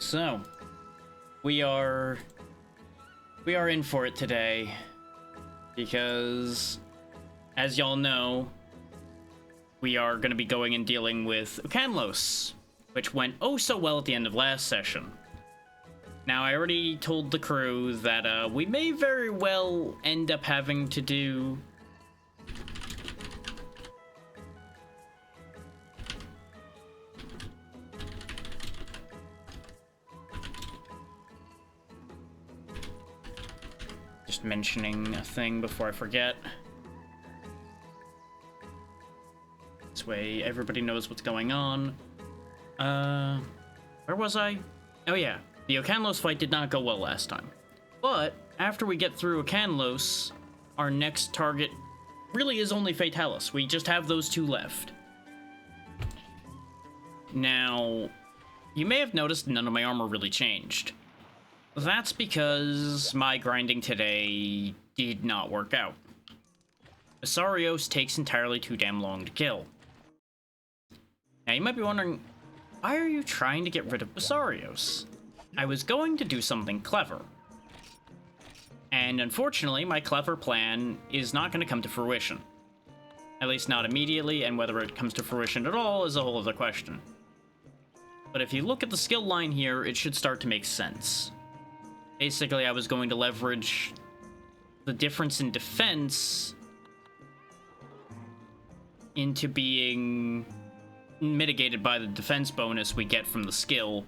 So, we are in for it today because, as y'all know, we are going to be going and dealing with Ukanlos, which went oh so well at the end of last session. Now, I already told the crew that we may very well end up having to do just mentioning a thing before I forget. This way everybody knows what's going on. Where was I? Oh yeah, the Ukanlos fight did not go well last time. But after we get through Ukanlos, our next target really is only Fatalis. We just have those two left. Now, you may have noticed none of my armor really changed. That's because my grinding today did not work out. Basarios takes entirely too damn long to kill. Now you might be wondering, why are you trying to get rid of Basarios? I was going to do something clever. And unfortunately, my clever plan is not going to come to fruition. At least not immediately, and whether it comes to fruition at all is a whole other question. But if you look at the skill line here, it should start to make sense. Basically, I was going to leverage the difference in defense into being mitigated by the defense bonus we get from the skill.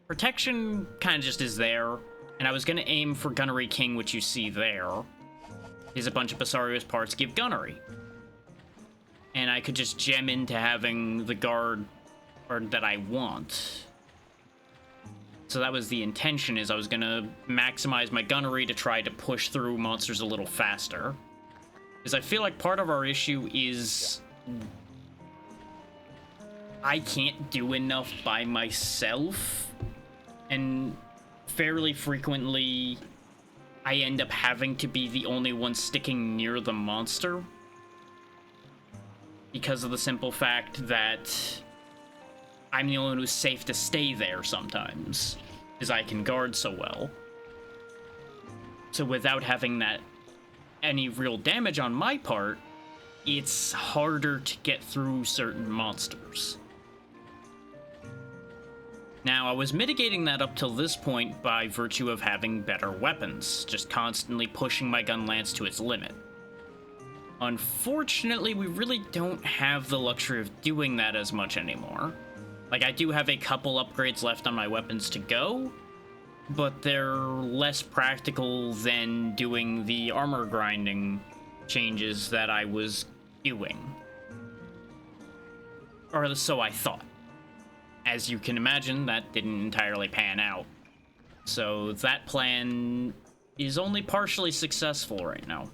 Protection kind of just is there, and I was going to aim for Gunnery King, which you see there. Is a bunch of Basarios parts give Gunnery. And I could just gem into having the guard that I want. So that was the intention, is I was gonna maximize my gunnery to try to push through monsters a little faster. Because I feel like part of our issue is I can't do enough by myself, and fairly frequently I end up having to be the only one sticking near the monster. Because of the simple fact that I'm the only one who's safe to stay there sometimes, because I can guard so well. So without having that any real damage on my part, it's harder to get through certain monsters. Now, I was mitigating that up till this point by virtue of having better weapons, just constantly pushing my gun lance to its limit. Unfortunately, we really don't have the luxury of doing that as much anymore. Like, I do have a couple upgrades left on my weapons to go, but they're less practical than doing the armor grinding changes that I was doing. Or so I thought. As you can imagine, that didn't entirely pan out. So that plan is only partially successful right now.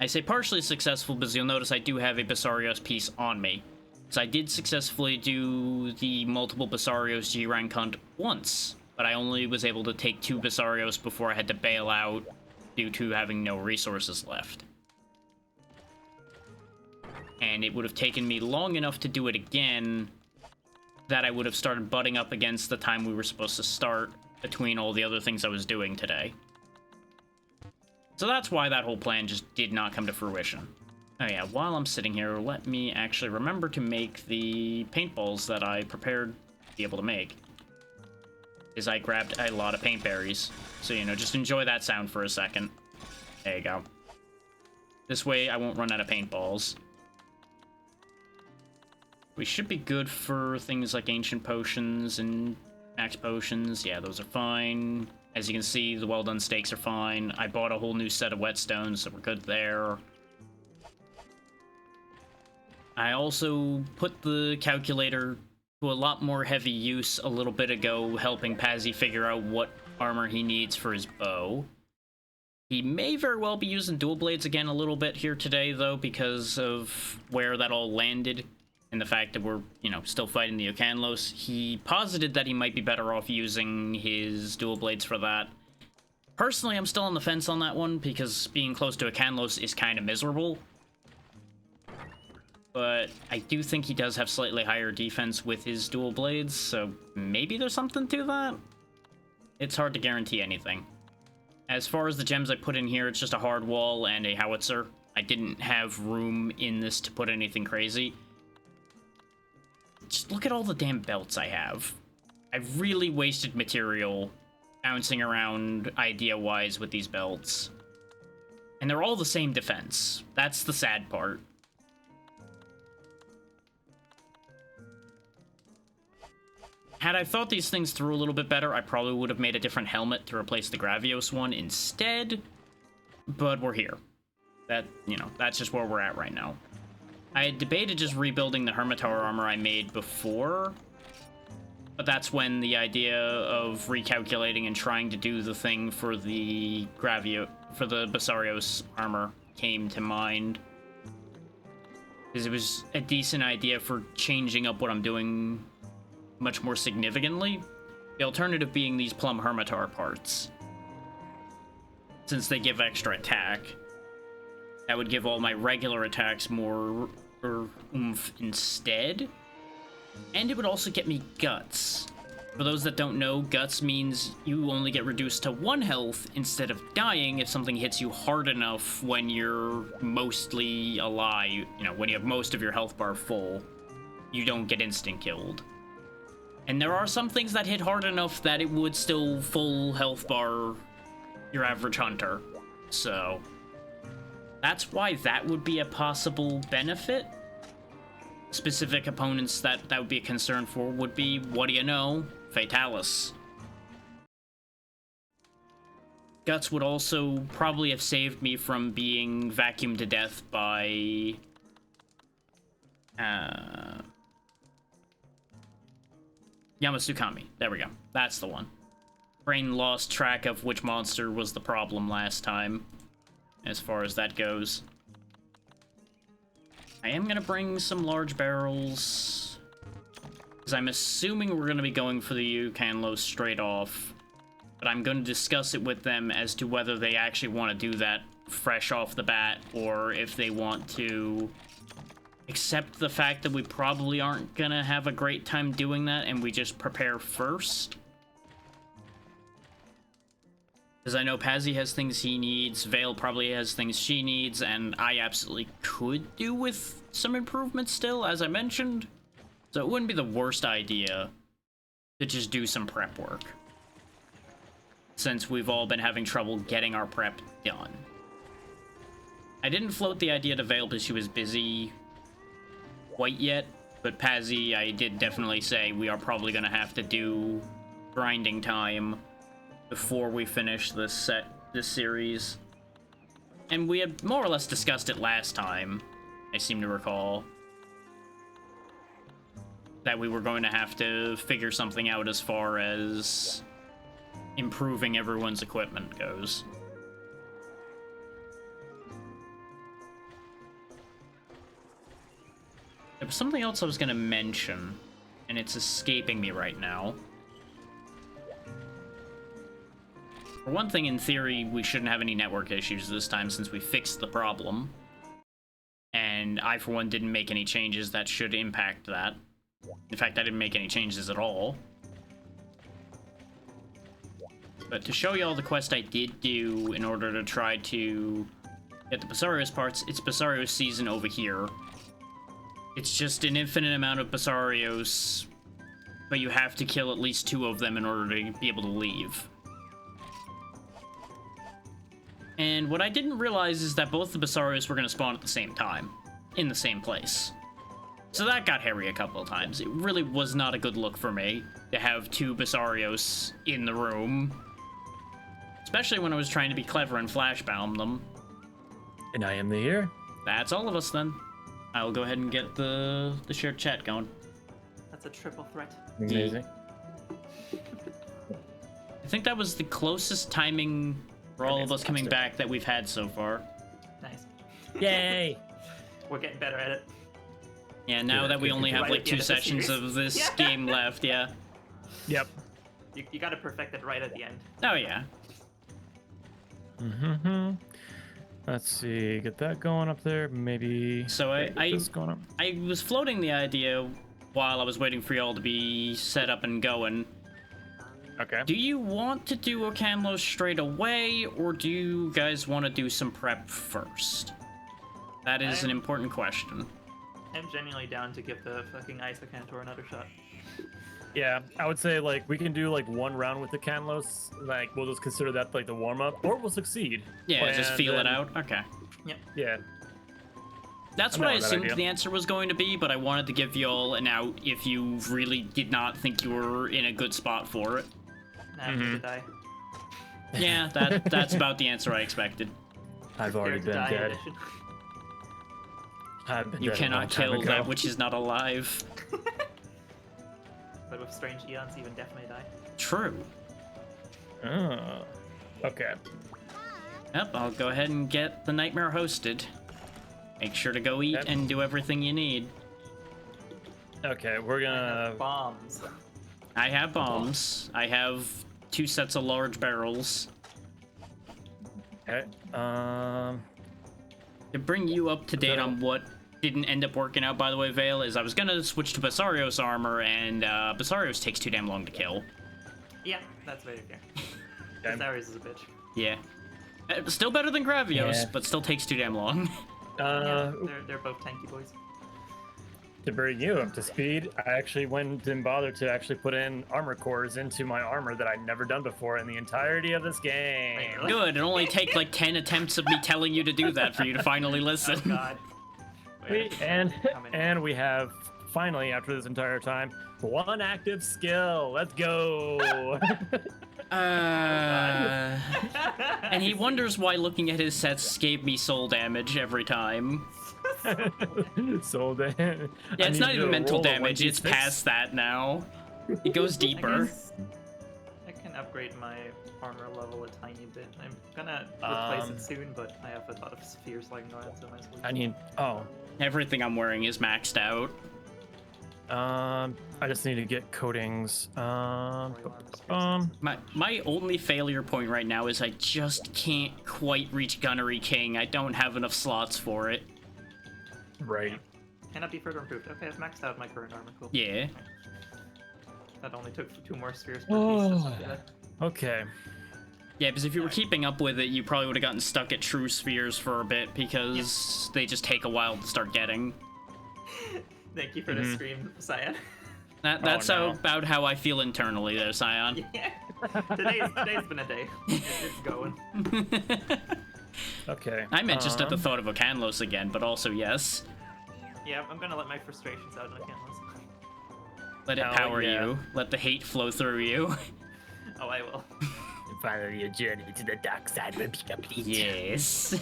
I say partially successful because you'll notice I do have a Basarios piece on me. So I did successfully do the multiple Basarios G-Rank hunt once, but I only was able to take 2 Basarios before I had to bail out due to having no resources left. And it would have taken me long enough to do it again that I would have started butting up against the time we were supposed to start between all the other things I was doing today. So that's why that whole plan just did not come to fruition. Oh yeah, while I'm sitting here, let me actually remember to make the paintballs that I prepared to be able to make. Is I grabbed a lot of paint berries. So, you know, just enjoy that sound for a second. There you go. This way I won't run out of paintballs. We should be good for things like ancient potions and max potions. Yeah, those are fine. As you can see, the well-done steaks are fine. I bought a whole new set of whetstones, so we're good there. I also put the calculator to a lot more heavy use a little bit ago, helping Pazzy figure out what armor he needs for his bow. He may very well be using dual blades again a little bit here today, though, because of where that all landed and the fact that we're, you know, still fighting the Ukanlos. He posited that he might be better off using his dual blades for that. Personally, I'm still on the fence on that one, because being close to Ukanlos is kind of miserable. But I do think he does have slightly higher defense with his dual blades, so maybe there's something to that? It's hard to guarantee anything. As far as the gems I put in here, it's just a hard wall and a howitzer. I didn't have room in this to put anything crazy. Just look at all the damn belts I have. I really wasted material bouncing around idea-wise with these belts. And they're all the same defense. That's the sad part. Had I thought these things through a little bit better, I probably would have made a different helmet to replace the Gravios one instead. But we're here. That, you know, that's just where we're at right now. I had debated just rebuilding the Hermitar armor I made before, but that's when the idea of recalculating and trying to do the thing for the Basarios armor came to mind. Because it was a decent idea for changing up what I'm doing much more significantly. The alternative being these Plum Hermitar parts. Since they give extra attack, that would give all my regular attacks more oomph instead. And it would also get me guts. For those that don't know, guts means you only get reduced to 1 health instead of dying if something hits you hard enough when you're mostly alive. You know, when you have most of your health bar full, you don't get instant killed. And there are some things that hit hard enough that it would still full health bar your average hunter. So that's why that would be a possible benefit. Specific opponents that would be a concern for would be, what do you know, Fatalis. Guts would also probably have saved me from being vacuumed to death by Yamasukami. There we go. That's the one. Brain lost track of which monster was the problem last time, as far as that goes. I am gonna bring some large barrels, because I'm assuming we're gonna be going for the Ukanlos straight off, but I'm gonna discuss it with them as to whether they actually want to do that fresh off the bat, or if they want to accept the fact that we probably aren't gonna have a great time doing that, and we just prepare first. Because I know Pazzy has things he needs, Vale probably has things she needs, and I absolutely could do with some improvements still, as I mentioned. So it wouldn't be the worst idea to just do some prep work, since we've all been having trouble getting our prep done. I didn't float the idea to Vale because she was busy quite yet, but Pazzy, I did definitely say we are probably going to have to do grinding time before we finish this series. And we had more or less discussed it last time, I seem to recall, that we were going to have to figure something out as far as improving everyone's equipment goes. There was something else I was going to mention, and it's escaping me right now. For one thing, in theory, we shouldn't have any network issues this time since we fixed the problem. And I, for one, didn't make any changes that should impact that. In fact, I didn't make any changes at all. But to show you all the quest I did do in order to try to get the Basarios parts, it's Basarios season over here. It's just an infinite amount of Basarios, but you have to kill at least 2 of them in order to be able to leave. And what I didn't realize is that both the Basarios were going to spawn at the same time, in the same place. So that got hairy a couple of times. It really was not a good look for me to have 2 Basarios in the room. Especially when I was trying to be clever and flashbound them. And I am the ear. That's all of us then. I'll go ahead and get the shared chat going. That's a triple threat. Amazing. I think that was the closest timing for all of us coming back that we've had so far. Nice. Yay! We're getting better at it. Yeah, now that we only have Right like at the 2 end of the sessions series. of this Yeah. game left, yeah. Yep. You gotta perfect it right at the end. Oh yeah. Mm-hmm. Let's see, get that going up there. Maybe. So I this going up. I was floating the idea while I was waiting for y'all to be set up and going. Okay. Do you want to do Ukanlos straight away, or do you guys want to do some prep first? That is an important question. I'm genuinely down to give the fucking Isocantor another shot. Yeah, I would say like we can do like one round with the Canlos. Like we'll just consider that like the warm up, or we'll succeed. Yeah, just And feel it then- out. Okay. Yeah. That's I'm what down I with that assumed idea. the answer was going to be, but I wanted to give you all an out if you really did not think you were in a good spot for it. Nah, I'm here to die. Yeah, that's about the answer I expected. I've already Here to been die dead. edition. I've been You dead a long cannot time kill ago. that which is not alive. But with strange eons, even definitely die. True. Oh. Okay. Yep, I'll go ahead and get the nightmare hosted. Make sure to go eat Yep. and do everything you need. Okay, we're I gonna. have bombs. I have bombs. I have 2 sets of large barrels. Okay. To bring you up to date So- on what didn't end up working out, by the way, Vale, is I was gonna switch to Basario's armor, and Basario's takes too damn long to kill. Yeah, that's very fair. Okay. Cyrus is a bitch. Yeah. Still better than Gravios, Yeah. but still takes too damn long. Yeah, they're both tanky boys. To bring you up to speed, I actually didn't bother to actually put in armor cores into my armor that I'd never done before in the entirety of this game. Really? Good, it only take like 10 attempts of me telling you to do that for you to finally listen. Oh god. Wait, And how many? and we have finally, after this entire time, one active skill. Let's go. And he wonders why looking at his sets gave me soul damage every time. So then, Yeah, it's not even mental damage, it's past that now. It goes I deeper. guess I can upgrade my armor level a tiny bit. I'm gonna replace it soon, but I have a lot of spheres lying around, so I might as well. I need. Oh, Everything I'm wearing is maxed out. I just need to get coatings. My only failure point right now is I just can't quite reach Gunnery King. I don't have enough slots for it. Right. Cannot be further improved. Okay, I've maxed out my current armor. Cool. Yeah. That only took 2 more spheres per piece. Just to do that. Okay. Yeah, because if you were keeping up with it, you probably would have gotten stuck at true spheres for a bit because they just take a while to start getting. Thank you for the scream, Cyan. That's no. about how I feel internally there, Scion. Yeah. Today's been a day. It's going. Okay. I meant just at the thought of Ukanlos again, but also yes. Yeah, I'm gonna let my frustrations out and I can't listen. Let it Hell power yeah. you. Let the hate flow through you. Oh, I will. Finally, your journey to the dark side will be complete. Yes.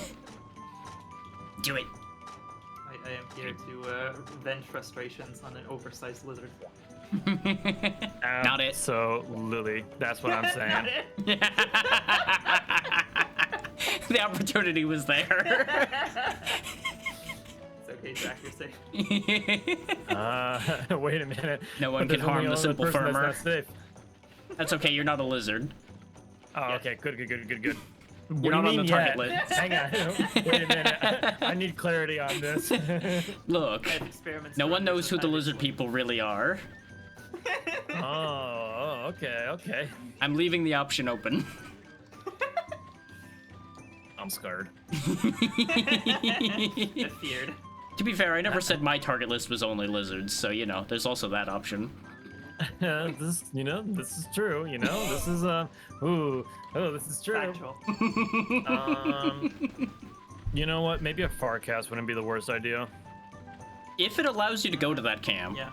Do it. I am here to vent frustrations on an oversized lizard. Not it. So, Lily, that's what I'm Not saying. it. The opportunity was there. It's okay, Jack, you're safe. Wait a minute. No one But can there's only harm the one simple person firmer. That's not safe. That's okay, you're not a lizard. Oh, Yeah. okay. Good. What You're do not you on mean the target yet? list. Hang on. Wait a minute. I need clarity on this. Look, I have experiments no to one run knows this who the with lizard Irish people really are. Oh, okay. I'm leaving the option open. I'm scared. I feared. To be fair, I never said my target list was only lizards, so you know, there's also that option. This is true. This is this is true. Factual. You know what? Maybe a Farcast wouldn't be the worst idea. If it allows you to go to that camp. Yeah.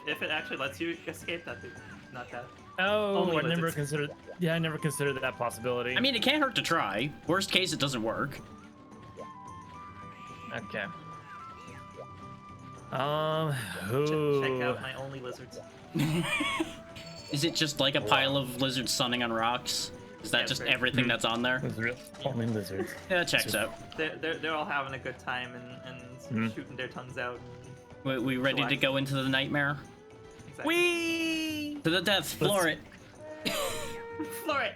If it actually lets you escape, that'd be not bad. Oh, Only I never lizards. considered. Yeah, I never considered that possibility. I mean, it can't hurt to try. Worst case, it doesn't work. okay. Check Ooh. out my only lizards. Is it just like a pile of lizards sunning on rocks? Is that Yeah, just pretty- everything that's on there? Only lizards. Yeah, that checks out. They're all having a good time and shooting their tongues out. And We ready to go into the nightmare? exactly. Whee! To the death, floor it. Floor it.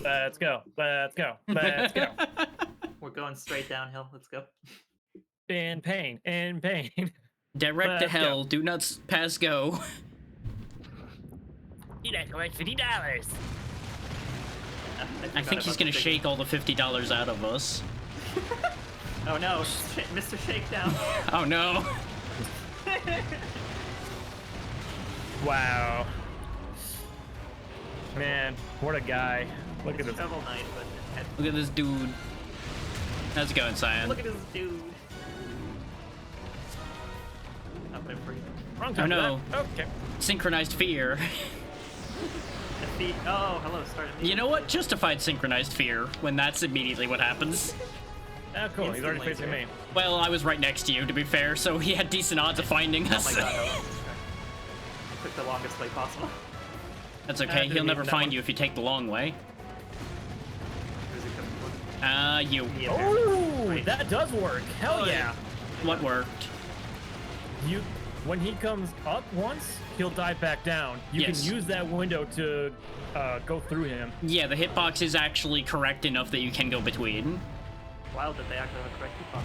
Let's go. Let's go. Let's go. We're going straight downhill. Let's go. In pain. In pain. Direct to Let's go. hell, do not pass go. You don't collect $50. I think he's gonna shake all the $50 out of us. Oh no, Mr. Shakedown. Oh no. Wow. Man, what a guy. Look at It's this. Shovel Knight, but Look at this dude. How's it going, Cyan? look at this dude. I'll put him for you. Wrong Oh time for no. that. Okay. Synchronized fear. Defeat. Oh, hello, start You know what? Justified synchronized fear, when that's immediately what happens. Oh, cool. He's already Instantly, facing me. Well, I was right next to you, to be fair, so he had decent odds of finding Oh us. my god, hello. I took the longest way possible. That's okay, didn't he'll need never that find one. you if you take the long way. Who's it coming for? You. Me Oh, apparently. that does work. Hell Oh, yeah. What worked? You, when he comes up once, he'll dive back down. You Yes. can use that window to go through him. Yeah, the hitbox is actually correct enough that you can go between. Wild that they actually have a correct hitbox.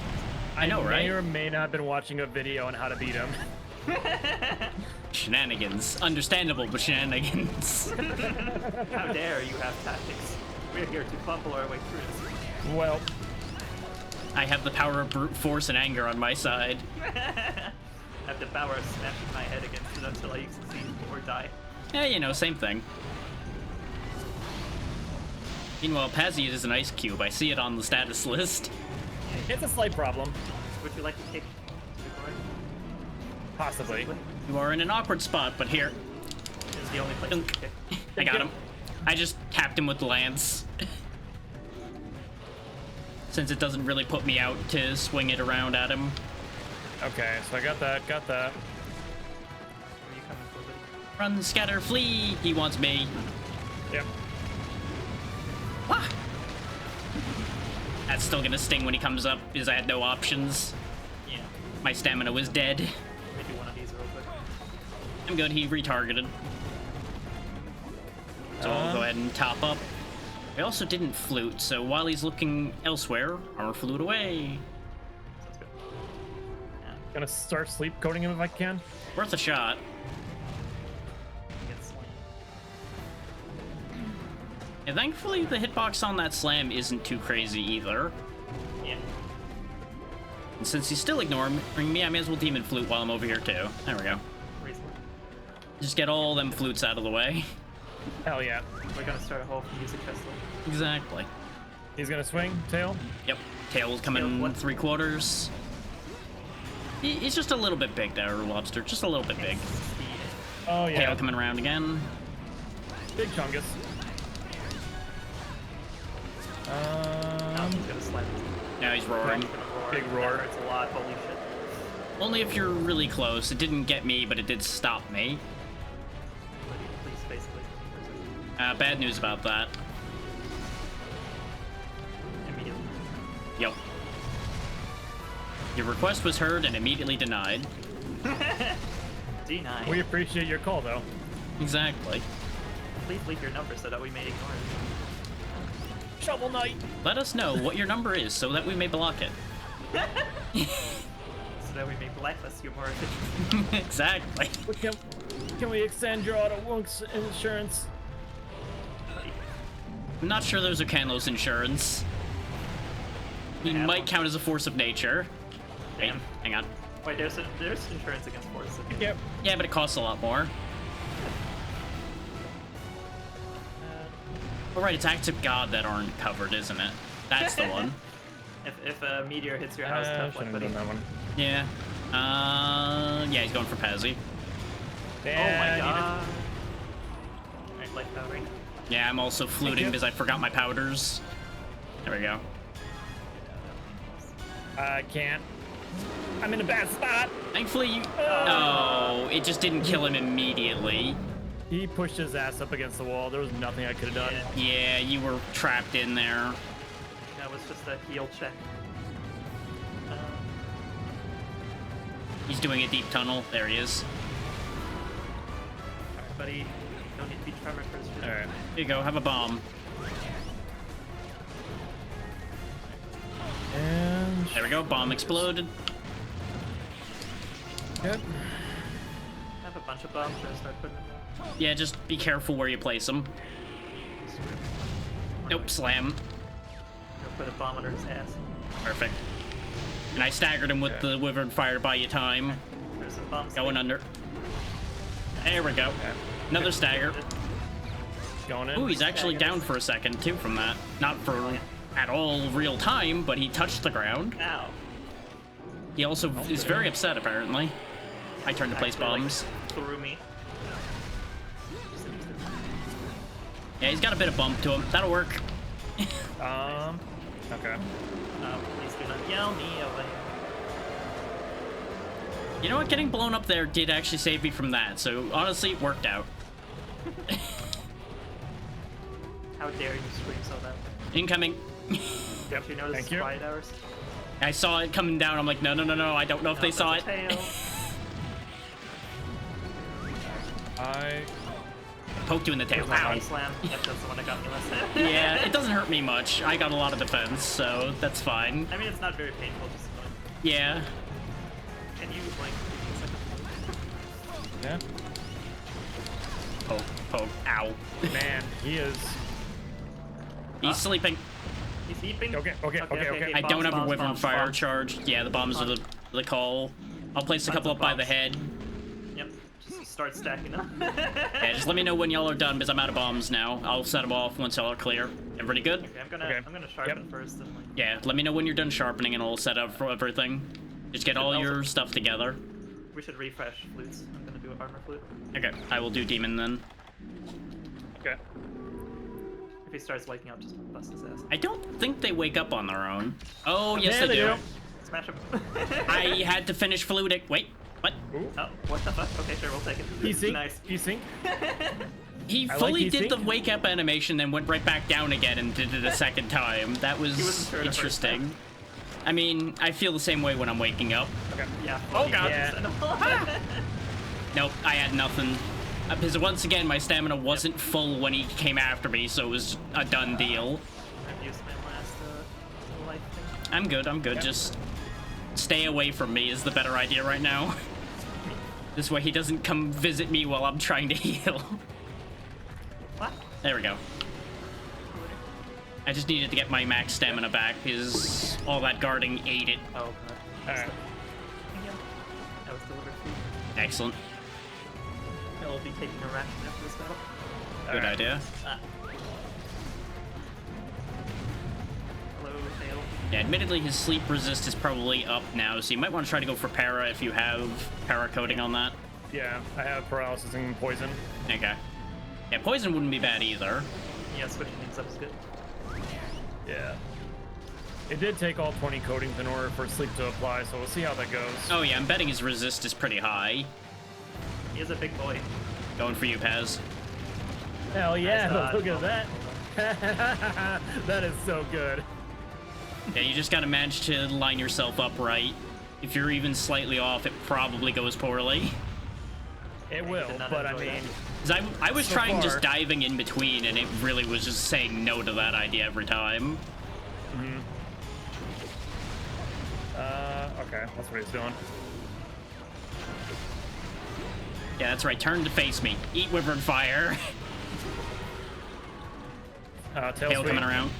I know, May right? or may not have been watching a video on how to beat him. Shenanigans. Understandable, but shenanigans. How dare you have tactics? We're here to fumble our way through this. Well, I have the power of brute force and anger on my side. I have the power of smashing my head against it until I succeed or die. Yeah, you know, same thing. Meanwhile, Pazzy is an ice cube. I see it on the status list. it's a slight problem. Would you like to kick before? Possibly. You are in an awkward spot, but here. It's the only place you can kick. I got him. I just tapped him with the lance. Since it doesn't really put me out to swing it around at him. Okay, so I got that, got that. Where are you coming for, buddy? Run, scatter, flee! He wants me. Yep. Wah! That's still gonna sting when he comes up, because I had no options. Yeah. My stamina was dead. Let me do one of these real quick. I'm good, he retargeted. So I'll go ahead and top up. I also didn't flute, so while he's looking elsewhere, armor flute away. Sounds good. Yeah. Gonna start sleep coating him if I can. Worth a shot. Get slammed. And thankfully, the hitbox on that slam isn't too crazy either. Yeah. And since he's still ignoring me, I may as well demon flute while I'm over here too. There we go. Reasonable. Just get all them flutes out of the way. Hell yeah. We're gonna start a whole music festival. Exactly. He's gonna swing, tail. Yep. Tail's coming what? 3/4. He's just a little bit big there, Lobster. Just a little bit big. Speed. Oh yeah. Tail coming around again. Big chungus. Now he's gonna slam. Now he's roaring. He's gonna roar. Big roar. That hurts a lot. Holy shit. Only if you're really close. It didn't get me, but it did stop me. Buddy, please face away. Bad news about that. Immediately. Yep. Your request was heard and immediately denied. D9. We appreciate your call though. Exactly. Please leave your number so that we may ignore it. Shovel Knight. Let us know what your number is so that we may block it. So that we may blacklist you more efficiently. Exactly. Can we extend your auto wonks insurance? I'm not sure there's Ukanlos insurance. He Yeah, might well. count as a force of nature. Wait, Damn. hang on. Wait, there's insurance against force. Yep. Yeah, but it costs a lot more. Oh, right, it's acts of God that aren't covered, isn't it? That's the one. If a meteor hits your house, tough luck, Shouldn't buddy. have done that one. Yeah. Yeah, he's going for Pazzy. Oh Yeah, my I need it. god. Alright, life powering. Yeah, I'm also fluting you. because I forgot my powders. There we go. I can't. I'm in a bad spot. Thankfully, you... Oh, it just didn't kill him immediately. He pushed his ass up against the wall. There was nothing I could have done. Yeah. Yeah, you were trapped in there. That was just a heal check. He's doing a deep tunnel. There he is. Alright, buddy. Don't need to be tremor first. All right. Here you go, have a bomb. And There we go, bomb exploded. good. Have a bunch of bombs. Should I start putting them down? Yeah, just be careful where you place them. Nope, slam. Gonna put a bomb under his ass. Perfect. And I staggered him with the Wyvern Fire to buy you time. There's some bombs. Going under. There we go. Another stagger. Going in. Ooh, he's actually down for a second, too, from that. Not for at all real time, but he touched the ground. Ow. He also is very upset, apparently. I turn to place Actually, bombs. Like, threw me. Yeah, he's got a bit of bump to him. That'll work. Okay. Please do not yell me away. You know what? Getting blown up there did actually save me from that, so honestly, it worked out. How dare you scream so loud? Incoming. Yep. You notice Thank you. quiet hours? I saw it coming down. I'm like, no, no, no, no. I don't know if they saw it. Tail. I Poked you in the tail. My Ow. body slam. Yep, that's the one that got me last time. Yeah, it doesn't hurt me much. I got a lot of defense, so that's fine. I mean, it's not very painful, just annoying. Yeah. Can you, like, give me a second? yeah. Poke, poke. Ow. Man, he is. He's sleeping. He's heaping? Okay. I bombs, don't have a bombs, Wyvern bombs, Fire bombs. charge. Yeah, the bombs are the call. I'll place a Tons couple of up by the bombs. head. Yep. Just start stacking them. Yeah, just let me know when y'all are done because I'm out of bombs now. I'll set them off once y'all are clear. Everybody good? Okay, I'm gonna Okay. sharpen Yep. first and like Yeah, let me know when you're done sharpening and I'll set up for everything. Just get all your stuff together. we should refresh flutes. I'm gonna do an armor flute. Okay, I will do demon then. Okay. If he starts waking up, just bust his ass. I don't think they wake up on their own. Oh, yes There they they do. go. Smash him. I had to finish fluting. Wait, what? Ooh. Oh, what the fuck? Okay, sure, we'll take it. Desync. Nice. Desync. He I fully like did the desync. wake up animation, then went right back down again and did it a second time. That wasn't was sure the first interesting. time. I mean, I feel the same way when I'm waking up. Okay. Yeah. Oh, God. Yeah. Nope, I had nothing. Because once again, my stamina wasn't full when he came after me, so it was a done deal. I've used my last life thing. I'm good, I'm good. Yep. Just stay away from me is the better idea right now. This way he doesn't come visit me while I'm trying to heal. What? There we go. I just needed to get my max stamina back because all that guarding ate it. Oh, okay. Alright. Yeah. That was delivered food. Excellent. I'll be taking a ration after this battle. Good Alright. idea. Ah. Hello, Tail. Yeah, admittedly his sleep resist is probably up now, so you might want to try to go for para if you have para coating on that. Yeah, I have paralysis and poison. Okay. Yeah, poison wouldn't be bad either. Yeah, switching things up is good. Yeah. It did take all 20 coatings in order for sleep to apply, so we'll see how that goes. Oh yeah, I'm betting his resist is pretty high. He is a big boy. Going for you, Paz. Hell yeah, Nice dodge. look at that. That is so good. Yeah, you just gotta manage to line yourself up right. If you're even slightly off, it probably goes poorly. It will, did not but I enjoy mean, 'Cause I was So trying far. just diving in between, and it really was just saying no to that idea every time. okay, that's what he's doing. Yeah, that's right. Turn to face me. Eat Wyvern Fire. Tail Tail sweep. coming around.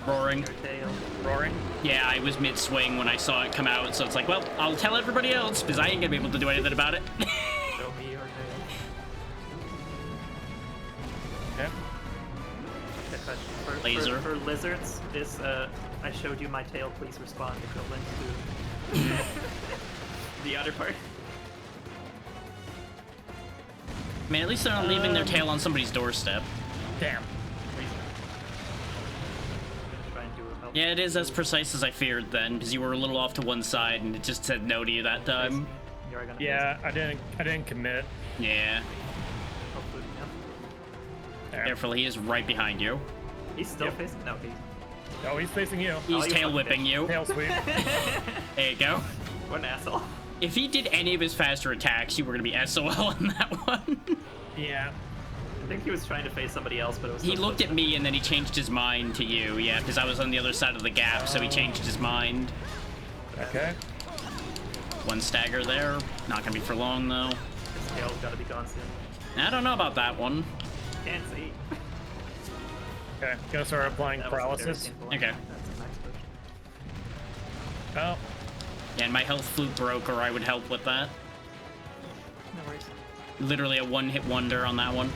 Roaring. Your tail. Roaring. Yeah, I was mid-swing when I saw it come out, so it's like, well, I'll tell everybody else, because I ain't gonna be able to do anything about it. Show me your tail. Okay. Okay, question. Laser. For lizards, is I showed you my tail, please respond equivalent to the other part. I mean, at least they're not leaving their tail on somebody's doorstep. Damn. Try and do a help. Yeah, it is as precise as I feared then, because you were a little off to one side, and it just said no to you that time. You're gonna Yeah, I didn't commit. Yeah. hopefully, yeah. There. Careful, he is right behind you. He's still Yep. facing. No, he's. Oh, he's facing you. He's you tail fucking whipping bitch. you. Tail sweep. There you go. What an asshole. If he did any of his faster attacks, you were gonna be SOL on that one. Yeah. I think he was trying to face somebody else, but it was. He so looked close. at me and then he changed his mind to you. Yeah, because I was on the other side of the gap, so he changed his mind. Okay. One stagger there. Not gonna be for long, though. This tail's gotta be gone soon. I don't know about that one. Can't see. Okay, gonna start applying That was a very paralysis. painful one. Okay. That's a max push. Oh, Yeah, and my health flute broke, or I would help with that. No worries. Literally a one-hit wonder on that one.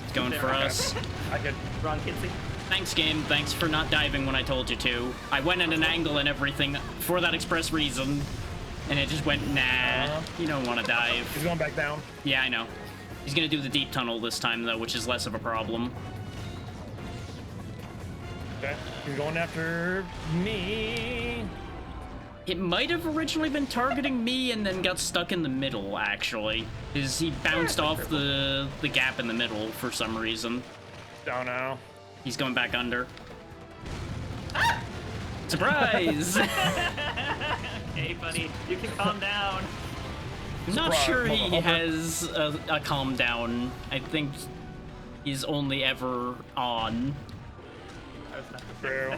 It's going for Okay. us. I could. Wrong Kinsey. Thanks, game. Thanks for not diving when I told you to. I went at an angle and everything for that express reason. And it just went, nah, you don't want to dive. He's going back down. Yeah, I know. He's gonna do the deep tunnel this time, though, which is less of a problem. Okay, he's going after me. It might have originally been targeting me and then got stuck in the middle, actually. Because he bounced off the gap in the middle for some reason. Don't know. He's going back under. Surprise! Hey, buddy, you can calm down. I'm not Surprise, sure he motherfucker. has a calm down. I think he's only ever on. I was not True.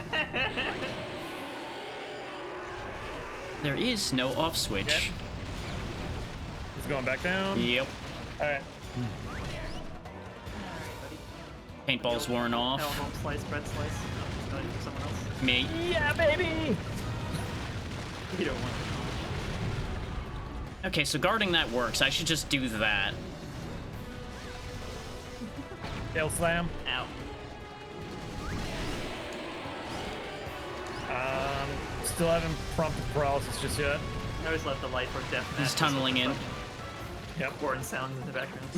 There is no off switch. He's going back down. Yep. All right. Paintball's worn off. No, home slice, bread slice. It's going for someone else. Me. Yeah, baby. You don't want Okay, so guarding that works. I should just do that. Tail slam. it. Ow. Still haven't prompted paralysis just yet. I always left the light for death. He's matches tunneling with in. the Yep. Horn sounds in the background.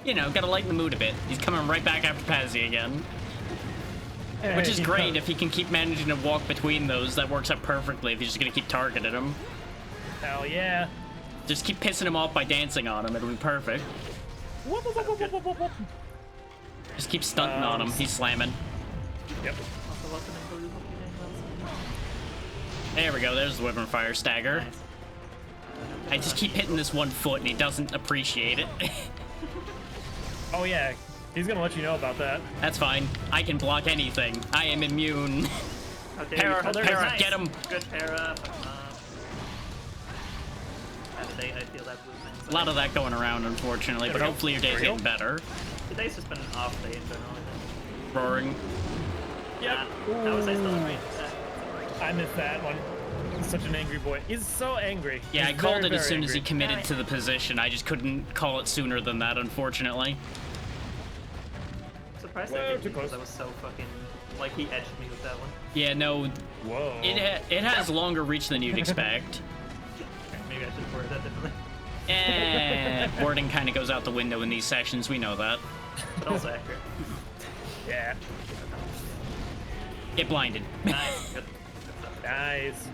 You know, gotta lighten the mood a bit. He's coming right back after Pazzy again. Which is great if he can keep managing to walk between those. That works out perfectly if you're just gonna keep targeting him. Hell yeah. Just keep pissing him off by dancing on him. It'll be perfect. Whoop, whoop, whoop, whoop, whoop, whoop, whoop. Just keep stunting on him. He's slamming. Yep. Also, welcome and blue hockey game. There we go. There's the Wyvern Fire Stagger. Nice. I just keep hitting this one foot and he doesn't appreciate it. Oh yeah. He's gonna let you know about that. That's fine. I can block anything. I am immune. Okay, Para, oh, there it is. para, Nice. get him. Good para. Today I feel that blue man's A lot of that going around, unfortunately, but There we go. hopefully your day's There we go. getting better. Today's just been an off day in general, I think. Roaring. Yep. How was I still Ooh. great? I missed that one. He's such an angry boy. He's so angry. Yeah, I He's called very, it as very soon as he angry. committed to the position. I just couldn't call it sooner than that, unfortunately. I'm surprised Whoa, I didn't too because close. I was so fucking... Like, he edged me with that one. Yeah, no, Whoa. it has longer reach than you'd expect. Maybe I should word that differently. Wording kind of goes out the window in these sessions, we know that. But also accurate. Yeah. Get blinded. Nice. Good. Nice.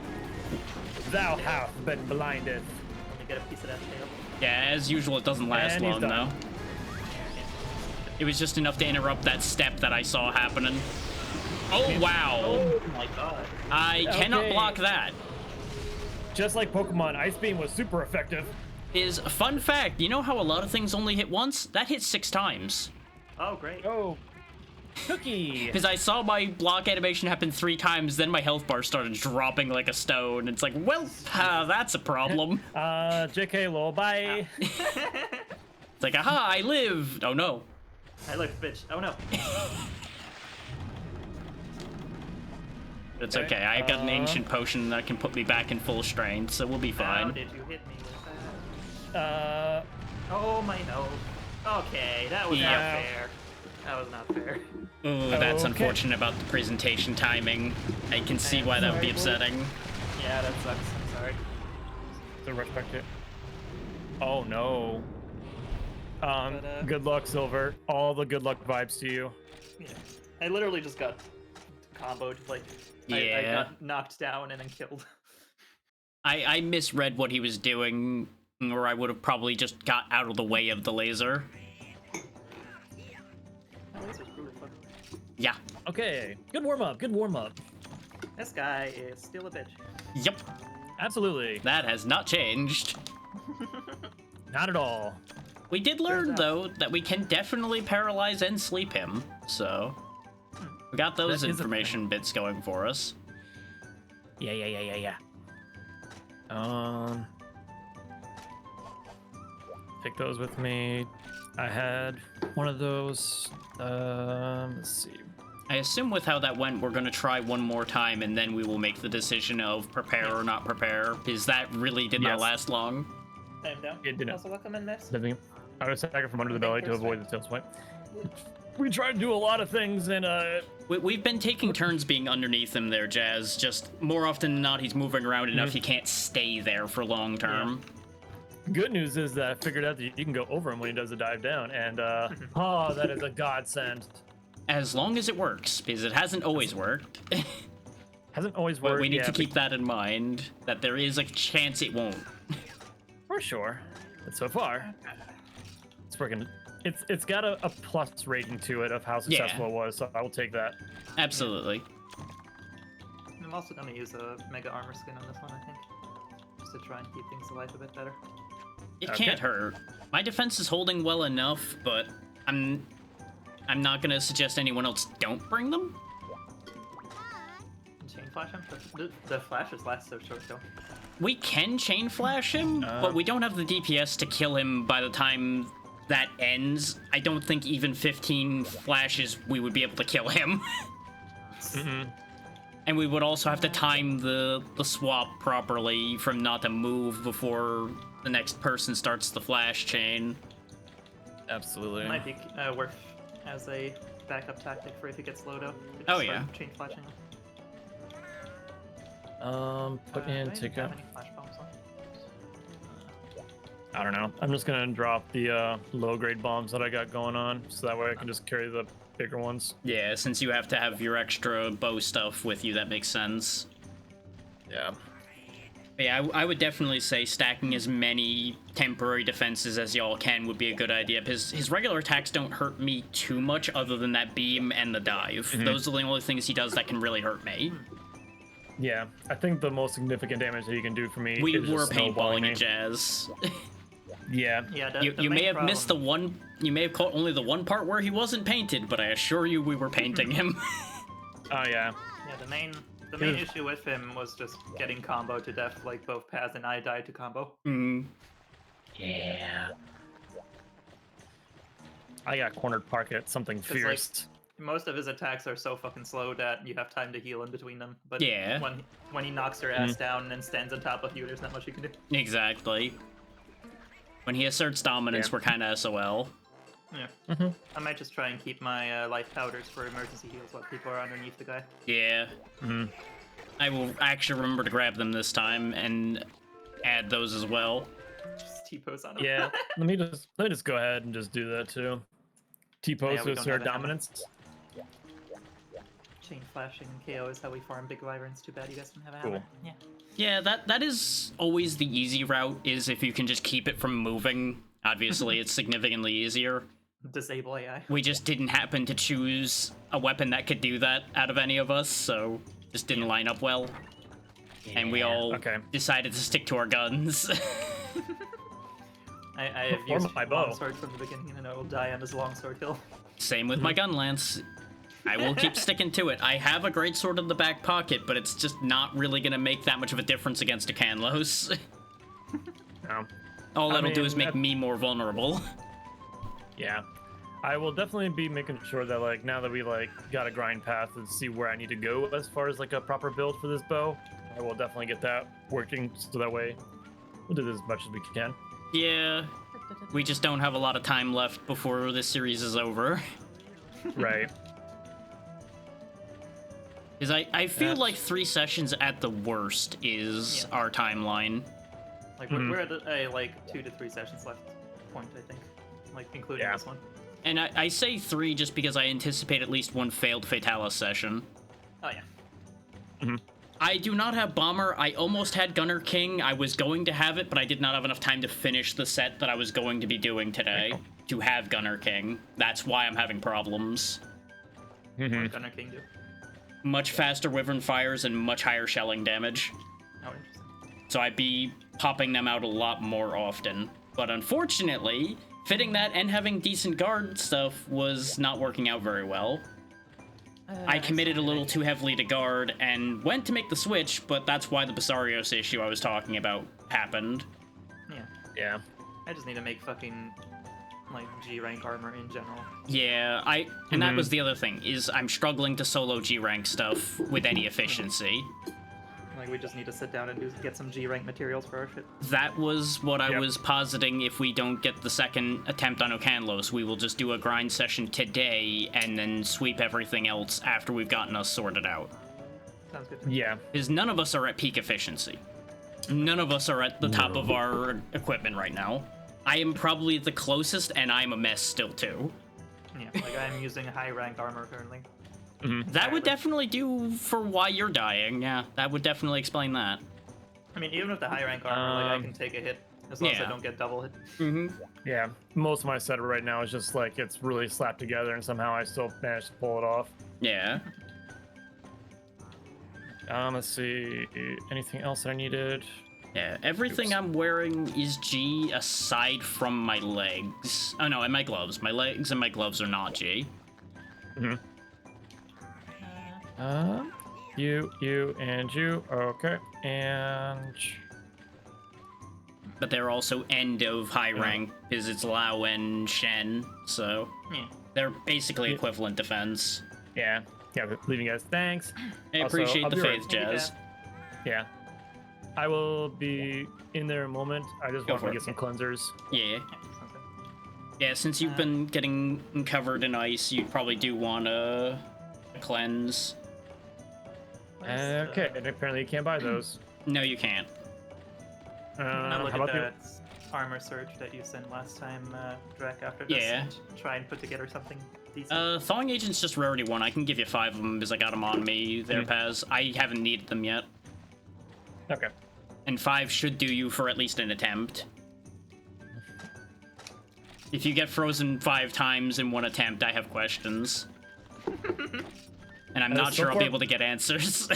Thou hast been blinded. Let me get a piece of that tail. Yeah, as usual, it doesn't last And he's long, done. though. It was just enough to interrupt that step that I saw happening. Oh, wow. Oh my god. I cannot Okay. block that. Just like Pokemon, Ice Beam was super effective. Is a fun fact, you know how a lot of things only hit once? That hit 6 times. Oh, great. Oh. Cookie. Because I saw my block animation happen 3 times, then my health bar started dropping like a stone. It's like, well, that's a problem. JK lol, bye. It's like, aha, I live. Oh no. I look, bitch. Oh no. It's Okay, okay. I've got an ancient potion that can put me back in full strength, so we'll be How fine. did you hit me with that? Oh my no. Okay, that was Yeah. not fair. That was not fair. Ooh, that's Okay. unfortunate about the presentation timing. I can see why that would be Sorry, upsetting. Yeah, that sucks. I'm sorry. the respect it. Oh no. But, Good luck, Silver. All the good luck vibes to you. Yeah. I literally just got comboed. Like, I Yeah. got knocked down and then killed. I misread what he was doing, or I would have probably just got out of the way of the laser. That laser's really fucking... Yeah. Okay. Good warm up. Good warm up. This guy is still a bitch. Yep. Absolutely. That has not changed. Not at all. We did learn, that. though, that we can definitely paralyze and sleep him, so... We got those That is a information bits going for us. Yeah. Take those with me. I had one of those. Let's see. I assume with how that went, we're going to try one more time, and then we will make the decision of prepare or not prepare, because that really did not last long. I'm down. It didn't. Also welcome in this. I was stagger from under the belly to avoid the tail swipe. We tried to do a lot of things, and We've been taking turns being underneath him there, Jazz. Just more often than not, he's moving around enough he can't stay there for long term. good news is that I figured out that you can go over him when he does a dive down, and oh, that is a godsend. As long as it works, because it hasn't always worked. Hasn't always worked. But we need to keep that in mind, that there is a chance it won't. For sure. But so far, it's working. It's got a plus rating to it of how successful it was, so I will take that. Absolutely. I'm also going to use a Mega Armor skin on this one, I think. Just to try and keep things alive a bit better. It can't hurt. My defense is holding well enough, but I'm not gonna suggest anyone else don't bring them. Chain flash him? The flashes last so short though. We can chain flash him, but we don't have the DPS to kill him by the time that ends. I don't think even 15 flashes we would be able to kill him. And we would also have to time the swap properly from not to move before the next person starts the flash chain. Absolutely. It might be worth as a backup tactic for if he gets slowed up. Oh, yeah. Chain flashing. Put in Do I tick have up. any flash bombs on? I don't know. I'm just gonna drop the low grade bombs that I got going on, so that way I can just carry the bigger ones. Yeah, since you have to have your extra bow stuff with you, that makes sense. Yeah. But yeah, I would definitely say stacking as many temporary defenses as y'all can would be a good idea, because his regular attacks don't hurt me too much other than that beam and the dive. Those are the only things he does that can really hurt me. Yeah, I think the most significant damage that you can do for me We is were just snowballing paintballing me. it, Jazz. Yeah. Yeah, You may have missed the one, you may have caught only the one part where he wasn't painted, but I assure you we were painting him. Oh yeah. Yeah, the main issue with him was just getting combo to death, like both Paz and I died to combo. Yeah. I got cornered park at something fierce. Most of his attacks are so fucking slow that you have time to heal in between them. But Yeah. when he knocks your ass down and then stands on top of you, there's not much you can do. Exactly. When he asserts dominance, we're kind of SOL. Yeah. I might just try and keep my life powders for emergency heals while people are underneath the guy. Yeah. I will actually remember to grab them this time and add those as well. Just T-pose on him. Yeah. let me just go ahead and just do that too. T-pose we to don't assert have a hammer. dominance. Chain flashing and KO is how we farm big wyverns. Too bad you guys don't have a Cool. hammer. Yeah. Yeah, that is always the easy route, is if you can just keep it from moving. Obviously, it's significantly easier. Disable AI. We just didn't happen to choose a weapon that could do that out of any of us, so just didn't line up well. And we all decided to stick to our guns. I have Or used my bow. longsword from the beginning, and I will die on this longsword kill. Same with my gun lance. I will keep sticking to it. I have a great sword in the back pocket, but it's just not really gonna make that much of a difference against Ukanlos. No. All I that'll do mean, is make me more vulnerable. Yeah. I will definitely be making sure that like now that we like got a grind path and see where I need to go as far as like a proper build for this bow, I will definitely get that working so that way we'll do this as much as we can. Yeah, we just don't have a lot of time left before this series is over. Right. Because I feel like 3 sessions at the worst is our timeline. Like we're at a like 2 to 3 sessions left point, I think, like including this one. And I say 3 just because I anticipate at least one failed Fatalis session. Oh yeah. I do not have Bomber. I almost had Gunner King. I was going to have it, but I did not have enough time to finish the set that I was going to be doing today to have Gunner King. That's why I'm having problems. What did Gunner King do? Much faster Wyvern fires and much higher shelling damage. Oh, interesting. So I'd be popping them out a lot more often. But unfortunately, fitting that and having decent guard stuff was not working out very well. I committed a little too heavily to guard and went to make the switch, but that's why the Basarios issue I was talking about happened. Yeah. Yeah. I just need to make fucking like G rank armor in general. Yeah, and that was the other thing, is I'm struggling to solo G rank stuff with any efficiency. Like we just need to sit down and get some G rank materials for our shit. That was what I was positing. If we don't get the second attempt on Ukanlos, we will just do a grind session today and then sweep everything else after we've gotten us sorted out. Sounds good to me. Yeah. Because none of us are at peak efficiency. None of us are at the top of our equipment right now. I am probably the closest, and I'm a mess still too. Yeah, like I'm using high rank armor currently. That would definitely do for why you're dying. Yeah, that would definitely explain that. I mean, even with the high rank armor, like I can take a hit as long as I yeah. don't get double hit. Yeah. Most of my setup right now is just like it's really slapped together, and somehow I still managed to pull it off. Yeah. Let's see. Anything else that I needed? Yeah, everything I'm wearing is G aside from my legs. Oh no, and my gloves. My legs and my gloves are not G. You, and you. Okay. And But they're also end of high rank because it's Lao and Shen, so Yeah. they're basically equivalent defense. yeah. Leaving you guys. Thanks. I Also, appreciate I'll the be faith, right- Jazz. Yeah. I will be in there in a moment. I just Go want for to it. get some cleansers. Yeah. Yeah, sounds good. Yeah, since you've been getting covered in ice, you probably do want to cleanse. Okay, and apparently you can't buy those. No, you can't. Now look how at about that armor search that you sent last time, Drek, after this. Yeah. And try and put together something decent. Thawing Agent's just rarity 1. I can give you 5 of them because I got them on me there, Paz. I haven't needed them yet. you? Okay. And 5 should do you for at least an attempt. If you get frozen 5 times in one attempt, I have questions. And I'm not so sure I'll be far- able to get answers.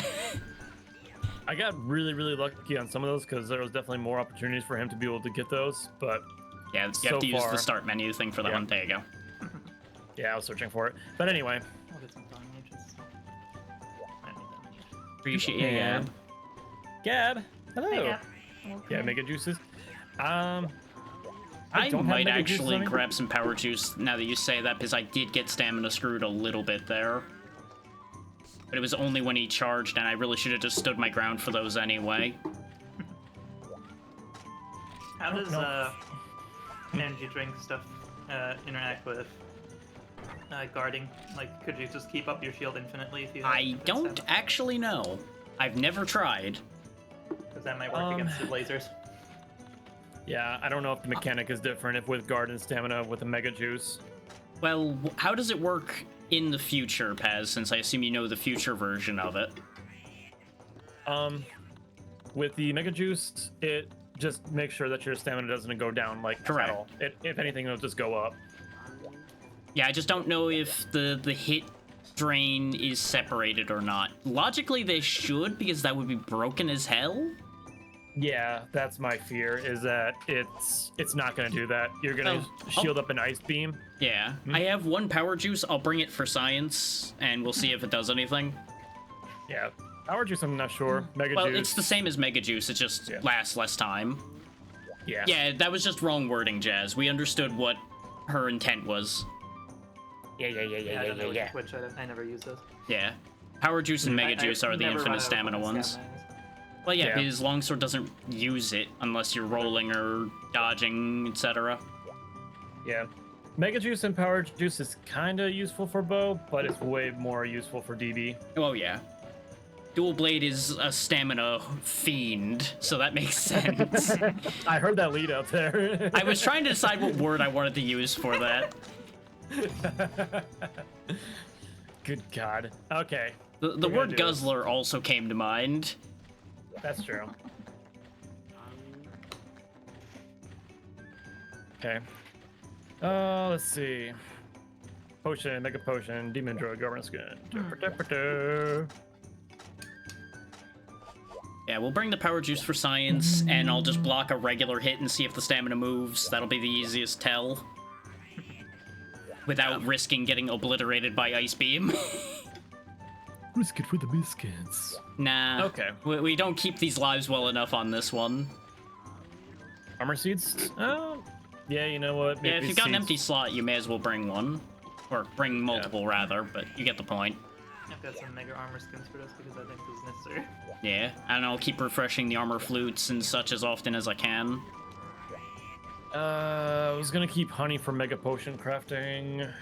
I got really, really lucky on some of those because there was definitely more opportunities for him to be able to get those. But Yeah, you So have to use far- the start menu thing for that Yeah. one. There you go. yeah, I was searching for it. But anyway, I'll get some thawing agents. I don't need that many. Appreciate you, Yeah. Gab. Gab, hello. Hey, Gab. Yeah, mega juices. I don't have might mega juices actually on me. grab some power juice now that you say that, because I did get stamina screwed a little bit there. But it was only when he charged, and I really should have just stood my ground for those anyway. How does no. energy drink stuff interact with guarding? Like, could you just keep up your shield infinitely if you? I don't actually know. I've never tried. Because that might work against the lasers. Yeah, I don't know if the mechanic is different if with guard and stamina with the mega juice. Well, how does it work in the future, Paz, since I assume you know the future version of it? With the mega juice, it just makes sure that your stamina doesn't go down like Correct. at all. If anything, it'll just go up. Yeah, I just don't know if the hit drain is separated or not. Logically, they should, because that would be broken as hell. Yeah, that's my fear. Is that it's not gonna do that. You're gonna shield up an ice beam. Yeah, I have 1 power juice. I'll bring it for science, and we'll see if it does anything. Yeah, power juice. I'm not sure. Mega Well, juice. it's the same as Mega Juice. It just lasts less time. Yeah. Yeah, that was just wrong wording, Jazz. We understood what her intent was. Yeah, I don't know which I never use those. Yeah. Power Juice and Mega I Juice are the never run infinite out of stamina fucking ones. stamina. Well, yeah, Yeah. because Longsword doesn't use it unless you're rolling or dodging, etc. Yeah. Mega juice and power juice is kind of useful for bow, but it's way more useful for DB. Oh, yeah. Dual Blade is a stamina fiend, so that makes sense. I heard that lead up there. I was trying to decide what word I wanted to use for that. Good God. Okay. The We're gonna word do guzzler also came to mind. That's true. Okay. Let's see. Potion, mega potion, demon drug, governance skin. Yeah, we'll bring the power juice for science, and I'll just block a regular hit and see if the stamina moves. That'll be the easiest tell. Without risking getting obliterated by Ice Beam. Brisket for the biscuits. Nah. Okay. We don't keep these lives well enough on this one. Armor seeds? Oh, yeah, you know what? Yeah, if you've got an seeds- empty slot, you may as well bring one. Or bring multiple, rather, but you get the point. I've got some mega armor skins for us because I think this is necessary. Yeah, and I'll keep refreshing the armor flutes and such as often as I can. I was gonna keep honey for mega potion crafting.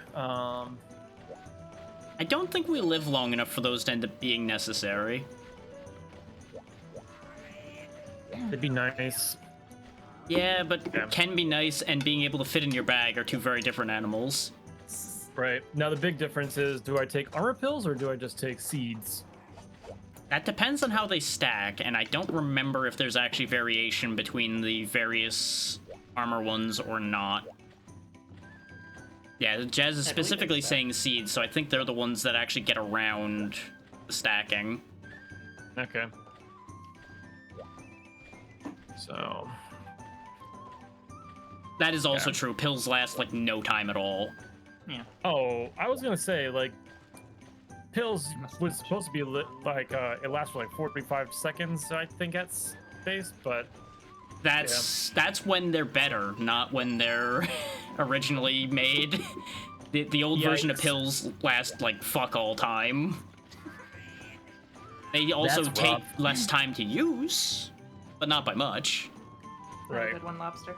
I don't think we live long enough for those to end up being necessary. It'd be nice. Yeah, but Yeah. can be nice and being able to fit in your bag are two very different animals. Right. Now the big difference is, do I take armor pills or do I just take seeds? That depends on how they stack, and I don't remember if there's actually variation between the various armor ones or not. Yeah, Jazz is I believe specifically it's that. saying seeds, so I think they're the ones that actually get around the stacking. Okay. So. That is also Yeah. true. Pills last like no time at all. Yeah. Oh, I was gonna say, like, pills was supposed to be like it lasts for like 45 seconds, I think, at space, but That's when they're better, not when they're originally made. The old version of Yikes. pills last like fuck all time. They also That's take rough. less time to use, but not by much. Have a Right. Good one, lobster.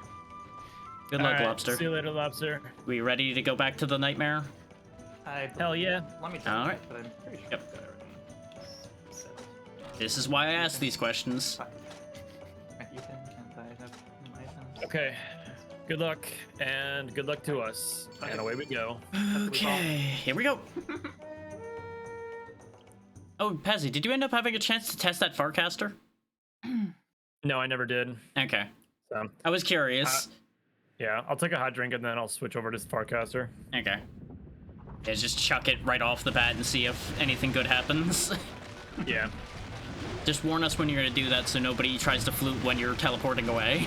Good luck, Alright, Lobster. See you later, lobster. We ready to go back to the nightmare? Hell yeah. Let me check, Alright. but I'm pretty sure Yep. I've got everything set. This is why I ask these questions. Ethan, and I have my items. Okay. Good luck, and good luck to us. Okay. And away we go. Okay, here we go. Oh, Pezzy, did you end up having a chance to test that Farcaster? No, I never did. Okay, So, I was curious. yeah, I'll take a hot drink and then I'll switch over to Farcaster. Okay. Yeah, just chuck it right off the bat and see if anything good happens. Yeah. Just warn us when you're gonna do that so nobody tries to flute when you're teleporting away.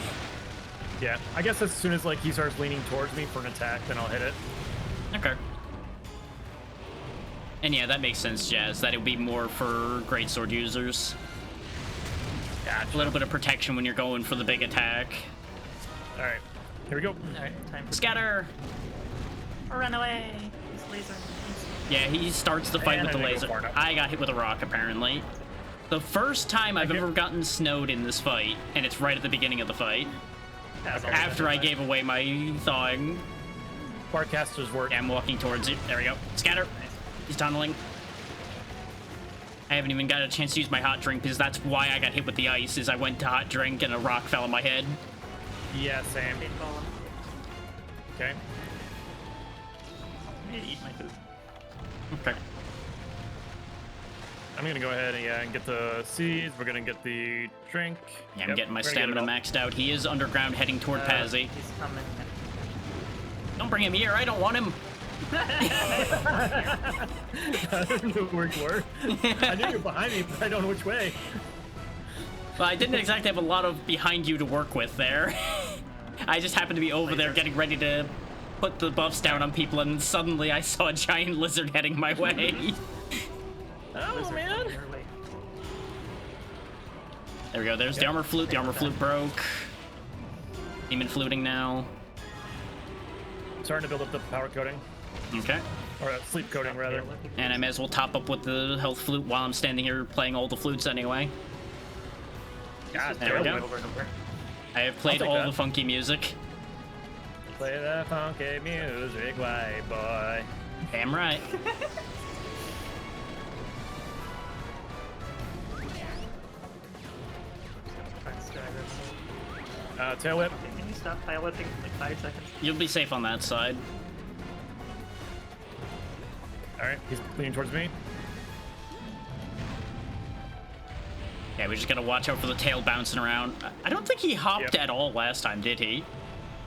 Yeah. I guess as soon as like he starts leaning towards me for an attack, then I'll hit it. Okay. And yeah, that makes sense, Jazz. That it would be more for greatsword users. Gotcha. A little bit of protection when you're going for the big attack. All right. Here we go. Alright, time for Scatter! run away! This laser. Yeah, he starts the fight And with the I didn't laser. go far enough. I got hit with a rock, apparently. The first time I've Okay. ever gotten snowed in this fight, and it's right at the beginning of the fight, That's Okay. after I gave away my thawing. Farcaster's work. Yeah, I'm walking towards it. There we go. Scatter! He's tunneling. I haven't even got a chance to use my hot drink because that's why I got hit with the ice, is I went to hot drink and a rock fell on my head. Yeah, same. Paintball. Okay. I need to eat my food. Okay. I'm gonna go ahead and get the seeds. We're gonna get the drink. Yeah, I'm Yep, getting my we're gonna get it stamina all. maxed out. He is underground heading toward Pazzy. He's coming. Don't bring him here, I don't want him. I didn't know where you were. I knew you were behind me, but I don't know which way. Well, I didn't exactly have a lot of behind you to work with there. I just happened to be over there getting ready to put the buffs down on people, and suddenly I saw a giant lizard heading my way. Oh Lizard man. coming your way. There we go, there's the armor flute. The armor flute broke. Demon fluting now. Starting to build up the power coating, Okay. or sleep coating rather. And I may as well top up with the health flute while I'm standing here playing all the flutes anyway. God There we damn go. it. Over and over. I have played take all that. the funky music. Play that funky music, white boy. Damn right. Try and stagger. Tail whip. Okay, can you stop piloting for like 5 seconds? You'll be safe on that side. All right, he's leaning towards me. Yeah, we just gotta watch out for the tail bouncing around. I don't think he hopped Yep. at all last time, did he?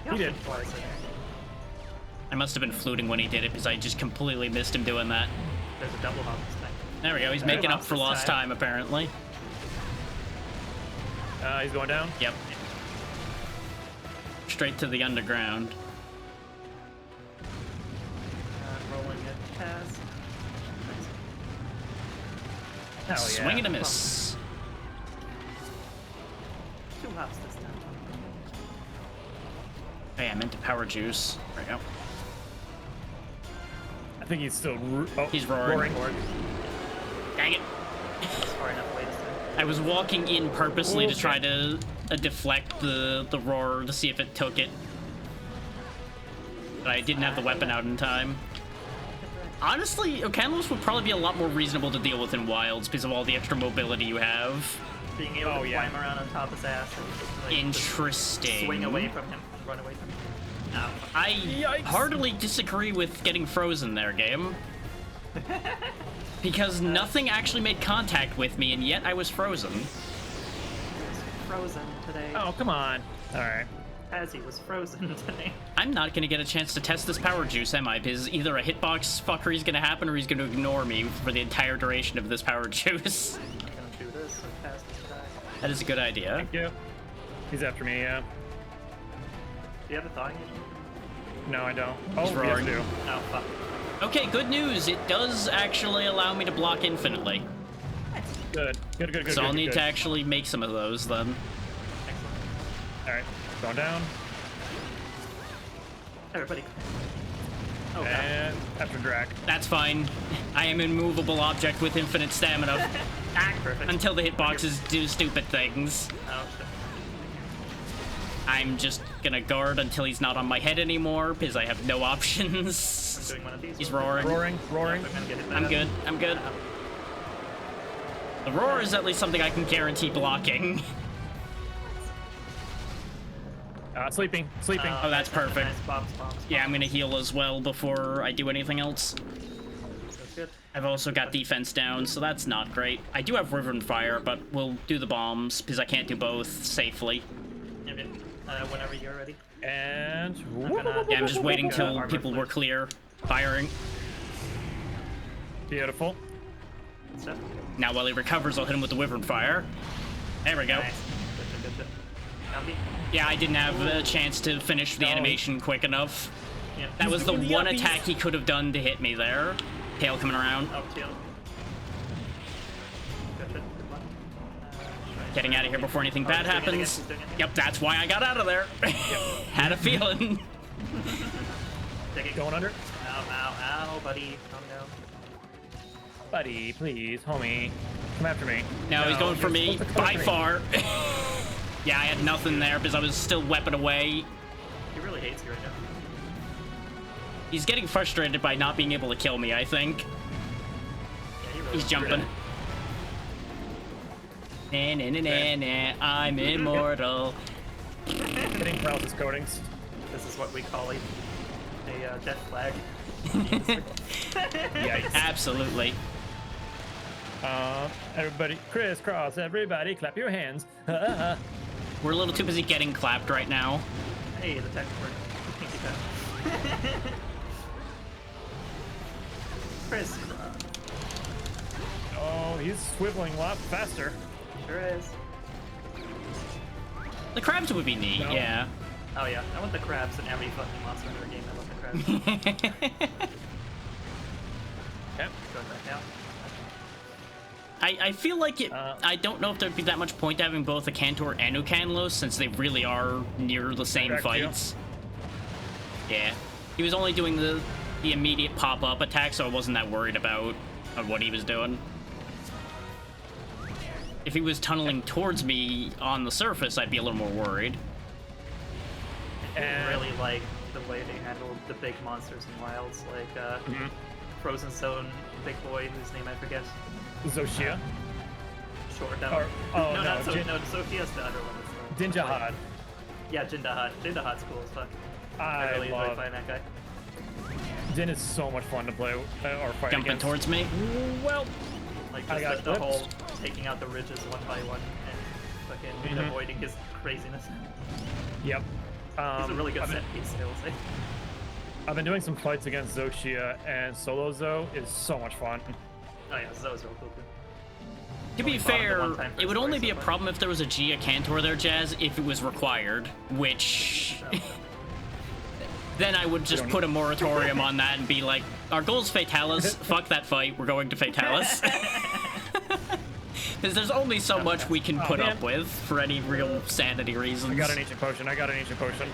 He did. Twice, I think. I must have been fluting when he did it because I just completely missed him doing that. There's a double hop this time. There we go, he's Alright. making up for lost time, apparently. He's going down. Yep. Straight to the underground. Rolling it past. Hell Swing yeah. and a miss. 2 laps this time. Hey, I meant to power juice. There we go. I think he's still. He's roaring. Dang it. That's far enough away this time. I was walking in purposely to Okay. try to deflect the roar to see if it took it. But I didn't have the weapon out in time. Honestly, Ukanlos would probably be a lot more reasonable to deal with in Wilds because of all the extra mobility you have. Being able to climb around on top of his ass and like, Interesting. just swing away from him, run away from him. Ow. I Yikes. heartily disagree with getting frozen there, game. Because nothing actually made contact with me, and yet I was frozen. He was frozen today. Oh, come on. All right. As he was frozen today. I'm not gonna get a chance to test this power juice, am I? Because either a hitbox fuckery is gonna happen, or he's gonna ignore me for the entire duration of this power juice. I'm gonna do this so fast as die. That is a good idea. Thank you. He's after me, yeah. Do you have a thawing agent? No, I don't. Oh, He's yes, roaring. I do. Oh, fuck. Okay, good news. It does actually allow me to block infinitely. Good. Good. So I'll need good. to actually make some of those then. Excellent. All right. Going down. Everybody. Oh, God. And after Drac. That's fine. I am an immovable object with infinite stamina Perfect. until the hitboxes do stupid things. Oh, shit. I'm just gonna guard until he's not on my head anymore because I have no I'm options. doing one of these. He's real quick. roaring. Roaring. I'm gonna get hit by I'm that. good. I'm good. The roar is at least something I can guarantee blocking. Sleeping. Oh, that's perfect. Nice bombs. Yeah, I'm gonna heal as well before I do anything else. That's good. I've also got defense down, so that's not great. I do have River and Fire, but we'll do the bombs because I can't do both safely. Okay. Whenever you're ready. And Yeah, I'm just waiting till armor people were flares. clear. Firing. beautiful. Good stuff. Now while he recovers, I'll hit him with the Wyvern Fire. There we go. Nice. Good. Zombie. Yeah, I didn't have a chance to finish the No. animation quick enough. Yeah. That was the doing the one uppies. attack he could have done to hit me there. Tail coming around. Oh, tail. Good luck. Getting out of here before anything bad he's doing it again, happens. he's doing it again. Yep, that's why I got out of there. Had a feeling. Take it. Going under. Ow, buddy. Calm down. Buddy, please, homie. Come after me. No, he's going for you're me supposed to come by after me. far. Yeah, I had nothing there because I was still weapon away. He really hates you right now. He's getting frustrated by not being able to kill me, I think. Yeah, he really He's wants jumping. you. Na, na, na, na, na, I'm immortal. Hitting paralysis coatings. This is what we call a death flag. Yikes. Absolutely. Everybody, crisscross. Everybody, clap your hands. We're a little too busy getting clapped right now. Hey, the tech work. Pinky tech. Chris. Oh, he's swiveling a lot faster. Sure is. The crabs would be neat, No. yeah. Oh yeah, I want the crabs in every fucking monster in the game. I want the crabs. Yep. Going back out. I feel like it. Uh. I don't know if there'd be that much point to having both a Cantor and Ukanlos since they really are near the same Correct, yeah. fights. Yeah. He was only doing the immediate pop-up attack, so I wasn't that worried about what he was doing. If he was tunneling towards me on the surface, I'd be a little more worried. I And- really like the way they handled the big monsters in Wilds, like Frozen Zone, big boy whose name I forget. Zoshia. Short down. Or- oh, no, not Jin- no, Sophia's the other one. It's the- Dinjahad. Yeah, Jindahad. Jindahad's cool as fuck. I really enjoy love. fighting that guy. Din is so much fun to play or fight Jumping against. towards me. Well, Like I just got the whole flipped. taking out the ridges one by one and fucking Mhm. avoiding his craziness. yep. He's a really good I've been, set piece, I will say. I've been doing some fights against Zoshia, and solo Zo is so much fun. Oh yeah, Zoe's real cool too. To be Only fought him the fair, one time for it would his only story be so a far. problem if there was a Gia Cantor there, Jazz, if it was required, which... So, Then I would just don't put a moratorium on that and be like, our goal is Fatalis, fuck that fight, we're going to Fatalis. Because there's only so much we can put up with for any real sanity reasons. I got an ancient potion.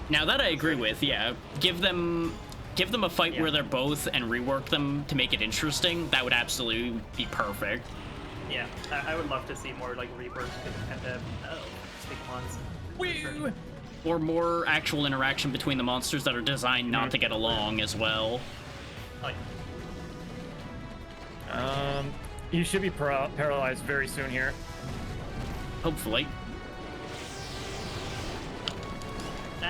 Now that I agree with, yeah. Give them a fight where they're both and rework them to make it interesting. That would absolutely be perfect. Yeah, I would love to see more like rebirth and speak ones. Woo! Or more actual interaction between the monsters that are designed not to get along as well. Like, You should be paralyzed very soon here. Hopefully. you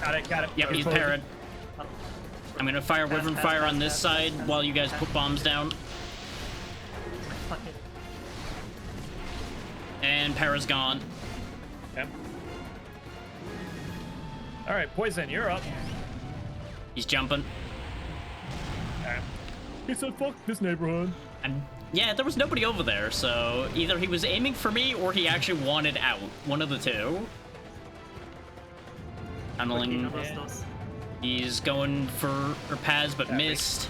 fucking Got it. Yep, he's poisoned. parried. bitch. I'm gonna fire Wyvern Fire on this side while you guys put bombs down. And Para's gone. Yep. All right, Poison, you're up. He's jumping. Okay. He said, "Fuck this neighborhood." And yeah, there was nobody over there, so either he was aiming for me or he actually wanted out. One of the two. Tunneling. He's going for Paz, but missed.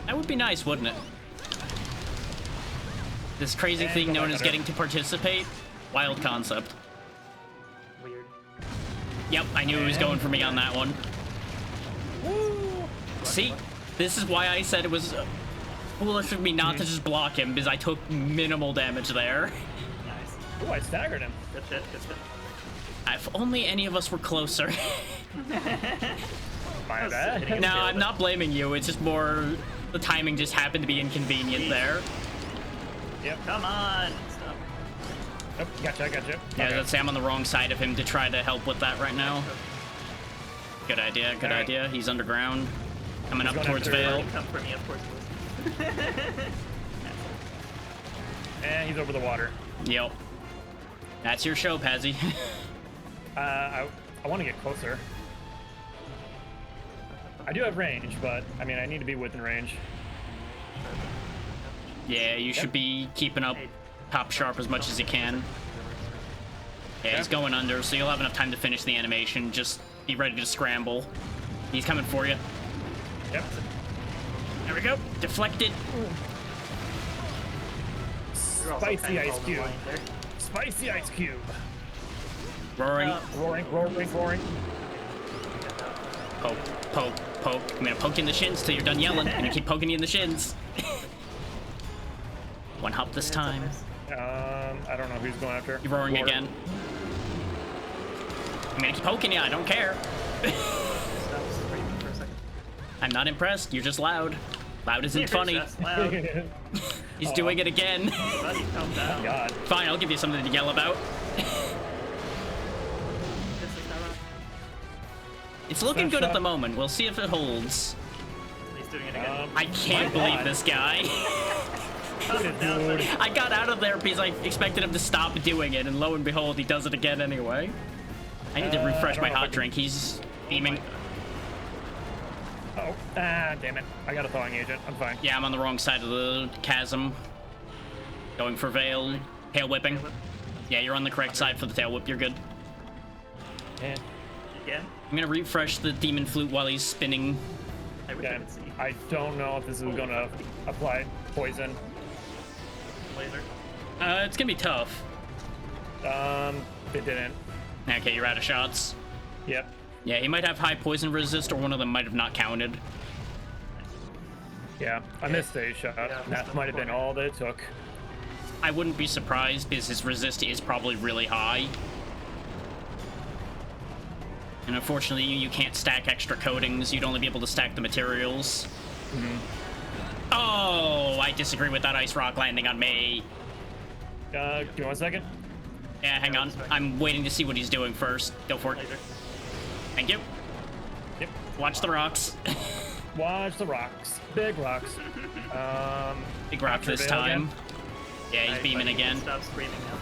That would be nice, wouldn't it? This crazy And thing go known back as under. getting to participate. Wild concept. Weird. Yep, I knew he was going for me on that one. Woo! See, this is why I said it was foolish of me not to just block him, because I took minimal damage there. Nice. Ooh, I staggered him. Good shit, good shit. If only any of us were closer. My was bad. hitting No, him. I'm not blaming you. It's just more the timing just happened to be inconvenient there. Yep. Come on! Stop. Oh, gotcha. Yeah, Okay. let's say I'm on the wrong side of him to try to help with that right now. Good idea, good Alright. idea. He's underground. Coming up going towards after- Vale. Come for me, of course it was. And he's over the water. Yep. That's your show, Pazzy. I want to get closer. I do have range, but I mean, I need to be within range. Yeah, you should be keeping up top sharp as much as you can. Yeah, he's going under, so you'll have enough time to finish the animation. Just be ready to scramble. He's coming for you. Yep. There we go. Deflected. You're also Spicy kind of ice holding cube. line there. Spicy ice cube. Roaring. Roaring. Poke, poke, poke. I'm gonna poke you in the shins till you're done yelling. I'm gonna keep poking you in the shins. One hop this time. I don't know who's going after. You're roaring Roar. again. I'm gonna keep poking you. I don't care. Stop screaming for a second. I'm not impressed. You're just loud. Loud isn't You're funny. just loud. He's doing it again. Buddy, calm down. God. Fine, I'll give you something to yell about. This is not wrong. It's looking First good at shot. the moment. We'll see if it holds. He's doing it again. I can't My believe God. this guy. Dude. I got out of there because I expected him to stop doing it, and lo and behold, he does it again anyway. I need to refresh I my don't know if I hot can- drink. He's beaming. Oh, damn it. I got a thawing agent. I'm fine. Yeah, I'm on the wrong side of the chasm. Going for Veil. Tail whipping. Yeah, you're on the correct side for the tail whip. You're good. Yeah. Again? I'm gonna refresh the demon flute while he's spinning. I wish I Okay. could see. I don't know if this is gonna apply poison. Laser. It's gonna be tough. It didn't. Okay, you're out of shots. Yep. Yeah, he might have high poison resist, or one of them might have not counted. Yeah, I missed a shot. That might have been all that it took. I wouldn't be surprised because his resist is probably really high. And unfortunately, you can't stack extra coatings. You'd only be able to stack the materials. Oh, I disagree with that ice rock landing on me. Give me 1 second. Yeah, hang on. I'm waiting to see what he's doing first. Go for it. Laser. Thank you. Yep. Watch the rocks. Watch the rocks. Big rocks. Big rock After this Veil time. again? Yeah, he's Alright, beaming buddy, again. Stop screaming now.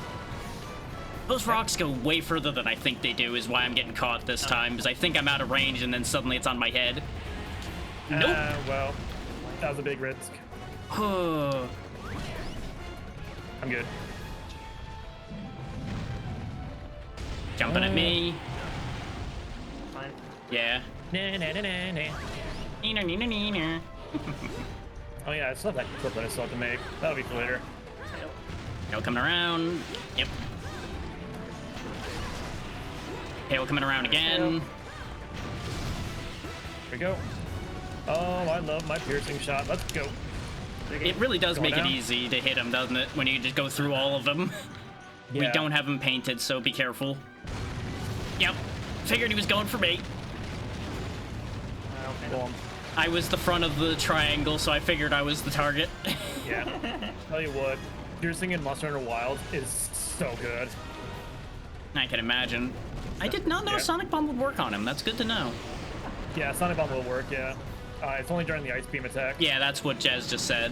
Those rocks go way further than I think they do, is why I'm getting caught this time, because I think I'm out of range and then suddenly it's on my head. Nope. Well, that was a big risk. Oh, I'm good. jumping at me. Fine. Yeah. Nah, nah, nah, nah, nah. Neener, neener, neener. Oh yeah, I still have that clip that I still have to make. That'll be for later. Tail coming around. Yep. Tail coming around again. Here we go. Oh, I love my piercing shot. Let's go. It really does Going make down. it easy to hit him, doesn't it? When you just go through all of them. We Yeah. don't have him painted, so be careful. Yep. Figured he was going for me. Boom. I was the front of the triangle, so I figured I was the target. Yeah. Tell you what, piercing in Monster Hunter Wild is so good. I can imagine. I did not know Yeah. Sonic Bomb would work on him. That's good to know. Yeah, Sonic Bomb will work. Yeah. It's only during the ice beam attack. Yeah, that's what Jazz just said.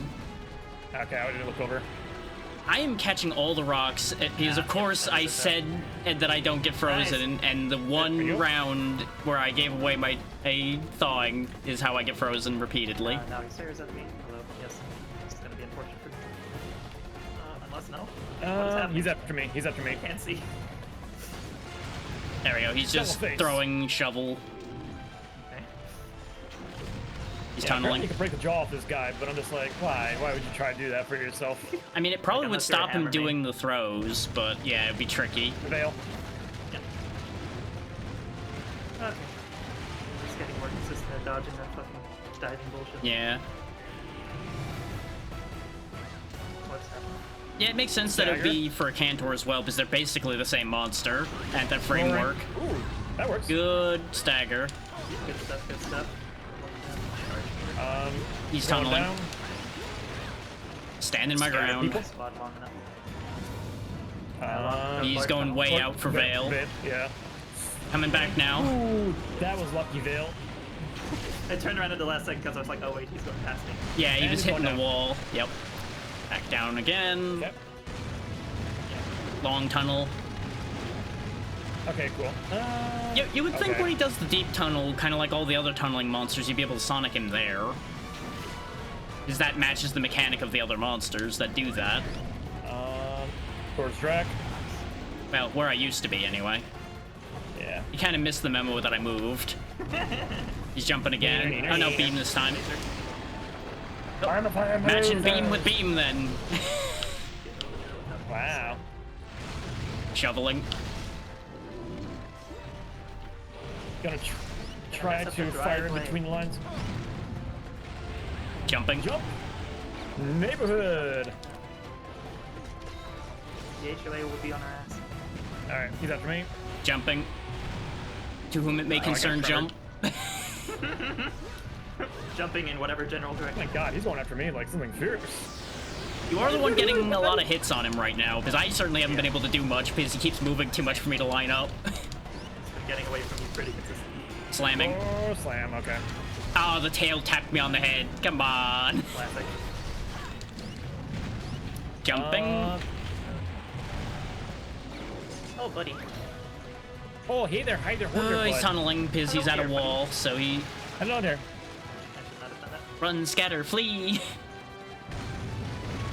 Okay, I didn't look over. I am catching all the rocks because, of course, I said that I don't get frozen, and the for one you. round where I gave away my thawing is how I get frozen repeatedly. Now he stares at me. Hello. Yes. This is gonna be unfortunate for me. Unless no. What is happening? He's after me. He's after me. Can't see. There we go. He's just Shovel face. throwing shovel. Okay. He's Yeah, apparently tunneling. you can break the jaw off this guy, but I'm just like, why? Why would you try to do that for yourself? I mean, it probably would unless you're a stop him hammer doing the throws, but yeah, it'd be tricky. Fail. Yeah. Okay. Just getting more consistent at dodging that fucking diving bullshit. Yeah. What's happening? Yeah, it makes sense that it'd Dagger. be for a Cantor as well, because they're basically the same monster at that Roaring. framework. Ooh, that works. Good stagger. Good stuff, good stuff. He's Going tunneling. down. Standing my Scared ground. people. Squad long enough. He's going way out for Vale. Yeah. Coming back now. Ooh, that was lucky, Vale. I turned around at the last second because I was like, oh wait, he's going past me. Yeah, he And was he's hitting going the down. wall. Yep. Back down again. Yep. Long tunnel. Okay, cool. You would think okay. when he does the deep tunnel, kind of like all the other tunneling monsters, you'd be able to Sonic him there. Because that matches the mechanic of the other monsters that do that. Towards track. Well, where I used to be, anyway. Yeah. You kind of missed the memo that I moved. He's jumping again. Oh no, beam this time. Matching beam with beam then. Wow. Shoveling. Gonna try That's to up the fire in driveway. between the lines. Jumping. Jump. Neighborhood. The HOA will be on our ass. All right, he's after me. Jumping. To whom it may I got concern, covered. jump. Jumping in whatever general Oh direction. my god, he's going after me like something fierce. You are the one getting a lot of hits on him right now, because I certainly haven't been able to do much because he keeps moving too much for me to line up. He's been getting away from you pretty consistently. Slamming. Oh, slam. Okay. Oh, the tail tapped me on the head. Come on. Classic. Jumping. Oh, buddy. Oh, hey there, hold your He's butt. tunneling because he's at a wall, so he Hello there. I should not have done that. run, scatter, flee.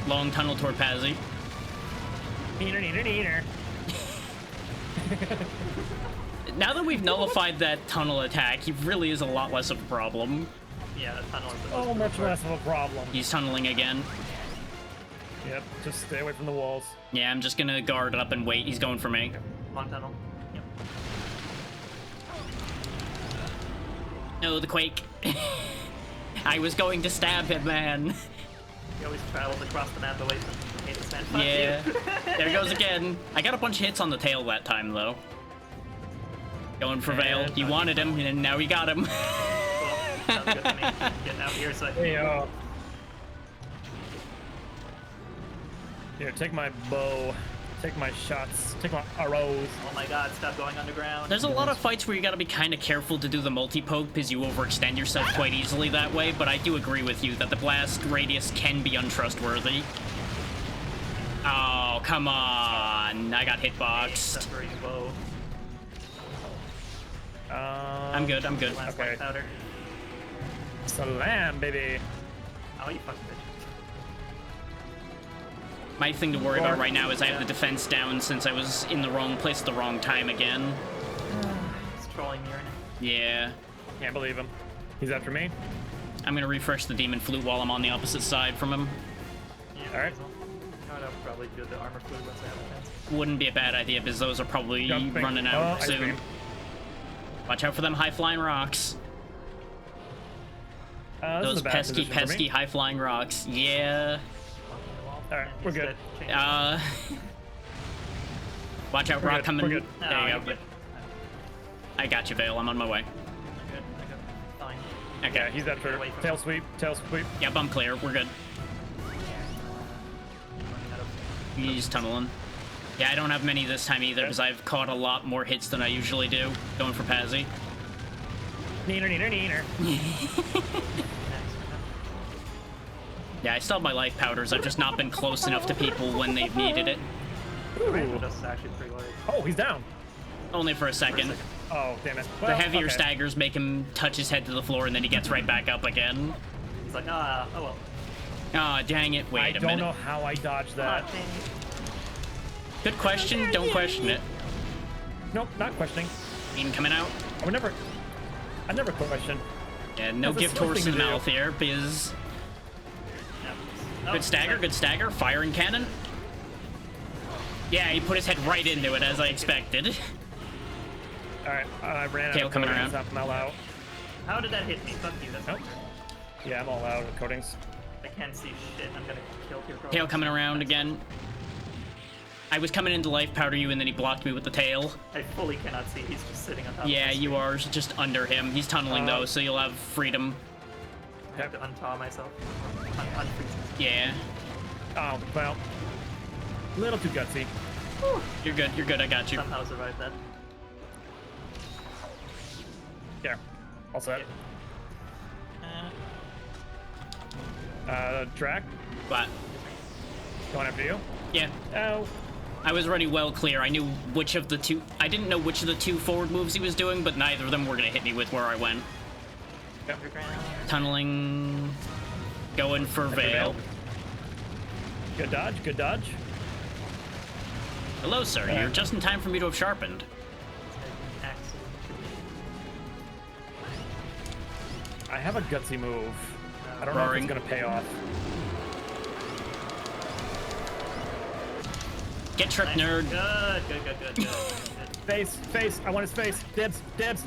Long tunnel toward Pazzy. Neener. Now that we've nullified that tunnel attack, he really is a lot less of a problem. Yeah, that tunnel is the Oh, most much difficult less of a problem. He's tunneling again. Yep, just stay away from the walls. Yeah, I'm just gonna guard up and wait. He's going for me. part. Long tunnel. Yep. No, the quake. I was going to stab him, man. He always travels across the map away from Hate to Stand. Fuck Yeah. you. There goes again. I got a bunch of hits on the tail that time, though. Going for Vale. And You wanted him, and now we got him. Cool. Sounds good to me. Getting out here so I can Hey, here, take my bow. Take my shots. Take my arrows. Oh my god, stop going underground. There's a lot of fights where you gotta be kind of careful to do the multi-poke because you overextend yourself quite easily that way, but I do agree with you that the blast radius can be untrustworthy. Oh, come on. I got hitboxed. Suffering bow. I'm good, I'm good. Last Okay. white powder. Salam, baby. Oh, you fucking bitch. My thing to worry about right now is I have the defense down since I was in the wrong place at the wrong time again. He's trolling me right now. Yeah. Can't believe him. He's after me. I'm gonna refresh the demon flute while I'm on the opposite side from him. Yeah, All right. I'll probably do the armor fluid once I have a chance. Wouldn't be a bad idea because those are probably Jumping. running out ice soon. cream. Watch out for them high-flying rocks. This Those is a bad pesky, position for me. pesky high-flying rocks. Yeah. All right, we're good. Watch out, We're rock good, coming. we're good. There you go. I got you, Vale. I'm on my way. Fine. Okay. Yeah, he's after Away from tail sweep, tail sweep. Yep, I'm clear. We're good. He's tunneling. Yeah, I don't have many this time either because I've caught a lot more hits than I usually do. Going for Pazzy. Neener, neener, neener. Yeah, I still have my life powders. I've just not been close enough to people when they've needed it. Ooh. That's actually pretty large. Oh, he's down. Only for a second. Oh, damn it. The Well, heavier okay. staggers make him touch his head to the floor and then he gets right back up again. He's like, oh well. Aw, dang it. I Wait a don't minute. know how I dodged that. Ah, dang it. Good question. Don't question it. Nope, not questioning. Beam coming out. I never question. Yeah, no That's a gift silly horse thing in to the do. mouth here because... Oh, Good stagger, good stagger. Firing cannon. Yeah, he put his head right into it as I expected. All right, I ran Tail out of coming coatings. around. I'm all out. How did that hit me? Fuck you. That's Nope. Yeah, I'm all out of coatings. I can't see shit. I'm gonna kill your girl. Tail coming around again. I was coming in to life powder you and then he blocked me with the tail. I fully cannot see. He's just sitting on top. Yeah, of the you screen. are just under him. He's tunneling though, so you'll have freedom. I have to untaw myself. Unfreeze myself. Yeah. Oh, well. A little too gutsy. You're good, you're good, I got you. Somehow survived that. Yeah. All set. Uh, Track. But, Going after you. yeah. Oh. I was already well clear. I knew which of the two... I didn't know which of the two forward moves he was doing, but neither of them were gonna hit me with where I went. underground. Tunneling... Going for Veil. Good dodge, good dodge. Hello, sir. You're just in time for me to have sharpened. I have a gutsy move. I don't know if Roaring. it's gonna pay off. Get tripped, nerd. Good. Face, face. I want his face. Dibs, dibs.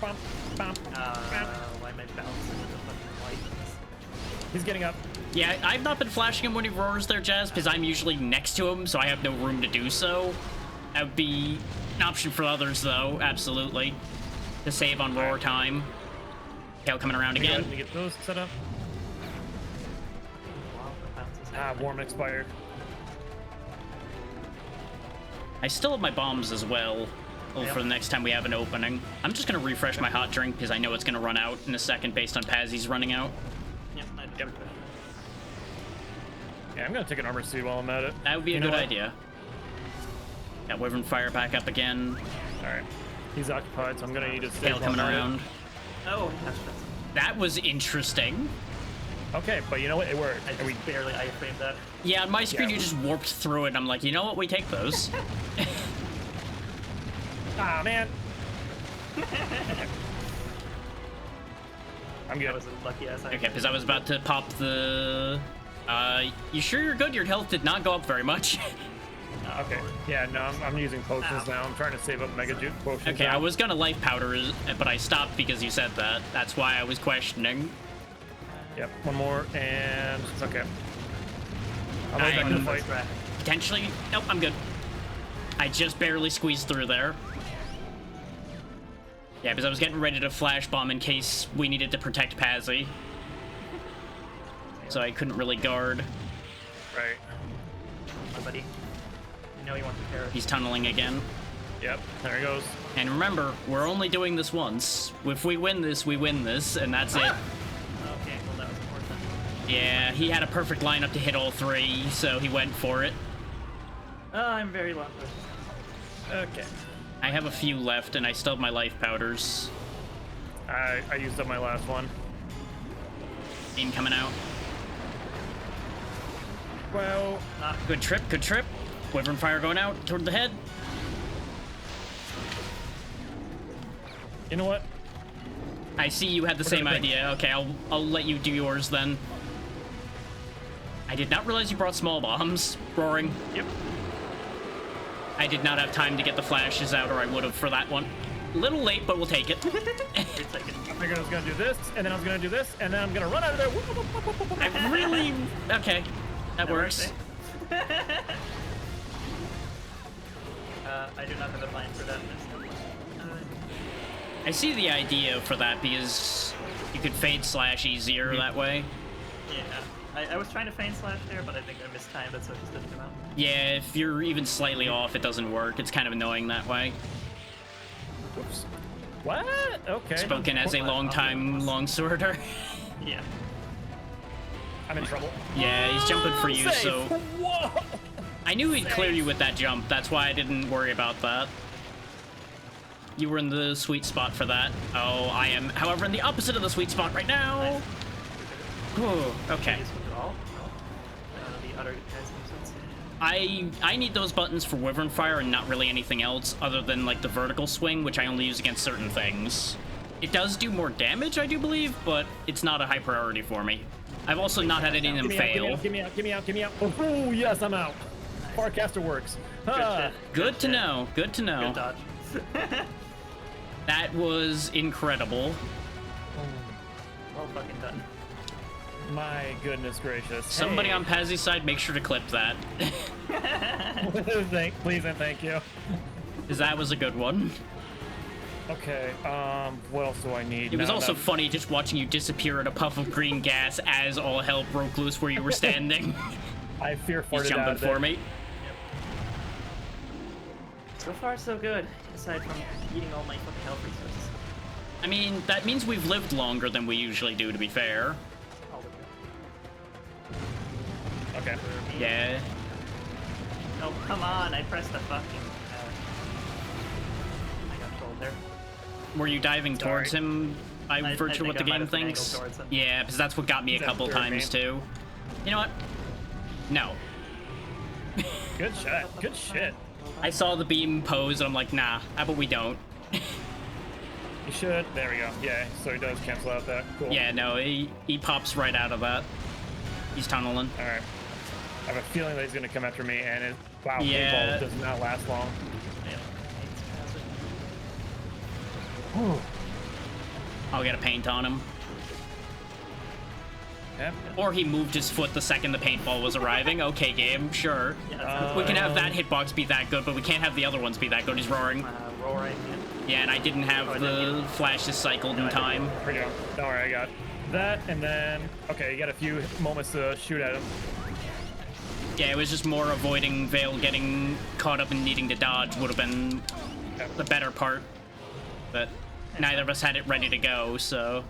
Bump, bump. Why am I bouncing into the fucking light? He's getting up. Yeah, I've not been flashing him when he roars there, Jazz, because I'm usually next to him, so I have no room to do so. That would be an option for others, though, absolutely. To save on roar time. Tail coming around Let again. me get those set up. Warm expired. I still have my bombs as well. For the next time we have an opening. I'm just gonna refresh my hot drink because I know it's gonna run out in a second based on Pazzy's running out. Yep, Yep. Yeah, I'm gonna take an armor suit while I'm at it. That would be a You know good what? idea. Got Wyvern Fire back up again. Alright. He's occupied, so I'm gonna need to stay Tail coming while I'm at it. around. Oh, that's That was interesting. Okay, but you know what? It worked. I And we just barely iframed that. Yeah, on my screen Yeah. you just warped through it and I'm like, you know what, we take those. Ah, man. I'm That good. was a lucky ass. Okay, because I was about to pop the... you sure you're good? Your health did not go up very much. Okay. Yeah, no, I'm using potions now. I'm trying to save up Mega Juke potions. Okay, now. I was gonna life powder, but I stopped because you said that. That's why I was questioning. Yep, one more, and it's okay. I'm right back to the I'm- fight. Right. Potentially... Nope, I'm good. I just barely squeezed through there. Yeah, because I was getting ready to flash bomb in case we needed to protect Pazzy. So I couldn't really guard. Right. My buddy. You know you want the carrot. He's tunneling again. Yep, there he goes. And remember, we're only doing this once. If we win this, and that's it. Okay, well that was important. Yeah, he had a perfect lineup to hit all three, so he went for it. I'm very low. Okay. I have a few left, and I still have my life powders. I used up my last one. Beam coming out. Well, Good trip, good trip. Wyvern Fire going out toward the head. you know what? I see you had the same idea. Okay, I'll let you do yours then. I did not realize you brought small bombs. Roaring. Yep. I did not have time to get the flashes out, or I would have for that one. A little late, but we'll take it. You're taking. I figured I was gonna do this, and then I was gonna do this, and then I'm gonna run out of there. I really... Okay, that works. I do not have a plan for that. I see the idea for that because you could fade slash easier that way. Yeah, I was trying to feint slash there, but I think I mistimed it, so it just didn't come out. Yeah, if you're even slightly off, it doesn't work. It's kind of annoying that way. Whoops. What? Okay. Spoken as a long-time longsworder. Yeah. I'm in trouble. Yeah, he's jumping for you, Safe. so... Whoa! I knew he'd clear you with that jump. That's why I didn't worry about that. You were in the sweet spot for that. Oh, I am, however, in the opposite of the sweet spot right now. Ooh, okay. The other guys themselves. I need those buttons for Wyvern Fire and not really anything else other than like the vertical swing, which I only use against certain things. It does do more damage, I do believe, but it's not a high priority for me. I've also not had any of them fail. Give me out. Oh, yes, I'm out. Farcaster works. Good to know. Good to know. Good dodge. That was incredible. Well fucking done. My goodness gracious. Somebody Hey. on Pazzy's side, make sure to clip that. Please and thank you. Because that was a good one. Okay, what else do I need? It was Now also that- funny just watching you disappear in a puff of green gas as all hell broke loose where you were standing. I fear He's farted jumping out for me. So far, so good. Aside from eating all my fucking health resources. I mean, that means we've lived longer than we usually do, to be fair. All of it. Okay. For me. Yeah. Oh, come on. I pressed the fucking... I got trolled there. Were you diving Sorry. towards him by I virtue of what the think I might game have been thinks? angled towards him. Yeah, because that's what got me a That's couple fair, times, man. too. You know what? No. Good shot. Good shit. I saw the beam pose, and I'm like, nah, how about we don't? You should. There we go. Yeah, so he does cancel out that. Cool. Yeah, no, he pops right out of that. He's tunneling. All right. I have a feeling that he's gonna come after me, and it. Wow. Yeah. Paintball does not last long. Yeah. Whew. I'll get a paint on him. Yep. Or he moved his foot the second the paintball was arriving. Okay, game, sure. Yeah, that's We can have that hitbox be that good, but we can't have the other ones be that good. He's roaring. roaring. Yeah, and I didn't have Oh, I the didn't. flashes cycled in time. Here we go. Don't worry, I got that, and then okay, you got a few moments to shoot at him. Yeah, it was just more avoiding Vale getting caught up and needing to dodge would have been the better part. But neither of us had it ready to go, so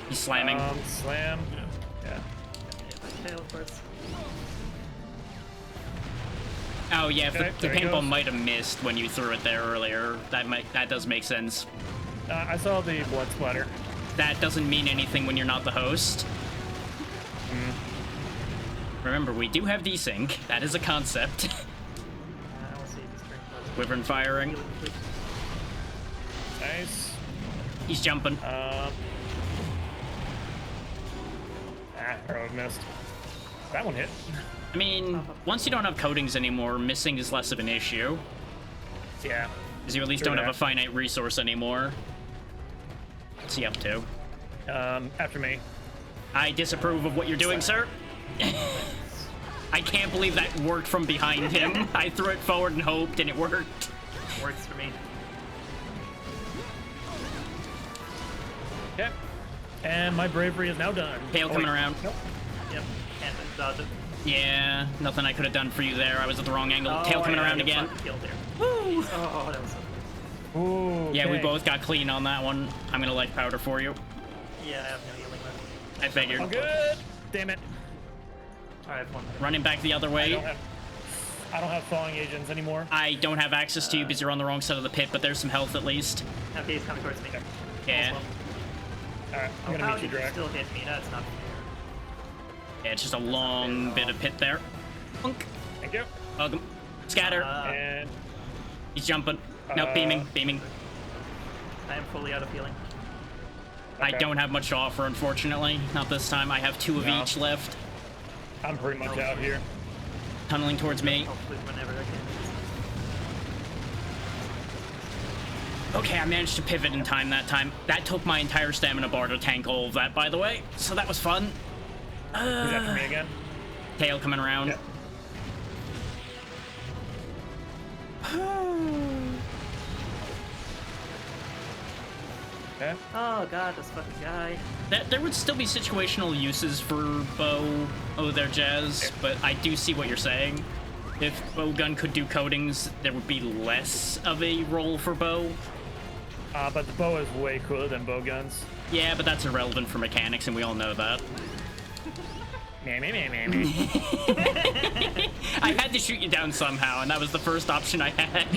he's slamming. Slam. Yeah. Tail, of course. Oh yeah, if Okay, the there he paintball goes. might have missed when you threw it there earlier. That does make sense. I saw the blood splatter. That doesn't mean anything when you're not the host. Remember, we do have desync. That is a concept. I will see if he's turning close. Wyvern firing. Healing, please. Nice. He's jumping. Arrow missed. That one hit. I mean, once you don't have coatings anymore, missing is less of an issue. Yeah. Because you at least True don't have that. a finite resource anymore. What's he up to? After me. I disapprove of what you're doing, sir. I can't believe that worked from behind him. I threw it forward and hoped, and it worked. Works for me. Yep. And my bravery is now done. Tail coming wait. around. Nope. Yep. Can't dodge it. Yeah, nothing I could have done for you there. I was at the wrong angle. Oh, Tail coming I around got again. fucking killed there. Woo! Oh, that was so close. Ooh, Yeah, we okay. both got clean on that one. I'm gonna life powder for you. Yeah, I have no healing left. I figured. Oh, good. Damn it. Alright, I have one. Running back the other way. I don't have thawing agents anymore. I don't have access to you because you're on the wrong side of the pit, but there's some health at least. Okay, he's coming towards me. Yeah. All right, I'm Oh, gonna how meet you, did you Drake. still hit me? That's not fair. Yeah, it's just a long bit of pit there. Punk. Thank you. Welcome. Scatter. And He's jumping. No, beaming. I am fully out of healing. I Okay. don't have much to offer, unfortunately. Not this time. I have 2 of No. each left. I'm pretty much out here. Tunneling towards me. I'll flip whenever I can. Okay, I managed to pivot in time that time. That took my entire stamina bar to tank all of that, by the way. So that was fun. He's after me again. Tail coming around. Yeah. Okay. Oh god, this fucking guy. There would still be situational uses for bow, there, Jazz, but I do see what you're saying. If bowgun could do coatings, there would be less of a role for bow. But the bow is way cooler than bow guns. Yeah, but that's irrelevant for mechanics, and we all know that. Meh. I had to shoot you down somehow, and that was the first option I had.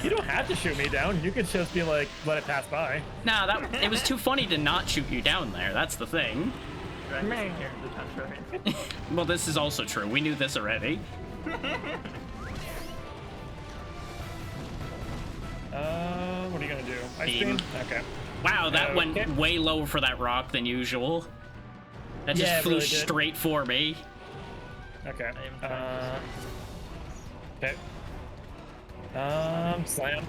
You don't have to shoot me down. You could just be like, let it pass by. Nah, it was too funny to not shoot you down there. That's the thing. Right, he's here in the country. Well, this is also true. We knew this already. What are you gonna do? Ice Beam. beam? Okay. Wow, that Okay. went way lower for that rock than usual. That just Yeah, it flew really did. straight for me. Okay. I am trying Okay. Slam.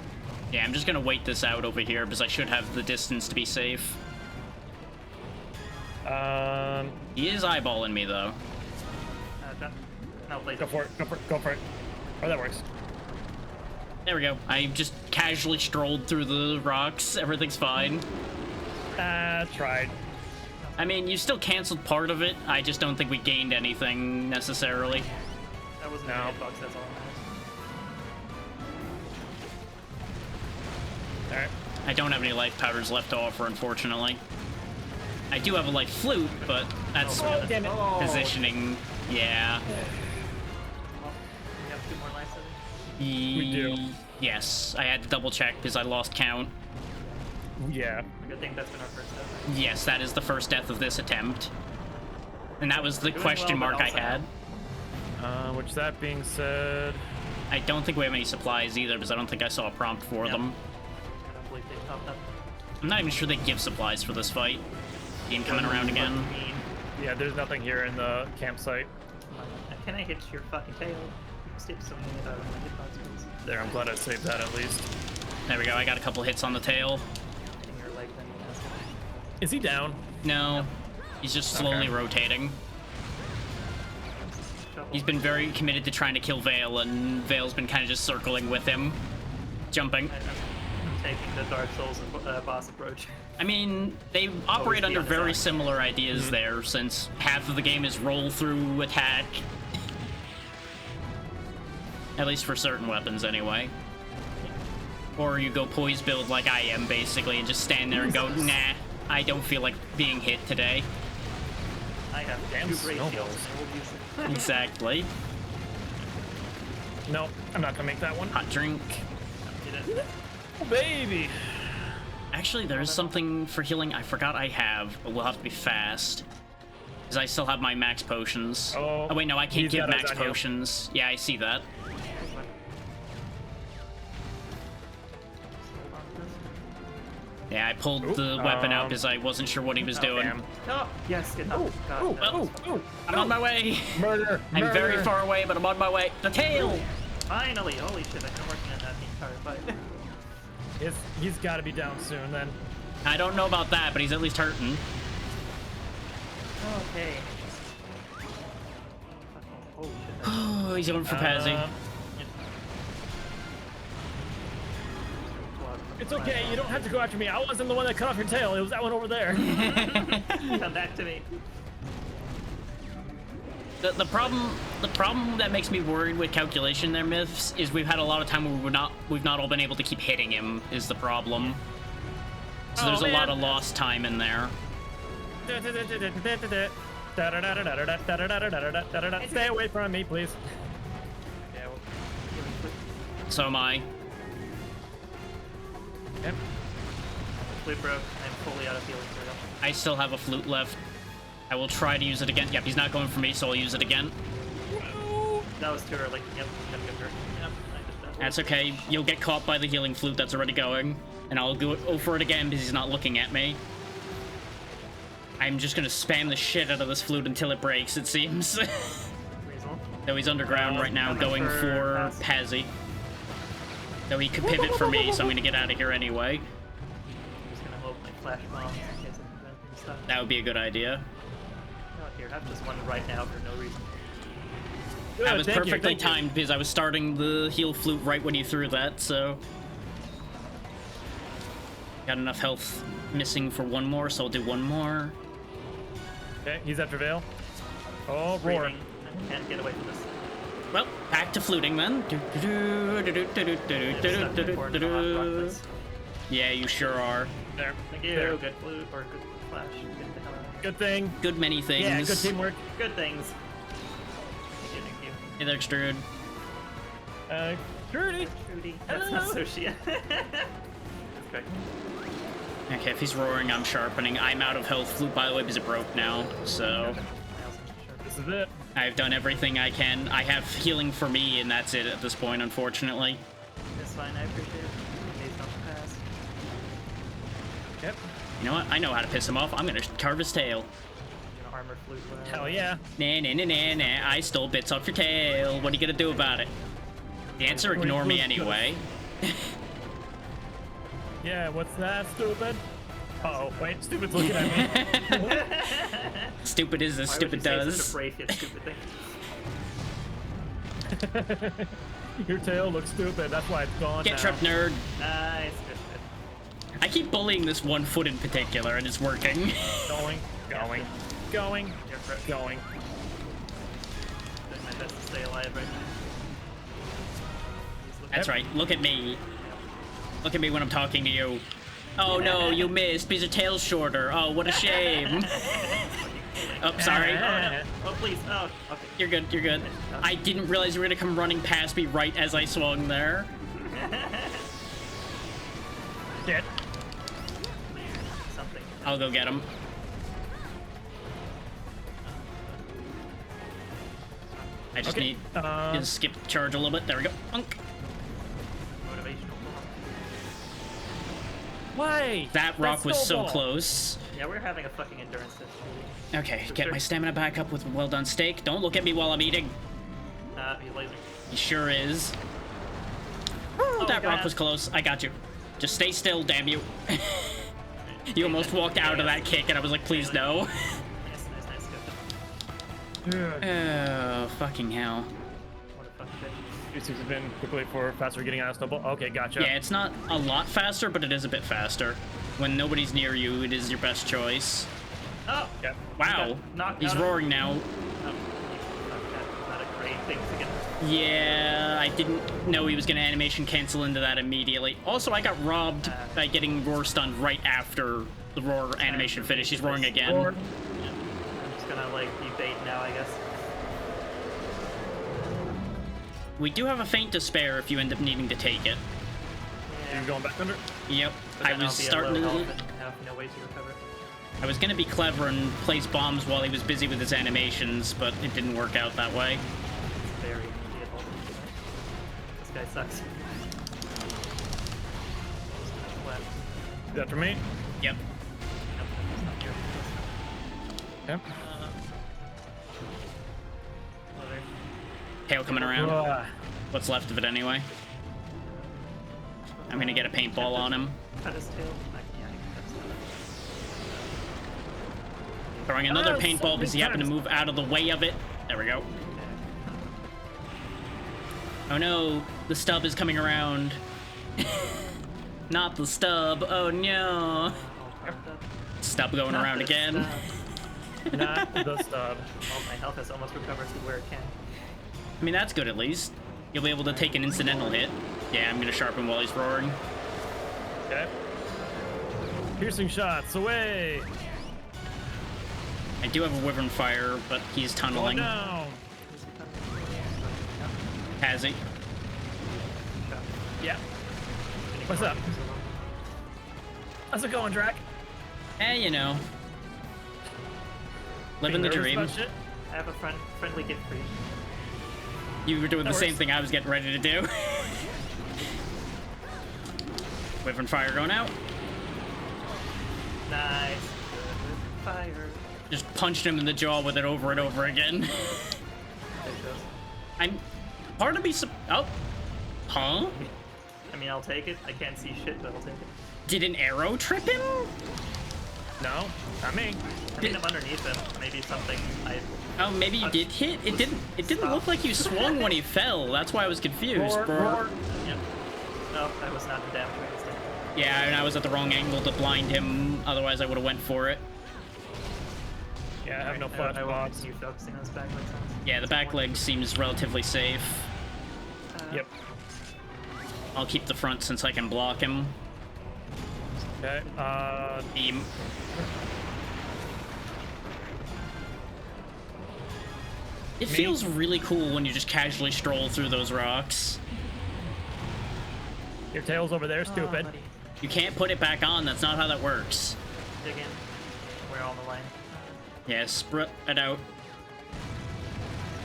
Yeah, I'm just gonna wait this out over here because I should have the distance to be safe. He is eyeballing me though. no, please. Go for it. Go for it. Go for it. Oh, that works. There we go. I just casually strolled through the rocks. Everything's fine. Tried. I mean, you still canceled part of it. I just don't think we gained anything necessarily. That wasn't No. a hitbox, that's all that All right. I don't have any life powders left to offer, unfortunately. I do have a life flute, but that's Oh, damn it. positioning. Yeah. matters. Well, we have 2 more lives, I think. We do. Yes, I had to double check because I lost count. Yeah. Good thing that's been our first death. Yes, that is the first death of this attempt. And that was the Doing question well, but mark I also- had. Which that being said, I don't think we have any supplies either because I don't think I saw a prompt for Yep. them. I don't believe they popped up. I'm not even sure they give supplies for this fight. Ian coming around again. Mean. yeah, there's nothing here in the campsite. Can I hit your fucking tail? Skip some out of my hitbox, please. There, I'm glad I saved that at least. There we go. I got a couple hits on the tail. Hitting your leg, then you ask it. Is he down? No, he's just slowly Okay. rotating. Trouble. He's been very committed to trying to kill Vale, and Vale's been kind of just circling with him, jumping. I'm taking the Dark Souls boss approach. I mean, they operate be under on the very side. similar ideas there, since half of the game is roll through attack. At least for certain weapons, anyway. Or you go poise build like I am, basically, and just stand there and go, nah, I don't feel like being hit today. I have Damn 2 great snowballs. shields, and I will use them. Exactly. No, I'm not gonna make that one. Hot drink. Did it. Oh, baby. Actually, there's something for healing I forgot I have, but we'll have to be fast. Because I still have my max potions. Oh, Wait, no, I can't he's give got us max on heal. potions. Yeah, I see that. Yeah, I pulled the weapon out because I wasn't sure what he was doing. Damn. Oh, yes, good enough. God, Oh, that was oh, oh. I'm on my way. Murder. I'm very murder. far away, but I'm on my way. The tail! Finally! Holy shit, I've been working on that the entire fight. He's got to be down soon then. I don't know about that, but he's at least hurting. Okay. Holy shit. Oh, he's going for Pazzy. It's okay. You don't have to go after me. I wasn't the one that cut off your tail. It was that one over there. Come back to me. The problem that makes me worried with calculation there, Myths, is we've had a lot of time where we've not all been able to keep hitting him is the problem. So there's a lot of lost time in there. Stay away from me, please. Yeah, well, So am I. Yep. flute broke. I'm fully out of healing for real. I still have a flute left. I will try to use it again. Yep, he's not going for me, so I'll use it again. That was too early. Yep, gotta go first. Yep, I just died. That's okay. You'll get caught by the healing flute that's already going. And I'll go for it again because he's not looking at me. I'm just gonna spam the shit out of this flute until it breaks, it seems. Reasonable. Though he's underground right now, coming going for pass. Pazzy. Though he could pivot for me, so I'm gonna get out of here anyway. I'm just gonna hold my flash bomb in case I can prevent him stuff. That would be a good idea. Oh, here, have this one right now for no reason. Good, That was thank you, perfectly thank you. timed because I was starting the heal flute right when he threw that, so. Got enough health missing for one more, so I'll do one more. Okay, he's after Veil. Oh, roar. Screaming. I can't get away from this. Well, back to fluting then. Yeah, you sure are. There. Thank you. There. Good flute or good flash. Good the hell out of it. Good thing. Good many things. Yeah, good teamwork. Good things. Thank you, thank you. Hey there, Extrude. Trudy. Trudy. That's Hello. not sushi. That's correct. Okay, if he's roaring, I'm sharpening. I'm out of health flute, by the way, because it broke now, so. I also sure. This is it. I've done everything I can. I have healing for me, and that's it at this point, unfortunately. It's fine, I appreciate it. Amazed on the pass. Yep. You know what? I know how to piss him off. I'm gonna carve his tail. I'm gonna armor flute. Hell yeah. Nah, nah, nah, nah, nah. I stole bits off your tail. What are you gonna do about it? The answer, ignore me anyway. Yeah, what's that, stupid? Uh-oh, wait, stupid's looking at me. Stupid is as Why stupid would you say does. such a brave yet stupid thing? Your tail looks stupid, that's why it's gone Get now. tripped, nerd. Nice, good. I keep bullying this one foot in particular, and it's working. Going. You're correct. Going. Doing my best to stay alive right now. He's looking- That's right. Look at me. Look at me when I'm talking to you. Oh no, you missed because your tail's shorter. Oh, what a shame. Oh, sorry. Oh no! Oh please! Oh, okay. You're good, you're good. I didn't realize you were gonna come running past me right as I swung there. Shit. Something. I'll go get him. I just Okay, need to skip charge a little bit. There we go. Unk. Motivational. Why? That rock was so snowball. close. Yeah, we're having a fucking endurance test. Okay, For get sure. my stamina back up with well done steak. Don't look at me while I'm eating. He's laser. He sure is. Oh, that rock God. was close. I got you. Just stay still, damn you. You almost walked out of that kick, and I was like, please no. Nice, good. Oh, fucking hell. What a fucking bitch. This has been quickly for faster getting out of snowball. Okay, gotcha. Yeah, it's not a lot faster, but it is a bit faster. When nobody's near you, it is your best choice. Oh! Yep. Wow, Knocked he's out of- roaring now. Oh, that's not a great thing to get. Yeah, I didn't know he was gonna animation cancel into that immediately. Also, I got robbed by getting roar stunned right after the roar animation finished. He's roaring again. Roar. I'm just gonna like be bait now, I guess. We do have a feint to spare if you end up needing to take it. Yeah. You're going back under? Yep, But I then I'll was be at starting low to. health and have no way to recover. I was gonna be clever and place bombs while he was busy with his animations, but it didn't work out that way. It's very immediate ultimate. This guy sucks. Left. Is that for me? Yep. Nope, it's not here. Yep. Leather. Tail coming around. Ugh. What's left of it anyway. I'm gonna get a paintball on him. Cut his tail. Yeah, I can cut his tail. Throwing another Oh, paintball so because he happened to many move out of the way of it. There we go. Oh no, the stub is coming around. Not the stub. Oh no. All carved up. Stub going Not around this again. stuff. Not the stub. Well, my health has almost recovered to where it can. I mean, that's good at least. You'll be able to take an incidental hit. Yeah, I'm gonna sharpen while he's roaring. Okay. Piercing shots, away! I do have a Wyvern Fire, but he's Going tunneling. down! Is he coming? Has he? Shot. Yeah. Getting What's more up? items along. How's it going, Drac? You know. Living the Being nervous dream. about shit? I have a friendly gift for you. You were doing the That same works. thing I was getting ready to do. Wyvern Fire going out. Nice. fire. Just punched him in the jaw with it over and over again. There it goes. I'm... Part of me... Oh. Huh? I mean, I'll take it. I can't see shit, but I'll take it. Did an arrow trip him? No, not me. I mean, I'm underneath him. Maybe something I... Oh, maybe you did hit? It didn't look like you swung when he fell. That's why I was confused. Roar. Yep. No, I was not the damage resistant. Yeah, and I was at the wrong angle to blind him. Otherwise, I would have went for it. Yeah, I have no I flash won't bombs. continue focusing on his back legs. Yeah, the back leg seems relatively safe. Yep. I'll keep the front since I can block him. Okay, Beam. It feels really cool when you just casually stroll through those rocks. your tail's over there, stupid. Buddy. You can't put it back on. That's not how that works. Dig in. We're on the line. Yeah, spread it out.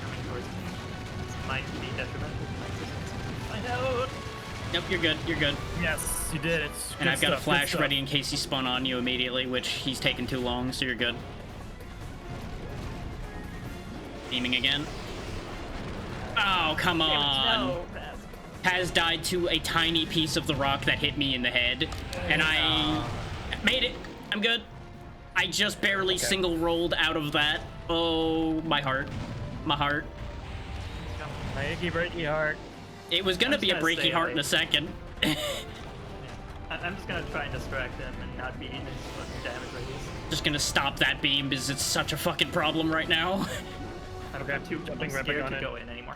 Coming towards me. This might be detrimental to my existence. Find out! Nope, you're good. You're good. Yes, you did. It's And good I've got a stuff, good flash stuff. ready in case he spun on you immediately, which he's taken too long, so you're good. Beaming again. Oh, come on. No, pass. Paz died to a tiny piece of the rock that hit me in the head, and I made it. I'm good. I just barely single rolled out of that. Oh, my heart. My heart. My icky breaky heart. It was gonna I'm be just a gonna breaky stay heart away. in a second. I'm just gonna try and distract him and not be in his fucking damage radius. Just gonna stop that beam because it's such a fucking problem right now. I'm Okay, too jumping right scared back on to it. go in anymore.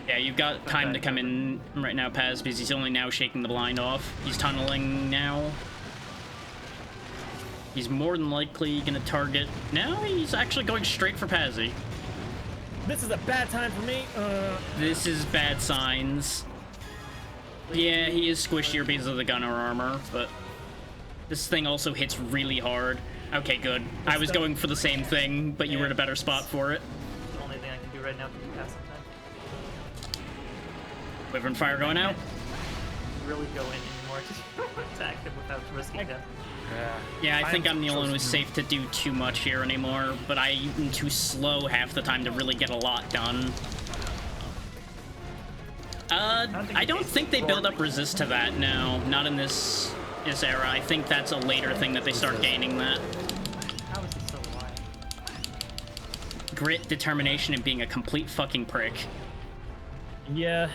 Yeah, you've got time to come in right now, Paz, because he's only now shaking the blind off. He's tunneling now. He's more than likely gonna target. No, he's actually going straight for Pazzy. This is a bad time for me. This is bad signs. Yeah, he is squishier because of the gunner armor, but this thing also hits really hard. Okay, good. I was going for the same thing, but you were in a better spot for it. The only thing I can do right now to pass some time. Wyvern fire going out. Really go in anymore to attack him without risking death. Yeah, I think I'm the only one who's safe to do too much here anymore, but I'm too slow half the time to really get a lot done. I don't think they build up resist to that, no. Not in this era. I think that's a later thing that they start gaining that. How is he still alive? Grit, determination, and being a complete fucking prick. Yeah.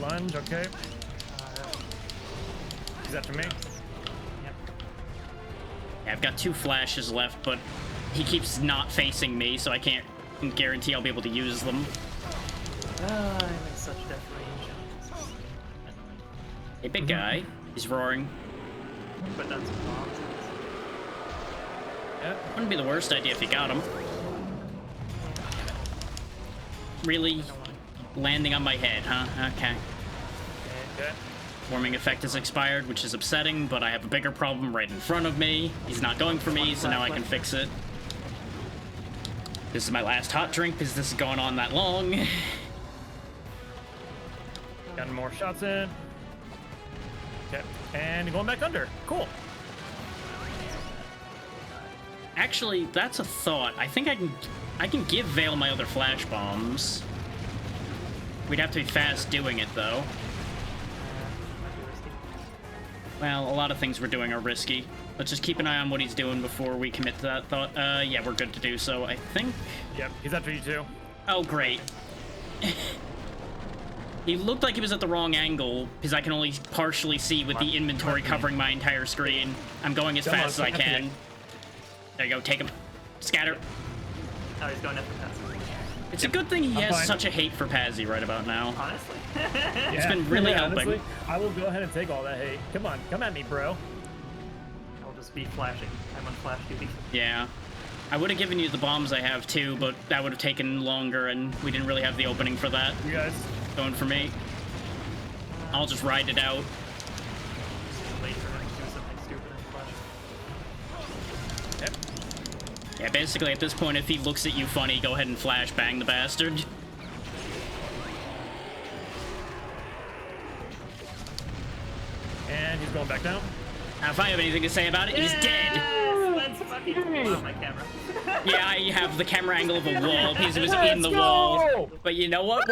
Lunge, okay. Is that for me? Yep. Yeah, I've got 2 flashes left, but he keeps not facing me, so I can't guarantee I'll be able to use them. I'm in such death range. This is annoying. Hey, big guy. He's roaring. Put down some bombs. Yeah. Wouldn't be the worst idea if you got him. Really? Landing on my head, huh? Okay. Okay. Warming effect has expired, which is upsetting, but I have a bigger problem right in front of me. He's not going for me, so now I can fix it. This is my last hot drink, because this is going on that long. Got more shots in. Okay. And going back under. Cool. Actually, that's a thought. I think I can give Vale my other flash bombs. We'd have to be fast doing it, though. Might be risky. Well, a lot of things we're doing are risky. Let's just keep an eye on what he's doing before we commit to that thought. Yeah, we're good to do so, I think. Yep, he's after you too. Oh, great. He looked like he was at the wrong angle, because I can only partially see with the inventory covering my entire screen. I'm going as fast as I can. There you go, take him. Scatter. Oh, he's going after pass. It's a good thing he I'm has fine. such a hate for Pazzy right about now. Honestly. It's been really helping. Honestly, I will go ahead and take all that hate. Come on, come at me, bro. I'll just be flashing. I'm on flash duty. Yeah. I would have given you the bombs I have too, but that would have taken longer, and we didn't really have the opening for that. You guys. Going for me. I'll just ride it out. Wait for him to do something stupid and flash. Yep. Yeah, basically at this point, if he looks at you funny, go ahead and flash bang the bastard. And he's going back down. If I have anything to say about it, he's dead. Let's fucking pull out my camera. Yeah, I have the camera angle of a wall because it was in the Let's wall. go! But you know what?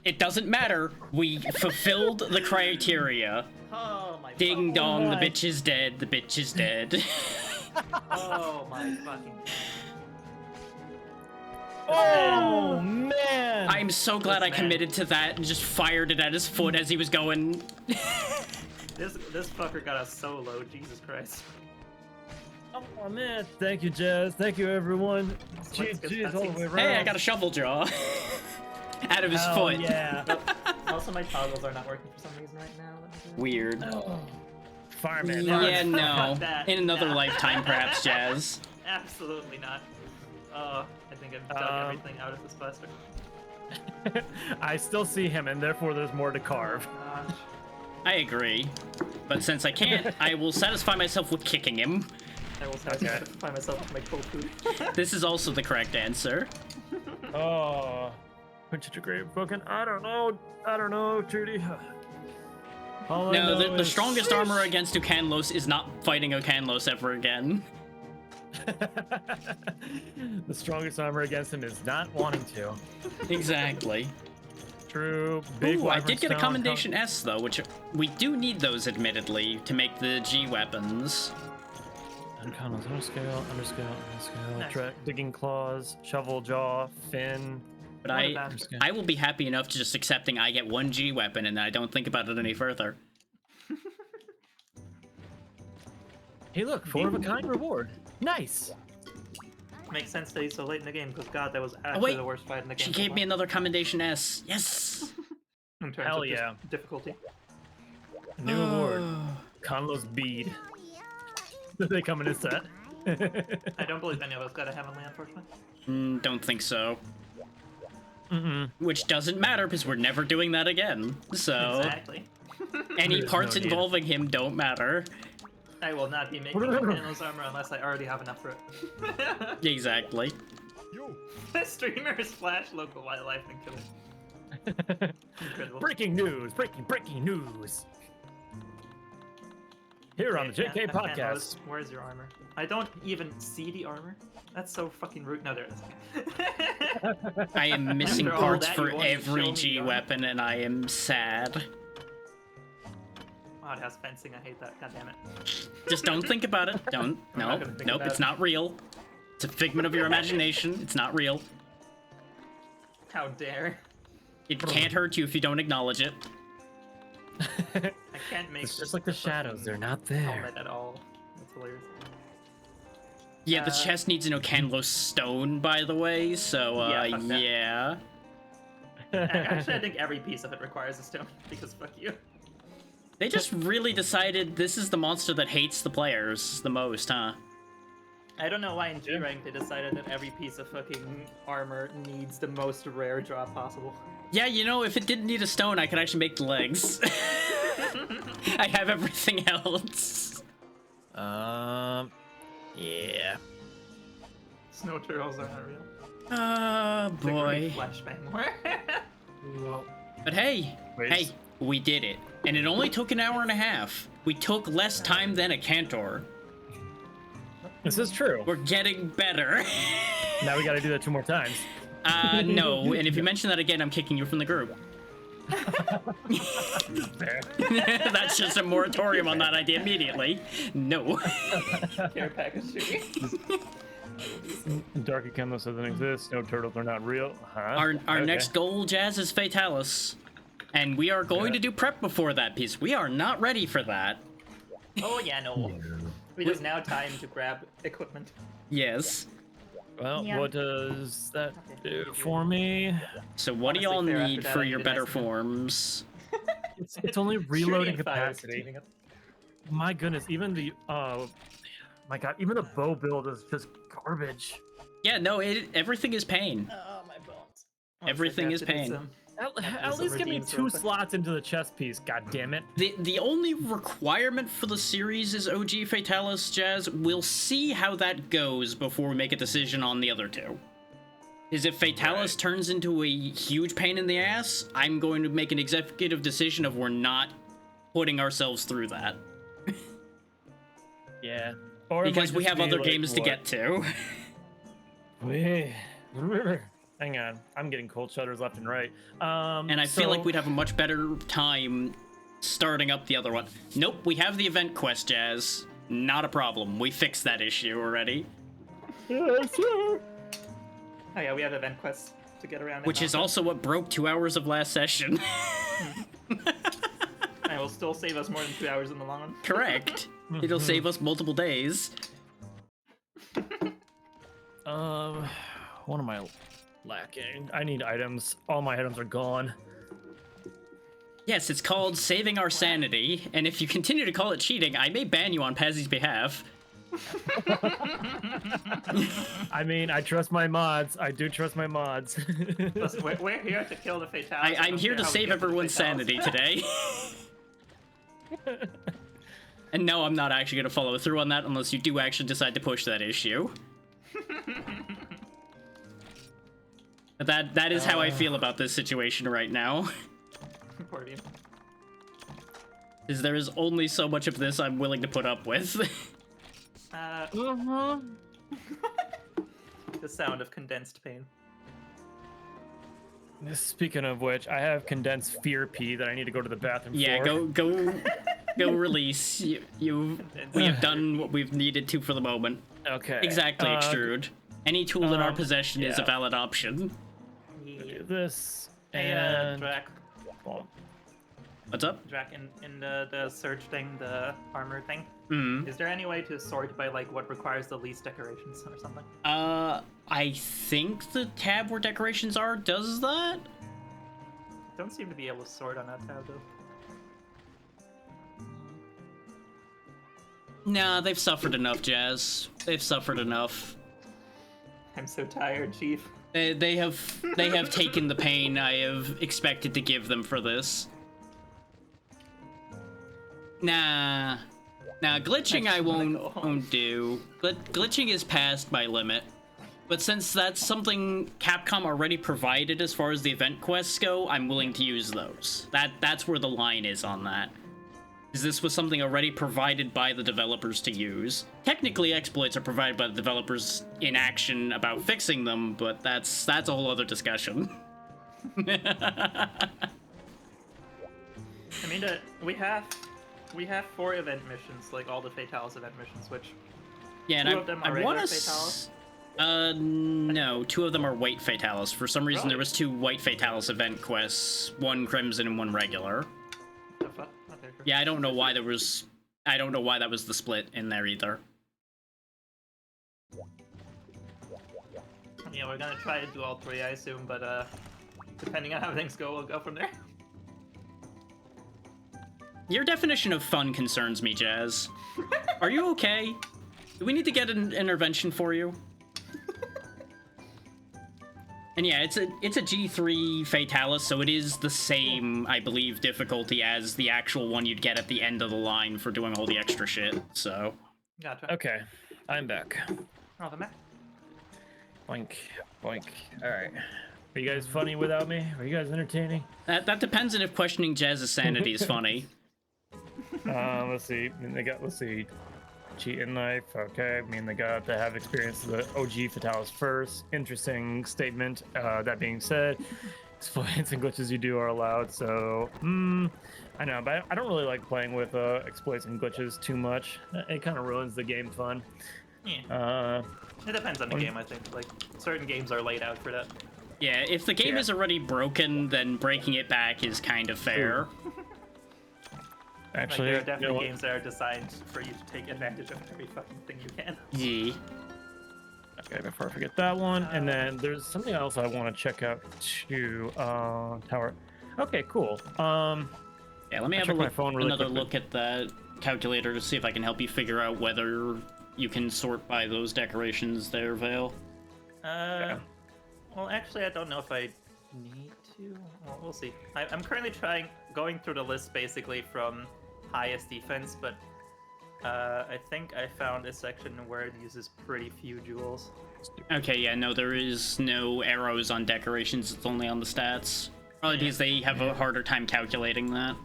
It doesn't matter. We fulfilled the criteria. Oh my Ding fucking- dong, the bitch is dead. The bitch is dead. Oh my fucking. Oh man! I'm so glad This I man. committed to that and just fired it at his foot as he was going. This fucker got us so low. Jesus Christ. Oh man! Thank you, Jazz. Thank you, everyone. Let's get GG's all the way that around. Hey, I got a shovel jaw out of his Hell foot. Yeah. Also, my toggles are not working for some reason right now. Weird. Oh. Fireman. Yeah, no. That- In another nah. lifetime, perhaps, Jazz. Absolutely not. I think I've dug everything out of this buster. I still see him, and therefore there's more to carve. Gosh. I agree. But since I can't, I will satisfy myself with kicking him. I will satisfy myself with my cold food. This is also the correct answer. Oh. Which is a great fucking. I don't know, Trudy. All I No, know the is- strongest armor against Ukanlos is not fighting Ukanlos ever again. The strongest armor against him is not wanting to. Exactly. True. Big Ooh, I Wyvern did get a Stone commendation S though, which we do need those admittedly to make the G weapons. Ukanlos, underscale, Nice. digging claws, shovel jaw, fin. But What about- I will be happy enough to just accepting I get one G weapon and I don't think about it any further. Hey, look, 4 of a kind reward. Nice. Makes sense that he's so late in the game because God, that was actually wait. the worst fight in the game. She so gave far. me another commendation S. Yes. In terms Hell of just yeah. difficulty. New award. Conlo's bead. They come in a set. I don't believe any of us got a heavenly, unfortunately. Don't think so. Mm-mm. Which doesn't matter because we're never doing that again. So Exactly. any There's parts no need. involving him don't matter. I will not be making Ukanlos armor unless I already have enough for it. Exactly. The streamer's flash local wildlife and kill it. Incredible. Breaking news! Breaking news! Here on the JK podcast. Where's your armor? I don't even see the armor. That's so fucking rude. No, there it is. I am missing After all parts that, for you won't even every show me G the armor? weapon and I am sad. Oh, it has fencing. I hate that. God damn it. Just don't think about it. Don't. I'm No. not gonna think Nope. about It's it. not real. It's a figment of your imagination. It's not real. How dare. It can't hurt you if you don't acknowledge it. I can't make It's just like the shadows, they're not there. helmet at all. That's hilarious. Yeah, the chest needs an Ukanlos stone, by the way. So, Yeah, fuck that. yeah. Actually, I think every piece of it requires a stone because fuck you. They just really decided this is the monster that hates the players the most, huh? I don't know why in G rank they decided that every piece of fucking armor needs the most rare drop possible. Yeah, you know, if it didn't need a stone, I could actually make the legs. I have everything else. Yeah. Snow turtles are not real. Boy. Flashbang more. But hey, Wait. hey, we did it. And it only took an hour and a half. We took less time than a Cantor. This is true. We're getting better. Now we gotta do that 2 more times. No, and if you mention that again, I'm kicking you from the group. There. That's just a moratorium on that idea immediately. No. Care package shooting. Dark Ukanlos doesn't exist. No turtles are not real. Huh? Our Okay. next goal, Jazz, is Fatalis. And we are going to do prep before that piece. We are not ready for that. Oh yeah, no. It is now time to grab equipment. Yes. Well, Yeah. what does that do for me? So what do y'all Honestly, fair, need after that, for I your need a better nice amount. forms? It's only reloading Shooting fire, capacity. shooting up. My goodness, even the my god, even the bow build is just garbage. Yeah, no, everything is pain. Oh my bones. Everything is pain. At some least give me redeems 2 real quick. slots into the chest piece. God damn it! The only requirement for the series is OG Fatalis, Jazz. We'll see how that goes before we make a decision on the other 2. Is if Fatalis Right. turns into a huge pain in the ass, I'm going to make an executive decision of we're not putting ourselves through that. Yeah. Or it Because might we just have be, other like, games to what? get to. Hang on, I'm getting cold shudders left and right. And I feel like we'd have a much better time starting up the other one. Nope, we have the event quest, Jazz. Not a problem. We fixed that issue already. Yes, sir. Oh yeah, we have event quests to get around. Which is also what broke 2 hours of last session. And it will still save us more than 2 hours in the long run. Correct. It'll save us multiple days. What am I lacking? I need items. All my items are gone. Yes, it's called saving our sanity, and if you continue to call it cheating, I may ban you on Pazzy's behalf. I mean, I trust my mods. I do trust my mods. Listen, we're here to kill the fatalities. I'm here to save everyone's sanity today. And no, I'm not actually going to follow through on that unless you do actually decide to push that issue. But that is how I feel about this situation right now. Poor dude. Is there is only so much of this I'm willing to put up with. The sound of condensed pain. Speaking of which, I have condensed fear pee that I need to go to the bathroom Yeah, for. go release. We have done what we've needed to for the moment. Okay. Exactly, Extrude. Any tool in our possession is a yeah. valid option. Do this Hey, and Drac. What's up? Drac, in the search thing, the armor thing, Hmm. is there any way to sort by like what requires the least decorations or something? I think the tab where decorations are does that. Don't seem to be able to sort on that tab though. Nah, they've suffered enough, Jazz. They've suffered enough. I'm so tired, Chief. They have taken the pain I have expected to give them for this. Nah, glitching I won't do. Glitching is past my limit. But since that's something Capcom already provided as far as the event quests go, I'm willing to use those. That's where the line is on that. Is this was something already provided by the developers to use. Technically, exploits are provided by the developers in action about fixing them, but that's a whole other discussion. I mean, we have 4 event missions, like all the Fatalis event missions, which Yeah, and 2 of them are I regular want Fatalis. to. No, 2 of them are white Fatalis. For some reason, Really? there was 2 white Fatalis event quests, 1 crimson and 1 regular. The fuck? Okay, sure. Yeah, I don't know why that was the split in there either. Yeah, we're gonna try to do all 3, I assume, but depending on how things go, we'll go from there. Your definition of fun concerns me, Jazz. Are you okay? Do we need to get an intervention for you? And yeah, it's a G3 Fatalis, so it is the same, I believe, difficulty as the actual one you'd get at the end of the line for doing all the extra shit, so... Gotcha. Okay, I'm back. Oh, the map. Boink, boink. All right. Are you guys funny without me? Are you guys entertaining? That depends on if questioning Jazz's sanity is funny. Let's see. I mean, let's see. Cheating knife. Okay. I mean, they got to have experience with the OG Fatalis first. Interesting statement. That being said, exploits and glitches you do are allowed. So, I know, but I don't really like playing with exploits and glitches too much. It kind of ruins the game fun. Yeah. It depends on the game, I think. Like, certain games are laid out for that. Yeah, if the game is already broken, then breaking it back is kind of fair. Actually, like, there are definitely games that are designed for you to take advantage of every fucking thing you can. Yeah. Okay, before I forget that one, and then there's something else I want to check out too. Tower. Okay, cool. Yeah, let me have my phone really another quickly. look at the calculator to see if I can help you figure out whether you can sort by those decorations there, Vale. Well, actually, I don't know if I need to. Well, we'll see. I'm currently going through the list basically from highest defense, but I think I found a section where it uses pretty few jewels. Okay, yeah, no, there is no arrows on decorations, it's only on the stats. Probably because they have a harder time calculating that.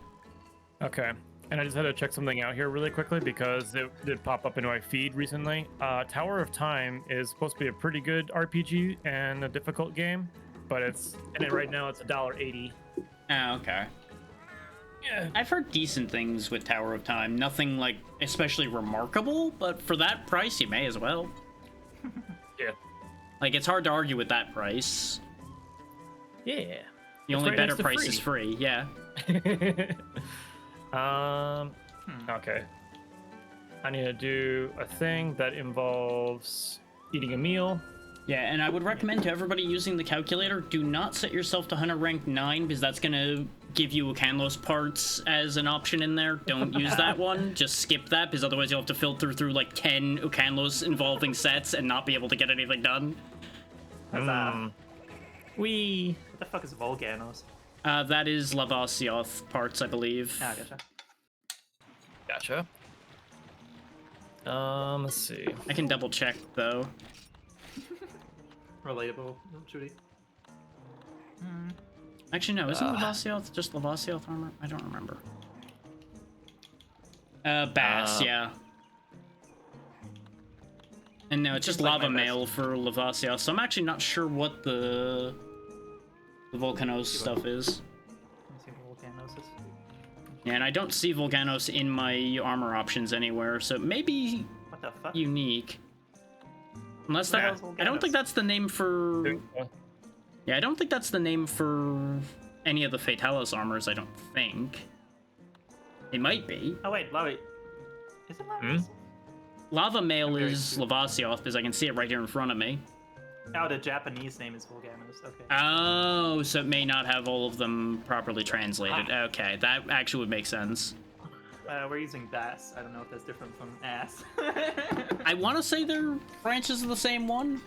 Okay. And I just had to check something out here really quickly because it did pop up in my feed recently. Tower of Time is supposed to be a pretty good RPG and a difficult game, but right now it's $1.80. Oh, okay. Yeah. I've heard decent things with Tower of Time. Nothing like especially remarkable, but for that price, you may as well. Yeah. Like, it's hard to argue with that price. Yeah. The only better price is free, yeah. Okay. I need to do a thing that involves eating a meal. Yeah, and I would recommend to everybody using the calculator, do not set yourself to hunter rank 9, because that's gonna give you Ukanlos parts as an option in there. Don't use that one. Just skip that, because otherwise you'll have to filter through like 10 Ukanlos involving sets and not be able to get anything done. What Wee. the fuck is Volganos? That is Lavasioth parts, I believe. Ah, gotcha. Let's see. I can double check, though. Relatable, Judy. Actually, no, isn't Lavasioth just Lavasioth armor? I don't remember. Bass, yeah. And no, it's just like Lava my best. Mail for Lavasioth, so I'm actually not sure what the Volcanos stuff is. Let me see what Volganos is. Yeah, and I don't see Volcanos in my armor options anywhere, so it may be What the fuck? unique. Unless Where that, else I don't Volcanos? think that's the name for... Yeah, I don't think that's the name for any of the Fatalis armors, I don't think. It might be. Oh wait, Lava. Is it Lava? Lava Mail very is Lavasioth, because I can see it right here in front of me. Oh, the Japanese name is Volganos. Okay. Oh, so it may not have all of them properly translated. Ah. Okay, that actually would make sense. We're using bass. I don't know if that's different from ass. I want to say they're branches of the same one.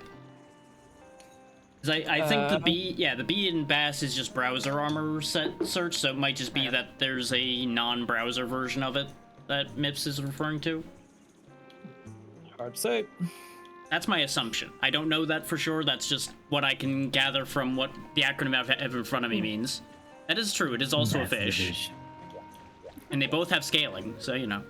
'Cause I think the B in Bass is just browser armor search, so it might just be that there's a non-browser version of it that Mips is referring to. Hard to say. That's my assumption. I don't know that for sure. That's just what I can gather from what the acronym I have in front of me means. That is true. It is also a fish. And they both have scaling, so you know.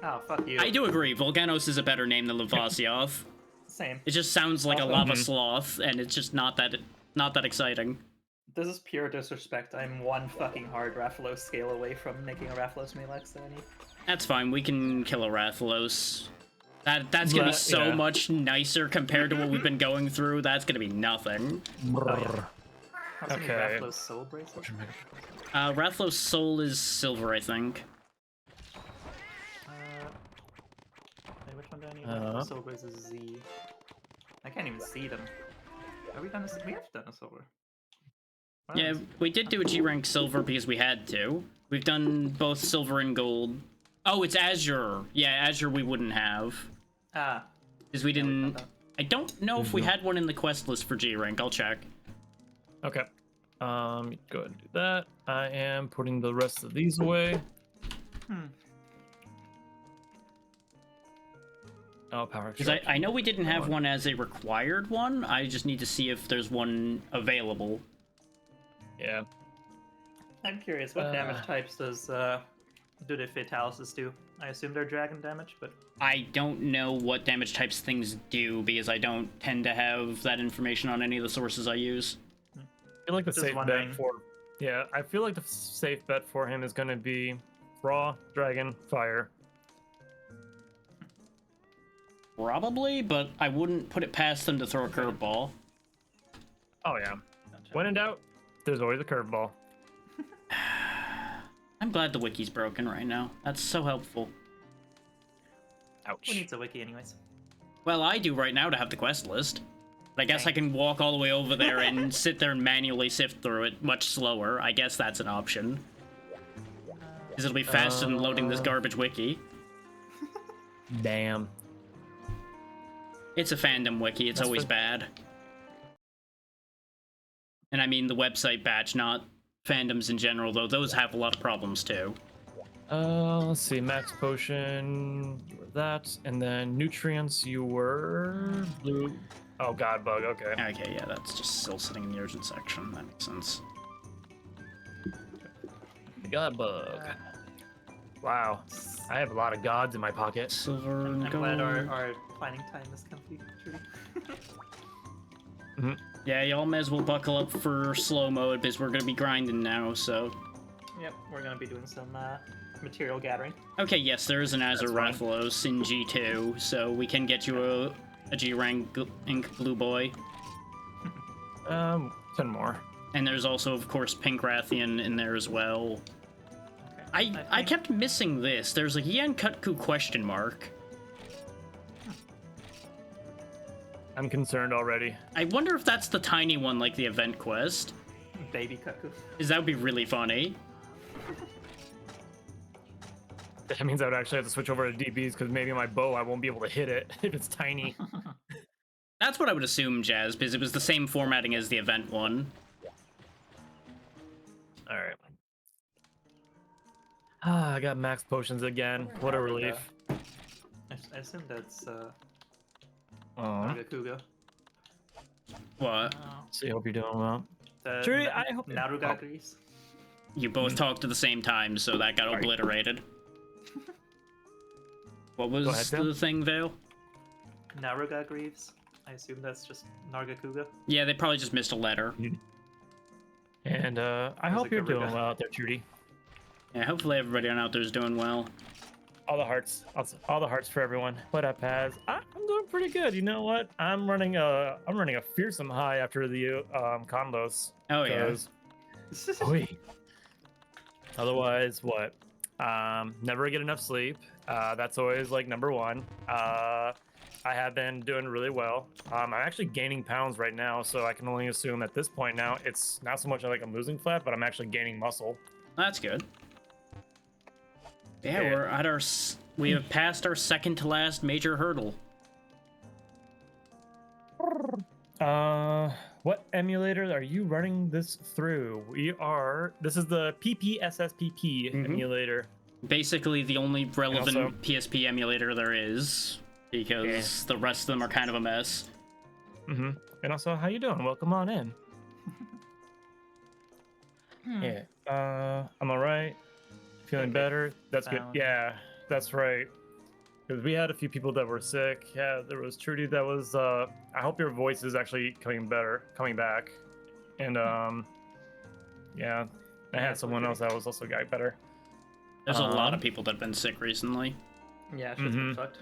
Oh, fuck you. I do agree. Volganos is a better name than Lavasioth. Same. It just sounds like a lava sloth, and it's just not that exciting. This is pure disrespect. I'm one fucking hard Rathalos scale away from making a Rathalos Melex that I need. That's fine. We can kill a Rathalos. That's gonna be so much nicer compared to what we've been going through. That's gonna be nothing. How's any Okay. Rathalos Soul Bracelet? Rathalos Soul is silver, I think. Wait, which one do I need? Rathalos Soul Bracelet is Z. I can't even see them. Have we done a? We have done a silver. What Yeah, else? we did do a G rank silver because we had to. We've done both silver and gold. Oh, it's Azure. Yeah, Azure we wouldn't have. Ah. Because we yeah, we've done didn't... that. I don't know if we had one in the quest list for G rank. I'll check. Okay. Go ahead and do that. I am putting the rest of these away. Oh, power Because charge. I know we didn't have one as a required one. I just need to see if there's one available. Yeah. I'm curious, what damage types do the Fatalises do? I assume they're dragon damage, but I don't know what damage types things do because I don't tend to have that information on any of the sources I use. I feel like the Just safe wondering. bet for... Yeah, I feel like the safe bet for him is going to be raw, dragon, fire. Probably, but I wouldn't put it past them to throw a curveball. Oh, yeah. When in doubt, there's always a curveball. I'm glad the wiki's broken right now. That's so helpful. Ouch. who needs a wiki anyways? Well, I do right now to have the quest list. But I guess I can walk all the way over there and sit there and manually sift through it much slower. I guess that's an option. Because it'll be faster than loading this garbage wiki. Damn. It's a fandom wiki, it's always bad. And I mean the website batch, not fandoms in general, though those have a lot of problems too. Let's see. Max potion, you were that. And then nutrients, you were blue. Oh, God bug. Okay. Okay, yeah, that's just still sitting in the urgent section. That makes sense. God bug. Wow. I have a lot of gods in my pocket. Silver and I'm gold. glad our planning time is complete, Trudy. Yeah, y'all may as well buckle up for slow mode because we're gonna be grinding now, so. Yep, we're gonna be doing some material gathering. Okay, yes, there is an fine. Azarathalos in G2, so we can get you a G-rank ink blue boy. 10 more. And there's also, of course, Pink Rathian in there as well. Okay. I kept missing this. There's a Yan Kutku question mark. I'm concerned already. I wonder if that's the tiny one like the event quest. Baby cuckoo. Because that would be really funny. That means I would actually have to switch over to DBs because maybe my bow I won't be able to hit it if it's tiny. That's what I would assume, Jazz, because it was the same formatting as the event one. All right. Ah, I got max potions again. What a relief. I assume that's Oh. Nagakuga. What? So I hope you're doing well. The Trudy, I hope Naruga Greaves. You both talked at the same time, so that got Sorry. obliterated. What was Go ahead, Phil. the thing, Vale? Naruga Greaves. I assume that's just Nargacuga. Yeah, they probably just missed a letter. And I hope you're doing well out there, Trudy. Yeah, hopefully everybody out there is doing well. All the hearts. All the hearts for everyone. What up, Paz? I'm doing pretty good. You know what? I'm running a fearsome high after the Ukanlos. Oh, yeah. Wait. Otherwise, what? Never get enough sleep. That's always like number one. I have been doing really well. I'm actually gaining pounds right now, so I can only assume at this point now it's not so much like I'm losing fat, but I'm actually gaining muscle. That's good. Yeah, Yeah. we're at we have passed our second to last major hurdle. What emulator are you running this through? This is the PPSSPP emulator. Basically the only relevant also- PSP emulator there is, because the rest of them are kind of a mess. And also, how you doing? Welcome on in. Yeah. I'm all right. Feeling Okay. better. That's good. Found- Yeah, that's right. Because we had a few people that were sick. Yeah, there was Trudy that was. I hope your voice is actually coming back. And yeah, I had someone else that was also got better. There's a lot of people that have been sick recently. Yeah, shit's been fucked.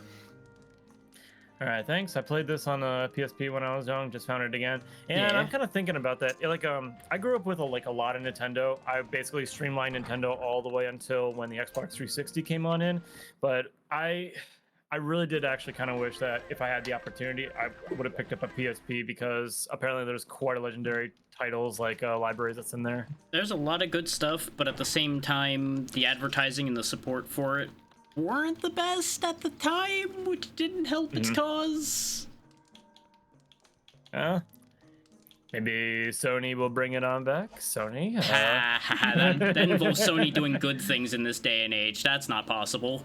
All right, thanks. I played this on the PSP when I was young. Just found it again, and Yeah. I'm kind of thinking about that. Like, I grew up with a lot of Nintendo. I basically streamlined Nintendo all the way until when the Xbox 360 came on in. But I really did actually kind of wish that if I had the opportunity, I would have picked up a PSP because apparently there's quite a legendary titles like libraries that's in there. There's a lot of good stuff, but at the same time, the advertising and the support for it weren't the best at the time, which didn't help its cause. Maybe Sony will bring it on back. Sony. Ha ha ha, that involves Sony doing good things in this day and age. That's not possible.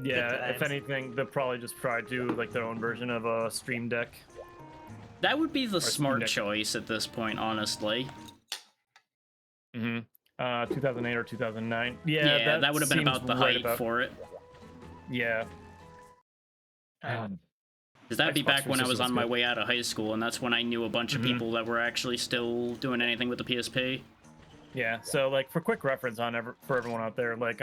Yeah, Good if times. anything, they'll probably just try to do like their own version of a Stream Deck. That would be the smart Deck. choice at this point, honestly. 2008 or 2009. Yeah, that would have been seems about the right height about- for it. Yeah. Because that'd be Xbox back when I 360 was was on my good. way out of high school, and that's when I knew a bunch of people that were actually still doing anything with the PSP. Yeah. So like for quick reference for everyone out there, like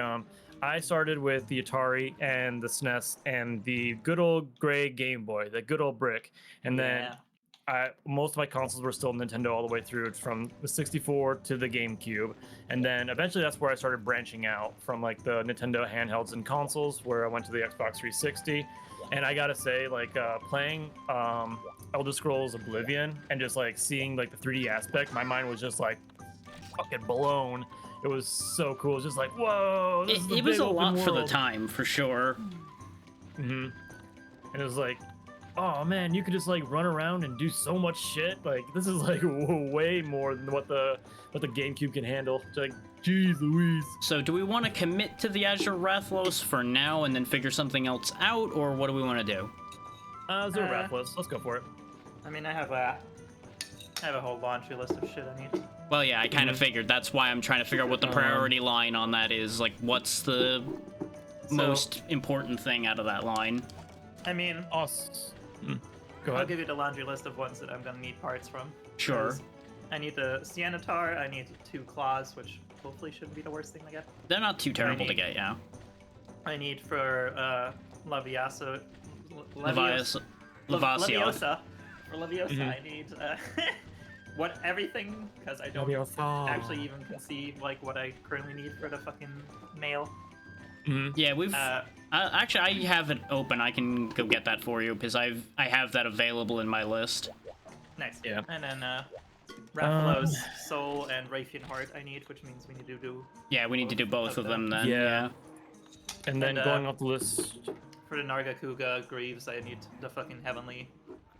I started with the Atari and the SNES and the good old gray Game Boy, the good old brick, and then most of my consoles were still Nintendo all the way through from the 64 to the GameCube. And then eventually that's where I started branching out from like the Nintendo handhelds and consoles, where I went to the Xbox 360. And I gotta say, like playing Elder Scrolls Oblivion and just like seeing like the 3D aspect, my mind was just like fucking blown. It was so cool. It's just like, whoa, this is the It was big a lot open for the world. time, for sure. And it was like, oh man, you could just like run around and do so much shit. Like this is like way more than what the GameCube can handle. It's like, geez Louise. So do we want to commit to the Azure Rathlos for now and then figure something else out, or what do we want to do? Zero Rathless. Let's go for it. I mean, I have a whole laundry list of shit I need. Well, yeah, I kind of figured. That's why I'm trying to figure out what the priority line on that is. Like, what's the most important thing out of that line. I mean, Go I'll ahead. give you the laundry list of ones that I'm gonna need parts from. Sure. 'Cause I need the Cyanottar, I need 2 claws, which hopefully shouldn't be the worst thing to get. They're not too terrible to need- get, yeah. I need for Leviosa. Leviosa. Leviosa. For Leviosa, Mhm. I need everything, because I don't actually even conceive like what I currently need for the fucking mail. Yeah, we've... actually, I have it open. I can go get that for you, because I have that available in my list. Nice. Yeah. And then Rathalos, Soul, and Raytheon Heart I need, which means we need to do Yeah, we need to do both of them then. Yeah. And then And, going off the list. for the Nargacuga Greaves. I need the fucking heavenly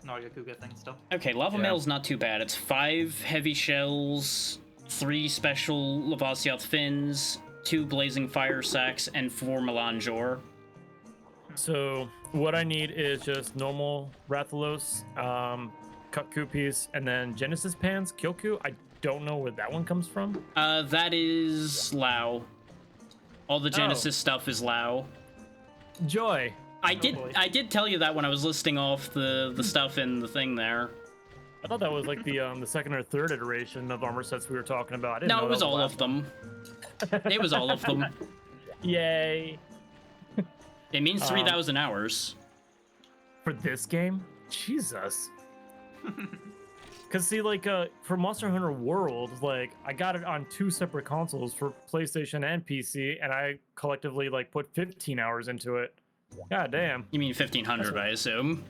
Nargacuga thing still. Okay, Lava Yeah. Mail's not too bad. It's 5 heavy shells, 3 special Lavasiath fins, 2 blazing fire sacks, and 4 Melanjor. So what I need is just normal Rathalos, cut Koopies, and then Genesis Pans, Kyoku. I don't know where that one comes from. That is Lao. All the Genesis stuff is Lao. Joy. I boy. did tell you that when I was listing off the stuff in the thing there. I thought that was like the second or third iteration of armor sets we were talking about. I didn't No, know it was that all last of them. It was all of them. one. Yay. It means 3,000 hours. For this game? Jesus. Cause see, like, for Monster Hunter World, like, I got it on 2 separate consoles for PlayStation and PC, and I collectively like put 15 hours into it. God damn. You mean 1,500, I assume?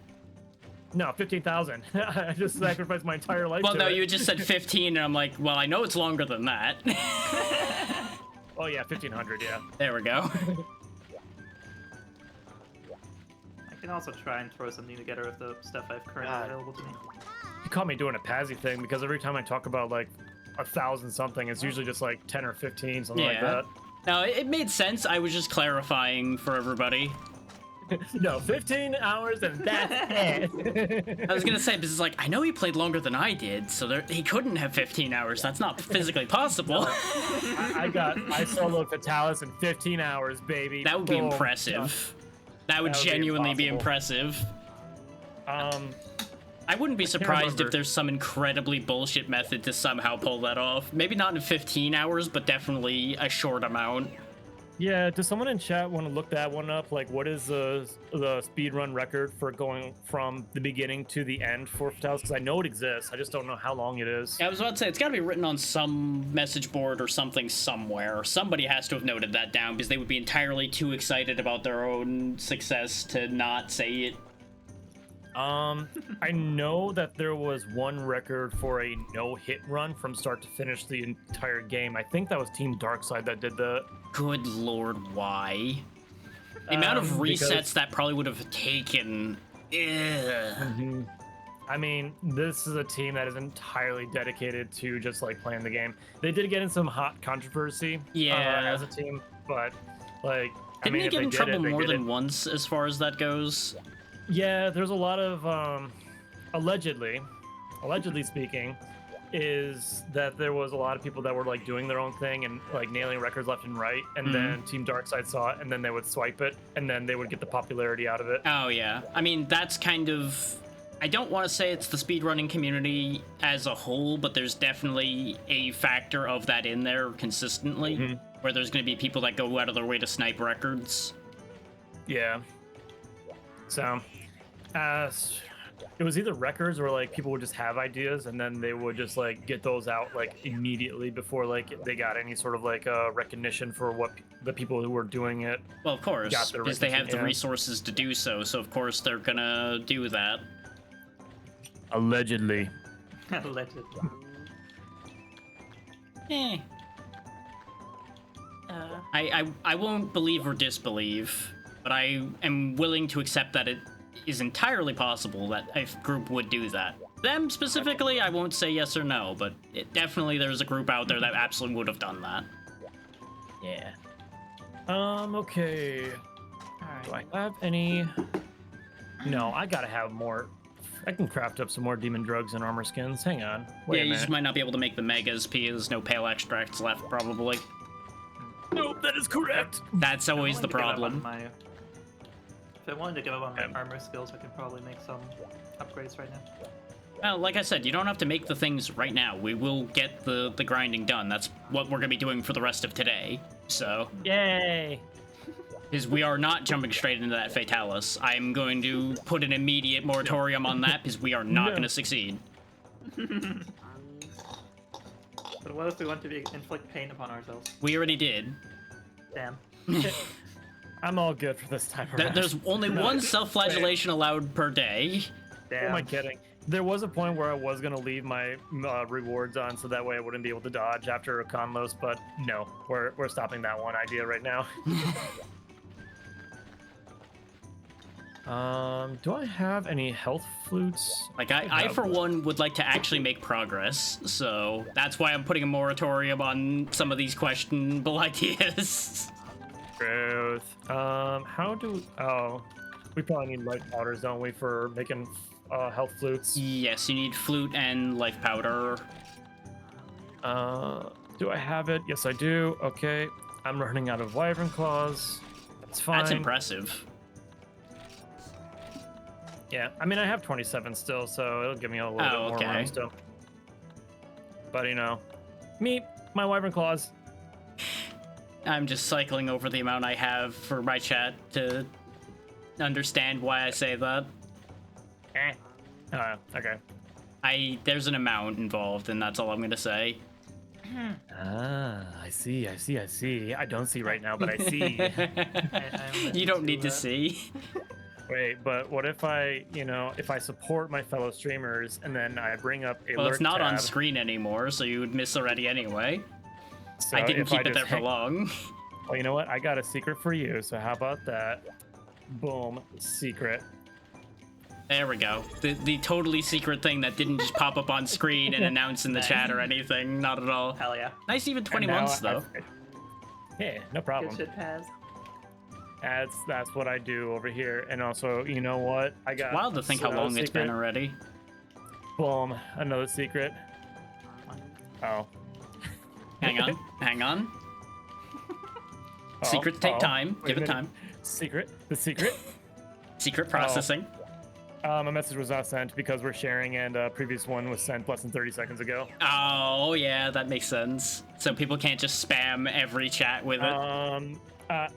No, 15,000. I just sacrificed my entire life. Well, to no, it. you just said 15, and I'm like, well, I know it's longer than that. Oh yeah, 1,500. Yeah. There we go. I can also try and throw something together with the stuff I've currently God. available to me. You caught me doing a Pazzy thing because every time I talk about like 1,000 something, it's usually just like 10 or 15, something like Yeah. that. No, it made sense. I was just clarifying for everybody. No, 15 hours and that's it. I was gonna say, this is like, I know he played longer than I did, so he couldn't have 15 hours. That's not physically possible. I soloed Fatalis in 15 hours, baby. That would be Boom. impressive. That would That would be genuinely be impossible. impressive. I I wouldn't be surprised remember. if there's some incredibly bullshit method to somehow pull that off. Maybe not in 15 hours, but definitely a short amount. Yeah, does someone in chat want to look that one up? Like, what is the speedrun record for going from the beginning to the end for Fatalis? Because I know it exists. I just don't know how long it is. I was about to say, it's got to be written on some message board or something somewhere. Somebody has to have noted that down because they would be entirely too excited about their own success to not say it. I know that there was one record for a no-hit run from start to finish the entire game. I think that was Team Darkside that did the. Good lord, why? The amount of resets because- that probably would have taken. Ugh. I mean, this is a team that is entirely dedicated to just like playing the game. They did get in some hot controversy, Yeah. as a team, but like, I Didn't mean, they if get in did trouble it, they more did than it. once as far as that goes? Yeah, there's a lot of allegedly speaking, is that there was a lot of people that were like doing their own thing and like nailing records left and right, and then Team Darkside saw it, and then they would swipe it, and then they would get the popularity out of it. Oh, yeah. I mean, that's kind of... I don't want to say it's the speedrunning community as a whole, but there's definitely a factor of that in there consistently, where there's going to be people that go out of their way to snipe records. Yeah. So, it was either records or like people would just have ideas and then they would just like get those out like immediately before like they got any sort of like recognition for what the people who were doing it. Well, of course, Got their because they have the recognition, yeah. resources to do so, so of course they're gonna do that. Allegedly. Allegedly. Eh. I won't believe or disbelieve, but I am willing to accept that it is entirely possible that a group would do that. Them specifically, I won't say yes or no, but definitely there's a group out there that absolutely would have done that. Yeah. Okay. Do Alright. I have any? No, I gotta have more. I can craft up some more demon drugs and armor skins. Hang on. Wait Yeah, a you just minute. might not be able to make the megas because there's no pale extracts left, probably. Nope. That is correct. That's always the If I wanted to give up on problem. If I wanted to give up on my armor skills, I could probably make some upgrades right now. Well, like I said, you don't have to make the things right now. We will get the grinding done. That's what we're gonna be doing for the rest of today. So, Yay. is we are not jumping straight into that Fatalis. I'm going to put an immediate moratorium on that because we are not No. going to succeed. But what if we want to inflict pain upon ourselves? We already did. Damn. I'm all good for this time around. There's only one self-flagellation allowed per day. Who Damn. am I kidding? There was a point where I was gonna leave my rewards on, so that way I wouldn't be able to dodge after Ukanlos, but no, we're stopping that one idea right now. Do I have any health flutes? Like, I for one, would like to actually make progress, so that's why I'm putting a moratorium on some of these questionable ideas. Growth. How do? Oh, we probably need light powders, don't we, for making health flutes? Yes, you need flute and life powder. Do I have it? Yes, I do. Okay, I'm running out of wyvern claws. That's fine. That's impressive. Yeah, I mean, I have 27 still, so it'll give me a little bit more okay. room still. But you know, me, my wyvern claws. I'm just cycling over the amount I have for my chat to understand why I say that. Okay. There's an amount involved, and that's all I'm gonna say. Ah, I see. I don't see right now, but I see. You don't need to see. Wait, but what if if I support my fellow streamers and then I bring up a Well, it's lurk not on tab, screen anymore, so you would miss already anyway. so I didn't if keep it just there for hang- long. Well, you know what? I got a secret for you, so how about that? Boom, secret. There we go. The totally secret thing that didn't just pop up on screen and announce in the chat or anything. Not at all. Hell yeah. Nice even 20 And now months, though. Yeah, no Good problem. shit, Paz. That's what I do over here. And also, you know what? I got Wild to think how another long it's been secret. already. Boom, another secret. Oh. Hang on. Hang on. Oh, Secrets take time. wait Give a it minute. time. Secret? The secret? Secret processing. My message was not sent because we're sharing, and previous one was sent less than 30 seconds ago. Oh, yeah, that makes sense. So people can't just spam every chat with it.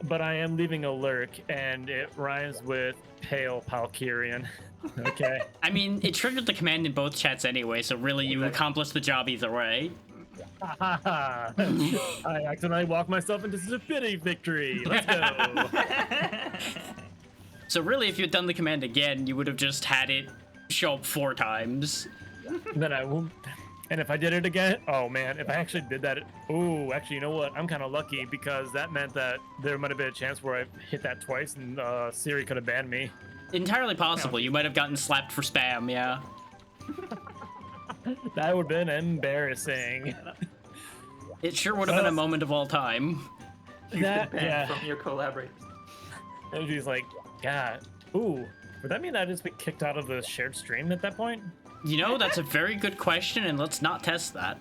But I am leaving a lurk, and it rhymes with Pale Palkyrian. Okay. I mean, it triggered the command in both chats anyway, so really you accomplished the job either way. I accidentally walked myself into stupidity victory. Let's go. So really, if you'd done the command again, you would have just had it show up 4 times. Then I won't. And if I did it again, oh man, if I actually did that, ooh, actually, you know what? I'm kind of lucky because that meant that there might have been a chance where I hit that twice and Siri could have banned me. Entirely possible. You might have gotten slapped for spam, yeah. That would have been embarrassing. It sure would have been a moment of all time. That, Banned yeah. from your collaborators. And she's like, yeah, ooh, would that mean I'd just be kicked out of the shared stream at that point? You know, that's a very good question, and let's not test that.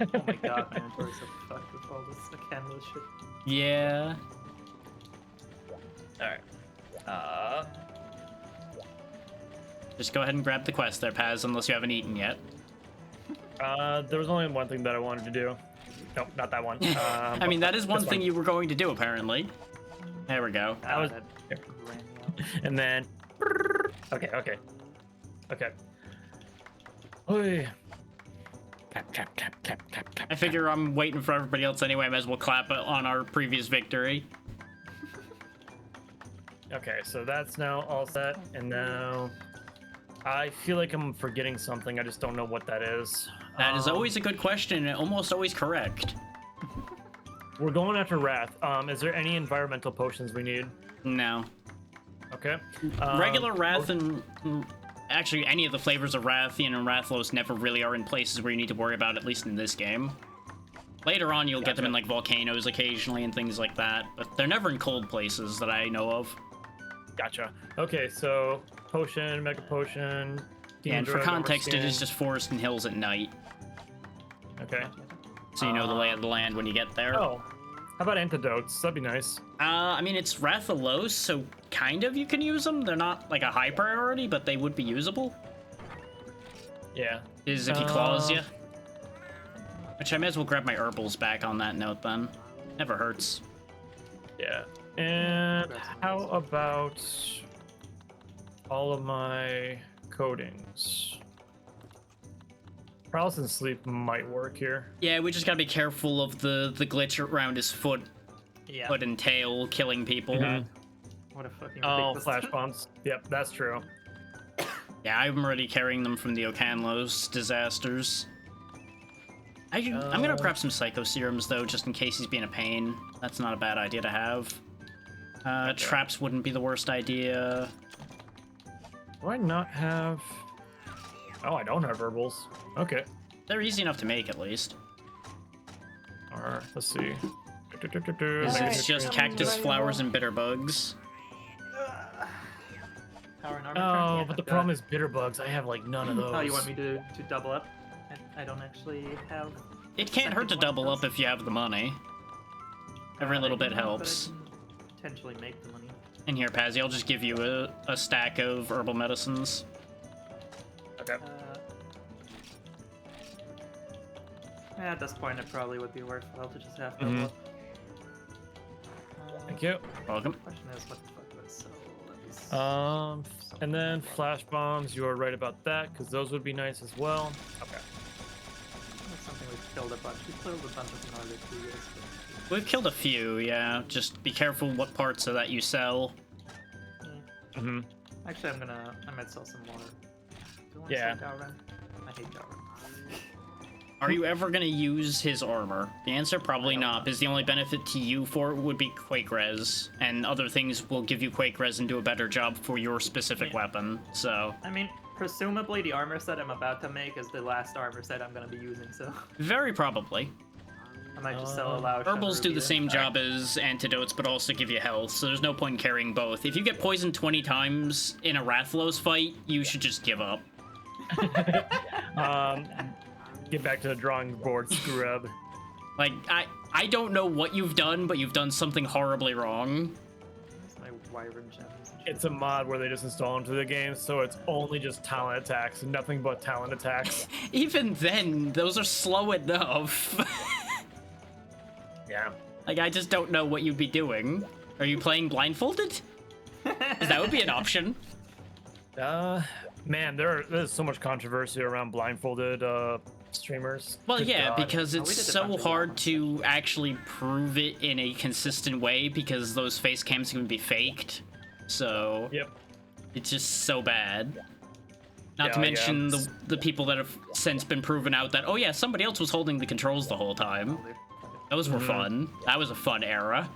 Oh my god, my inventory's so fucked with all this Ukanlos shit. Yeah. Alright. Just go ahead and grab the quest there, Paz, unless you haven't eaten yet. There was only one thing that I wanted to do. Nope, not that one. I mean, that is one this thing you were going to do, apparently. There we go. That was- That here. ran me out. And then, okay. Oy. Clap. I figure I'm waiting for everybody else anyway. I might as well clap on our previous victory. Okay, so that's now all set, and now I feel like I'm forgetting something. I just don't know what that is. That is always a good question and almost always correct. We're going after Wrath. Is there any environmental potions we need? No. Okay. Regular Wrath and actually any of the flavors of Rathian and Rathlos never really are in places where you need to worry about, at least in this game. Later on, you'll get them in like volcanoes occasionally and things like that, but they're never in cold places that I know of. Gotcha. Okay, so potion, mega potion. And for Deandra, context, it Overskin. is just forest and hills at night, Okay. so you know the lay of the land when you get there. Oh, How about antidotes? That'd be nice. I mean, it's Rathalos, so kind of you can use them. They're not like a high priority, but they would be usable. Yeah. Is if he claws you. Which I may as well grab my herbals back on that note then. Never hurts. Yeah. And how about all of my coatings? Paralysis and sleep might work here. Yeah, we just gotta be careful of the glitch around his foot and tail killing people. Mhm. What a fucking Oh, ridiculous- flash bombs. Yep, that's true. Yeah, I'm already carrying them from the Ukanlos disasters. I'm gonna prep some psycho serums though, just in case he's being a pain. That's not a bad idea to have. Traps wouldn't be the worst idea. Do I not have... Oh, I don't have herbals. Okay. They're easy enough to make at least. Alright, let's see. It's just cactus flowers and bitter bugs. Power and armor Oh, turn? but the Yeah, problem is bitter bugs. I have like none of those. Oh, you want me to double up? I don't actually have. It can't hurt to second one of double up those. if you have the money. Every I little do bit not, but I helps. can potentially make the money. And here, Pazzy, I'll just give you a stack of herbal medicines. Okay. At this point, it probably would be worthwhile to just have double Mhm. up. Thank you. Welcome. Question is, what the fuck was so? Let me And then flash bombs. You are right about that, because those would be nice as well. Okay. That's something we've killed a bunch. We killed a bunch of Nordic years. We've killed a few, yeah. Just be careful what parts of that you sell. Mm-hmm. Actually, I might sell some more. Do you want Yeah. to sell Gowran? I hate Gowran. Are you ever gonna use his armor? The answer, probably I don't not, know. because the only benefit to you for it would be Quake Res, and other things will give you Quake Res and do a better job for your specific Yeah. weapon, so... I mean, presumably the armor set I'm about to make is the last armor set I'm gonna be using, so Very probably. I might just sell a loud. Herbals do the same job as antidotes, but also give you health, so there's no point in carrying both. If you get poisoned 20 times in a Rathalos fight, you should just give up. Get back to the drawing board, scrub. Like, I don't know what you've done, but you've done something horribly wrong. That's my wyvern gems. and It's shit. a mod where they just install into the game, so it's only just talent attacks, nothing but talent attacks. Even then, those are slow enough. Yeah. Like, I just don't know what you'd be doing. Are you playing blindfolded? 'Cause that would be an option. Man, there's so much controversy around blindfolded streamers. Well, Good yeah, God. because Oh, it's we did a so bunch of hard ones. to actually prove it in a consistent way because those face cams can be faked. So Yep. it's just so bad. Not to Yeah, mention yeah. the people that have since been proven out that, oh yeah, somebody else was holding the controls the whole time. Those were fun. That was a fun era.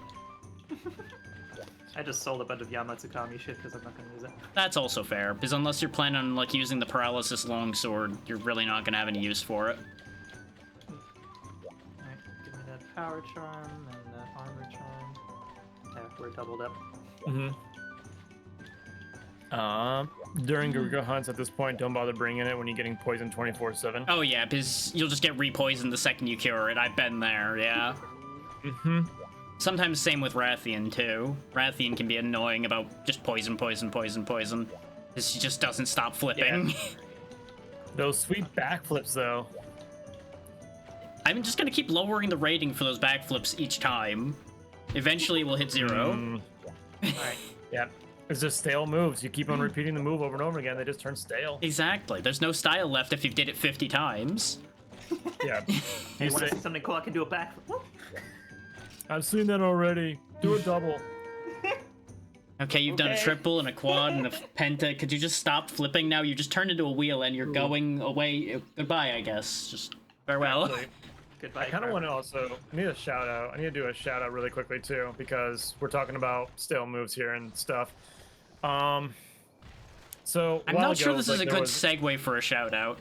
I just sold a bunch of Yamatsukami shit because I'm not gonna use it. That's also fair, because unless you're planning on like using the paralysis longsword, you're really not gonna have any use for it. Alright, give me that power charm and that armor charm. Yeah, we're doubled up. During Garuga hunts at this point, don't bother bringing it when you're getting poisoned 24/7. Oh yeah, because you'll just get repoisoned the second you cure it. I've been there, yeah. Sometimes same with Rathian too. Rathian can be annoying about just poison. This just doesn't stop flipping. Yeah. Those sweet backflips, though. I'm just gonna keep lowering the rating for those backflips each time. Eventually it will hit 0. Alright. Yeah. It's just stale moves. You keep on repeating the move over and over again, they just turn stale. Exactly. There's no style left if you did it 50 times. Yeah. Hey, You wanna say, see something cool? I can do a backflip. Whoop. I've seen that already. Do a double. Okay, you've done a Okay. triple and a quad and a penta. Could you just stop flipping now? You just turned into a wheel and you're going away. Goodbye, I guess. Just farewell. Actually, Goodbye. I kind of Carl. want to also I need a shout out. I need to do a shout out really quickly too because we're talking about stale moves here and stuff. So I'm while not sure ago, this like, is a there good was- segue for a shout out.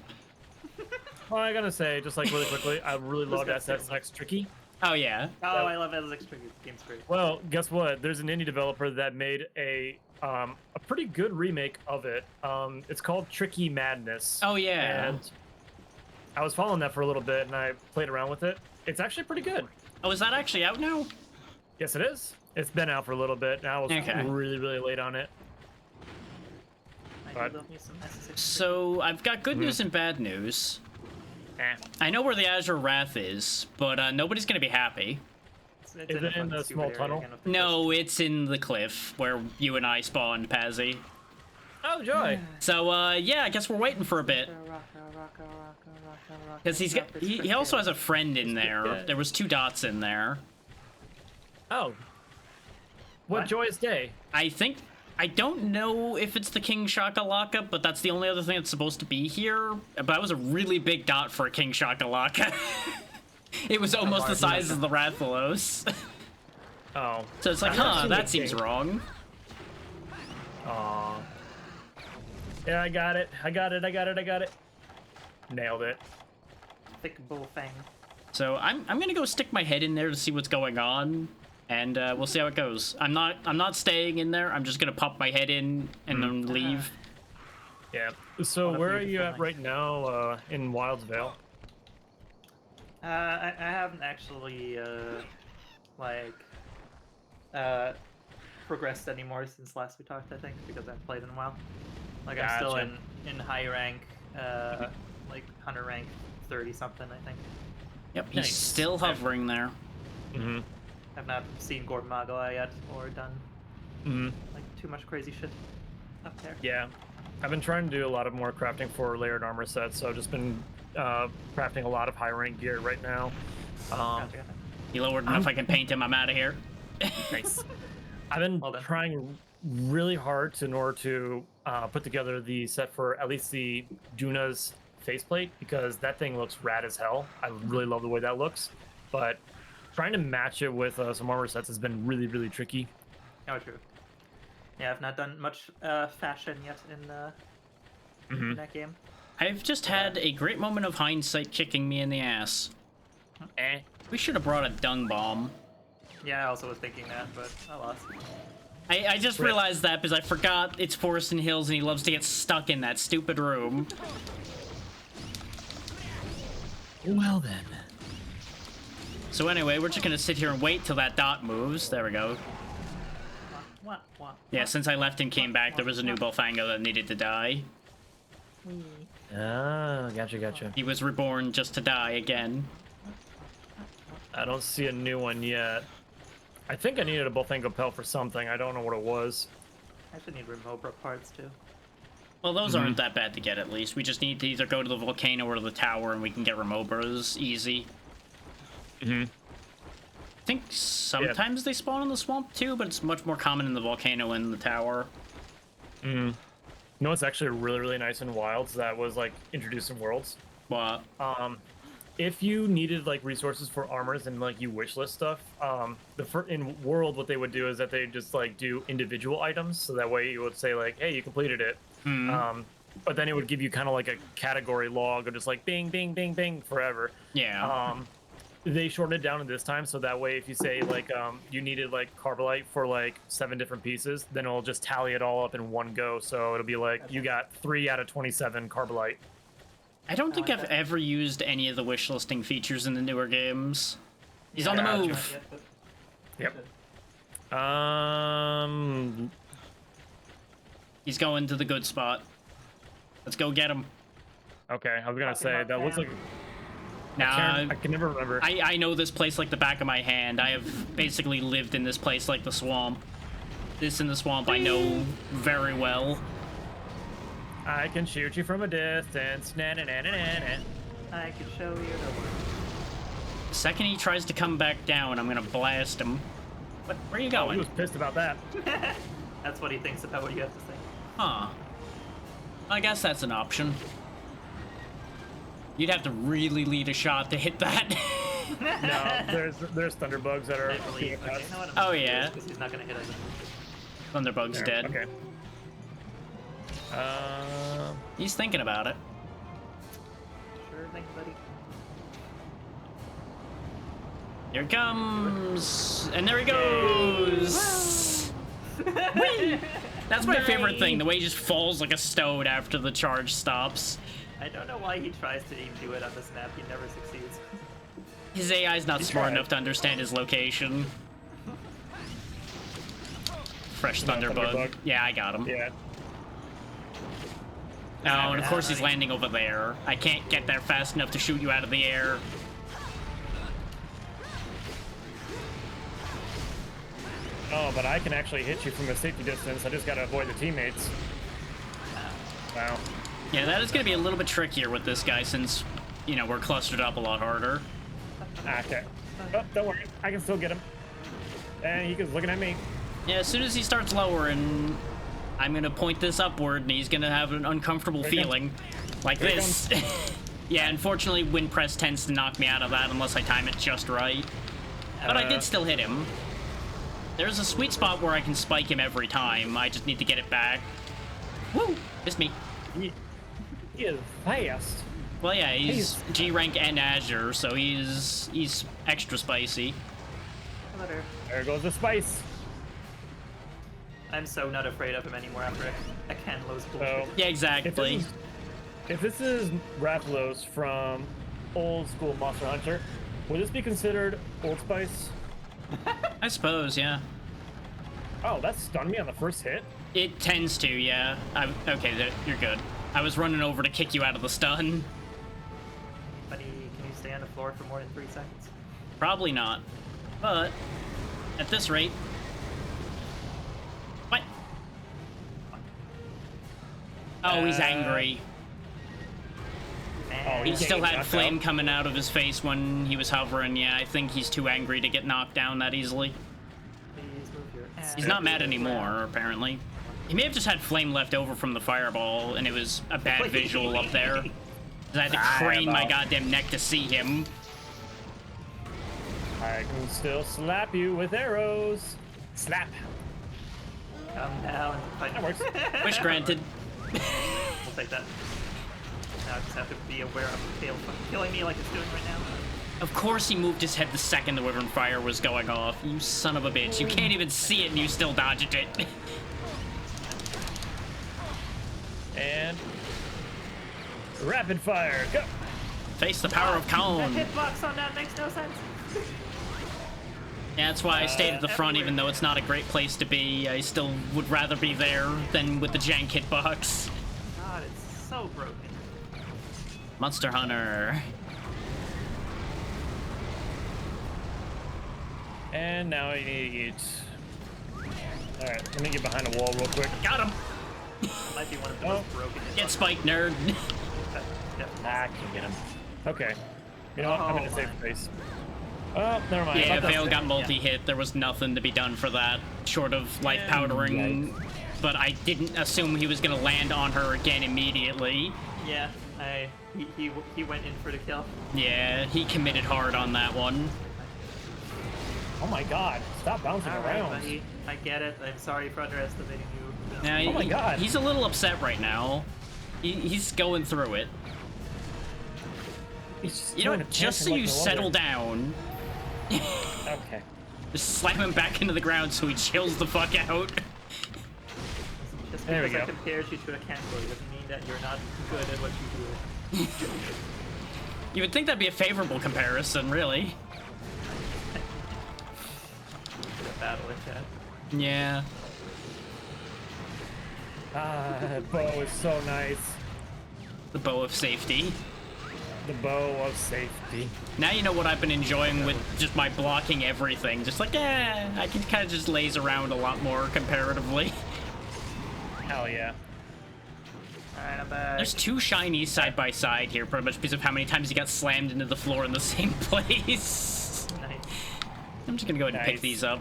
Well, I gotta say, just like really quickly, I really loved guy's SSX Tricky. Oh yeah. Oh, I love SX Tricky. Game's great. Well, guess what? There's an indie developer that made a pretty good remake of it. It's called Tricky Madness. Oh yeah. And I was following that for a little bit, and I played around with it. It's actually pretty good. Oh, is that actually out now? Yes, it is. It's been out for a little bit. Now it's Okay. really, really late on it. I But- do love me some SS6. So I've got good news and bad news. I know where the Azure Wrath is, but nobody's gonna be happy. It's Is a it in fucking the stupid small area tunnel? again with the No, it's in the cliff where you and I spawned, Pazzy. Oh, joy. So yeah, I guess we're waiting for a bit. Because he also has a friend in there. Yeah. There was 2 dots in there. Oh. What What? joyous day. I don't know if it's the King Shakalaka, but that's the only other thing that's supposed to be here. But that was a really big dot for a King Shakalaka. It was almost the size of the Rathalos. Oh. So it's like, I've huh, seen that the seems king. wrong. Aw. Yeah, I got it. I got it. Nailed it. thick bull fang. So I'm gonna go stick my head in there to see what's going on, and we'll see how it goes. I'm not staying in there. I'm just gonna pop my head in and then leave. Yeah. So What a where are you beautiful at night. right now in Wildsvale? I haven't actually progressed anymore since last we talked. I think because I haven't played in a while. Like I'm still Gotcha. in high rank, like hunter rank 30 something. I think. Yep, he's Nice. still hovering there. Mm-hmm. I've not seen Gordon Magoa yet or done Mm-hmm. like too much crazy shit up there. Yeah. I've been trying to do a lot of more crafting for layered armor sets, so I've just been crafting a lot of high rank gear right now. Gotcha. He lowered enough. I can paint him. I'm out of here. Nice. I've been Well done. trying really hard in order to put together the set for at least the Duna's faceplate because that thing looks rad as hell. I really love the way that looks, but trying to match it with some armor sets has been really, really tricky. Oh, true. Yeah, I've not done much fashion yet Mm-hmm. in that game. I've just had a great moment of hindsight kicking me in the ass. We should have brought a dung bomb. Yeah, I also was thinking that, but I lost. I just Rip. realized that because I forgot it's Forest and Hills and he loves to get stuck in that stupid room. Well then. So anyway, we're just gonna sit here and wait till that dot moves. There we go. What? Yeah, since I left and came back, there was a new Bullfango that needed to die. Ah, gotcha. He was reborn just to die again. I don't see a new one yet. I think I needed a Bullfango Pelt for something. I don't know what it was. I should need Remobra parts too. Well, those aren't that bad to get at least. We just need to either go to the volcano or the tower and we can get Remobras easy. Mm-hmm. I think sometimes they spawn in the swamp too, but it's much more common in the volcano and the tower. Mm-hmm. You know what's actually really, really nice in Wilds that was like introduced in Worlds? What? If you needed like resources for armors and like you wishlist stuff, in World what they would do is that they just like do individual items, so that way you would say like, hey, you completed it. But then it would give you kind of like a category log of just like bing, bing, bing, bing forever. Yeah. They shortened it down to this time, so that way if you say like you needed like Carbolite for like 7 different pieces, then it'll just tally it all up in one go. So it'll be like you got 3 out of 27 Carbolite. I don't think like I've that. ever used any of the wish listing features in the newer games. He's on the Gotcha. move. Yep. He's going to the good spot. Let's go get him. Okay, I was gonna say that looks like Nah, I can never remember. I know this place like the back of my hand. I have basically lived in this place like the swamp. This in the swamp I know very well. I can shoot you from a distance. Na na na na na na. I can show you the way. The second he tries to come back down, I'm gonna blast him. What? Where are you Oh, going? he was pissed about that. That's what he thinks about what you have to say. Huh. I guess that's an option. You'd have to really lead a shot to hit that. No, there's thunderbugs that are. I believe. Okay, you know what? I'm Oh, gonna do yeah. this 'cause he's not gonna hit us. Thunderbug's There, dead. Okay. He's thinking about it. Sure thing, buddy. Here he comes! And there he goes! Whee! That's my favorite thing, the way he just falls like a stone after the charge stops. I don't know why he tries to even do it on this map. He never succeeds. His AI's not smart tried. enough to understand his location. fresh No, Thunderbug. Thunderbug. Yeah, I got him. Yeah. Oh, and of course he's landing over there. I can't get there fast enough to shoot you out of the air. Oh, but I can actually hit you from a safety distance. I just gotta avoid the teammates. Wow. Yeah, that is going to be a little bit trickier with this guy since, you know, we're clustered up a lot harder. Okay. Oh, don't worry. I can still get him. And he was looking at me. Yeah, as soon as he starts lowering, I'm going to point this upward, and he's going to have an uncomfortable Here he feeling. Like Here he this. Yeah, unfortunately, wind press tends to knock me out of that unless I time it just right. But I did still hit him. There's a sweet spot where I can spike him every time. I just need to get it back. Woo! Missed me. He is fast. Well, yeah, he's G rank and Azure, so he's extra spicy. Better. There goes the spice. I'm so not afraid of him anymore after Ukanlos bullshit. So, Yeah, exactly. if this is Rathalos from old school Monster Hunter, would this be considered Old Spice? I suppose, yeah. Oh, that stunned me on the first hit. It tends to, yeah. Okay, you're good. I was running over to kick you out of the stun. Buddy, can you stay on the floor for more than 3 seconds? Probably not. But, at this rate... What? Oh, he's angry. Oh, He can't still get had knocked flame out. coming out of his face when he was hovering. Yeah, I think he's too angry to get knocked down that easily. Please move your ass. He's not mad anymore, apparently. He may have just had flame left over from the fireball, and it was a bad visual up there. 'Cause I had to crane my goddamn neck to see him. I can still slap you with arrows. Slap. Come down. That works. Wish granted. We'll take that. Now I just have to be aware of the tail fucking killing me like it's doing right now. Of course he moved his head the second the Wyvern Fire was going off. You son of a bitch. You can't even see it and you still dodged it. And rapid fire, go. Face the power of That Cone. hitbox on that makes no sense. Yeah, that's why I stayed at the front, even though it's not a great place to be. I still would rather be there than with the jank hitbox. God, it's so broken. Monster Hunter. And now I need to eat. All right, let me get behind a wall real quick. Got him. It might be one of the Oh. most broken hitboxes. Get spiked, nerd. Yeah. I can get him. Okay. You know what? I'm in a Oh, safe my. place. Oh, never mind. Yeah, About that Vale got thing. multi-hit. There was nothing to be done for that, short of life powdering. But I didn't assume he was gonna land on her again immediately. Yeah, he went in for the kill. Yeah, he committed hard on that one. Oh my god. Stop bouncing All right, around. buddy. I get it. I'm sorry for underestimating you. Now, Oh my God. He's a little upset right now. He's going through it. He's just You know, trying to just so tantrum you like no settle other. down, Okay. just slam him back into the ground so he chills the fuck out. Just There we because I go. compared you to a Ukanlos doesn't mean that you're not good at what you do. You would think that'd be a favorable comparison, really. The battle in chat. Yeah. Ah, that bow is so nice. The bow of safety. The bow of safety. Now you know what I've been enjoying with just my blocking everything. Just like, I can kind of just laze around a lot more comparatively. Hell yeah. Alright, I'm back. There's two shinies side by side here, pretty much because of how many times he got slammed into the floor in the same place. Nice. I'm just gonna go ahead and pick Nice. these up.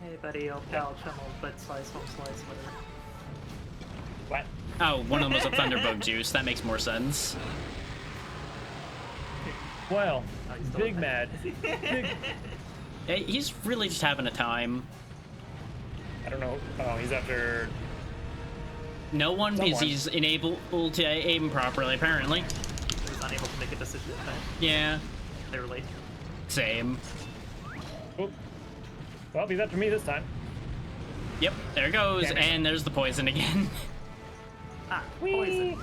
Hey, buddy, old pal, chummel, butt slice, home slice, whatever. What? Oh, one of them was a Thunderbug juice. That makes more sense. Well, Oh, he's still Big alive. Mad. Big... Hey, he's really just having a time. I don't know. Oh, he's after... No one is Someone. he's unable to aim properly, apparently. He was unable to make a decision in time. Yeah, They were late. same. Oh. Well, he's after me this time. Yep, there it goes, Damn it. and there's the poison again. Ah, poison.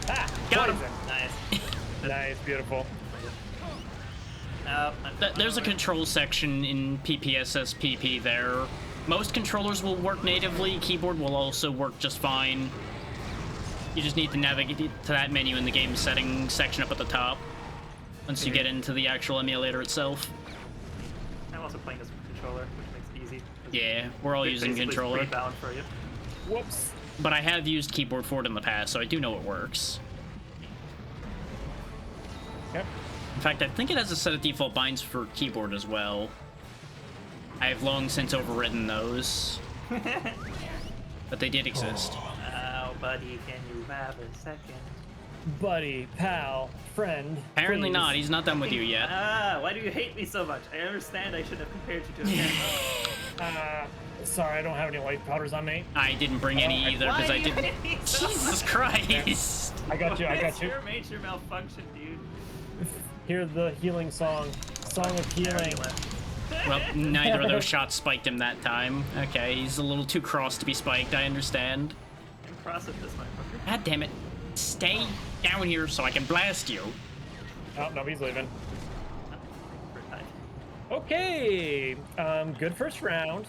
Ah, Got him. poison. Nice. Nice, beautiful. No, There's a control section in PPSSPP there. Most controllers will work natively. Keyboard will also work just fine. You just need to navigate to that menu in the game settings section up at the top. Once you get into the actual emulator itself. I'm also playing this with controller, which makes it easy. Yeah, we're all using Basically, it's controller. pre-bound for you. Whoops. But I have used keyboard for it in the past, so I do know it works. Yep. In fact, I think it has a set of default binds for keyboard as well. I have long since overridden those. But they did exist. Oh, buddy, can you have a second? Buddy, pal, friend. Apparently please. not, he's not done with you yet. Why do you hate me so much? I understand I should have compared you to a man. Sorry, I don't have any white powders on me. I didn't bring any either Why because I do you didn't. hate me so Jesus much? Christ! I got you, I got It's you. your major malfunction, dude. Hear the healing song. Song of healing. Well, neither of those shots spiked him that time. Okay, he's a little too cross to be spiked, I understand. I'm cross with this motherfucker. God damn it. Stay down here so I can blast you. Oh, no, he's leaving. For time. Okay, good first round.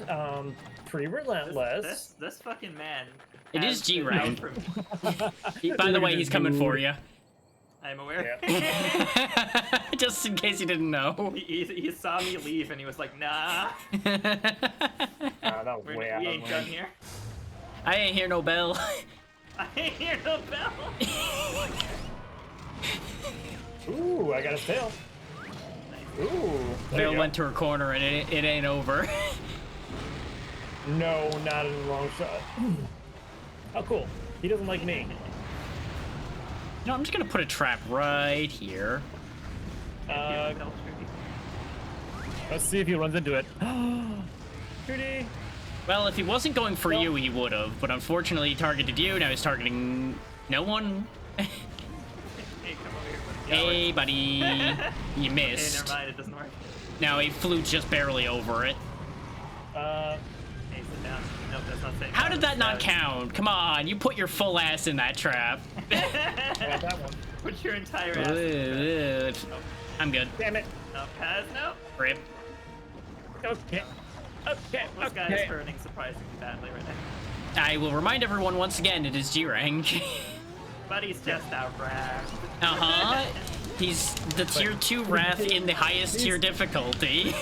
Pretty relentless. This fucking man. It has is G been round. out for me. By the way, he's coming for you. I'm aware. Just in case you didn't know. He saw me leave and he was like, nah, That was we way out of ain't done range. here. I ain't hear no bell. I ain't hear no bell. Ooh, I got a tail. Ooh. there Bill you go. went to her corner and it ain't over. No, not in a long shot. Oh, cool. He doesn't like me. No, I'm just gonna put a trap right here. Let's see if he runs into it. Trudy. Well, if he wasn't going for No. you, he would have. But unfortunately, he targeted you. Now he's targeting no one. Hey, come over here. Hey, buddy. You Hey, missed. never mind, it doesn't work. Now he flew just barely over it. Hey, sit down. Nope, that's not safe. How did that not count? Come on, you put your full ass in that trap. I got that one. Put your entire ass in Ugh. I'm good. Damn it. No, Kaz, no. Rip. Okay. Okay. This guy is Okay. burning surprisingly badly right now. I will remind everyone once again, it is G rank. But he's just out wrapped. Uh-huh. He's the tier 2 Wrath in the highest tier difficulty.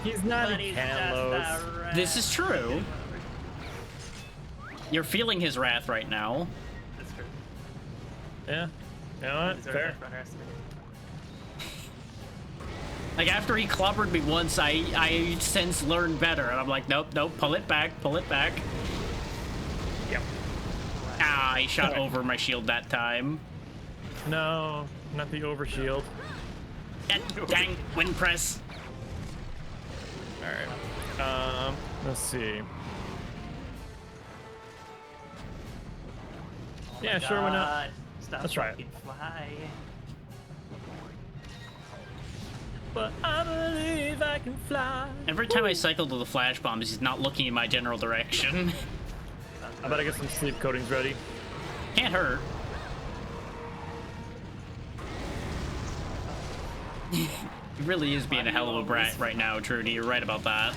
He's not But in he's just Ukanlos. out wrapped. This is true. You're feeling his wrath right now. That's true. Yeah. You know what? Deserves Fair. that for underestimate. Like, after he clobbered me once, I since learned better. And I'm like, nope, nope, pull it back, pull it back. Yep. Ah, he shot over my shield that time. No, not the overshield. God dang, wind press. Alright. Let's see. Yeah, sure, why not? God, Stop Let's try it. fucking fly. But I believe I can fly. Every time I cycle to the flash bombs, he's not looking in my general direction. I better get some sleep coatings ready. Can't hurt. He really is being a hell of a brat right now, Trudy. You're right about that.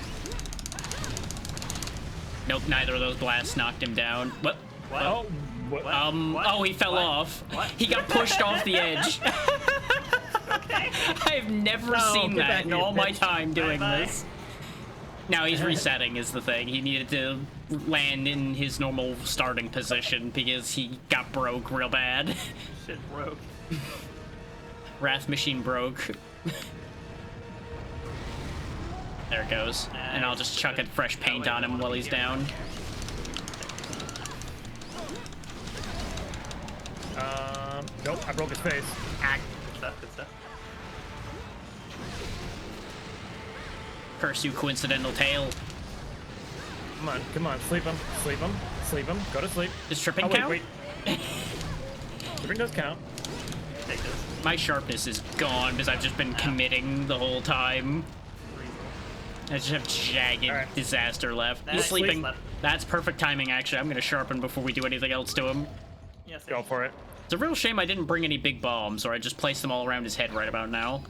Nope, neither of those blasts knocked him down. What? What? Oh, what? What? Oh, he fell What? off. What? He got pushed off the edge. Okay. I've never No, seen get back that in here, all my bitch. time doing Bye-bye. this. Now he's resetting is the thing. He needed to land in his normal starting position because he got broke real bad. Shit broke. Wrath machine broke. There it goes. And I'll just chuck a fresh paint on him while he's down. Nope, I broke his face. Ah, Good stuff, good stuff. curse you, coincidental tail. Come on, sleep him, sleep him, sleep him, go to sleep. Does tripping Oh, wait, count? wait. Tripping does count. Take this. My sharpness is gone because I've just been committing the whole time. I just have jagged Alright. disaster left. He's Nice. sleeping. Sleep. That's perfect timing, actually. I'm gonna sharpen before we do anything else to him. Yes, Go for it. It's a real shame I didn't bring any big bombs, or I just placed them all around his head right about now.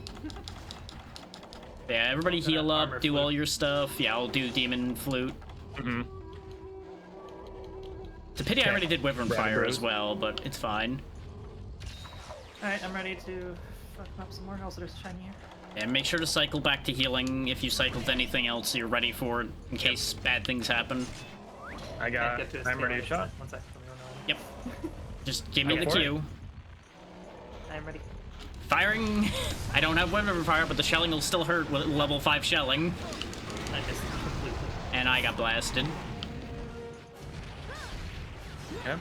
Yeah, everybody heal armor up, do flute. all your stuff. Yeah, I'll do demon flute. Mm-hmm. It's a pity I Okay. already did wyvern Grab fire as bros. well, but it's fine. Alright, I'm ready to fuck him up some more. Also, there's shiny here. And make sure to cycle back to healing if you cycled anything else so you're ready for it in case bad things happen. I Can't got. get to his I'm ready to table. shot. One sec. Let me know. Yep. Just give me Okay. the cue. I'm ready. Firing. I don't have wyvern fire, but the shelling will still hurt with level 5 shelling. I missed it completely. And I got blasted. Yep.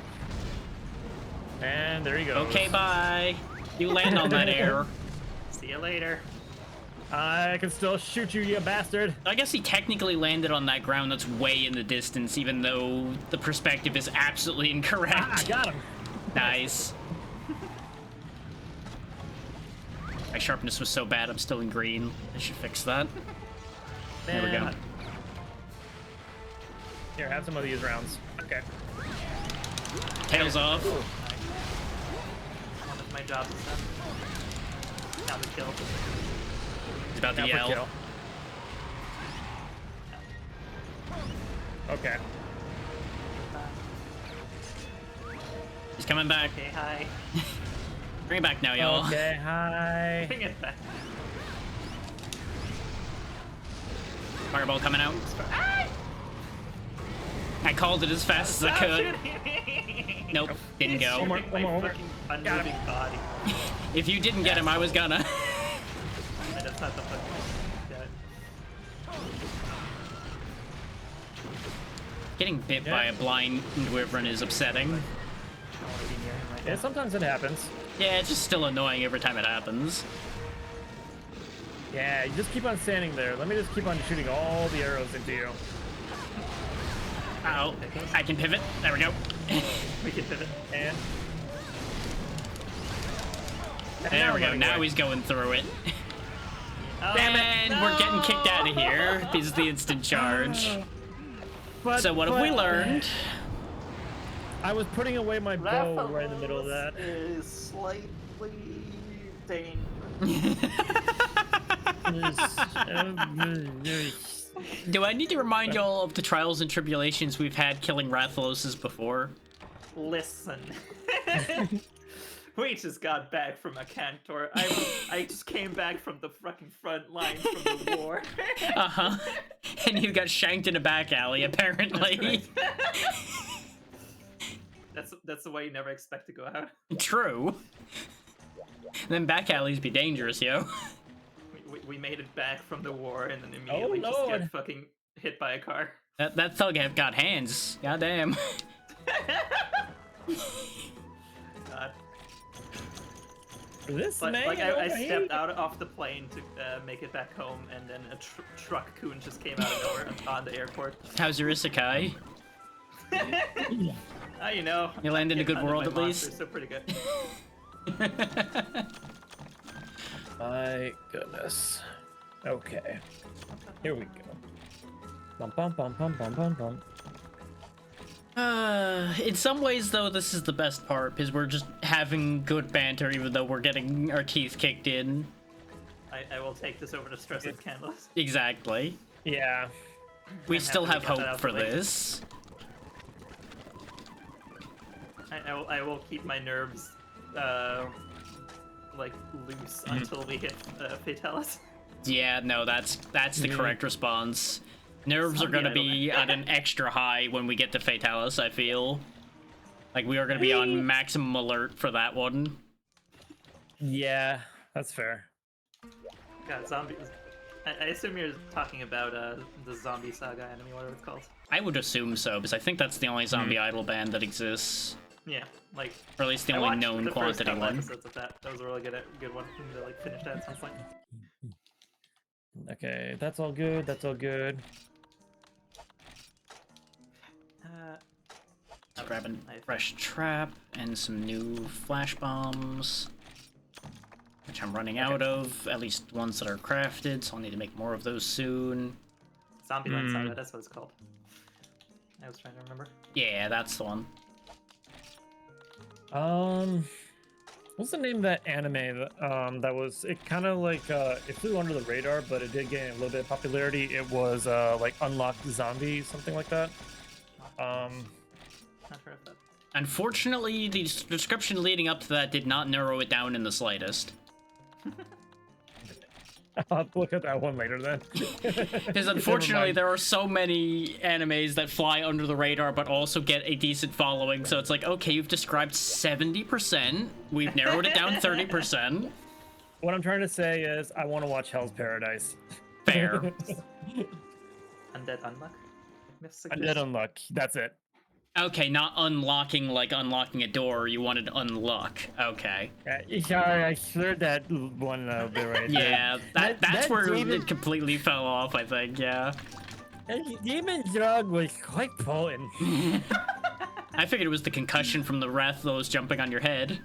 And there you go. Okay, bye. You land on that air. See you later. I can still shoot you, you bastard. I guess he technically landed on that ground that's way in the distance, even though the perspective is absolutely incorrect. Ah, got him. Nice. My sharpness was so bad, I'm still in green. I should fix that. There we go. Here, have some of these rounds. Okay. Tails off. One of my jobs is done. Now the kill. He's about to Now for yell. kill. Okay. He's coming back. Okay, hi. Bring it back now, y'all. Okay, hi. Bring it back. Fireball coming out. I called it as fast as I could. Nope, didn't go. One more, My one more. fucking unmoving body. If you didn't get him, I was gonna. And that's not the fucking. Yeah. Getting bit by a blind wyvern is upsetting. I don't want to be near him right Yeah, now. sometimes it happens. Yeah, it's just still annoying every time it happens. Yeah, you just keep on standing there. Let me just keep on shooting all the arrows into you. Oh, I can pivot. There we go. We can pivot. And There we go. running Now away. he's going through it. Oh, And we're getting kicked out of here. This is the instant charge. But, So what have we but- learned? I was putting away my bow right in the middle of that. Is slightly dangerous. Do I need to remind y'all of the trials and tribulations we've had killing Rathaloses before? Listen. We just got back from a cantor. I just came back from the fucking front lines from the war. Uh-huh. And you got shanked in a back alley, apparently. That's the way you never expect to go out. True. Then back alleys be dangerous, yo. We made it back from the war and then immediately just Lord. get fucking hit by a car. That thug have got hands. Goddamn. God. This But man like I over stepped here. out off the plane to make it back home, and then a truck coon just came out of nowhere on the airport. How's your isekai? You know. You land in a good Under world my at monster, least? So pretty good. My goodness. Okay. Here we go. Bum bum bum bum bum bum bum. In some ways, though, this is the best part, because we're just having good banter, even though we're getting our teeth kicked in. I will take this over to stress of candles. Exactly. Yeah. We I'm still happy have we got that hope out for the way. this. I will keep my nerves like loose until we hit Fatalis. Yeah, no, that's the correct response. Nerves are gonna be at an extra high when we get to Fatalis, I feel. Like, we are gonna be on maximum alert for that one. Yeah, that's fair. God, zombies. I assume you're talking about the zombie saga enemy, whatever it's called. I would assume so, because I think that's the only zombie idol band that exists. Yeah, like Or at least the I only watched known the first quantity couple one. episodes of that. That was a really good one to like finish that at some point. Okay, that's all good. That's all good. Let's grab a fresh trap and some new flash bombs, which I'm running out of, at least ones that are crafted, so I'll need to make more of those soon. Zombieland Saga, that's what it's called. I was trying to remember. Yeah, that's the one. What's the name of that anime that was it kind of like it flew under the radar, but it did gain a little bit of popularity. It was like Unlocked Zombie, something like that. Not sure if that. Unfortunately, the description leading up to that did not narrow it down in the slightest. I'll have to look at that one later then. Because unfortunately, there are so many animes that fly under the radar but also get a decent following. So it's like, okay, you've described 70%. We've narrowed it down 30%. What I'm trying to say is, I want to watch Hell's Paradise. Fair. Undead Unluck? Undead Unluck. That's it. Okay, not unlocking like unlocking a door. You wanted unlock. Okay. Sorry, I slurred that one a little bit right there. Yeah, that's where demon, it completely fell off, I think, yeah. that demon drug was quite potent. I figured it was the concussion from the Rathlos jumping on your head.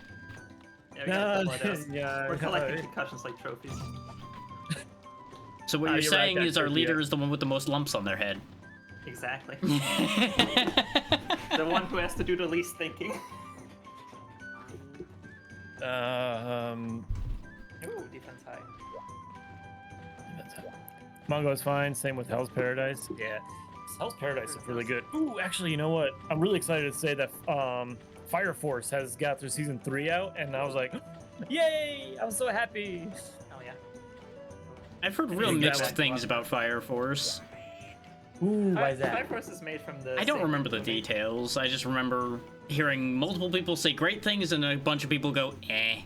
Yeah, we got No, that one else. yeah, We're collecting concussions like trophies. So what you're you're right, saying is our that's leader yeah. is the one with the most lumps on their head. Exactly. The one who has to do the least thinking. Um, Ooh, defense high. Mongo's fine. Same with Hell's Paradise. Yeah, Hell's Paradise is really good. Ooh, actually, you know what? I'm really excited to say that Fire Force has got their season 3 out, and I was like, yay! I'm so happy. Hell yeah. I've heard real think that mixed one- things about Fire Force. Ooh, why is that? Fire Force is made from the. I don't same remember the movie. details. I just remember hearing multiple people say great things and a bunch of people go, eh.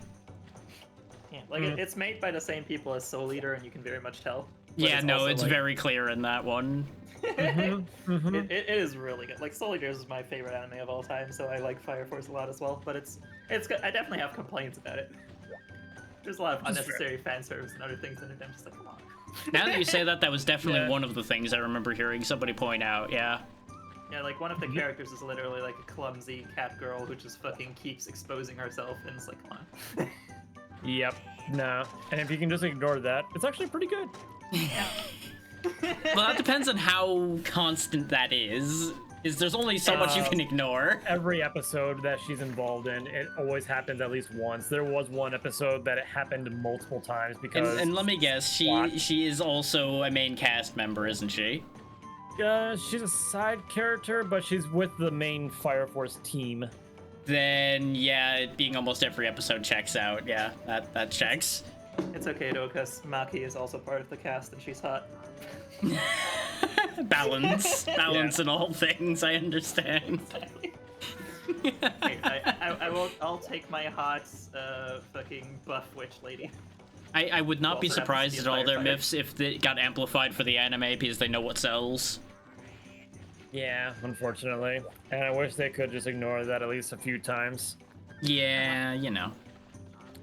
Yeah, like it's made by the same people as Soul Eater, and you can very much tell. But Yeah, no, also, it's like- very clear in that one. It is really good. Like Soul Eater is my favorite anime of all time, so I like Fire Force a lot as well. But it's good. I definitely have complaints about it. There's a lot of Just unnecessary fan service and other things in it. I'm just like, come on. Now that you say that, that was definitely Yeah. one of the things I remember hearing somebody point out, yeah. Yeah, like one of the characters is literally like a clumsy cat girl who just fucking keeps exposing herself, and it's like, come on. Yep. No. And if you can just ignore that, it's actually pretty good. Well, that depends on how constant that is. There's only so much you can ignore. Every episode that she's involved in, it always happens at least once. There was one episode that it happened multiple times because. And let me guess, What? she is also a main cast member, isn't she? She's a side character, but she's with the main Fire Force team. Then yeah, it being almost every episode checks out. Yeah, that checks. It's okay though, because Maki is also part of the cast, and she's hot. Balance in all things. I understand. Exactly. Hey, I'll take my hot fucking buff witch lady. I would not be Also happens to surprised be at a all their firefighter. myths if they got amplified for the anime because they know what sells. Yeah, unfortunately. And I wish they could just ignore that at least a few times. Yeah, you know.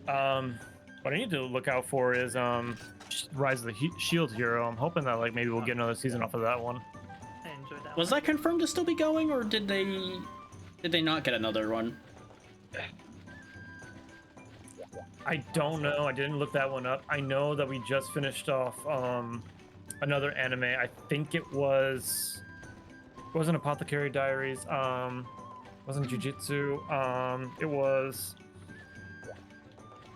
What I need to look out for is Rise of the Shield Hero. I'm hoping that like maybe we'll get another season off of that one. I enjoyed that. Was one. that confirmed to still be going, or did they not get another one? I don't know. I didn't look that one up. I know that we just finished off another anime. I think it wasn't Apothecary Diaries. Wasn't Jujutsu. It was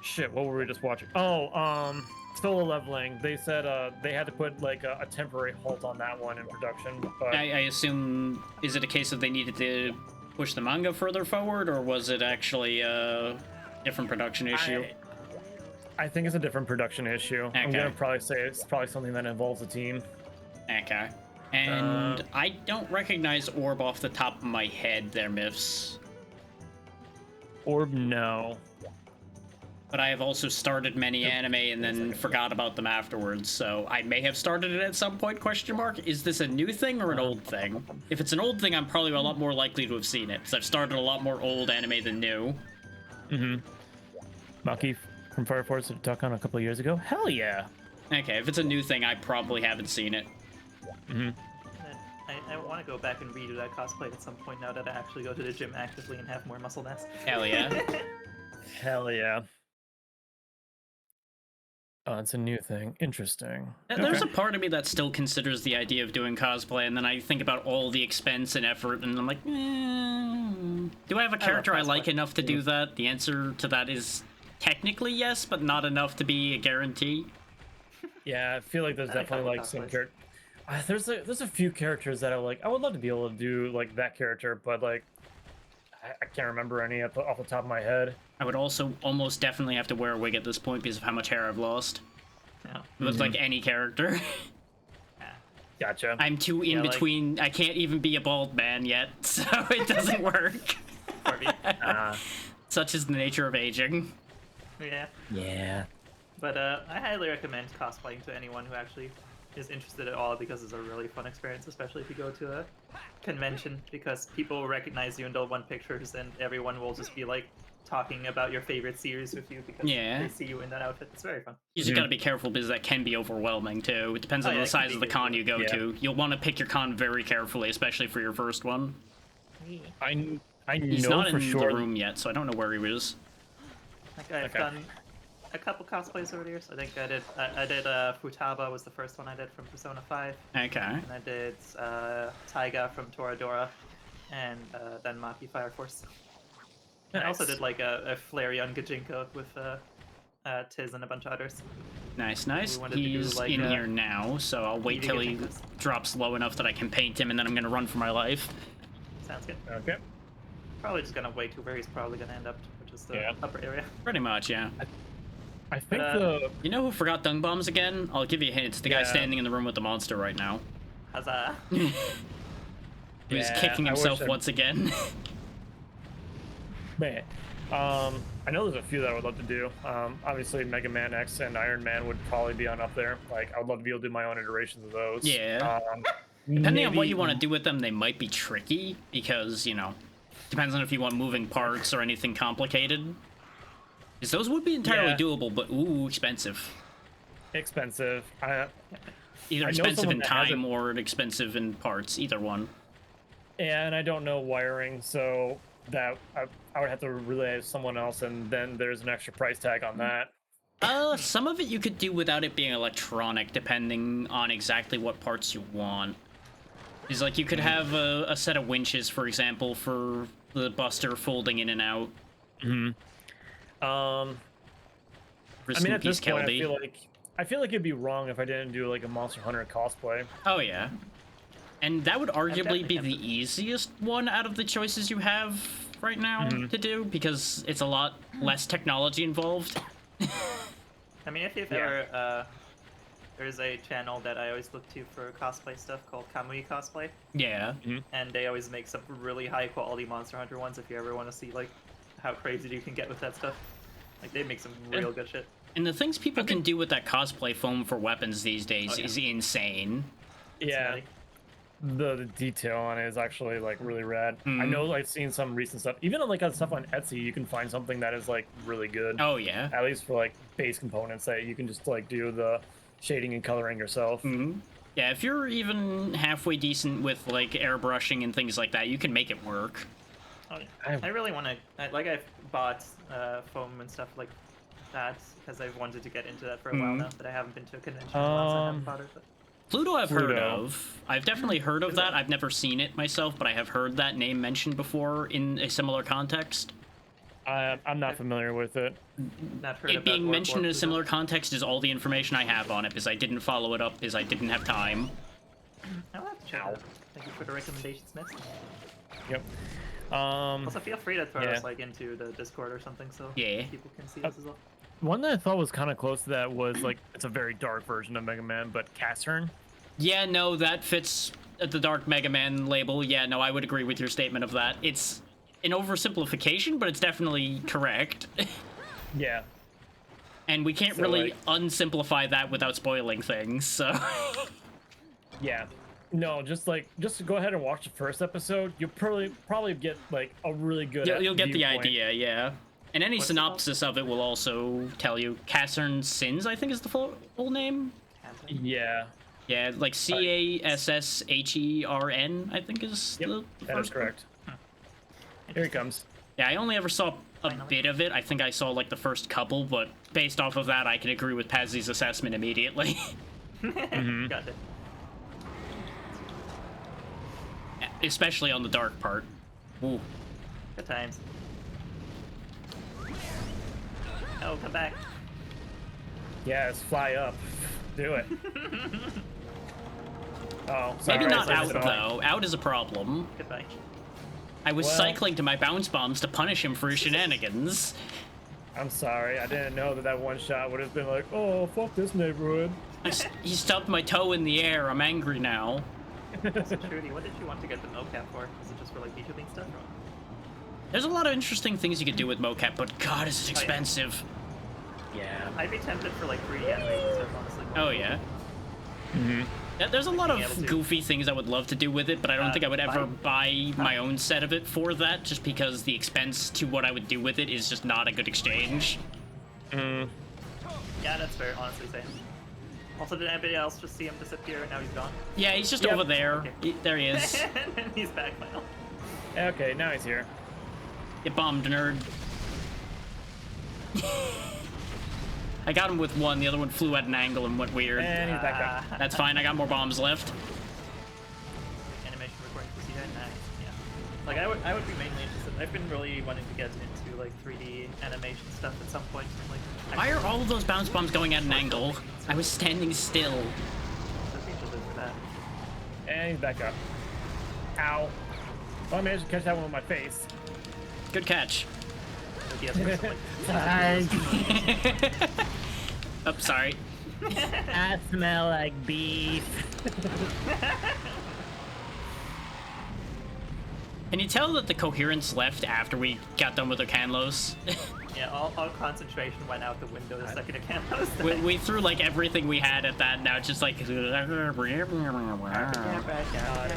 shit. What were we just watching? Oh, Solo Leveling. They said they had to put like a temporary halt on that one in production. But I assume, is it a case of they needed to push the manga further forward, or was it actually a different production issue? I think it's a different production issue. I'm Okay. gonna probably say it's probably something that involves the team. Okay. And I don't recognize Orb off the top of my head, their myths. Orb, no. But I have also started many anime and then forgot about them afterwards, so I may have started it at some point, question mark. Is this a new thing or an old thing? If it's an old thing, I'm probably a lot more likely to have seen it, because I've started a lot more old anime than new. Maki from Fire Force that talked on a couple of years ago. Hell yeah. Okay, if it's a new thing, I probably haven't seen it. I want to go back and redo that cosplay at some point now that I actually go to the gym actively and have more muscle mass. Hell yeah. Hell yeah. Oh, it's a new thing. Interesting. There's a part of me that still considers the idea of doing cosplay, and then I think about all the expense and effort, and I'm like, do I have a character I like cosplay. enough to do that? The answer to that is technically yes, but not enough to be a guarantee. Yeah, I feel like there's I like definitely couple like some cosplays. there's a few characters that I would love to be able to do like that character, but like I can't remember any off the top of my head. I would also almost definitely have to wear a wig at this point because of how much hair I've lost. Yeah. With like any character. Yeah. Gotcha. I'm too in Yeah, like- between. I can't even be a bald man yet, so it doesn't work. Corby. Such is the nature of aging. Yeah. Yeah. But I highly recommend cosplaying to anyone who actually is interested at all because it's a really fun experience, especially if you go to a convention, because people will recognize you and they'll want pictures, and everyone will just be like talking about your favorite series with you because Yeah. they see you in that outfit. It's very fun. You just gotta be careful because that can be overwhelming too. It depends Oh, on yeah, the it can size be of the good, con you go yeah. to. You'll want to pick your con very carefully, especially for your first one. I He's know not for in sure. the room yet, so I don't know where he is. Like I've Okay. done a couple cosplays over the years. I think I did Futaba was the first one I did from Persona 5, Okay. and I did Taiga from Toradora, and then Maki Fire Force. I also Nice. did like a Flareon Gajinka with Tiz and a bunch of others. Nice, nice. We wanted to do, He's like, in here now, so I'll wait eating till a he Jinkas. drops low enough that I can paint him, and then I'm gonna run for my life. Sounds good. Okay. Probably just gonna wait to where he's probably gonna end up, which is the Yeah. upper area. Pretty much, yeah. I think Uh, You know who forgot dung bombs again? I'll give you a hint. It's the guy Yeah. standing in the room with the monster right now. Huzzah! Who's Yeah, kicking I wish himself I- once again. Man, I know there's a few that I would love to do. Obviously, Mega Man X and Iron Man would probably be on up there. Like, I would love to be able to do my own iterations of those. Yeah. Depending on what maybe- you want to do with them, they might be tricky because, you know, depends on if you want moving parts or anything complicated. Because those would be entirely Yeah. doable, but ooh, expensive. expensive. Either I know expensive someone in that has time or expensive in parts. Either one. And I don't know wiring, so that I would have to relay to someone else, and then there's an extra price tag on that. Some of it you could do without it being electronic, depending on exactly what parts you want. Is like you could have a set of winches, for example, for the Buster folding in and out. Rest I mean, in at this peace, point, Kelby. I feel like it'd be wrong if I didn't do like a Monster Hunter cosplay. Oh yeah, and that would arguably definitely be the tempted. easiest one out of the choices you have right now to do because it's a lot less technology involved. I mean, if you've Yeah. ever, there's a channel that I always look to for cosplay stuff called Kamui Cosplay, Yeah. and they always make some really high quality Monster Hunter ones. If you ever want to see like how crazy you can get with that stuff, like they make some real good shit. And the things people can do with that cosplay foam for weapons these days Oh, yeah. is insane. Yeah, nutty. the detail on it is actually like really rad. I Mhm. know I've seen some recent stuff, even on like on stuff on Etsy, you can find something that is like really good. Oh yeah. At least for like base components that you can just like do the shading and coloring yourself. Yeah, if you're even halfway decent with like airbrushing and things like that, you can make it work. Oh, yeah. I really want to. Like, I've bought foam and stuff like that because I've wanted to get into that for a while now. But I haven't been to a convention in a while, so I haven't bought it. But Pluto I've heard Pluto. of. I've definitely heard of that. I've never seen it myself, but I have heard that name mentioned before in a similar context. I'm not familiar with it. not heard It about being Orc mentioned in a Pluto. similar context is all the information I have on it, because I didn't follow it up, because I didn't have time. I'll have to check it out. Thank you for the recommendations, Miss. Yep. Also, feel free to throw Yeah. us like into the Discord or something, so Yeah. people can see us as well. One that I thought was kind of close to that was like it's a very dark version of Mega Man, but Casshern. Yeah, no, that fits the Dark Mega Man label. Yeah, no, I would agree with your statement of that. It's an oversimplification, but it's definitely correct. Yeah. And we can't So, really like- unsimplify that without spoiling things, so... Yeah. No, just go ahead and watch the first episode. You'll probably get like a really good. You'll get the viewpoint. idea, yeah. And any What's it called? synopsis of it will also tell you. Cassern's Sins, I think is the full name. Cancel. Yeah. Yeah, like Casshern, I think is Yep. the That is first one. correct. Here he comes. Yeah, I only ever saw a Finally. bit of it. I think I saw like the first couple, but based off of that, I can agree with Pazzy's assessment immediately. Got it. Especially on the dark part. Ooh. Good times. No, come back. Yes, fly up. Do it. Oh, sorry. Maybe not I out, said it. though. Out is a problem. Goodbye. I was Well- cycling to my bounce bombs to punish him for his shenanigans. I'm sorry. I didn't know that one shot would have been like, oh, fuck this neighborhood. He stubbed my toe in the air. I'm angry now. So, Trudy, what did you want to get the mocap for? Is it just for like beach stuff? Or... There's a lot of interesting things you could do with mocap, but God, is it Oh, yeah. expensive. Yeah. I'd be tempted for like 3D animation stuff, honestly. Oh, yeah. Mm-hmm. Yeah, there's a lot Being able of to- goofy things I would love to do with it, but I don't think I would ever buy- buy my own set of it for that, just because the expense to what I would do with it is just not a good exchange. Mm. Yeah, that's fair, honestly, same. Also, did anybody else just see him disappear and now he's gone? Yeah, he's just Yep. over there. Okay. There he is. And then he's back now. Okay, now he's here. Get bombed, nerd. I got him with one, the other one flew at an angle and went weird. And he's back up. That's fine, I got more bombs left. Animation recording to see that? Nice, yeah. Like, I would be mainly interested. I've been really wanting to get into, like, 3D animation stuff at some point. Like, Why are all of those bounce bombs going at an angle? I was standing still. I'd be interested for that. And he's back up. Ow. Well, I managed to catch that one with my face. Good catch. Like, he has personal, Oh, sorry. I smell like beef. Can you tell that the coherence left after we got done with Ukanlos? yeah, all concentration went out the window the second Ukanlos died. we threw like everything we had at that. Now it's just like. God, it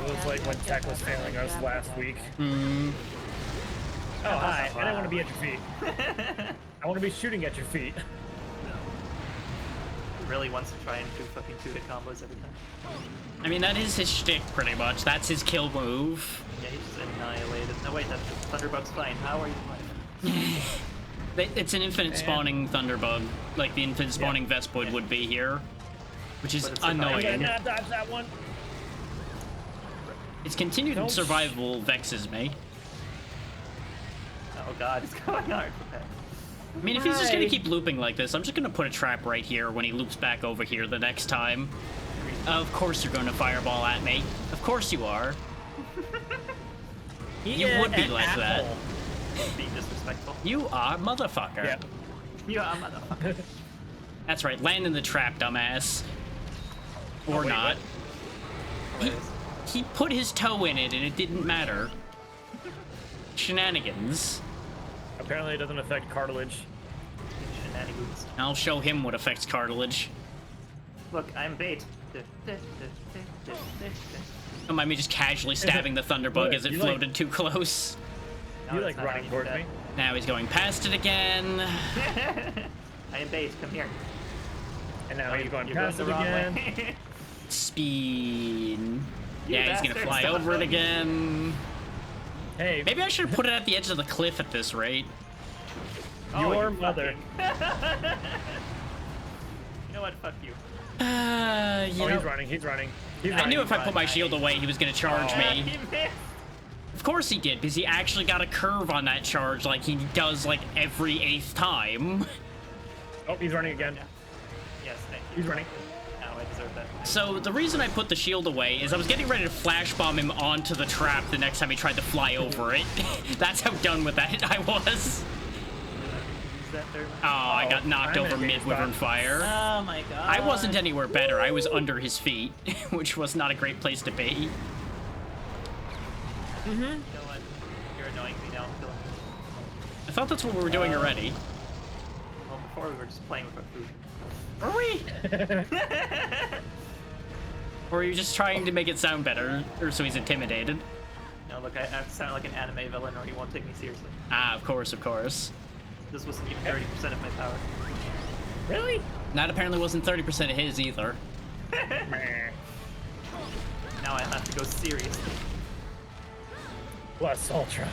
was like when tech was failing us last week. Mm, Oh, hi. I don't want to be at your feet. I want to be shooting at your feet. He really wants to try and do fucking 2-hit combos every time. I mean, that is his shtick, pretty much. That's his kill move. Yeah, he just annihilated. No, wait, that's just Thunderbug's fine. How are you alive? It's an infinite spawning Thunderbug, like the infinite spawning Vespoid would be here, which is But it's annoying. annoying. Not dodge that one. Its continued Don't- survival vexes me. Oh god, it's going hard for that. I mean, if he's just gonna Hi. keep looping like this, I'm just gonna put a trap right here when he loops back over here the next time. Of course you're gonna fireball at me. Of course you are. You would be like that. Being disrespectful. You are, motherfucker. Yeah. You are a motherfucker. That's right, land in the trap, dumbass. Or wait, not. what? He, Hilarious. he put his toe in it and it didn't matter. Shenanigans. Apparently, it doesn't affect cartilage. Shenanigans. I'll show him what affects cartilage. Look, I'm bait. Don't mind me just casually stabbing the Thunderbug Look, as it you like- floated too close. No, You that's like not running how you towards do me? Now he's going past it again. that. I am bait. Come here. And now Oh, he's going you're past it again. way. Speed. You Yeah, he's gonna bastard, fly stop over it running. again. Hey, Maybe I should have put it at the edge of the cliff at this rate. Oh, your you mother. fucking- You know what? Fuck you. You Oh, know, he's running. He's running. He's I running. knew if I put my shield away, he was gonna charge Oh. me. He missed. Of course he did, because he actually got a curve on that charge like he does like every 8th time. Oh, he's running again. Yes, thank you. He's running. Now I deserve that. So the reason I put the shield away is I was getting ready to flash bomb him onto the trap the next time he tried to fly over it. That's how done with that I was. Use that third one. Oh, I got knocked I'm in over a mid spot. Wyvern Fire. Oh my god. I wasn't anywhere better. I was under his feet, which was not a great place to be. You know what? You're annoying me now. I'm feeling. I thought that's what we were doing already. Well, before we were just playing with our food. Were we? Or are you just trying to make it sound better, or so he's intimidated? No, look, I have to sound like an anime villain or he won't take me seriously. Ah, of course, of course. This wasn't even 30% of my power. Really? That apparently wasn't 30% of his either. Meh. Now I have to go seriously. Plus Ultra.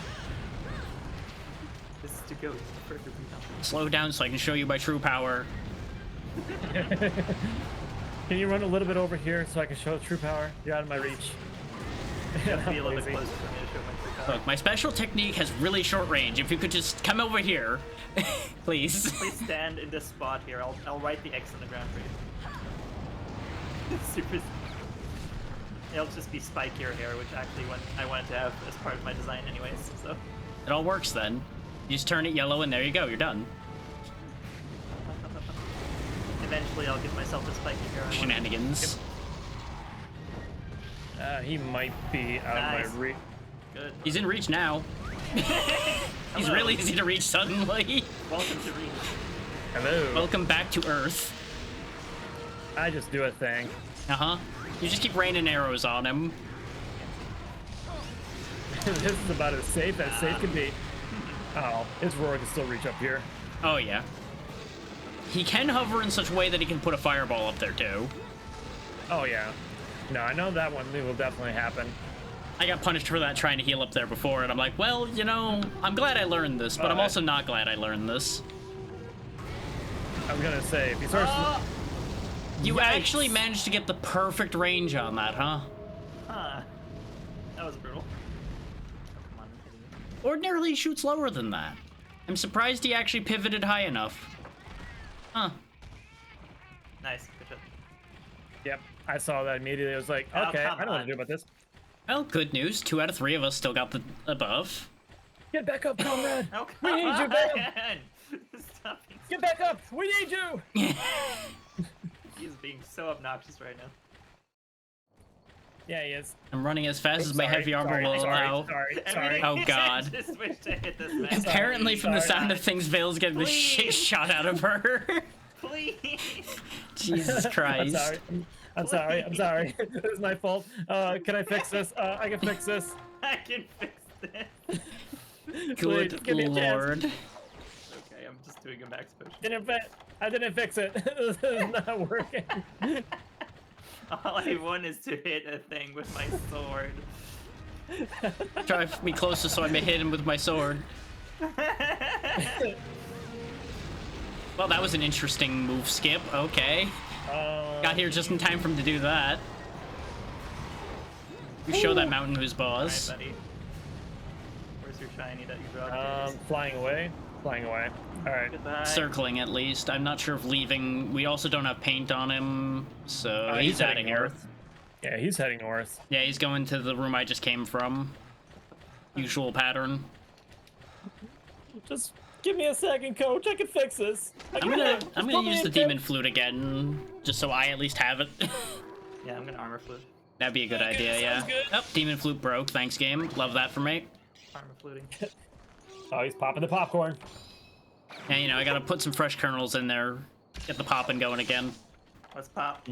This is to go further beyond. Slow down so I can show you my true power. Can you run a little bit over here so I can show true power? You're out of my reach. You have to be a little bit Lazy. closer for me to show my true power. Look, my special technique has really short range. If you could just come over here, please. Please stand in this spot here. I'll write the X on the ground for you. Super. It'll just be spikier here, which actually I wanted to have as part of my design anyways, so. It all works then. You just turn it yellow and there you go, you're done. Eventually I'll give myself a spiky here. Shenanigans. He might be out Nice. of my reach. Good. He's in reach now. He's Hello. really easy to reach suddenly. Welcome to Reach. Hello. Welcome back to Earth. I just do a thing. Uh-huh. You just keep raining arrows on him. This is about as safe can be. Oh, his roar can still reach up here. Oh, yeah. He can hover in such a way that he can put a fireball up there, too. Oh yeah. No, I know that one will definitely happen. I got punished for that trying to heal up there before, and I'm like, well, you know, I'm glad I learned this, but I'm also not glad I learned this. I was gonna say, if he starts... You Yikes. actually managed to get the perfect range on that, huh? Huh. That was brutal. Oh, come on, I'm hitting you. Ordinarily, he shoots lower than that. I'm surprised he actually pivoted high enough. Huh. Nice, good job. Yep, I saw that immediately. I was like, Oh, okay, come I know what on. to do about this. Well, good news. 2 out of 3 of us still got the above. Get back up, comrade! Oh, We come need you, on! man! Stop being Get back up! We need you! He's being so obnoxious right now. Yeah, he is. I'm running as fast as my Sorry, heavy armor sorry, will allow. Sorry. Oh, God. Just wish to hit this man. Apparently, from the Sorry. sound of things, Vale's getting the shit Please. shot out of her. Please. Jesus I'm Christ. sorry. I'm sorry. I'm sorry. This is my fault. Can I fix this? I can fix this. I can fix this. Please, Good just give me a chance. lord. Okay, I'm just doing a max push. I didn't fix it. This is not working. All I want is to hit a thing with my sword. Drive me closer so I may hit him with my sword. Well, that was an interesting move, Skip. Okay. Got here just in time for him to do that. You show that mountain who's boss. Alright, buddy. Where's your shiny that you dropped? Flying away. Flying away. All right. Goodbye. Circling, at least. I'm not sure if leaving. We also don't have paint on him, so He's out of heading here. north. Yeah, he's heading north. Yeah, he's going to the room I just came from. Usual pattern. Just give me a second, coach. I can fix this. I'm gonna use the demon flute again, just so I at least have it. Yeah, I'm gonna armor flute. That'd be a good idea, sounds yeah. good. Oh, demon flute broke. Thanks, game. Love that for me. Armor fluting. Oh, he's popping the popcorn. Yeah, you know, I gotta put some fresh kernels in there. Get the popping going again. Let's pop.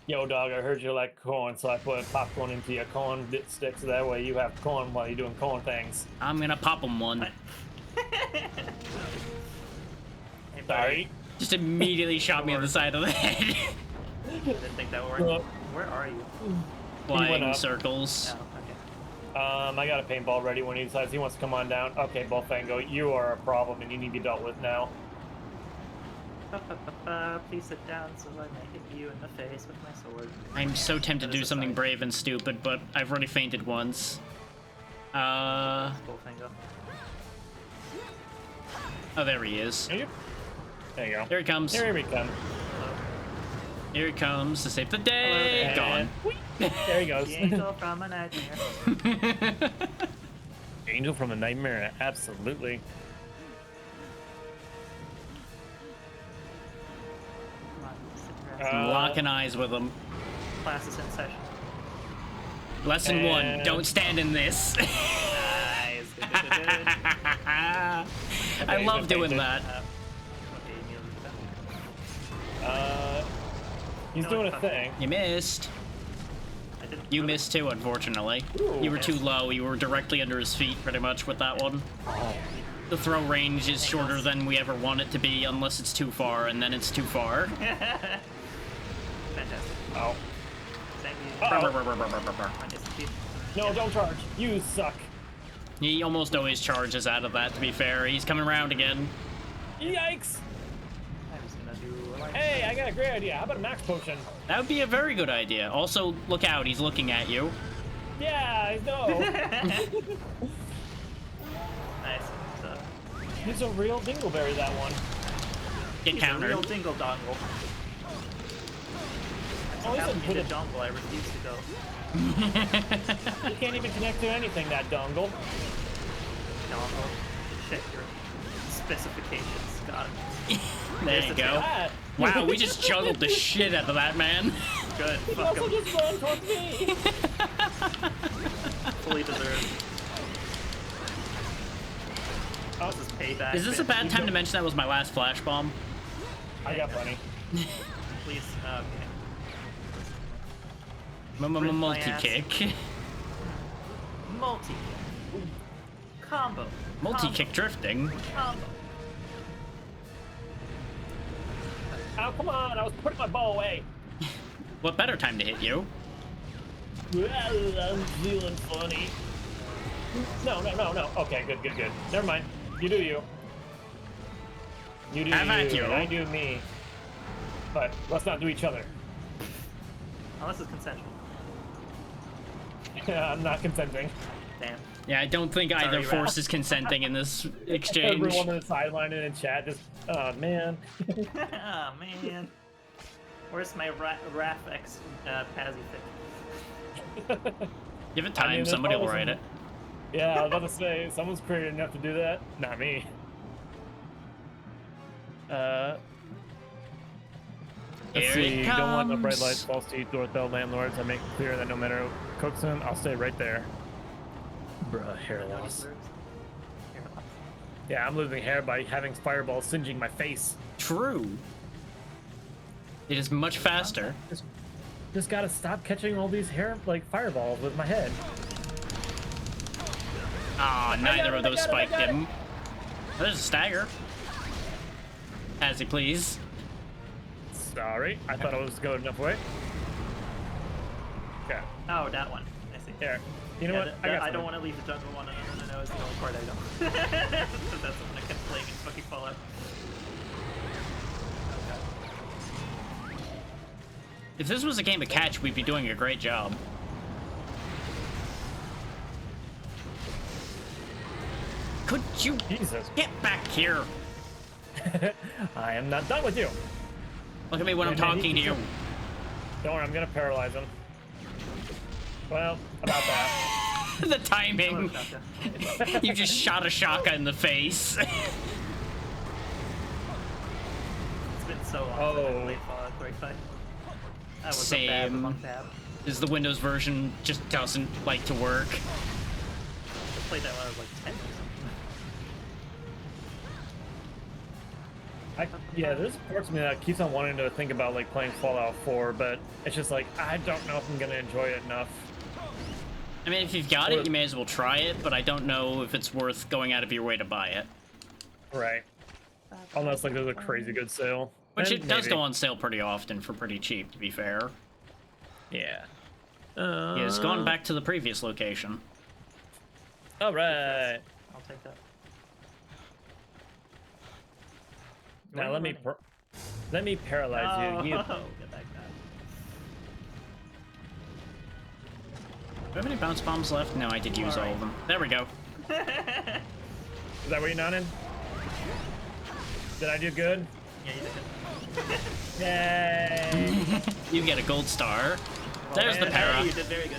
Yo, dog, I heard you like corn, so I put popcorn into your corn sticks. So that way you have corn while you're doing corn things. I'm gonna pop him one. Hey, buddy. Sorry. Just immediately shot me on the side of the head. I didn't think that would Look. work. Where are you? Flying up. circles. Oh, okay. I got a paintball ready when he decides he wants to come on down. Okay, Bullfango, you are a problem and you need to be dealt with now. Please sit down so I may hit you in the face with my sword. I'm so tempted to That do is a something sign. brave and stupid, but I've already fainted once. Bullfango. Oh, there he is. There you go. There he comes. Here we come. Here he comes to save the Hello day. there. Gone. There he goes. The angel from a nightmare. Angel from a nightmare, absolutely. Come on, sit your ass. Locking eyes with him. Class is in session. Lesson 1, And- don't stand in this. Nice. Good, good, good, good. I love doing painted. that. Okay, Neil, look at that. He's No, doing it's a fine. thing. You missed. I didn't You really- missed too, unfortunately. Ooh. You were too low. You were directly under his feet, pretty much, with that one. The throw range is shorter than we ever want it to be, unless it's too far, and then it's too far. Fantastic. Oh. Thank you. Uh-oh. My disappear. No, don't charge. You suck. He almost always charges out of that, to be fair. He's coming around again. Yikes. I'm just gonna do a light. Hey, I got a great idea. How about a max potion? That would be a very good idea. Also, look out, he's looking at you. Yeah, I know. Nice. So, He's a real dingleberry, that one. Get he's a countered. real dingle dongle. Oh, he's Have a me bit to of... dongle, I refuse to go. He can't even connect to anything, that dongle. Dongle. Check your specifications. Got it. There There's you the go. tail. Ah. Wow, we just juggled the shit out of that man. Good. He Fuck also him. just ran towards me. Fully deserved. Oh, This is payback. Is this a bitch. bad time to mention that was my last flash bomb? I got plenty. Please. Okay. Multi-kick. Multi. Combo. Multi-kick drifting. Combo. Oh, come on. I was putting my ball away. What better time to hit you? Well, I'm feeling funny. No. Okay, good. Never mind. You do you. You do Have at you, you. and I do me. But let's not do each other. Unless it's consensual. I'm not consenting. Damn. Yeah, I don't think either Sorry, force Ralph. is consenting in this exchange. Everyone on the sideline and in chat just, oh man. Oh man. Where's my Rafx Pazzy pick? Give it I time, mean, there's somebody will probably write it. Yeah, I was about to say, someone's creative enough to do that. Not me. Let's Here see. it Don't want no bright comes. lights, false teeth, doorbell, landlords. I make it clear that no matter who cooks them, I'll stay right there. Bruh, hair loss. Yeah, I'm losing hair by having fireballs singeing my face. True. It is much faster. Just gotta stop catching all these hair, like, fireballs with my head. Ah, neither of I those got it, I spiked got it. him. There's a stagger. As he please. Sorry, I thought it was good enough way. Okay, Oh, that one. I see. here. You know Yeah, what? I got I don't something. want to leave the jungle one. I know it's the only part I don't. Because that's when I kept playing in fucking Fallout. If this was a game of catch, we'd be doing a great job. Could you Jesus. get back here? I am not done with you. Look at me when I'm Man, he talking to you. Don't worry, I'm gonna paralyze him. Well, about that. The timing. Gotcha. You just shot a shaka in the face. It's been so long since I played Fallout 45. That was a bad Same. one tab. Is the Windows version just doesn't like to work. I played that when I was like 10 or something. Yeah, there's parts of me that keeps on wanting to think about like playing Fallout 4, but it's just like I don't know if I'm gonna enjoy it enough. I mean, if you've got it, you may as well try it, but I don't know if it's worth going out of your way to buy it. Right. Unless like there's a crazy good sale. Which Then it does maybe. go on sale pretty often for pretty cheap, to be fair. Yeah. It's gone back to the previous location. All right. I'll take that. Now let me paralyze you. You. Get back, guy. Do I have any bounce bombs left? No, I did use all of them. There we go. Is that where you're not in? Did I do good? Yeah, you did good. Yay! You get a gold star. There's the Hey, para. you did very good.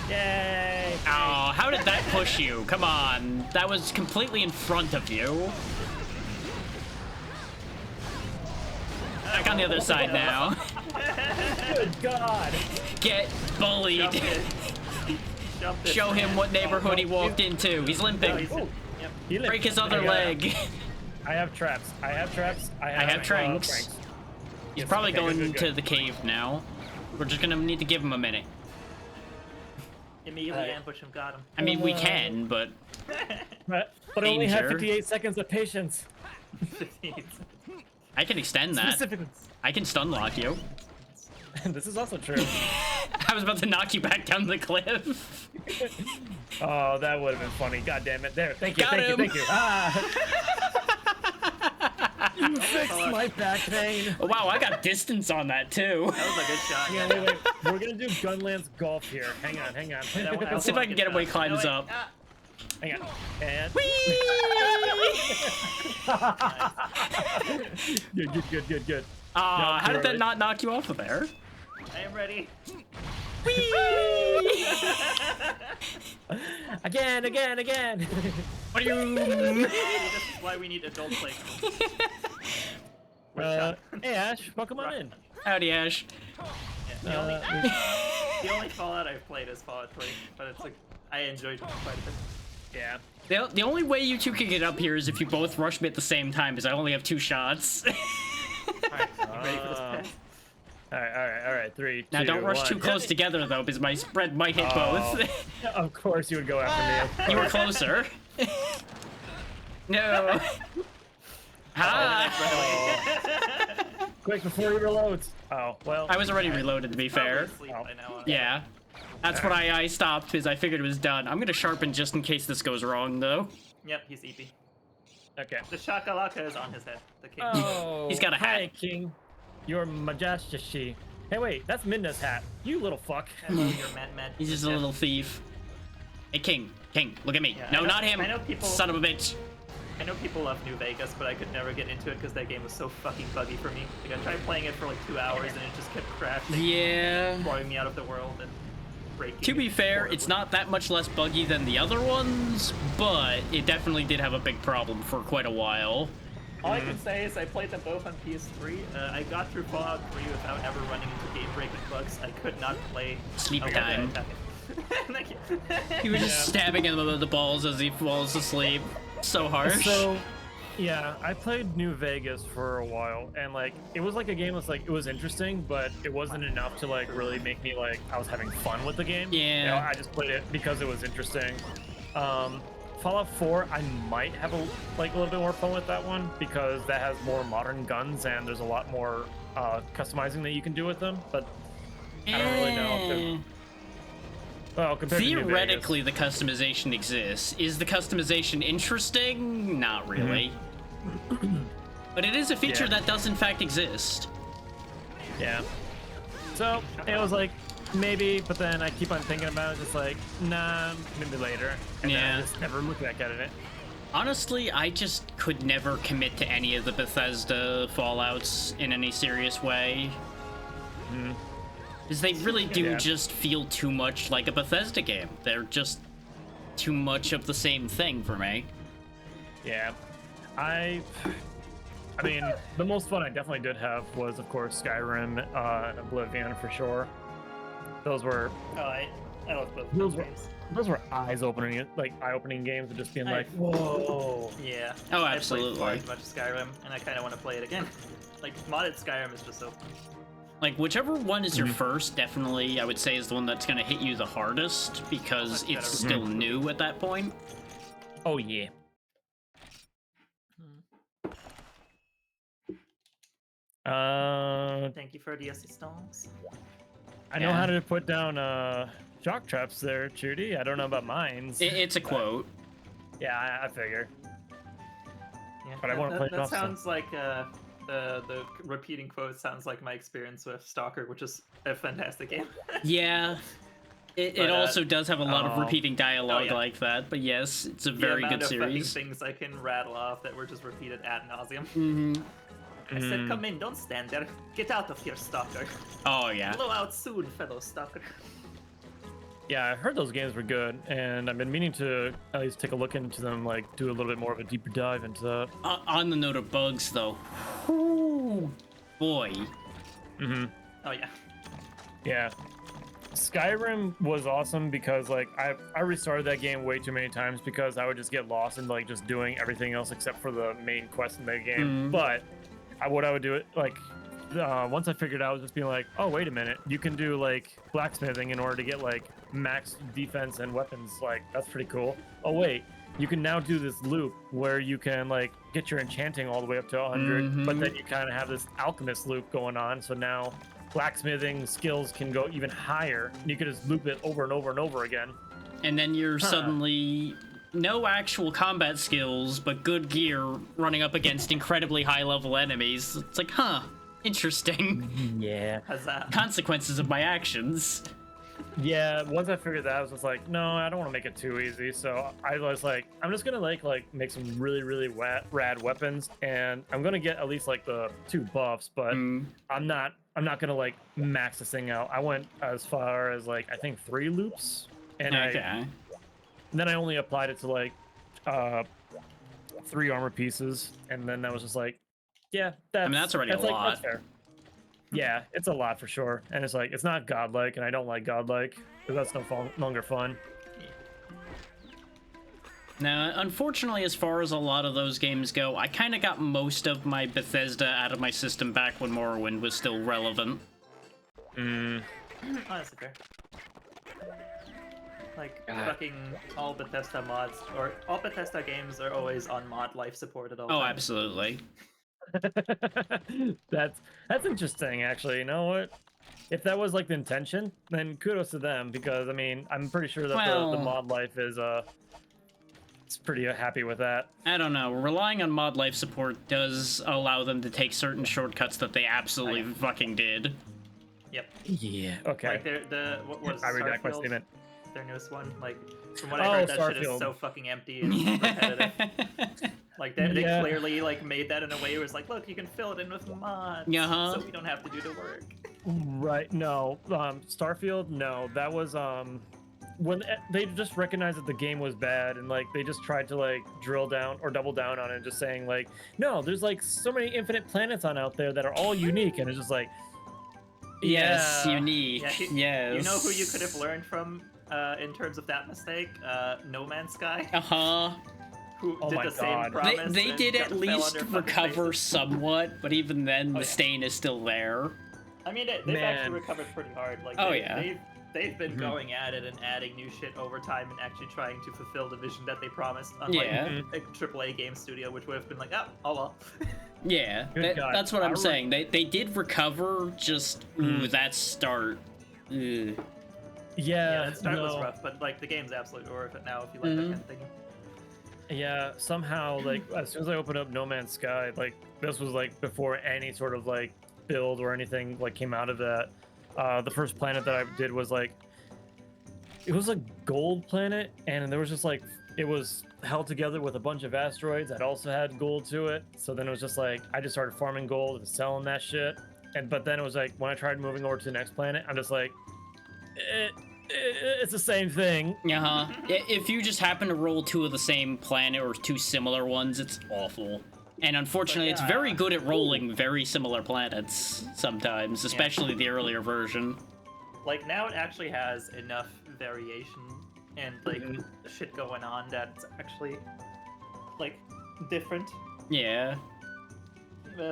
Yay! Oh, how did that push you? Come on. That was completely in front of you. Back on the other side now. Good God! Get bullied. Jump it. Jump it, Show him man. what neighborhood he walked into. He's No, limping. he's Ooh. Yep. He lived. Break his other I got- leg. I have traps. I have traps. I have tranks. tranks. He's Yes, probably okay, going good, to good. the cave now. We're just gonna need to give him a minute. Immediately Alright. ambush him, got him. I mean, we can, but But I only have Danger. 58 seconds of patience. I can extend that. Specifically. I can stun lock you. This is also true. I was about to knock you back down the cliff. Oh, that would have been funny. God damn it. There. Thank you. Got Thank you. him. Thank you. Ah. You fixed my back pain. Oh, wow, I got distance on that too. That was a good shot. Yeah, wait. We're gonna do Gunlance golf here. Hang on. Let's see if I can get away climbs up. Hang on. And good. How did that not knock you off of there? I am ready. Again. What are you? This is why we need adult play. Hey Ash, welcome on in. Howdy, Ash. Yeah, the only Fallout I've played is Fallout 3, but it's like I enjoyed it quite a bit. Yeah. The only way you two can get up here is if you both rush me at the same time, because I only have 2 shots. Alright, you ready for this pass? All right. 3, 2, Now don't rush 1. too close together though, because my spread might hit both. Of course you would go after me. You were closer. No. Ha! Quick before he reloads. Oh, well. I was already reloaded, to be fair. Probably asleep by now. Yeah. That's what I stopped, because I figured it was done. I'm gonna sharpen just in case this goes wrong, though. Yep, he's EP. Okay. The shakalaka is on his head. The king. Oh, He's got a hat. Hi, King. You're majesty. Hey, wait, that's Midna's hat. You little fuck. Hello, you're mad. He's just a little thief. Hey, King, look at me. Yeah, No, I know- not him. I know people- Son of a bitch. I know people love New Vegas, but I could never get into it because that game was so fucking buggy for me. Like I tried playing it for like 2 hours and it just kept crashing, Yeah. throwing me out of the world and breaking. To be me fair, horribly. it's not that much less buggy than the other ones, but it definitely did have a big problem for quite a while. All I can say is I played them both on PS3. I got through Fallout 3 without ever running into game-breaking bugs. I could not play. Sleep Oh, okay, time. attack it. Thank you. He was just stabbing him with the balls as he falls asleep. So harsh. So, yeah, I played New Vegas for a while, and like it was like a game that's like it was interesting, but it wasn't enough to like really make me like I was having fun with the game. Yeah. You know, I just played it because it was interesting. Fallout 4, I might have a little bit more fun with that one because that has more modern guns and there's a lot more customizing that you can do with them. But I don't really know. Well, compared to New Vegas. Theoretically, the customization exists. Is the customization interesting? Not really. But it is a feature Yeah. that does in fact exist. Yeah. So it was like maybe, but then I keep on thinking about it, just like nah, maybe later. And then Yeah. I just never look back at it. Honestly, I just could never commit to any of the Bethesda Fallouts in any serious way. Because they really do Yeah. just feel too much like a Bethesda game. They're just too much of the same thing for me. Yeah. I mean, the most fun I definitely did have was, of course, Skyrim and Oblivion for sure. Those were Oh, I love both Those those were- games. those were eye-opening games of just being like, I- whoa. Yeah. Oh, I absolutely. played far too much Skyrim, and I kind of want to play it again. Like modded Skyrim is just so fun. Like, whichever one is your first, definitely, I would say, is the one that's going to hit you the hardest, because Much better. it's still new at that point. Oh yeah. Thank you for the assistance. I know Yeah. how to put down shock traps there, Trudy. I don't know about mines. It's a quote. Yeah, I figure. Yeah, But I wanna play it That also. sounds like the repeating quote sounds like my experience with Stalker, which is a fantastic game. Yeah. It But, also does have a lot of oh. repeating dialogue yeah. like that, but yes, it's a The very amount good of fucking series. things I can rattle off that were just repeated ad nauseum. Hmm. I said, "Come in, don't stand there. Get out of here, Stalker. Oh, yeah. Blow out soon, fellow Stalker." Yeah, I heard those games were good, and I've been meaning to at least take a look into them, like do a little bit more of a deeper dive into that. On the note of bugs, though. Whew, boy. Oh yeah. Yeah. Skyrim was awesome because like I restarted that game way too many times because I would just get lost in like just doing everything else except for the main quest in the game. But what I would do it like once I figured out, I was just being like, oh wait a minute, you can do like blacksmithing in order to get like max defense and weapons. Like that's pretty cool. Oh wait, you can now do this loop where you can like get your enchanting all the way up to 100, but then you kind of have this alchemist loop going on. So now blacksmithing skills can go even higher. You can just loop it over and over and over again. And then you're suddenly no actual combat skills, but good gear running up against incredibly high-level enemies. It's like, huh, interesting. Yeah. How's that? Consequences of my actions. Yeah, once I figured that, I was just like, no, I don't want to make it too easy. So I was like, I'm just gonna like make some really rad weapons, and I'm gonna get at least like the 2 buffs, but I'm not gonna like max this thing out. I went as far as like I think 3 loops, and then I only applied it to like 3 armor pieces, and then I was just like, yeah, that's already a lot. That's fair. Yeah, it's a lot for sure, and it's like it's not godlike, and I don't like godlike because that's no longer fun. Now, unfortunately, as far as a lot of those games go, I kind of got most of my Bethesda out of my system back when Morrowind was still relevant. Oh, that's fair. Like, fucking all Bethesda mods, or all Bethesda games are always on mod life support at all Oh, times. absolutely. That's interesting, actually. You know what? If that was like the intention, then kudos to them, because I mean, I'm pretty sure that the mod life is it's pretty happy with that. I don't know. Relying on mod life support does allow them to take certain shortcuts that they absolutely fucking did. Yep. Yeah. Okay. Like what was I redact my Starfield? statement. Their newest one. Like, from what I heard, that shit is so fucking empty and repetitive. Like, they clearly like made that in a way where it was like, look, you can fill it in with mods, so we don't have to do the work. Right. No. Starfield. No. That was when they just recognized that the game was bad, and like they just tried to like drill down or double down on it, just saying like, no, there's like so many infinite planets on out there that are all unique, and it's just like, yes, unique. Yes. You know who you could have learned from in terms of that mistake? No Man's Sky. Who did the same promise. They did at least recover somewhat, but even then, the stain is still there. I mean, they've actually recovered pretty hard. Like, they've been going at it and adding new shit over time and actually trying to fulfill the vision that they promised. Unlike a AAA game studio, which would have been like, oh well. Yeah, that's what I'm saying. They did recover, just that start. Yeah, that start was rough, but like the game's absolutely worth it now if you like that kind of thing. Yeah, somehow, like, as soon as I opened up No Man's Sky, like, this was, like, before any sort of, like, build or anything, like, came out of that. The first planet that I did was, like, it was a gold planet, and there was just, like, it was held together with a bunch of asteroids that also had gold to it. So then it was just, like, I just started farming gold and selling that shit. But then it was, like, when I tried moving over to the next planet, I'm just, like, it's the same thing. If you just happen to roll 2 of the same planet or 2 similar ones, it's awful. And unfortunately, it's very good at rolling very similar planets sometimes, especially the earlier version. Like, now it actually has enough variation and, like, shit going on that's actually, like, different. Yeah.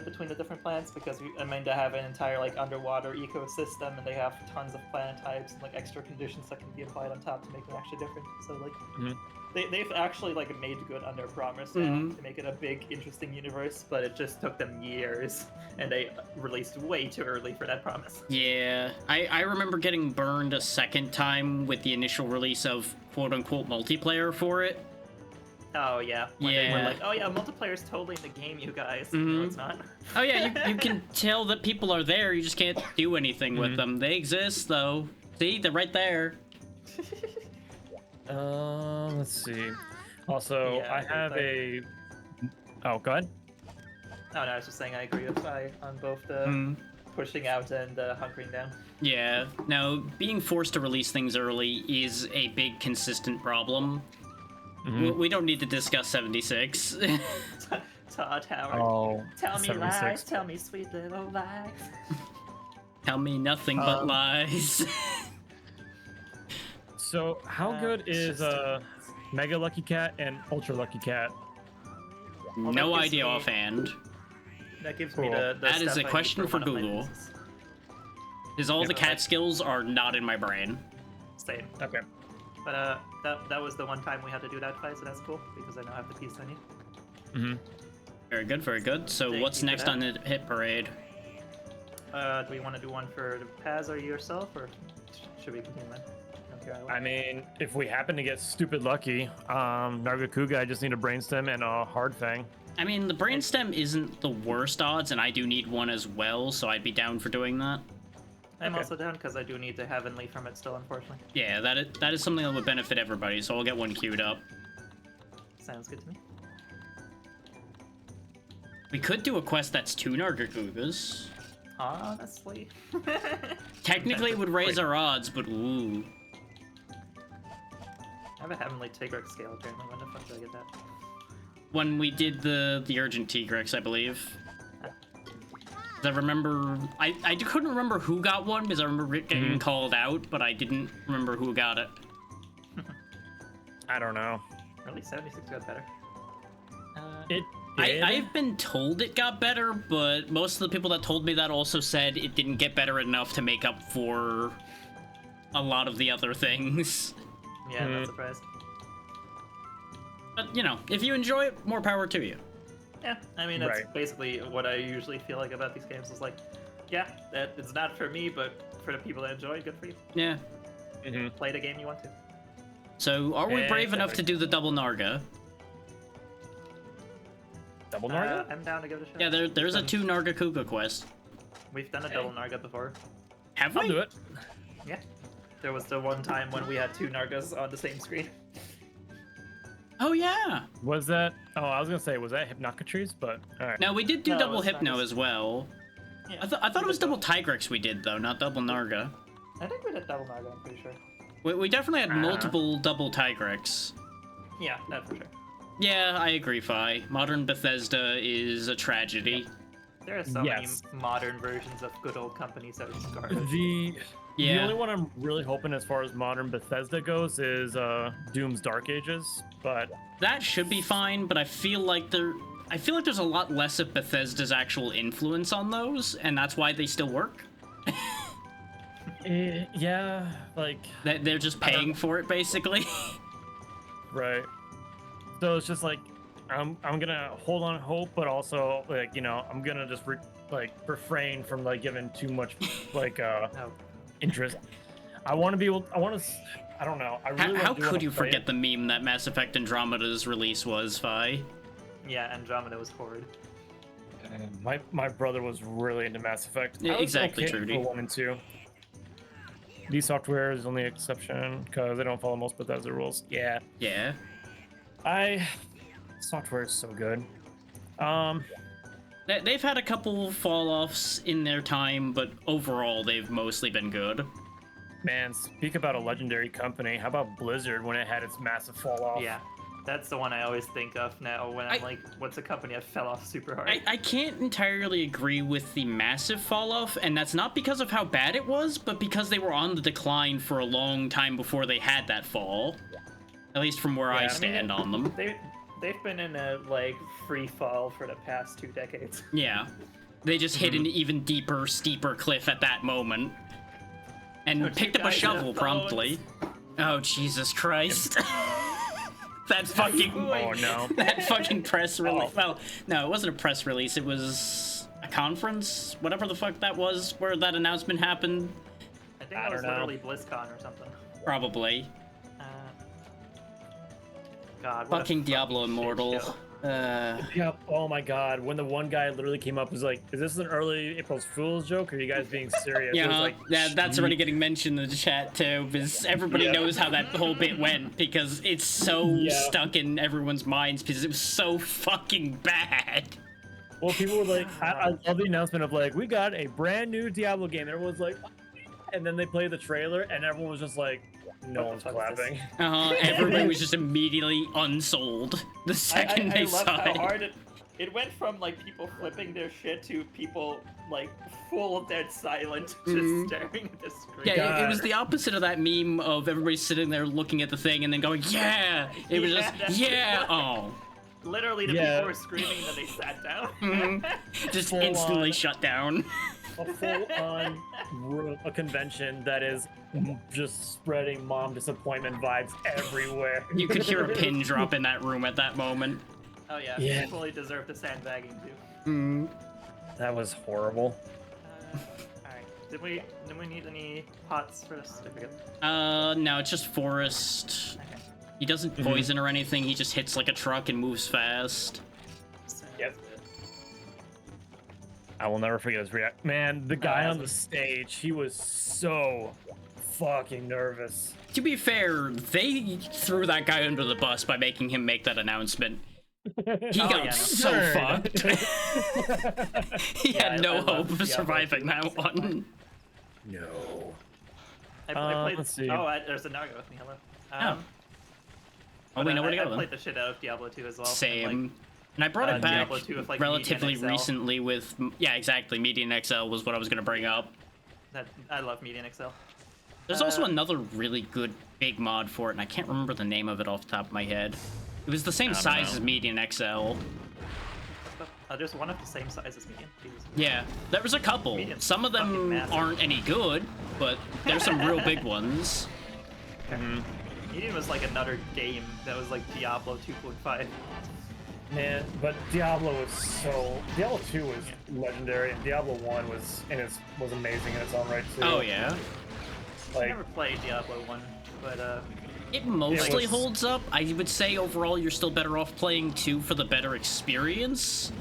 Between the different planets, because I mean, they have an entire like underwater ecosystem, and they have tons of planet types and like extra conditions that can be applied on top to make them actually different. So like, they've actually like made good on their promise to make it a big, interesting universe. But it just took them years, and they released way too early for that promise. Yeah, I remember getting burned a second time with the initial release of quote unquote multiplayer for it. Oh yeah, when they were like, oh yeah, multiplayer is totally in the game, you guys. No, it's not. Oh yeah, you can tell that people are there, you just can't do anything with them. They exist though. See, they're right there. Let's see. Also, I have a... Oh, go ahead. No, I was just saying I agree with on both the pushing out and hunkering down. Yeah. Now, being forced to release things early is a big consistent problem. We don't need to discuss 76. Todd Howard. Oh, tell me 76. lies, tell me sweet little lies. Tell me nothing but lies. So, how good is Mega Lucky Cat and Ultra Lucky Cat? No idea offhand. That gives me the That is stuff a I question need for one of my Google. nieces. Because all the cat skills are not in my brain. Same. Okay. But that was the one time we had to do that fight, so that's cool because I now have the piece I need. Very good, very good. So Thank what's you for next that. on the hit parade? Do we want to do one for Paz or yourself, or should we continue that? here. I mean, if we happen to get stupid lucky, Nargacuga, I just need a brainstem and a hard fang. I mean, the brainstem isn't the worst odds, and I do need one as well, so I'd be down for doing that. I'm Okay. also down because I do need the Heavenly from it still, unfortunately. Yeah, that is something that would benefit everybody, so I'll get one queued up. Sounds good to me. We could do a quest that's 2 Nargacugas. Honestly. Technically, it would raise our odds, but ooh. I have a Heavenly Tigrex scale apparently. When the fuck did I get that? When we did the Urgent Tigrex, I believe. I remember... I couldn't remember who got one, because I remember it getting called out, but I didn't remember who got it. I don't know. Really, 76 got better. It did. I've been told it got better, but most of the people that told me that also said it didn't get better enough to make up for a lot of the other things. Yeah, not surprised. But, you know, if you enjoy it, more power to you. Yeah, I mean, that's Right. basically what I usually feel like about these games. Is like, yeah, it's not for me, but for the people that enjoy, good for you. Yeah. Play the game you want to. So, are we brave enough to Exactly. do the double Narga? Double Narga? I'm down to give it a shot. Yeah, there's a We've 2 Narga Kuga quest. done a double Narga before. Have I'll we? do it. Yeah. There was the one time when we had 2 Nargas on the same screen. Oh, yeah. Was that? Oh, I was gonna say, was that Hypnocatrice? But all right. No, we did do No, double it's not Hypno as- as well. Yeah. I thought it was double Tigrex we did, though, not double Narga. I think we did double Narga, I'm pretty sure. We definitely had Uh-huh. multiple double Tigrex. Yeah, that for sure. Yeah, I agree, Fi. Modern Bethesda is a tragedy. There are so Yes. many modern versions of good old companies that are just garbage. The Yeah. only one I'm really hoping as far as modern Bethesda goes is Doom's Dark Ages, but That should be fine, but I feel like there's a lot less of Bethesda's actual influence on those, and that's why they still work. yeah, like They're just paying for it, basically. right. So it's just like I'm gonna hold on hope, but also like I'm gonna just refrain from like giving too much like Oh, interest. I want to be able. I don't know. I really How do wanna could you play forget it. the meme that Mass Effect Andromeda's release was, Fi? yeah, Andromeda was horrid. My brother was really into Mass Effect. Yeah, I was exactly, okay Trudy. for 1 and 2. These software is only exception because they don't follow most Bethesda rules. Yeah, Yeah. software is so good. They've had a couple fall-offs in their time, but overall, they've mostly been good. Man, speak about a legendary company. How about Blizzard when it had its massive fall off? Yeah, that's the one I always think of now when I'm like, what's a company that fell off super hard? I can't entirely agree with the massive fall-off, and that's not because of how bad it was, but because they were on the decline for a long time before they had that fall. At least from where Yeah, I I mean, stand on them. They've been in a like free fall for the past 2 decades. Yeah. They just hit an even deeper, steeper cliff at that moment. And Don't you picked up a guys have shovel phones? promptly. Oh, Jesus Christ. That fucking... Oh no. That fucking press release. Well, no, it wasn't a press release. It was a conference, whatever the fuck that was, where that announcement happened. I think I that was don't know. literally BlizzCon or something. Probably. God, what a Fucking Diablo shit Immortal. show. Yep. Oh my God. When the one guy literally came up, was like, "Is this an early April Fool's joke? Or are you guys being serious?" It Yeah, was like, that's already getting mentioned in the chat too, because everybody Yeah. knows how that whole bit went, because it's so Yeah. stuck in everyone's minds, because it was so fucking bad. Well, people were like, I love the announcement of like, we got a brand new Diablo game. Everyone's like, and then they play the trailer, and everyone was just like, no one's fuck is this? clapping. Everybody was just immediately unsold the second I they love saw how it. hard it went from like people flipping their shit to people like full dead silent, just Mhm. staring at the screen. Yeah, it was God. the opposite of that meme of everybody sitting there looking at the thing and then going, yeah! It was Yeah, just, that's- yeah! Oh. Literally, the Yeah. people were screaming and then they sat down. Mhm. Just Full instantly on. shut down. A full-on a convention that is just spreading mom disappointment vibes everywhere. You could hear a pin drop in that room at that moment. Oh yeah, Yeah. they fully deserve the sandbagging too. Mm. That was horrible. Alright, Did we need any pots first? I forget. No, it's just forest. Okay. He doesn't poison or anything, he just hits like a truck and moves fast. Yep. I will never forget his react. Man, the guy on the that's- stage, he was so fucking nervous. To be fair, they threw that guy under the bus by making him make that announcement. He Oh, got yeah, no. so Darn. fucked. He Yeah, had no I love hope of Diablo surviving 2 that at the same one. time. No. I played. let's see. Oh, there's a Naga with me. Hello. Oh, we know where to I go then. played the shit out of Diablo 2 as well. and, Same. And I brought it back Diablo 2 with, like, relatively Median XL. recently with, yeah, exactly. Median XL was what I was going to bring up. I love Median XL. There's also another really good big mod for it, and I can't remember the name of it off the top of my head. It was the same I don't size know. as Median XL. There's one of the same size as Median. Jesus. Yeah, there was a couple. Median's Some of fucking them massive. aren't any good, but there's some real big ones. Median was like another game that was like Diablo 2.5. Man, but Diablo 2 was legendary, and Diablo 1 was amazing in its own right too. Oh yeah. I Like, never played Diablo 1, but It mostly was- holds up. I would say overall you're still better off playing 2 for the better experience.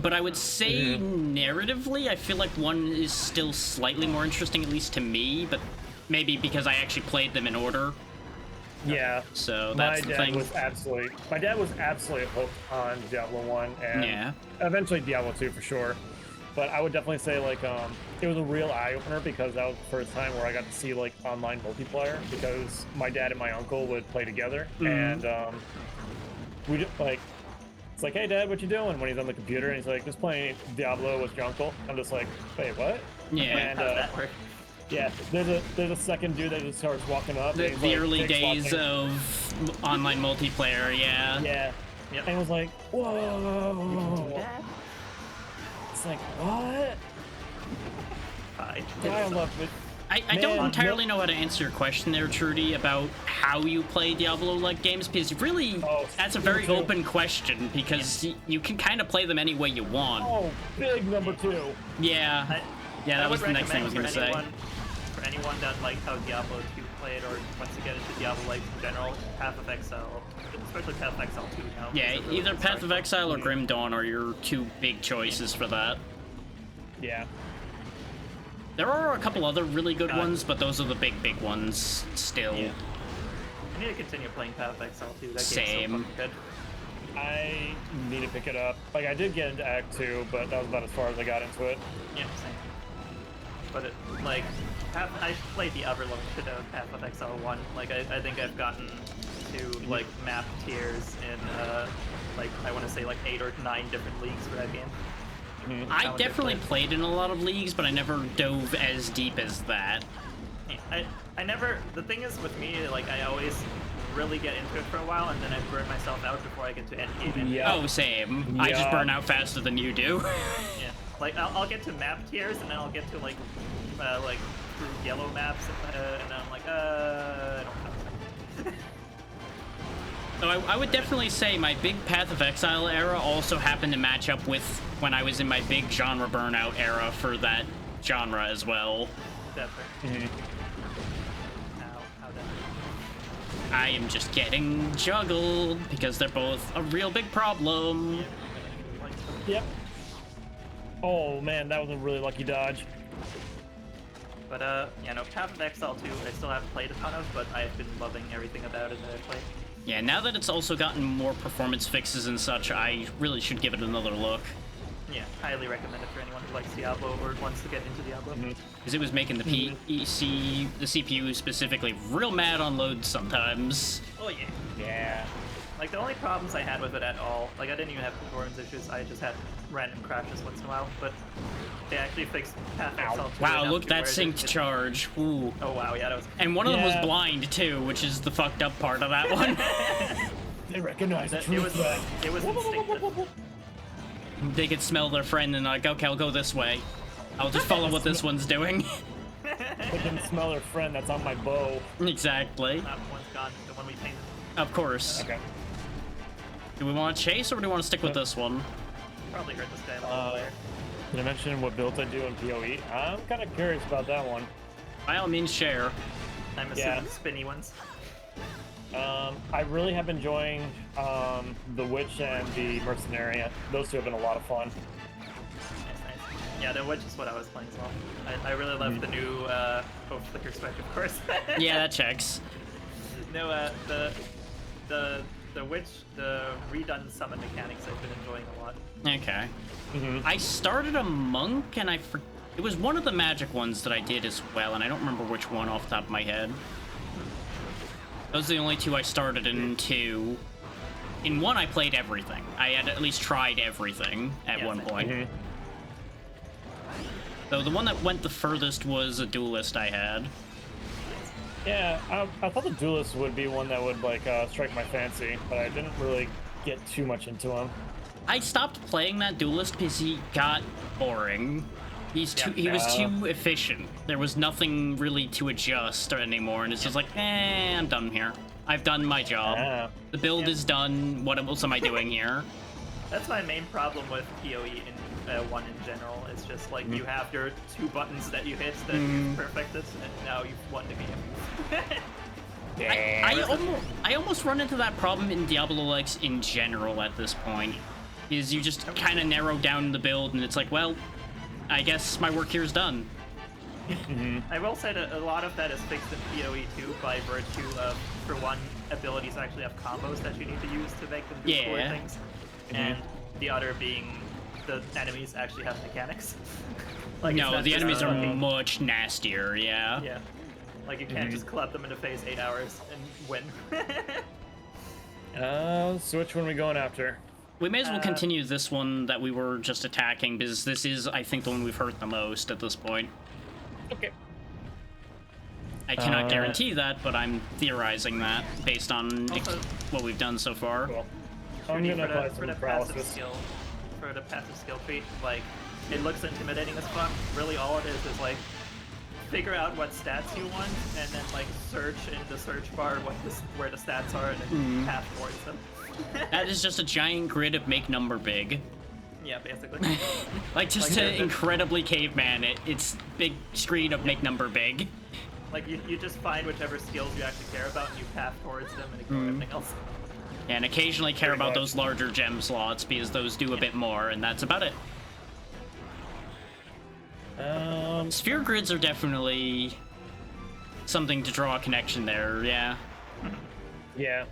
But I would say narratively, I feel like 1 is still slightly more interesting, at least to me, but maybe because I actually played them in order. yeah. So My that's the dad thing. was absolutely hooked on Diablo 1 and Yeah. eventually Diablo 2 for sure. But I would definitely say like it was a real eye opener because that was the first time where I got to see like online multiplayer because my dad and my uncle would play together and we just like it's like, hey dad, what you doing? When he's on the computer and he's like, just playing Diablo with your uncle. I'm just like, wait, what? Yeah. And how's that work? yeah, there's a second dude that just starts walking up. The, and he's the like, early dick days walking. of online multiplayer, yeah. Yeah. Yep. And it was like, whoa. Dad? It's like, what? Hi. I love it. I don't Man, entirely know how to answer your question there, Trudy, about how you play Diablo-like games, because really, Oh, that's a very me too. open question, because you can kind of play them any way you want. Oh, big number 2. Yeah. Yeah, that I was would the next thing I was going recommend to say. For anyone that liked how Diablo 2 played, or wants to get into Diablo like in general, Path of Exile, especially Path of Exile 2 now. Yeah, is a really either good Path start. of Exile or Grim Dawn are your 2 big choices for that. Yeah. There are a couple other really good God. ones, but those are the big ones still. Yeah. I need to continue playing Path of Exile 2. That game's Same. so fucking good. I need to pick it up. Like, I did get into Act 2, but that was about as far as I got into it. Yeah, same. But it, like, I played the other level shit out of Path of Exile 1. Like, I think I've gotten to, like, map tiers in, like, I want to say, like, 8 or 9 different leagues for that game. I That was definitely good. played in a lot of leagues, but I never dove as deep as that. Yeah, I never, the thing is with me, like, I always really get into it for a while, and then I burn myself out before I get to end game. Yeah. Oh, same. I just Yeah. burn out faster than you do. Yeah. Like, I'll get to map tiers, and then I'll get to, like through yellow maps, and then I'm like, I don't know. So I would definitely say my big Path of Exile era also happened to match up with when I was in my big genre burnout era for that genre as well. Definitely. How did I am just getting juggled because they're both a real big problem. Yep. Oh, man, that was a really lucky dodge. But, yeah, no, Path of Exile 2, I still haven't played a ton of, but I've been loving everything about it that I played. Yeah, now that it's also gotten more performance fixes and such, I really should give it another look. Yeah, highly recommend it for anyone who likes Diablo or wants to get into Diablo. Because it was making the PEC, the CPU specifically, real mad on loads sometimes. Oh, yeah. Yeah. Like, the only problems I had with it at all, like, I didn't even have performance issues, I just had random crashes once in a while, but they actually fixed Path of Exile 2 Wow, enough look, to that where synced charge. Ooh. Oh, wow, yeah, that was... And one of them was Yeah. blind, too, which is the fucked up part of that one. They recognize the It truth. was instinctive. They could smell their friend and like, okay, I'll go this way. I'll just follow what this one's doing. They can smell their friend that's on my bow. Exactly. That one's gone, the one we painted. Of course. Okay. Do we want to chase or do we want to stick with this one? Probably hurt this guy a little there. Did I mention what builds I do in PoE? I'm kind of curious about that one. By all means, share. I'm assuming Yeah. spinny ones. I really have been enjoying the Witch and the Mercenary. Those two have been a lot of fun. Nice. Yeah, the Witch is what I was playing as well. I really love the new Flicker Switch, of course. Yeah, that checks. No, the Witch, the redone summon mechanics I've been enjoying a lot. Okay. I started a monk, and it was one of the magic ones that I did as well, and I don't remember which one off the top of my head. Those are the only two I started in two. In one, I played everything. I had at least tried everything at one point. Though the one that went the furthest was a duelist I had. Yeah, I thought the Duelist would be one that would like strike my fancy, but I didn't really get too much into him. I stopped playing that duelist because he got boring. He was too efficient. There was nothing really to adjust anymore, and it's just like, I'm done here. I've done my job. The build is done. What else am I doing here? That's my main problem with PoE in 1 in general. It's just like you have your 2 buttons that you hit that you've perfected, and now you've won the game. I almost run into that problem in Diablo X in general at this point. Is you just kind of narrow down the build, and it's like, well, I guess my work here is done. I will say that a lot of that is fixed in PoE too by virtue of, for one, abilities actually have combos that you need to use to make them do cooler things, and the other being the enemies actually have mechanics. Like, no, the enemies are much nastier, yeah. Yeah. Like, you can't just clap them in the face 8 hours and win. So which one are we going after? We may as well continue this one that we were just attacking, because this is, I think, the one we've hurt the most at this point. Okay. I cannot guarantee that, but I'm theorizing that based on what we've done so far. Cool. I'm gonna apply for the some passive paralysis. skill, for the passive skill tree, like, it looks intimidating as fuck. Really, all it is like figure out what stats you want, and then like search in the search bar where the stats are, and then path towards them. That is just a giant grid of make number big. Yeah, basically. Like, just Like, to incredibly caveman it's big screen of make number big. Like, you just find whichever skills you actually care about, and you path towards them and ignore everything else. And occasionally care about those larger gem slots, because those do a bit more, and that's about it. Sphere grids are definitely something to draw a connection there, yeah. Yeah.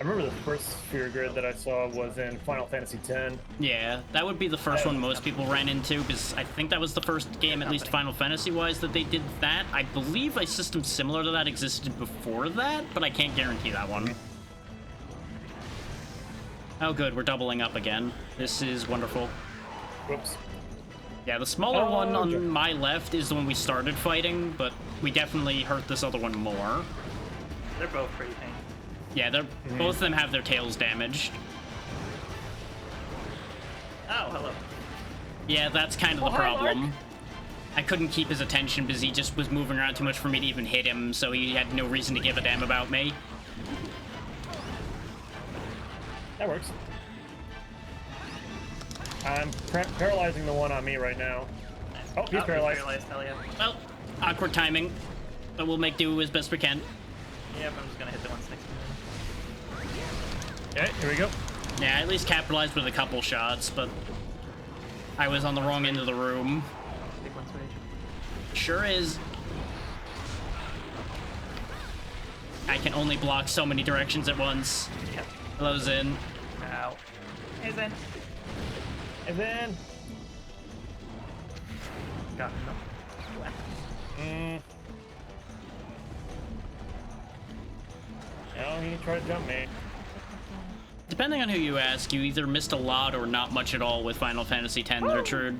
I remember the first sphere grid that I saw was in Final Fantasy X. Yeah, that would be the first one most people ran into, because I think that was the first game, at least Final Fantasy-wise, that they did that. I believe a system similar to that existed before that, but I can't guarantee that one. Oh good, we're doubling up again. This is wonderful. Whoops. Yeah, the smaller one on my left is the one we started fighting, but we definitely hurt this other one more. They're both pretty pain. Yeah, they're both of them have their tails damaged. Oh, hello. Yeah, that's kind of the problem. I couldn't keep his attention because he just was moving around too much for me to even hit him, so he had no reason to give a damn about me. That works. I'm paralyzing the one on me right now. Oh, he's paralyzed. Hell yeah. Well, awkward timing, but we'll make do as best we can. Yep, I'm just gonna hit the ones next to me. Okay, here we go. Yeah, at least capitalized with a couple shots, but I was on the wrong end of the room. Big one's rage. Sure is. I can only block so many directions at once. Yep. Hello, Zin. Ow. Hey, Zen. And then... Got him. No, he tried to jump me. Depending on who you ask, you either missed a lot or not much at all with Final Fantasy X Nurtured.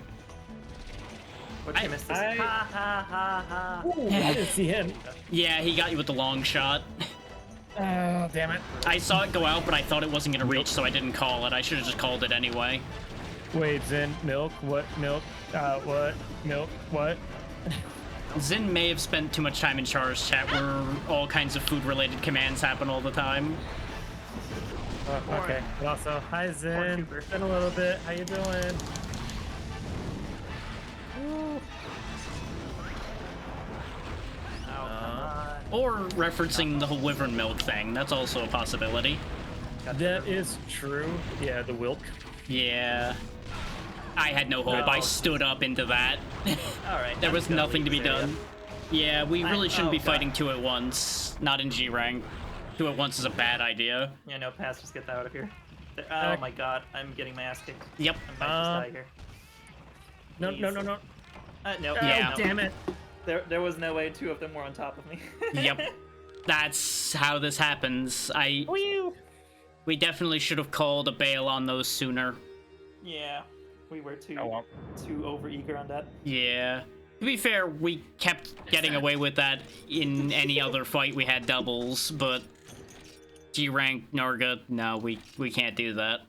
What you missed this? Ha ha ha ha. Ooh, I didn't see him. Yeah, he got you with the long shot. Oh, damn it. I saw it go out, but I thought it wasn't going to reach, so I didn't call it. I should have just called it anyway. Wait, Zen, milk? What? Milk? What? Milk? What? Zin may have spent too much time in Char's chat where all kinds of food-related commands happen all the time. Okay. And also, hi Zen. Been a little bit. How you doing? Oh, come on. Or referencing the whole wyvern milk thing. That's also a possibility. That is true. Yeah, the Wilk. Yeah. I had no hope. I Oh. stood up into that. All right. There let's was go nothing to be leave this area. done. Yeah, we really shouldn't be God. fighting two at once. Not in G rank. Two at once is a bad idea. Yeah, no, pass. Just get that out of here. Oh my god, I'm getting my ass kicked. Yep. I might just die here. No, no, no, no. No. Yeah. no. Damn it. There was no way two of them were on top of me. Yep. That's how this happens. We definitely should have called a bail on those sooner. Yeah, we were too Oh well. too overeager on that. Yeah. To be fair, we kept getting away with that in any other fight we had doubles, but G rank Narga, no, we can't do that.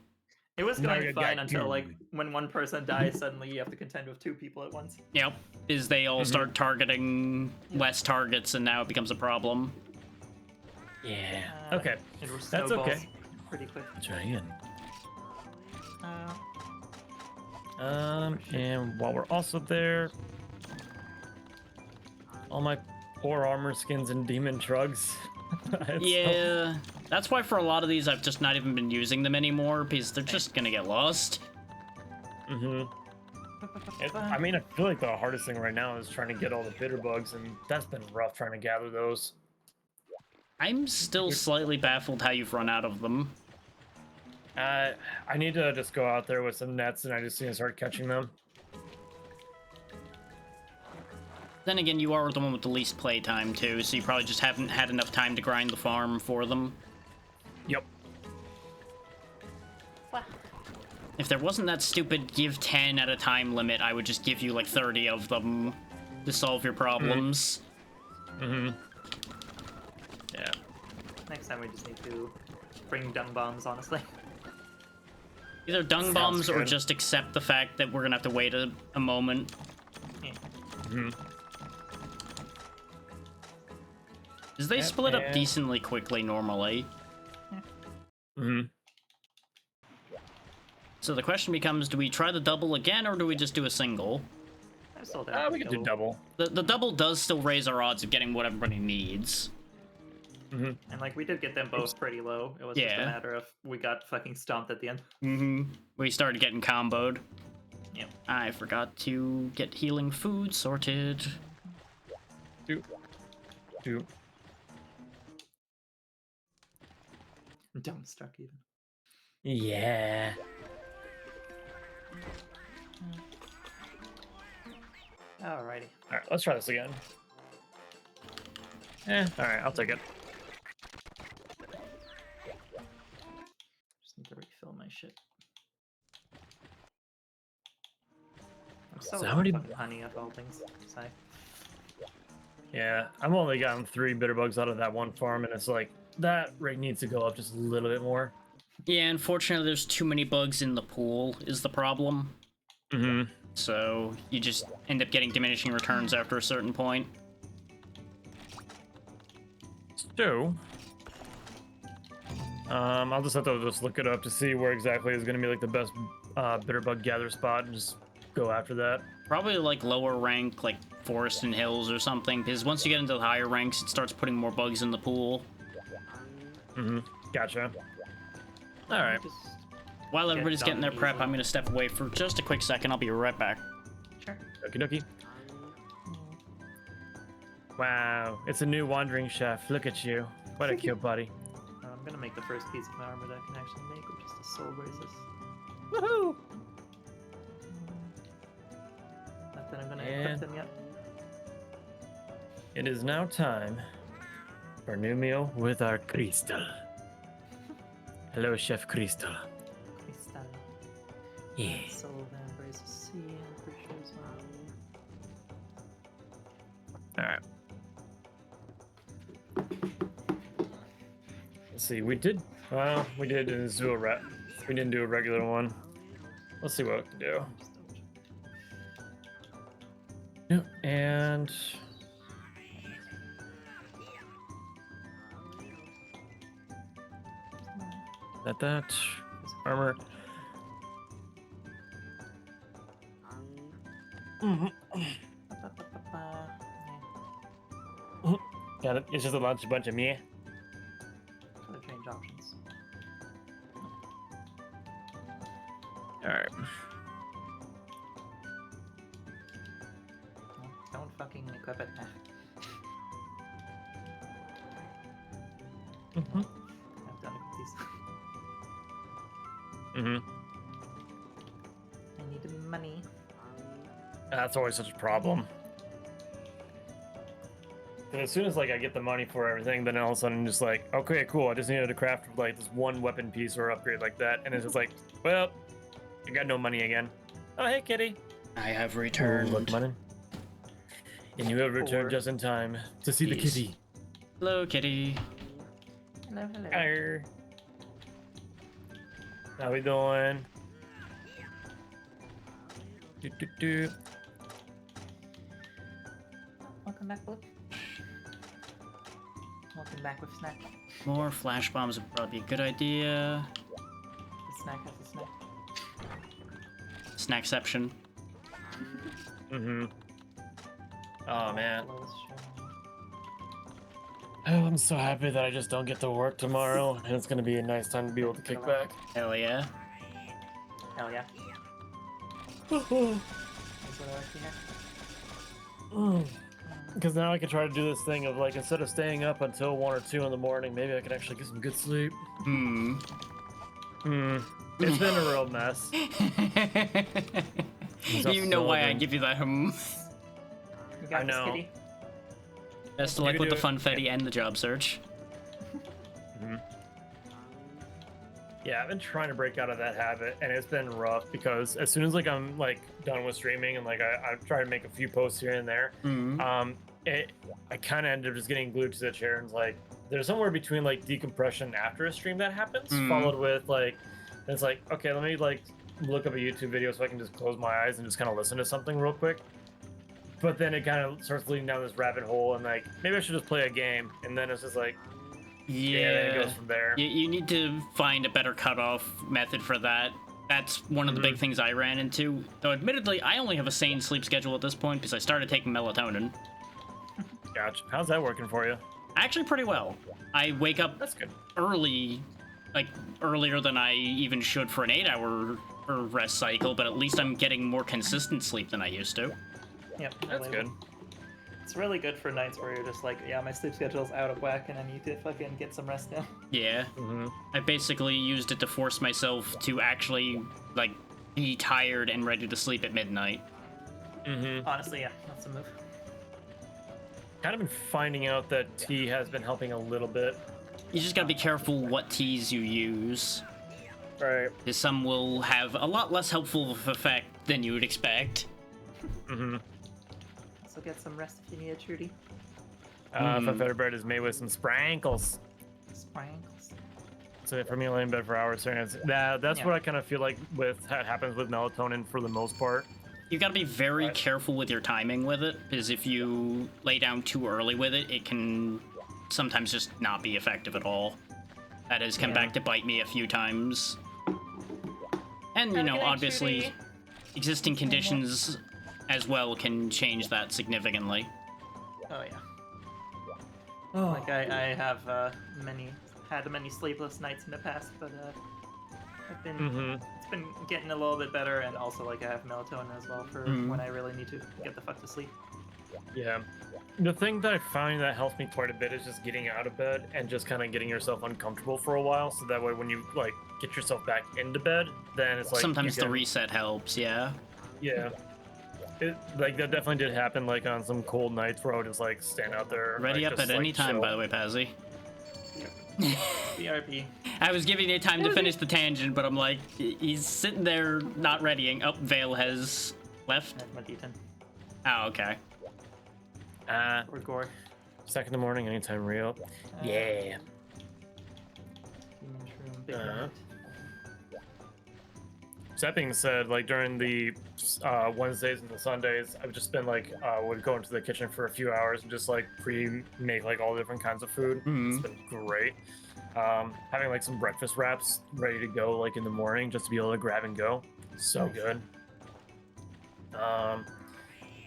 It was Now going you fine got until like you. when one person dies, suddenly you have to contend with two people at once. Yep. Is they all start targeting less targets, and now it becomes a problem. Yeah. Uh, Okay. It was That's snowballs okay. pretty quick. Try again. Uh, And while we're also there, all my poor armor skins and demon trugs. Yeah, that's why for a lot of these I've just not even been using them anymore, because they're just gonna get lost. I mean, I feel like the hardest thing right now is trying to get all the bitter bugs, and that's been rough trying to gather those. I'm still slightly baffled how you've run out of them. I need to just go out there with some nets, and I just need to start catching them. Then again, you are the one with the least playtime too, so you probably just haven't had enough time to grind the farm for them. Yep. If there wasn't that stupid give 10 at a time limit, I would just give you like 30 of them to solve your problems. Mm-hmm. Yeah. next time we just need to bring dung bombs, honestly. Either dung Sounds bombs or good. just accept the fact that we're gonna have to wait a moment. Yeah. Mm-hmm. Because they Yep, split up and- decently quickly normally. Mm-hmm. So the question becomes, do we try the double again or do we just do a single? I'm still down. We can do double. The double does still raise our odds of getting what everybody needs. Mm-hmm. And like we did get them both pretty low. It was just a Yeah. matter of we got fucking stomped at the end. Mm-hmm. We started getting comboed. Yep. I forgot to get healing food sorted. Do. Dumbstruck even. Yeah. Alrighty. All right, let's try this again. All right, I'll take it. Just need to refill my shit. I'm so So low how many- on fucking honey of all things. Sigh. Yeah, I've only gotten 3 bitter bugs out of that one farm, and it's like that rate needs to go up just a little bit more. Yeah, unfortunately there's too many bugs in the pool is the problem. Mm-hmm. So you just end up getting diminishing returns after a certain point. So, I'll just have to just look it up to see where exactly is going to be like the best bitter bug gather spot, and just go after that. Probably like lower rank, like forest and hills or something, because once you get into the higher ranks, it starts putting more bugs in the pool. Mm-hmm. Gotcha. All right. Just... While Get everybody's getting their done prep, easily. I'm gonna step away for just a quick second. I'll be right back. Sure. Okie dokie. Wow, it's a new wandering chef. Look at you. What a cute buddy. I'm gonna make the first piece of armor that I can actually make, which is the soul braces. Woohoo! Not that I'm gonna And- equip them yet. It is now time for a new meal with our Crystal. Hello, Chef Crystal. Crystal. Yeah. Soul van braces. C and for sure as well. All right. Let's see. We did a zoo rat. We didn't do a regular one. Let's see what we can do. Yep. And that armor. Got it. It's just a bunch of me. Try to change options. All right. Don't fucking equip it. Mm-hmm. I've done these. Mm-hmm. I need money. That's always such a problem. And as soon as like I get the money for everything, then all of a sudden just like, okay, cool. I just needed to craft like this one weapon piece or upgrade like that, and it's just like, well, I got no money again. Oh, hey, kitty. I have Oh, returned. look, money. And you have returned just in time to see the Peace. kitty. Hello, kitty. Hello, hello. Arr. How we doing? Do. Welcome back, Blue. Welcome back with snack. More flash bombs would probably be a good idea. The snack has a snack. Snackception. Mm-hmm. Oh man. Lowest showing. Oh, I'm so happy that I just don't get to work tomorrow, and it's gonna be a nice time to be able to kick back. Hell yeah. Hell yeah. Is what I like to hear. Because now I can try to do this thing of like, instead of staying up until 1 or 2 in the morning, maybe I can actually get some good sleep. It's been a real mess. You know why I give you that You got I know. this, kitty. Best of luck with the funfetti and the job search. Yeah, I've been trying to break out of that habit, and it's been rough because as soon as like I'm like done with streaming and like I try to make a few posts here and there, I kind of end up just getting glued to the chair, and it's like there's somewhere between like decompression after a stream that happens, followed with like it's like, okay, let me like look up a YouTube video so I can just close my eyes and just kind of listen to something real quick. But then it kind of starts leading down this rabbit hole, and like maybe I should just play a game, and then it's just like, yeah, then it goes from there. You need to find a better cutoff method for that. That's one of the big things I ran into. Though admittedly, I only have a sane sleep schedule at this point because I started taking melatonin. Gotcha. How's that working for you? Actually pretty well. I wake up That's good. early, like earlier than I even should for an 8-hour rest cycle, but at least I'm getting more consistent sleep than I used to. Yep. That's good. It's really good for nights where you're just like, yeah, my sleep schedule's out of whack and I need to fucking get some rest now. Yeah. I basically used it to force myself to actually, like, be tired and ready to sleep at midnight. Honestly, yeah, that's a move. Kind of been finding out that tea has been helping a little bit. You just gotta be careful what teas you use, Right. because some will have a lot less helpful of effect than you would expect. So get some rest if you need it, Trudy. Feather bread is made with some sprankles. Sprankles. So if I'm laying in bed for hours, that's Yeah. what I kind of feel like with happens with melatonin for the most part. You gotta be very Right. careful with your timing with it, because if you lay down too early with it, it can sometimes just not be effective at all. That has come Yeah. back to bite me a few times. And, you Have a know, good night, obviously, Trudy. existing conditions as well can change that significantly. Oh yeah. Like I have had many sleepless nights in the past, but I've been it's been getting a little bit better, and also like I have melatonin as well for when I really need to get the fuck to sleep. Yeah. The thing that I find that helps me quite a bit is just getting out of bed and just kind of getting yourself uncomfortable for a while, so that way when you like get yourself back into bed, then it's like Sometimes you the can- reset helps, yeah. Yeah. Like that definitely did happen like on some cold nights where I would just like stand out there. Ready like, up just, at any like, time, chill. by the way, Pazzy. BRB. I was giving you time to finish the tangent, but I'm like, he's sitting there not readying. Oh, Vale has left. That's my D10. Oh, okay. Or Gore. Second in the morning, anytime real. Yeah. Human Shroom, Big Uh-huh. Night. So that being said, like during the Wednesdays and the Sundays, I've just been like would go into the kitchen for a few hours and just like pre-make like all different kinds of food. It's been great. Having like some breakfast wraps ready to go like in the morning just to be able to grab and go. So Nice. good.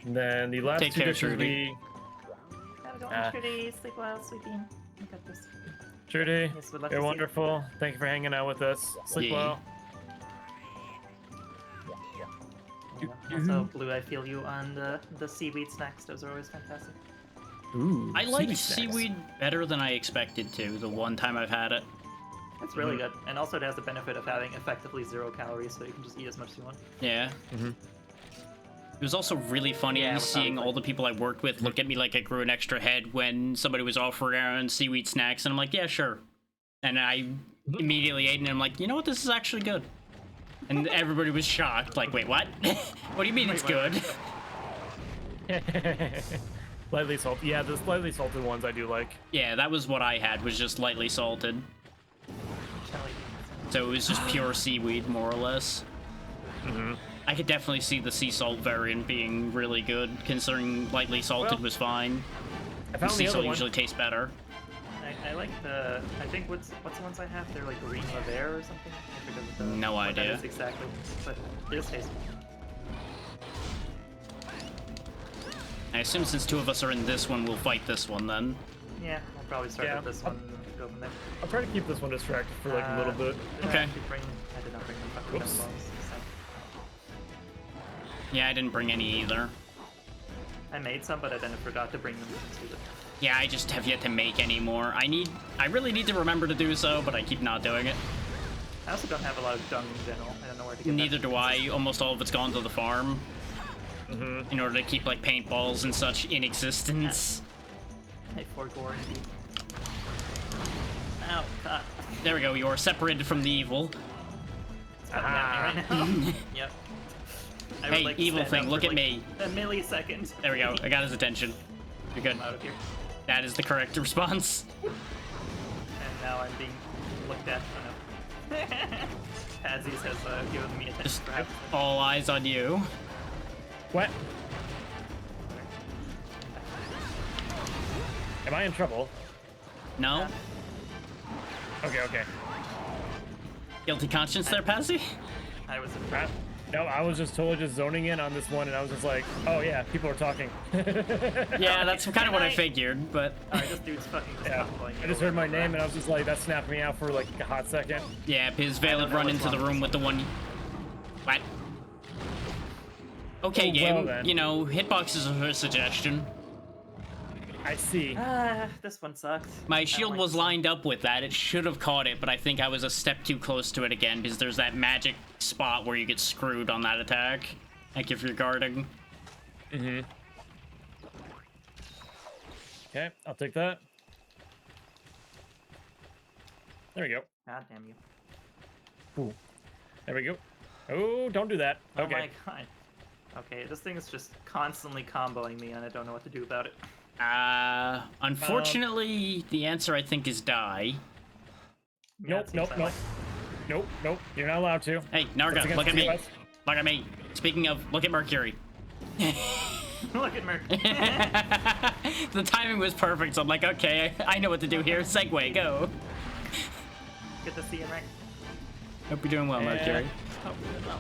And then the last Take two care, dishes Trudy. Have a good one, Trudy. Sleep well, sweet bean. You got this. Trudy, Yes, we'd love to you're see you. wonderful. Thank you for hanging out with us. Sleep Yeah. well. Also, Blue, I feel you on the seaweed snacks. Those are always fantastic. Ooh, I liked snacks. seaweed better than I expected to, the one time I've had it. It's really good, and also it has the benefit of having effectively 0 calories, so you can just eat as much as you want. Yeah. It was also really funny Yeah, seeing without, all the people I worked with look at me like I grew an extra head when somebody was offering around seaweed snacks, and I'm like, yeah, sure. And I immediately ate it, and I'm like, you know what, this is actually good. And everybody was shocked, like, wait, what? What do you mean it's good? Lightly salted. Yeah, the slightly salted ones I do like. Yeah, that was what I had, was just lightly salted. Jelly So it was just pure seaweed, more or less. I could definitely see the sea salt variant being really good, considering lightly salted Well, was fine. I found Sea the other salt one. usually tastes better. I like the. I think what's the ones I have? They're like green Lavere or something. I forget what No what that idea. is exactly, but it is tasty. I assume since 2 of us are in this one, we'll fight this one then. Yeah, I'll probably start Yeah, with this one and go from there. I'll try to keep this one distracted for like a little bit. Did Okay. I actually I did not bring the fucking Whoops. gumballs. So. Yeah, I didn't bring any either. I made some, but I then forgot to bring them. To the... Yeah, I just have yet to make any more. I really need to remember to do so, but I keep not doing it. I also don't have a lot of dung in general. I don't know where to get Neither that. do I. Almost all of it's gone to the farm. In order to keep, like, paintballs and such in existence. Hey, for gore indeed. Ow, God. There we go, you're separated from the evil. It's coming at me right now. Yep. I would Hey, like to evil stand thing, up look for, at like, me. A millisecond. There we go, I got his attention. You're good. I'm out of here. That is the correct response. And now I'm being looked at. Oh no. Padsies has given me attention Just for half. all eyes on you. What? Am I in trouble? No? Okay. Guilty conscience there, Pazzy? I was No, I was just totally just zoning in on this one, and I was just like, oh yeah, people are talking. Yeah, that's kind of what I figured, but... Alright, this dude's fucking just Yeah, comboing I just heard my name, and I was just like, that snapped me out for like a hot second. Yeah, his I don't Vale know run what's into the wrong room with the one... What? Okay, Oh, game, well then. you know, hitboxes are a suggestion. I see. This one sucks. My shield like was this one. lined up with that. It should have caught it, but I think I was a step too close to it again because there's that magic spot where you get screwed on that attack. Like if you're guarding. Okay, I'll take that. There we go. God damn you. Ooh. There we go. Oh, don't do that. Oh Okay. my god. Okay, this thing is just constantly comboing me and I don't know what to do about it. Unfortunately, the answer I think is die. Yeah, it seems that way. Nope. You're not allowed to. Hey, That's Narga, against look at the me. US. Look at me. Speaking of, look at Mercury. Look at Merc. The timing was perfect, so I'm like, okay, I know what to do here. Segue, go. Good to see you, Merc. Hope you're doing well, Mercury. Oh, well,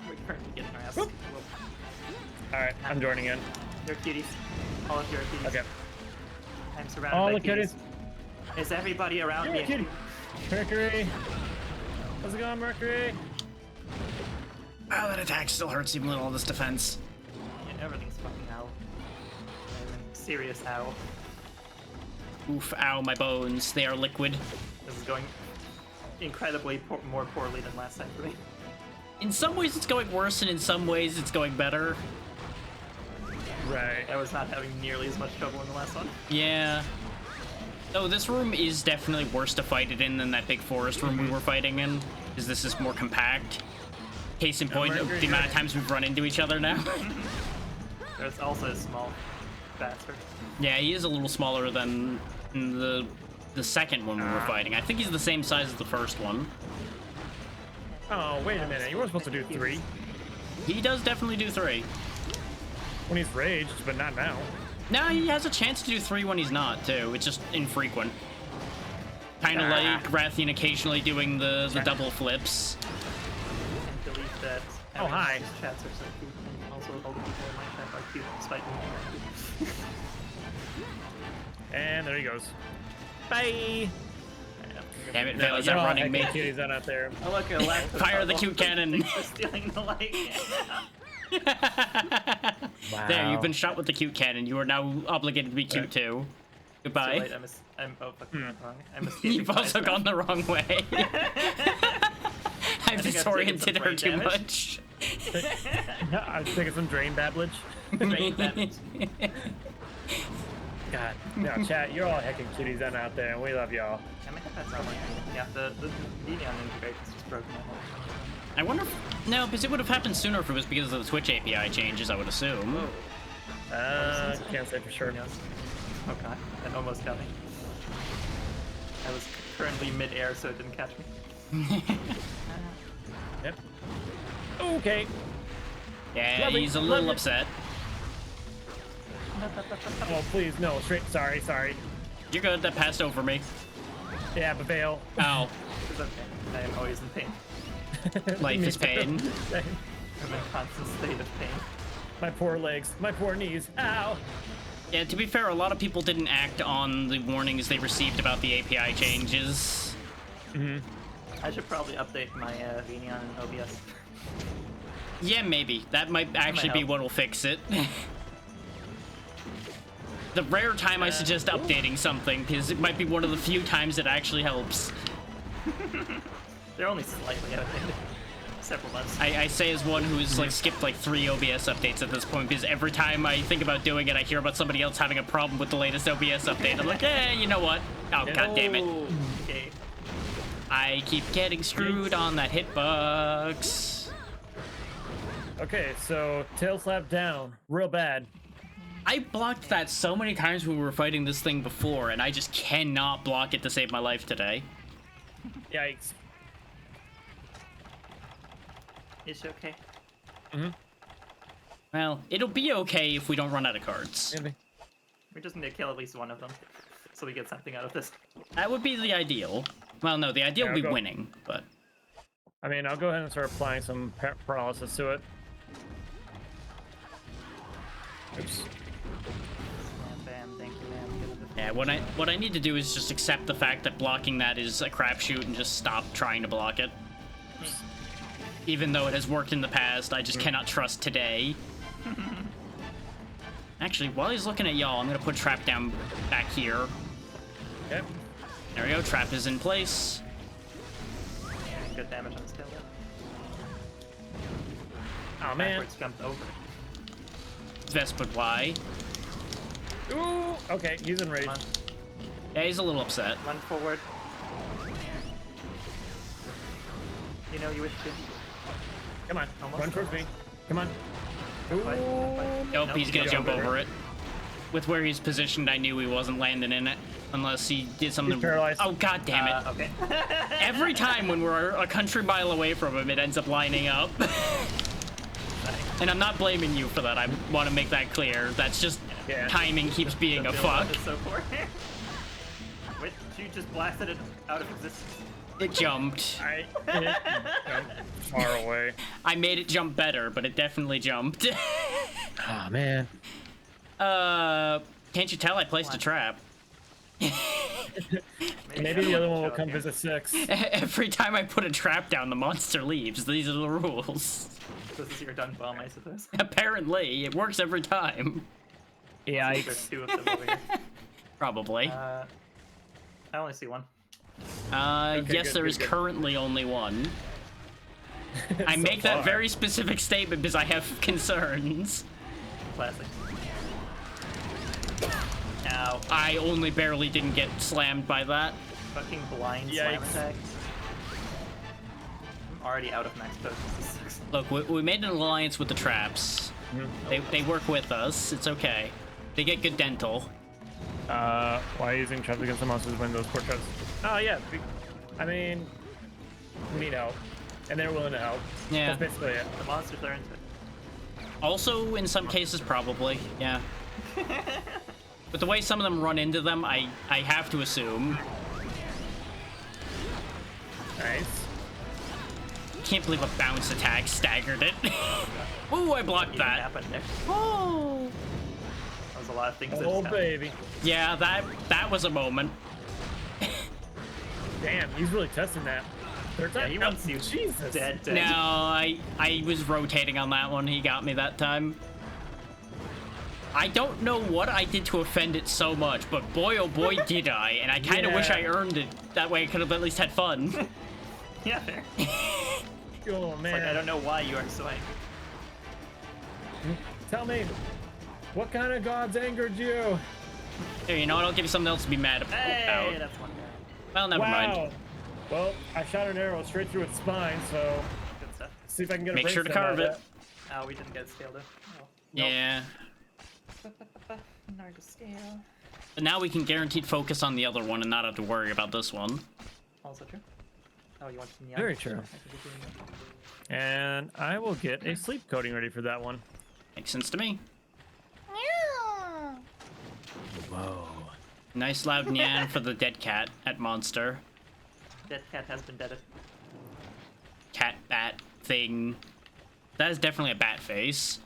we're currently getting our ass. Whoop. whooped. Alright, I'm joining in. You're cuties. All of you are cuties. Okay. I'm surrounded All by the cuties. Is everybody around You're me? a kitty. Mercury. How's it going, Mercury? Oh, that attack still hurts even with all this defense. Yeah, everything's fucking ow. Serious ow. Oof, ow, my bones. They are liquid. This is going incredibly more poorly than last time for me. In some ways it's going worse, and in some ways it's going better. Right. I was not having nearly as much trouble in the last one. Yeah. Though this room is definitely worse to fight it in than that big forest room we were fighting in, because this is more compact. Case in point, the amount of times we've run into each other now. There's also a small bastard. Yeah, he is a little smaller than the second one we were fighting. I think he's the same size as the first one. Oh, wait a minute. You were supposed to do 3 He does definitely do 3. when he's raged, but not now. No, he has a chance to do 3 when he's not, too. It's just infrequent. Kind of like Rathian occasionally doing the double flips. And delete that Oh, hi. These chats are so cute, and also all the people in my chat are cute, despite me being cute. And there he goes. Bye. Damn it, Vale is You're all outrunning me. heckin' cuties on out there. Oh look, a lactose Fire the bubble. cute cannon. Thanks for stealing the light. Wow. There, you've been shot with the cute cannon. You are now obligated to be cute too. Too Goodbye. late, I'm oh fuck, wrong. I'm escaping. You've also myself. gone the wrong way. I've think I've taken disoriented some her brain too damage. much. I was taking some drain babblage. Brain damage. God. No, chat, you're all heckin' cuties on out there, and we love y'all. I mean, that's not like yeah, the Neon integrates is just broken. I wonder if... No, because it would have happened sooner if it was because of the Twitch API changes, I would assume. Whoa. Can't say for sure. Who knows? Oh god, that almost got me. I was currently mid-air, so it didn't catch me. Yep. Okay. Yeah, Lovely, he's a little lovely. upset. Oh, please, no. Straight. Sorry. You're good, that passed over me. Yeah, but Vale. Ow. It's okay. I am always in pain. Life is pain. I'm in a constant state of pain. My poor legs. My poor knees. Ow. Yeah, to be fair, a lot of people didn't act on the warnings they received about the API changes. I should probably update my Neon and OBS. Yeah, maybe. That might actually be help. what'll fix it. The rare time I suggest updating something, because it might be one of the few times it actually helps. They're only slightly outdated. Several months. I say as one who's like skipped like 3 OBS updates at this point, because every time I think about doing it, I hear about somebody else having a problem with the latest OBS update. I'm like, you know what? Oh, god damn it. Oh, okay. I keep getting screwed on that hitbox. Okay, so tail slap down, real bad. I blocked that so many times when we were fighting this thing before, and I just cannot block it to save my life today. Yikes. It's okay. Well, it'll be okay if we don't run out of cards. Maybe. We just need to kill at least one of them, so we get something out of this. That would be the ideal. Well, no, the ideal Yeah, would be I'll go. winning, but... I mean, I'll go ahead and start applying some paralysis to it. Oops. Bam, bam, thank you, ma'am. Yeah, what I need to do is just accept the fact that blocking that is a crapshoot and just stop trying to block it. Even though it has worked in the past, I just cannot trust today. Actually, while he's looking at y'all, I'm gonna put trap down back here. Yep. There we go, trap is in place. Good damage on the scale. Oh man. Backwards jumped over. Vesp would why. Ooh. Okay, he's enraged. Come on, Yeah, he's a little upset. run forward. You know you wish to. Come on. Almost. Run towards me. Come on. Ooh. Fight, fight. Nope, Nope, he's gonna you jump got it. over it. With where he's positioned, I knew he wasn't landing in it. Unless he did something... He's paralyzed. Oh, god damn it. Okay. Every time when we're a country mile away from him, it ends up lining up. And I'm not blaming you for that. I want to make that clear. That's just Yeah. timing keeps being a The fuck. build-up is so poor. Wait, you just blasted it out of existence. It jumped. I far away. I made it jump better, but it definitely jumped. Oh man. Can't you tell I placed a trap? Maybe the other one will show come here. visit 6. Every time I put a trap down, the monster leaves. These are the rules. This is your done bomb, I suppose. Apparently, it works every time. There's 2 of them over here. Probably. I only see one. Yes, good, there good, is good. currently only one. I So make that far. very specific statement because I have concerns. Classic. Ow. I only barely didn't get slammed by that. Fucking blind slam Yikes. attack. I'm already out of max potions. This sucks. Look, we made an alliance with the traps. They work with us. It's okay. They get good dental. Why using traps against the monsters when those poor traps? Oh yeah. I mean, we need help, and they're willing to help. Yeah. That's basically it. The monsters are into it. Also, in some cases, probably. Yeah. But the way some of them run into them, I have to assume. Nice. can't believe a bounce attack staggered it. Ooh, I blocked Even that. happened there. Oh. That was a lot of things. that Oh just happened. baby. Yeah, that was a moment. Damn, he's really testing that. Third Yeah, time. he wants you Jesus. dead. No, I was rotating on that one. He got me that time. I don't know what I did to offend it so much, but boy oh boy did I, and I kind of wish I earned it. That way I could have at least had fun. Yeah, fair. Oh It's man. like I don't know why you are so angry. Tell me, what kind of gods angered you? Here, you know what? I'll give you something else to be mad about. Hey, that's one guy. Well, never mind. Wow. Well, I shot an arrow straight through its spine, so Good stuff. see if I can get a Make sure to breakdown carve out it. of Oh, we didn't get a scale though. Oh. Yeah. Narga scale. But now we can guaranteed focus on the other one and not have to worry about this one. Also true. Oh, you want neon? Very true. I could be doing that. that. And I will get a sleep coating ready for that one. Makes sense to me. Whoa. Nice loud nyan for the dead cat at monster. Dead cat has been deaded. Cat bat thing. That is definitely a bat face.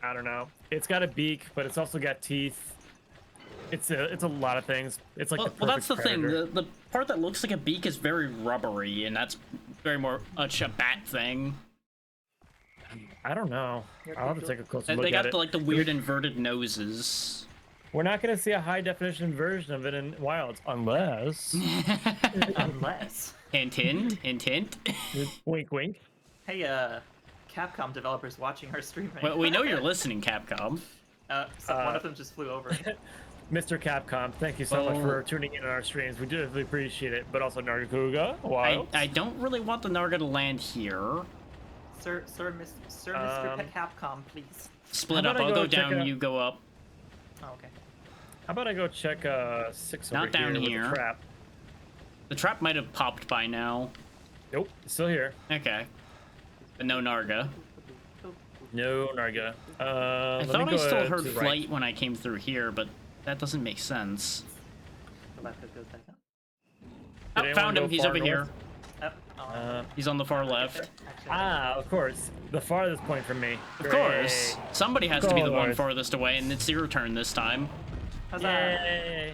I don't know. It's got a beak, but it's also got teeth. It's a lot of things. It's like Well, that's the thing. The part that looks like a beak is very rubbery, and that's very much a bat thing. I don't know. I'll have to take a closer look They at got it. the inverted inverted noses. We're not going to see a high definition version of it in Wilds unless. Unless. Hint, hint, hint, hint. Wink, wink. Hey, Capcom developers watching our stream right Well, now. we know you're listening, Capcom. So one of them just flew over. Mr. Capcom, thank you so much Well- for tuning in on our streams. We do really appreciate it. But also Nargacuga, Wild. I don't really want the Narga to land here. Sir, Mr. Capcom, please. Split How up. about I I'll go go check down, out- you go up. Oh, okay. How about I go check 6 over Not down here, here. with the trap? The trap might have popped by now. Nope, it's still here. Okay. But no Narga. No Narga. I Let thought me I go still to heard the flight right. when I came through here, but that doesn't make sense. The left goes back up. Oh, anyone found go him. He's far over here. north? Oh, He's on the far left. actually, Of course. The farthest point from me. Of course. Somebody has to be the one Course. farthest away, and it's your turn this time. Huzzah! Yay!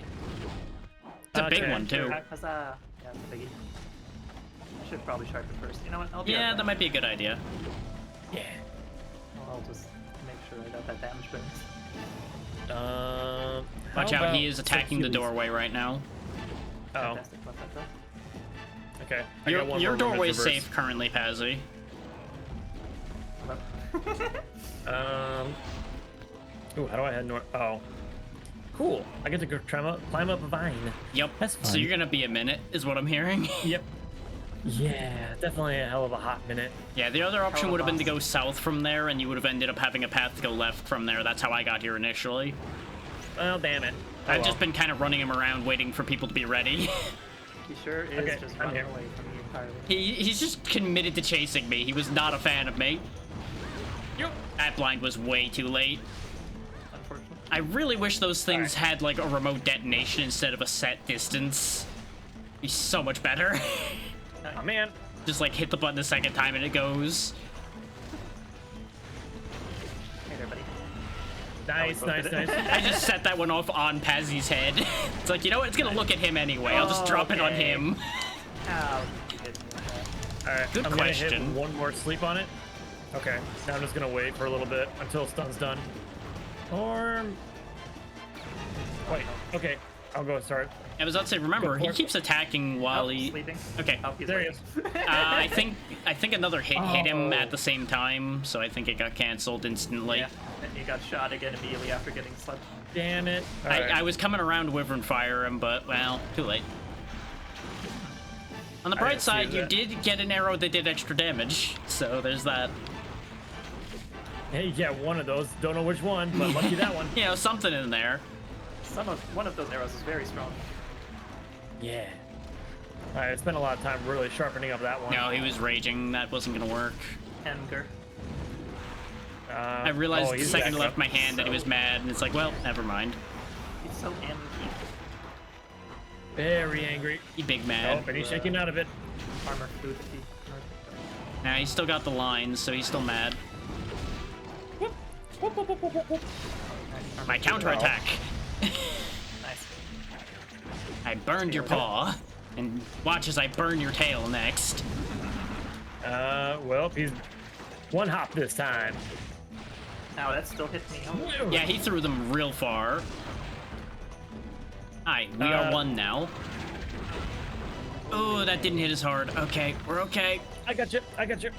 It's a big Okay. one, too. Huzzah! Yeah, it's a biggie. I should probably sharpen first. You know what? I'll be Yeah, right that back. might be a good idea. Yeah. I'll just make sure I got that damage bonus. Watch how out, he about is attacking the Hercules? doorway right now. Oh, Fantastic. What's that, though? okay. I got one Your more room to doorway is traverse. safe currently, Pazzy. Ooh, how do I head north? Oh. Cool. I get to go climb up a vine. Yep. That's So fun. you're gonna be a minute, is what I'm hearing. Yep. Yeah, definitely a hell of a hot minute. Yeah, the other option would have been to boss. go south from there, and you would have ended up having a path to go left from there. That's how I got here initially. Well, damn it. Oh, I've well. just been kind of running him around, waiting for people to be ready. He sure is Okay, just I'm running here. away from me entirely. He's just committed to chasing me. He was not a fan of me. Yep. That blind was way too late. Unfortunately. I really wish those things had like a remote detonation instead of a set distance. Be so much better. Oh, man. Just like hit the button the second time and it goes. Hey there, buddy. Nice, Oh, nice, okay. nice. I just set that one off on Pazzy's head. It's like, you know what? It's gonna look at him anyway. I'll just drop it on Okay. him. How did you hit me with that? Alright, Good I'm gonna hit question. one more sleep on it. Okay, now I'm just gonna wait for a little bit until stun's done. Or... Wait, okay. I'll go start. I was about to say, remember, Go he for it. keeps attacking while Oh, he... sleeping. Okay. Oh, he's There he awake. is. I think another hit hit him Oh. at the same time, so I think it got canceled instantly. Yeah, and he got shot again immediately after getting slept. Damn it. I was coming around to Wyvern Fire him, but, well, too late. On the I bright didn't see side, you that. did get an arrow that did extra damage, so there's that. Hey, yeah, one of those. Don't know which one, but lucky that one. You know, something in there. One of those arrows is very strong. Yeah. Alright, I spent a lot of time really sharpening up that one. No, he was raging. That wasn't gonna work. Anger. I realized the he's second he backing left up. my hand that he was mad, and it's like, well, never mind. He's so angry. Very angry. He big Oh, mad. and he's shaking out of it. Armor fluidity. Nah, he's still got the lines, so he's still mad. My counterattack. Nice. I burned your paw, and watch as I burn your tail next. Well, he's one hop this time. Ow, that still hit me. Oh. Yeah, he threw them real far. Alright, we are one now. Oh, that didn't hit as hard. Okay, we're okay. I got you. I got you.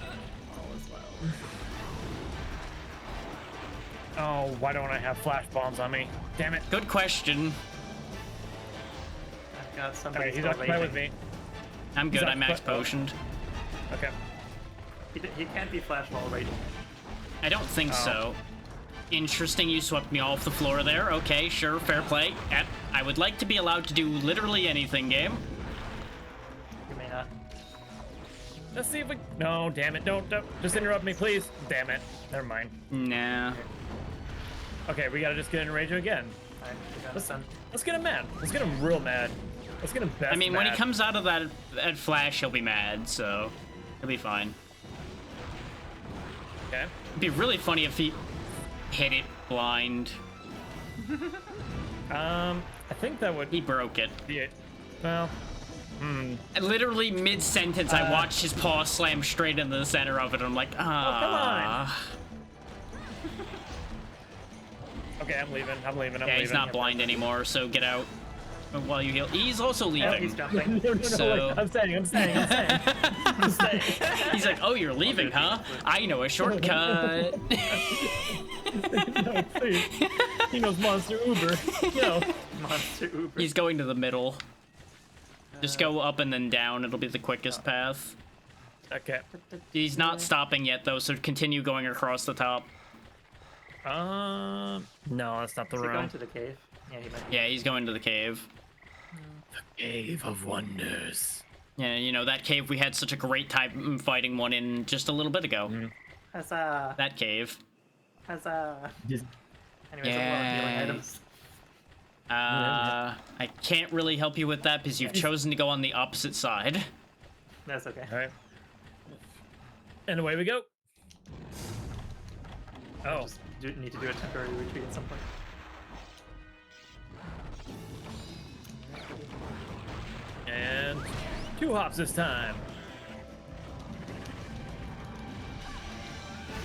Oh, why don't I have flash bombs on me? Damn it. Good question. I've got somebody Okay, he's still occupied with raging. me. I'm good, He's I'm max occupied- potioned. Okay. He can't be flash wall raging. I don't think Oh. so. Interesting, you swept me off the floor there. Okay, sure, fair play. I would like to be allowed to do literally anything, game. You may not. Let's see if we. No, damn it! Don't just interrupt me, please. Damn it. Never mind. Nah. Okay, we gotta just get in rage again. Alright, we got this done. Let's get him mad. Let's get him real mad. Let's get him best I mean, when he mad. comes out of that flash, he'll be mad, so he'll be fine. Okay. It'd be really funny if he hit it blind. I think that would He broke it. be it. Well, Literally mid-sentence, I watched his paw slam straight into the center of it. I'm like, ah. okay, I'm leaving. I'm leaving. I'm Yeah, leaving. he's not blind anymore, so get out while you heal. He's also Oh, leaving. he's jumping. No, So- I'm staying. I'm staying. He's like, oh, you're leaving, huh? I know a shortcut. No, please. He knows Monster Uber. No. Monster Uber. He's going to the middle. Just go up and then down. It'll be the quickest path. Okay. He's not stopping yet, though, so continue going across the top. No, that's not the Is he room. going to the cave? Yeah, he might be. Yeah, he's going to the cave. Cave of Wonders. Yeah, you know, that cave we had such a great time fighting one in just a little bit ago. Huzzah! That cave. Huzzah! Just Anyways, I'm low on healing Yay. items. I can't really help you with that because you've chosen to go on the opposite side. That's okay. all right. And away we go. Oh, Just need to do a temporary retreat at some point. and 2 hops this time.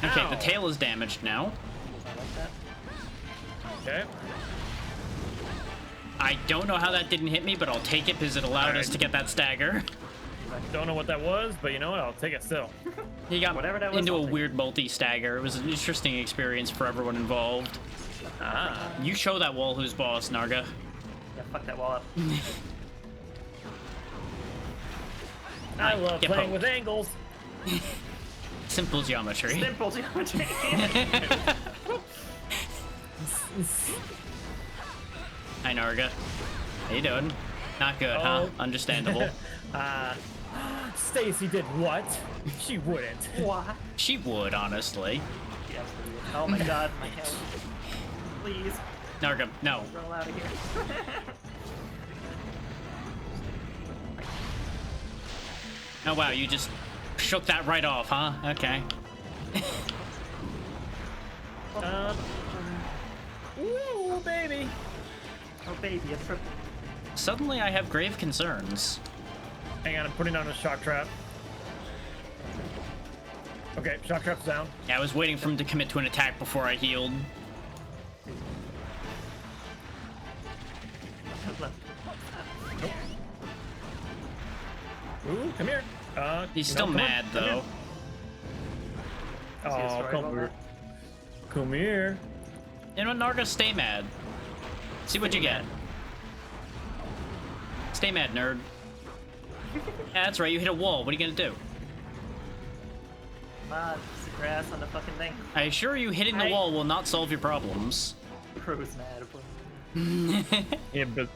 Okay, Ow. the tail is damaged now. I like that. Okay. I don't know how that didn't hit me, but I'll take it because it allowed us Alright. to get that stagger. Don't know what that was, but you know what? I'll take it still. He got Whatever that was, into I'll a take weird multi-stagger. It was an interesting experience for everyone involved. Ah. You show that wall who's boss, Narga. Yeah, fuck that wall up. I love get playing poked. with angles. Simple geometry. Simple geometry. Hi, Narga. How you doing? Not good, huh? Oh. Understandable. Stacy did what? She wouldn't. What? She would, honestly. Yes, oh my god, my health. Please, Narga, no. roll out of here. Oh, wow, you just shook that right off, huh? Okay. Ooh, baby. Oh baby, a trip. Suddenly, I have grave concerns. Hang on, I'm putting on a shock trap. Okay, shock trap's down. Yeah, I was waiting for him to commit to an attack before I healed. Ooh, come here. He's no, still come on, mad, come here. though. Is he a Oh, story come about here. that? Come here. You know what, Narga? Stay mad. See what you get. Stay mad, nerd. Yeah, that's right, you hit a wall. What are you gonna do? Come on, it's the grass on the fucking thing. I assure you, hitting the I- wall will not solve your problems. Crow's mad. Yeah, but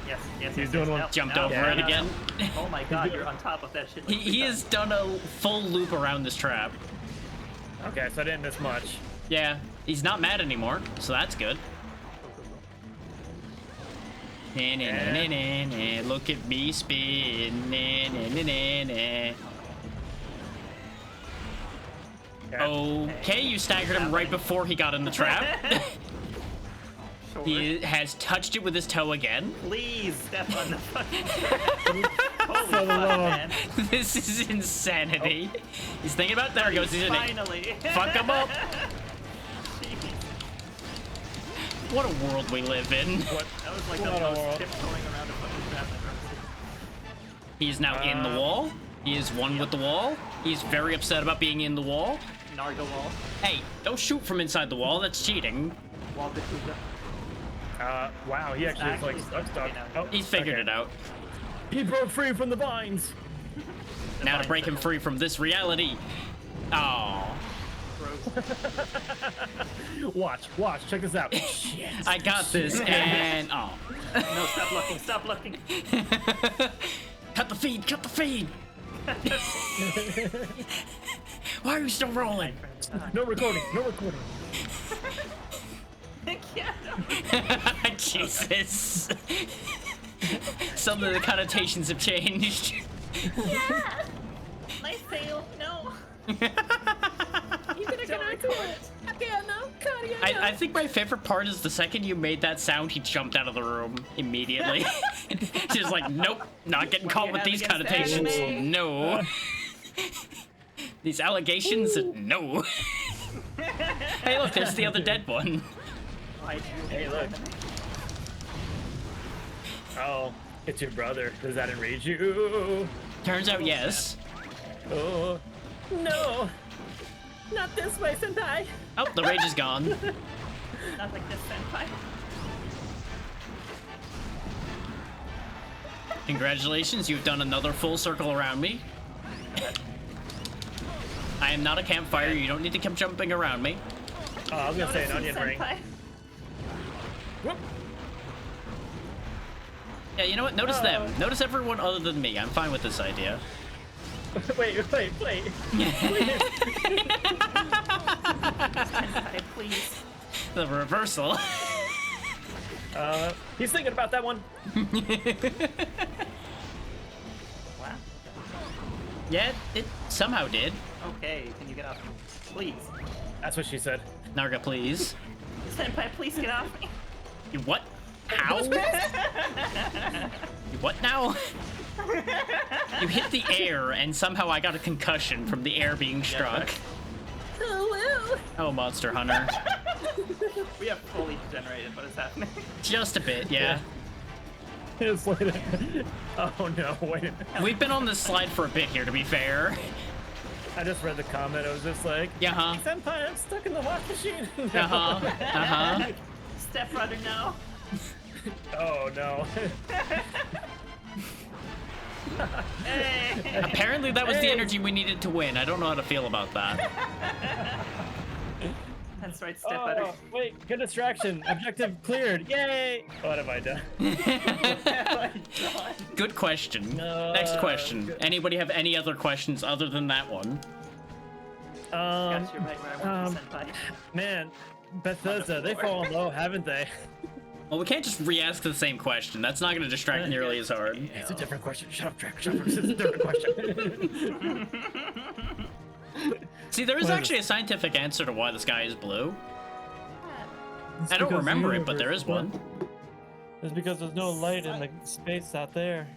Yes, yes, He's yes, doing yes, one- no, Jumped no, over no, it no, again. no. Oh my god, you're on top of that shit. Like He has done a full loop around this trap. okay, so I didn't miss much. Yeah, he's not mad anymore, so that's good. Na, na, na, na, na, na. Look at me spin. Na, na, na, na, na. Okay, you staggered him right before he got in the trap. Sure. He has touched it with his toe again. Please step on the fucking Holy fuck, man. This is insanity. He's thinking about there he goes. He's in it. Finally. Fuck him up. Jeez. What a world we live in. What? That was like the What a most world. tiptoeing around a fucking trap I've ever seen. He is now in the wall. He is one with the wall. He's very upset about being in the wall. Narga wall. Hey, don't shoot from inside the wall. That's cheating. Wall Bakuga. Wow, he actually is like stuck. Oh, He's figured okay. it out. He broke free from the vines. Now to break him free from this reality. Oh, Gross. Watch, check this out. Shit. I got this, and oh. No, stop looking, stop looking. Cut the feed, cut the feed. Why are you still rolling? No recording. Yeah. Jesus. Some of the connotations have changed. Yeah. I failed. No. You could have gone to it. I think my favorite part is the second you made that sound, he jumped out of the room immediately. Just like, nope, not getting What do caught you with have these against connotations. anime? No. These allegations, no. Hey, look, there's the other dead one. Hey, look. Oh, it's your brother. Does that enrage you? Turns out, yes. Oh, no. Not this way, Senpai. Oh, the rage is gone. Not like this, senpai. Congratulations, you've done another full circle around me. I am not a campfire, you don't need to come jumping around me. Oh, I was gonna say an Notice onion ring. senpai. Whoop. Yeah, you know what? Notice them. Notice everyone other than me. I'm fine with this idea. Wait. Senpai, please. The reversal. He's thinking about that one. Wow. Yeah, it somehow did. Okay, can you get off me? Please. That's what she said. Narga, please. Senpai, please get off me. You what? How? You what now? You hit the air, and somehow I got a concussion from the air being struck. Hello. Oh, Monster Hunter. We have fully degenerated. What is happening? Just a bit, yeah. It's like, oh no, wait. We've been on this slide for a bit here, to be fair. I just read the comment. I was just like, Yeah, huh? Senpai, I'm stuck in the wash machine. Uh-huh. Uh-huh. Stepbrother, no. Oh no. Hey. Apparently that was the energy we needed to win. I don't know how to feel about that. That's right, stepbrother. Oh, wait, good distraction. Objective cleared. Yay! What have I done? Good question. Next question. good. Anybody have any other questions other than that one? Got you right where I want you, senpai. Man, Bethesda, they've fallen low, haven't they? Well, we can't just re-ask the same question. That's not going to distract nearly as hard. It's a different question. Shut up, Drac. Shut up. It's a different question. See, there is What is actually a scientific answer to why the sky is blue. It's I don't because the remember it, but there universe is one. It's because there's no light in the space out there.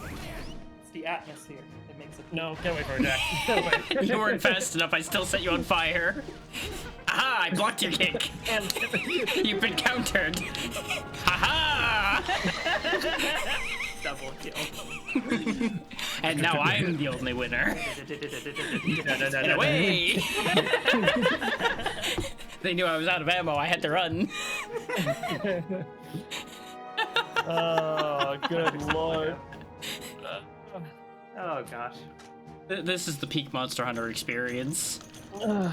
It's the atmosphere. It makes it. No, can't wait for a Jack. Can't wait. You weren't fast enough. I still set you on fire. Aha! I blocked your kick. You've been countered. Ha Double kill. ha! And now I'm the only winner. Get away! They knew I was out of ammo. I had to run. Oh, good lord. Oh gosh. This is the peak Monster Hunter experience. That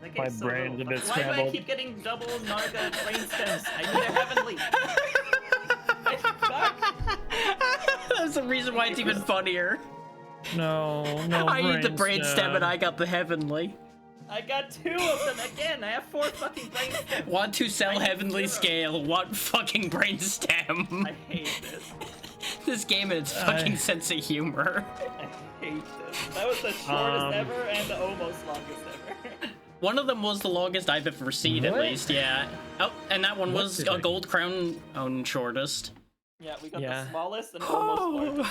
My game's so brain's little. a bit Why do I scrambled. keep getting double Narga brain stems? I need a heavenly. That's the reason why it's even funnier. No. I need the brain stem and I got the heavenly. I got 2 of them again. I have 4 fucking brain stems. Want to sell I need heavenly 0. scale, want fucking brain stem. I hate this. This game and its fucking sense of humor. I hate this. That was the shortest ever and the almost longest ever. One of them was the longest I've ever seen, at What? least, yeah. Oh, and that one What was did a I- gold crown own shortest. Yeah, we got Yeah. the smallest and almost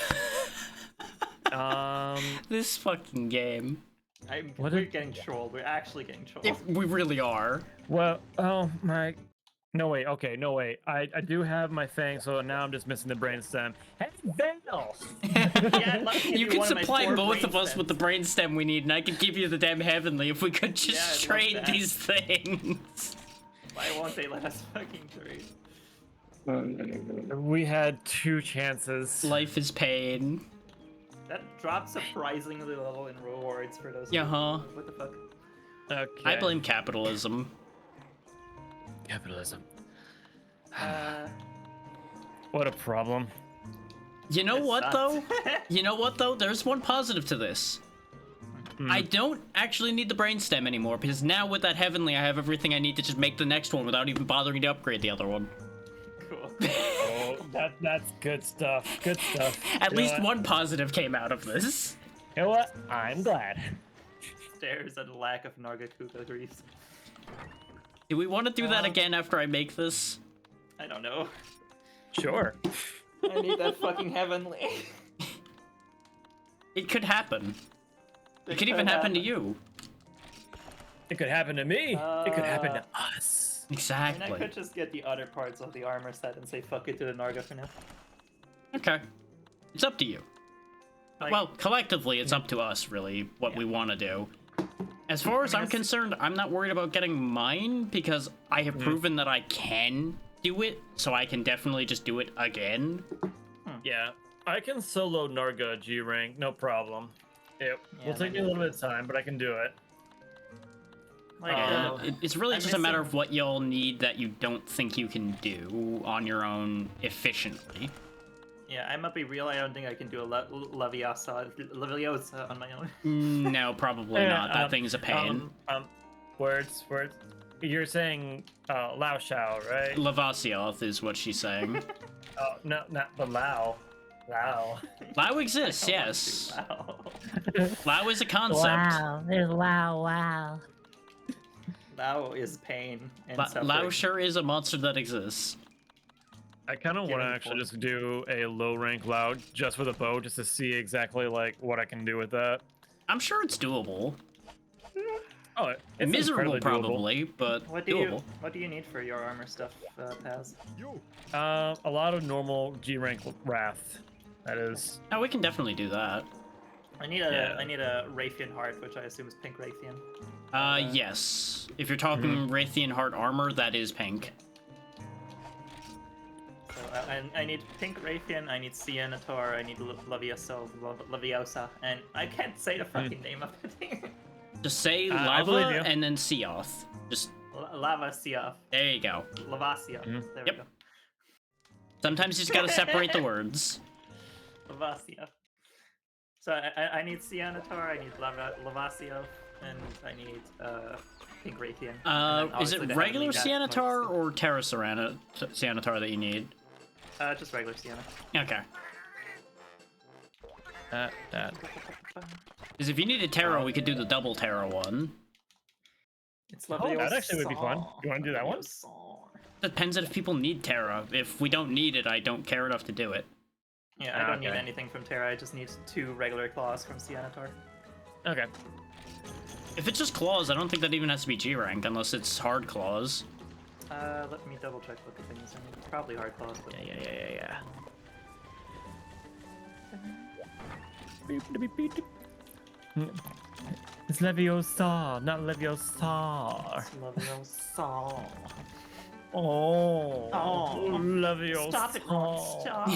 largest. This fucking game. What We're did- getting trolled. We're actually getting trolled. We really are. Well, oh my. No wait. Okay, no wait. I do have my thing, so now I'm just missing the brainstem. Hey, Vandal! Yeah, let me give You can one of my supply 4 both of brain us with the stems. brainstem we need, and I could give you the damn heavenly if we could Yeah, just I'd love trade that. these things. Why won't they let us fucking trade? We had 2 chances. Life is pain. That dropped surprisingly low in rewards for those. Yeah, people. huh? What the fuck? Okay. I blame capitalism. capitalism. Uh, What a problem. You know it what, sucks. though? You know what, though? There's one positive to this. I don't actually need the brainstem anymore, because now with that heavenly, I have everything I need to just make the next one without even bothering to upgrade the other one. Cool. Oh, that's good stuff. Good stuff. At You know least what? one positive came out of this. You know what? I'm glad. Stares at the lack of Nargacuga greaves. Do we want to do that again after I make this? I don't know. Sure. I need that fucking heavenly. It could happen. It could even happen to you. It could happen to me. It could happen to us. I mean, I Exactly. could just get the other parts of the armor set and say fuck it to the Narga for now. Okay. It's up to you. Like, Well, collectively, it's up to us, really, what we want to do. As far as I'm it's- concerned, I'm not worried about getting mine because I have proven that I can do it, so I can definitely just do it again. Yeah, I can solo Narga G rank, no problem. It will Yeah, take me a little bit of time, but I can do it. like, It's really I'm just a matter missing- of what y'all need that you don't think you can do on your own efficiently. yeah, I'm gonna be real. I don't think I can do a Leviosa on my own. No, probably not. That thing's a pain. Words. You're saying Lao Shao, right? Lavasioth is what she's saying. Oh, no, not the Lao. Lao. Lao exists, I don't yes. want to. Lao is a concept. Wow, there's wow. Lao is pain and suffering. Lao sure is a monster that exists. I kind of want to Getting actually full. just do a low rank Lao just with a bow, just to see exactly like what I can do with that. I'm sure it's doable. Oh, it's Miserable, incredibly doable. probably, but What do doable. you need for your armor stuff, Paz? A lot of normal G rank Wrath. That is. Oh, we can definitely do that. I need a Yeah. I need a Raytheon heart, which I assume is pink Raytheon. Yes. If you're talking Raytheon Heart armor, that is pink. So I need pink Raytheon, I need Cianator, I need Leviosa, and I can't say the fucking name of the thing. Just say I believe lava you. and then Seoth. Just Lavasia. there you go. Lavasia. There we Yep. go. Sometimes you just gotta separate the words. Lavasia. So I need Cianator, I need Lavasia, and I need pink Raytheon. And then Is obviously it the regular heavenly that Cianatar much or Terra Cianatar that you need? stuff. Just regular Ciana. Okay. That. Because if you needed Terra, we could do the double Terra one. It's Oh, that actually would be fun. You wanna do that one? Depends on if people need Terra. If we don't need it, I don't care enough to do it. Yeah, I don't need Okay. anything from Terra, I just need 2 regular claws from Cianator. Okay. If it's just claws, I don't think that even has to be G rank unless it's hard claws. Let me double check what the thing is. I mean, probably hard claws, but Yeah. It's Leviosa, not Leviosa. Leviosa. Oh, Oh. Leviosa. Stop it, Mom, stop.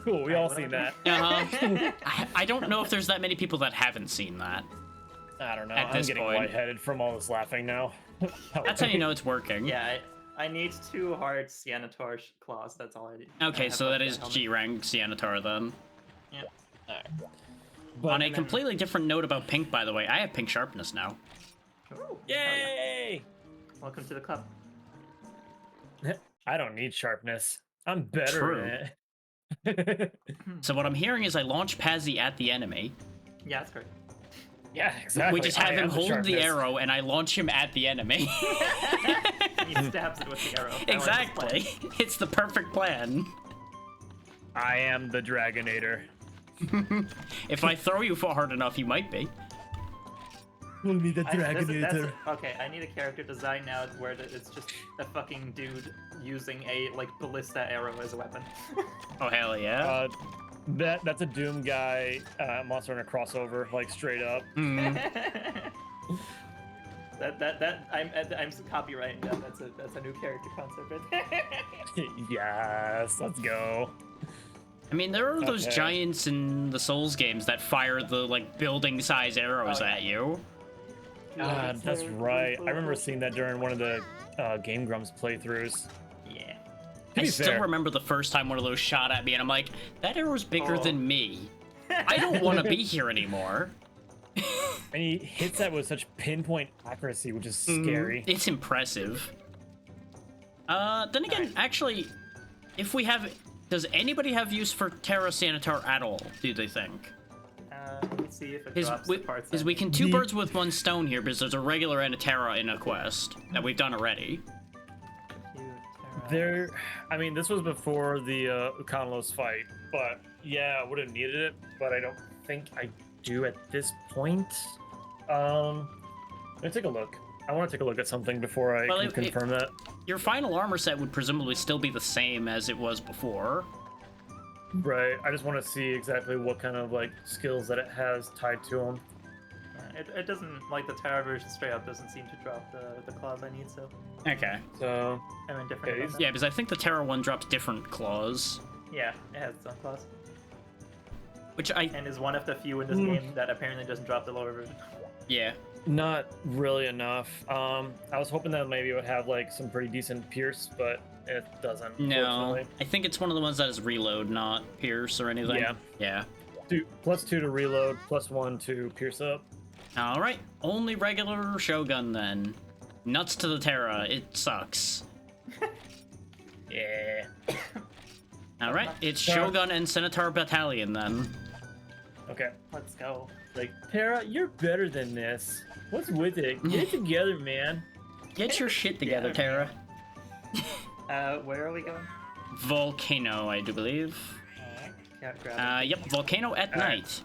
Cool, we all what seen am that. I don't know if there's that many people that haven't seen that. I don't know. At I'm this getting point. lightheaded from all this laughing now. That's how you know it's working. Yeah, I need 2 hard Cianator claws, that's all I need. Okay, I so have that the is helmet. G rank Cianatar then. Yeah. But On a completely different note about pink, by the way, I have pink sharpness now. Ooh, hell yay! yeah. Welcome to the club. I don't need sharpness. I'm better True. in it. So what I'm hearing is I launch Pazzy at the enemy. Yeah, that's correct. Yeah, exactly. We just have I him am hold the sharpness. arrow, and I launch him at the enemy. And he stabs it with the arrow. I like this Exactly. plan. It's the perfect plan. I am the Dragonator. If I throw you hard enough, you might be. We'll be the Okay, I need a character design now where it's just a fucking dude using a like ballista arrow as a weapon. Oh hell yeah. That's a Doom guy monster in a crossover, like straight up. I'm copywriting that. That's a new character concept. Right there. Yes, let's go. I mean, there are those Okay. giants in the Souls games that fire the like building size arrows Oh, yeah. at you. God, that's right. I remember seeing that during one of the Game Grumps playthrough. Yeah. To I be still fair, remember the first time one of those shot at me, and I'm like, that arrow's bigger Oh. than me. I don't want to be here anymore. and he hits that with such pinpoint accuracy, which is scary. It's impressive. Then again, actually, if we have, does anybody have use for Terra Sanitar at all? Do they think? Let me see if it Because drops the parts. we can two birds with one stone here, because there's a regular and a Terra in a quest that we've done already. There, I mean, this was before the Ukanlos fight, but yeah, I would have needed it, but I don't think I do at this point. Let me take a look. I want to take a look at something before I Well, can confirm that. Your final armor set would presumably still be the same as it was before. Right. I just want to see exactly what kind of like skills that it has tied to them. Yeah, it doesn't like the Terra version straight up doesn't seem to drop the claws I need, so Okay. So I'm indifferent Okay, about that. Yeah, because I think the Terra one drops different claws, Yeah, it has its own claws. which I And is one of the few in this game that apparently doesn't drop the lower version. yeah. not really enough. I was hoping that maybe it would have like some pretty decent pierce, but it doesn't. No, Unfortunately. I think it's one of the ones that is reload, not pierce or anything. Yeah. Yeah. +2 to reload, +1 to pierce up. All right, only regular Shogun then. Nuts to the Terra. It sucks. Yeah. All right, it's Terra. Shogun and Senator Battalion then. Okay. Let's go. Like, Terra, you're better than this. What's with it? Get it together, man. Get your shit together, Terra. Where are we going? Volcano, I do believe. Alright. Yeah, grab it. Yep, volcano at All right. night,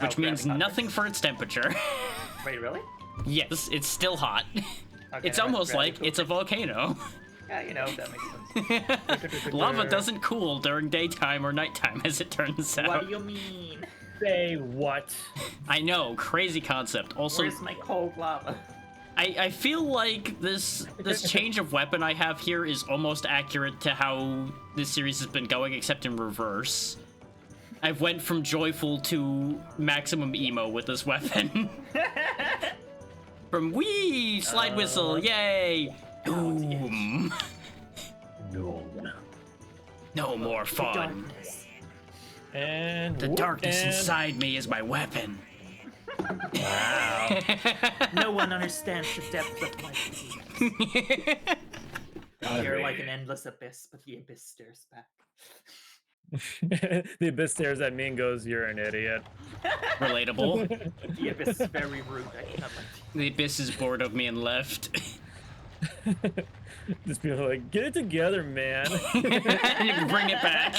which Oh, means grabbing nothing for its temperature. Wait, really? Yes, it's still hot. Okay, It's never mind, almost grab like it. it's a volcano. Yeah, you know, that makes sense. Lava doesn't cool during daytime or nighttime, as it turns out. What do you mean? Say what? I know, crazy concept. Also, Where's my cold lava? I feel like this change of weapon I have here is almost accurate to how this series has been going, except in reverse. I've went from joyful to maximum emo with this weapon. From wee slide whistle, yay! Boom. No. No more fun. Darkness. And The whoop, darkness and- inside me is my weapon. Wow. No one understands the depth of my feelings. You're like an endless abyss, but the abyss stares back. The abyss stares at me and goes, "You're an idiot." Relatable. The abyss is very rude. I cannot like The abyss is bored of me and left. Just be like, "Get it together, man." Bring it back.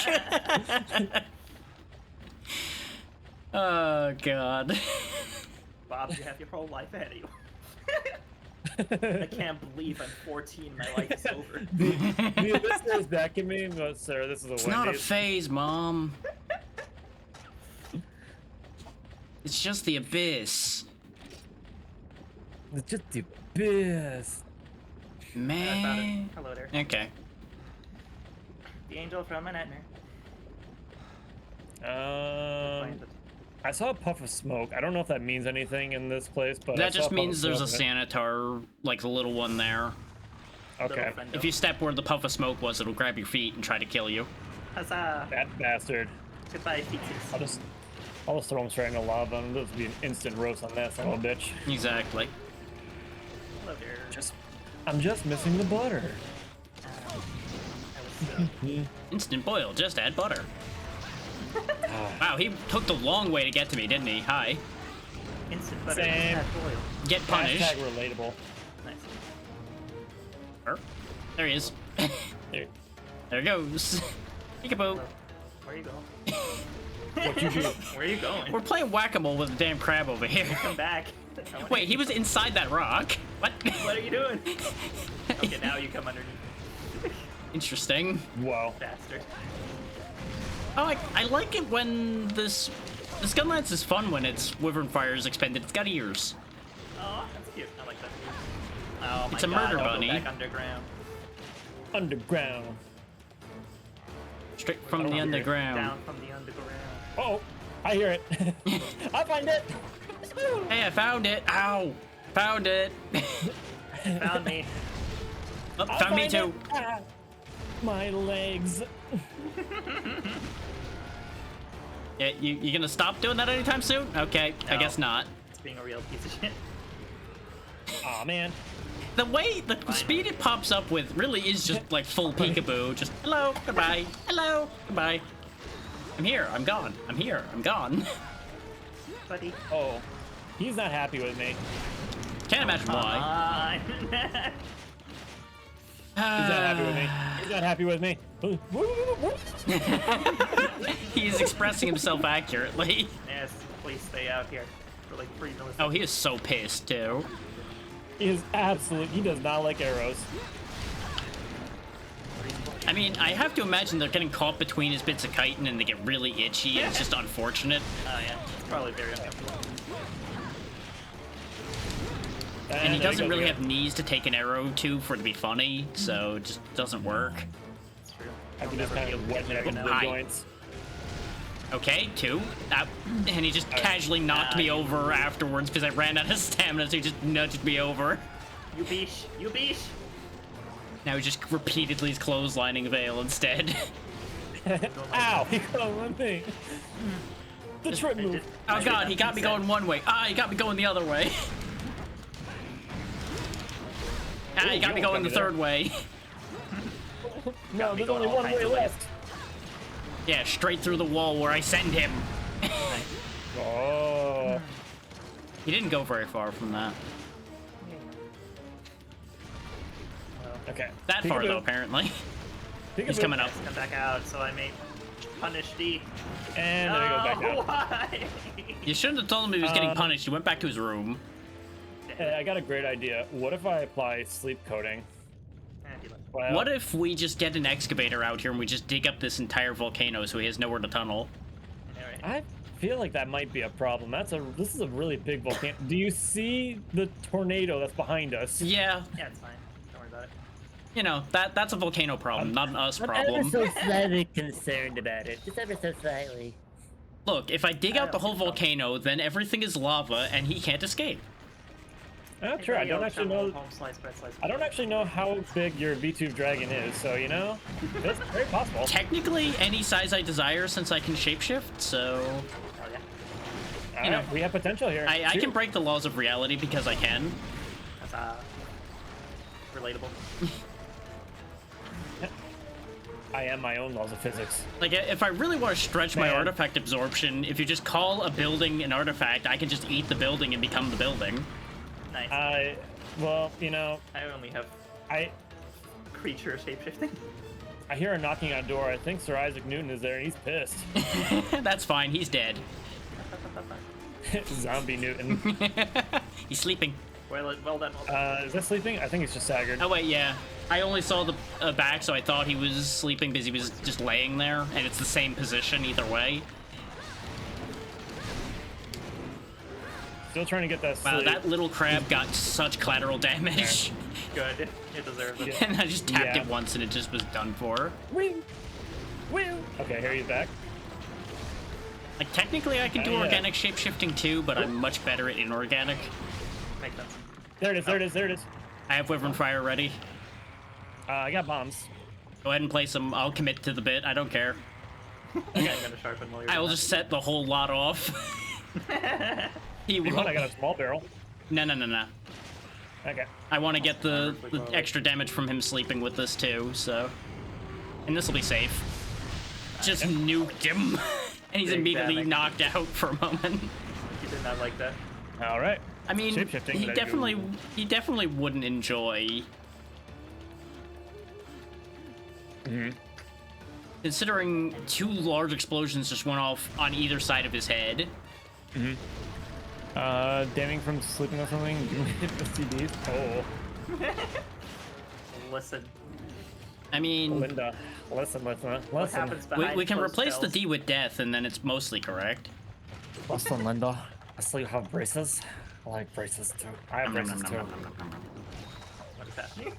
Oh god. Bob, you have your whole life ahead of you. I can't believe I'm 14. My life is over. The abyss stares back at me and goes, "Sir, this is a It's Wendy's." not a phase, Mom. It's just the abyss. It's just the abyss. Man. Hello there. Okay. The angel from an Etner. Um, I saw a puff of smoke. I don't know if that means anything in this place, but I That saw just puff means of there's a smoke in Sanitar, like the little one there. it. Okay, If you step where the puff of smoke was, it'll grab your feet and try to kill you. Huzzah! that bastard. Goodbye, feetsies. I'll just throw him straight in the lava, and this will be an instant roast on that son of a bitch. Exactly. Hello there. I'm just missing the butter. Instant boil, just add butter. Wow, he took the long way to get to me, didn't he? Hi. Instant butter. Same. Add oil. Get punished. Hashtag relatable. Nice. There he is. There. There he goes. Peekaboo. Where are you going? What you do? Where are you going? We're playing whack-a-mole with a damn crab over here. Come back. Wait, he was inside that rock? What? What are you doing? Okay, now you come underneath. Interesting. Whoa. Bastard. Oh, I like it when this gun lance is fun when its wyvern fire is expended. It's got ears. Oh, that's cute. I like that. Oh my It's a god, murder don't bunny. Go back underground. Underground. Straight from the hear it. underground. Down from the underground. Oh, I hear it. I find it. Hey, I found it. Ow. Found it. Found me. Oh, I found me find too. it. Ah, my legs. Yeah, you gonna stop doing that anytime soon? Okay, I No. guess not. It's being a real piece of shit. Aw, man. The way, the speed it pops up with really is just like full peekaboo. Just hello, goodbye, hello, goodbye. I'm here, I'm gone. I'm here, I'm gone. Buddy. Oh, he's not happy with me. Can't imagine why. Come on. He's not happy with me. He's not happy with me. He's expressing himself accurately. Yes, please stay out here for like 3 milliseconds. Oh, he is so pissed too. He is absolute. He does not like arrows. I mean, I have to imagine they're getting caught between his bits of chitin and they get really itchy and it's just unfortunate. Oh yeah, it's probably very uncomfortable. And he there doesn't goes really again. have knees to take an arrow to for it to be funny, so it just doesn't work. It's true. I can You'll just never kind of be wet able to the get Hi. joints. Okay, 2. And he just casually knocked me over afterwards because I ran out of stamina, so he just nudged me over. You beesh! You beesh! Now he just repeatedly is clotheslining Vale instead. Ow! He got on me. The trip move. Oh god, he got me going one way. Ah, he got me going the other way. Ah, he got me you going the got me there. third way. No, me there's going only all one kinds way of ways. left. Yeah, straight through the wall where I send him. Oh. He didn't go very far from that. Okay. That far though, apparently. He's coming up. Come back out so I may punish D. And there he goes back down. Why? You shouldn't have told him he was getting punished. He went back to his room. Hey, I got a great idea. What if I apply sleep coating? Well, What if we just get an excavator out here and we just dig up this entire volcano so he has nowhere to tunnel? I feel like that might be a problem. This is a really big volcano. Do you see the tornado that's behind us? Yeah, Yeah, it's fine. Don't worry about it. you know, that's a volcano problem, not an us I'm problem. ever so slightly concerned about it. Just ever so slightly. Look, if I dig out the whole volcano, then everything is lava and he can't escape. Not sure. I don't actually know. Home slice, bread slice. I don't actually know how big your V2 dragon is, so you know, it's very possible. Technically, any size I desire since I can shapeshift, so Oh yeah. All you know, right, we have potential here. I Shoot. can break the laws of reality because I can. That's relatable. I am my own laws of physics. Like, if I really want to stretch my Man. artifact absorption, if you just call a building an artifact, I can just eat the building and become the building. Nice. Well, you know, I only have I creature shapeshifting. I hear a knocking on a door. I think Sir Isaac Newton is there, and he's pissed. That's fine, he's dead. Zombie Newton. He's sleeping. Well done. Is that sleeping? I think he's just staggered. Oh wait, yeah. I only saw the back, so I thought he was sleeping because he was just laying there, and it's the same position either way. Still trying to get that sleep. Wow, that little crab got such collateral damage. Good. It deserves it. And I just tapped Yeah. it once and it just was done for. Woo! Woo! Okay, here he's back. Like, technically I can do Yeah. organic shapeshifting too, but I'm much better at inorganic. Makes sense. There it is, there it is, there it is. I have Wyvern Fire ready. I got bombs. Go ahead and place them. I'll commit to the bit. I don't care. Okay, I'm gonna sharpen while you're I will doing just set the whole lot off. He You will. want? I got a small barrel. No. Okay. I want to get the extra damage from him sleeping with this too, so. And this will be safe. Just nuked him. And he's Big immediately damage. knocked out for a moment. He did not like that. All right. I mean, Shape-shifting, he there you definitely wouldn't enjoy. Considering 2 large explosions just went off on either side of his head. Damning from sleeping or something. Hit the CDs. Oh, Listen. I mean, Linda. Listen. What happens we behind can closed replace the doors? D with death, and then it's mostly correct. Listen, Linda. I see you have braces. I like braces too. I have braces too. What is happening?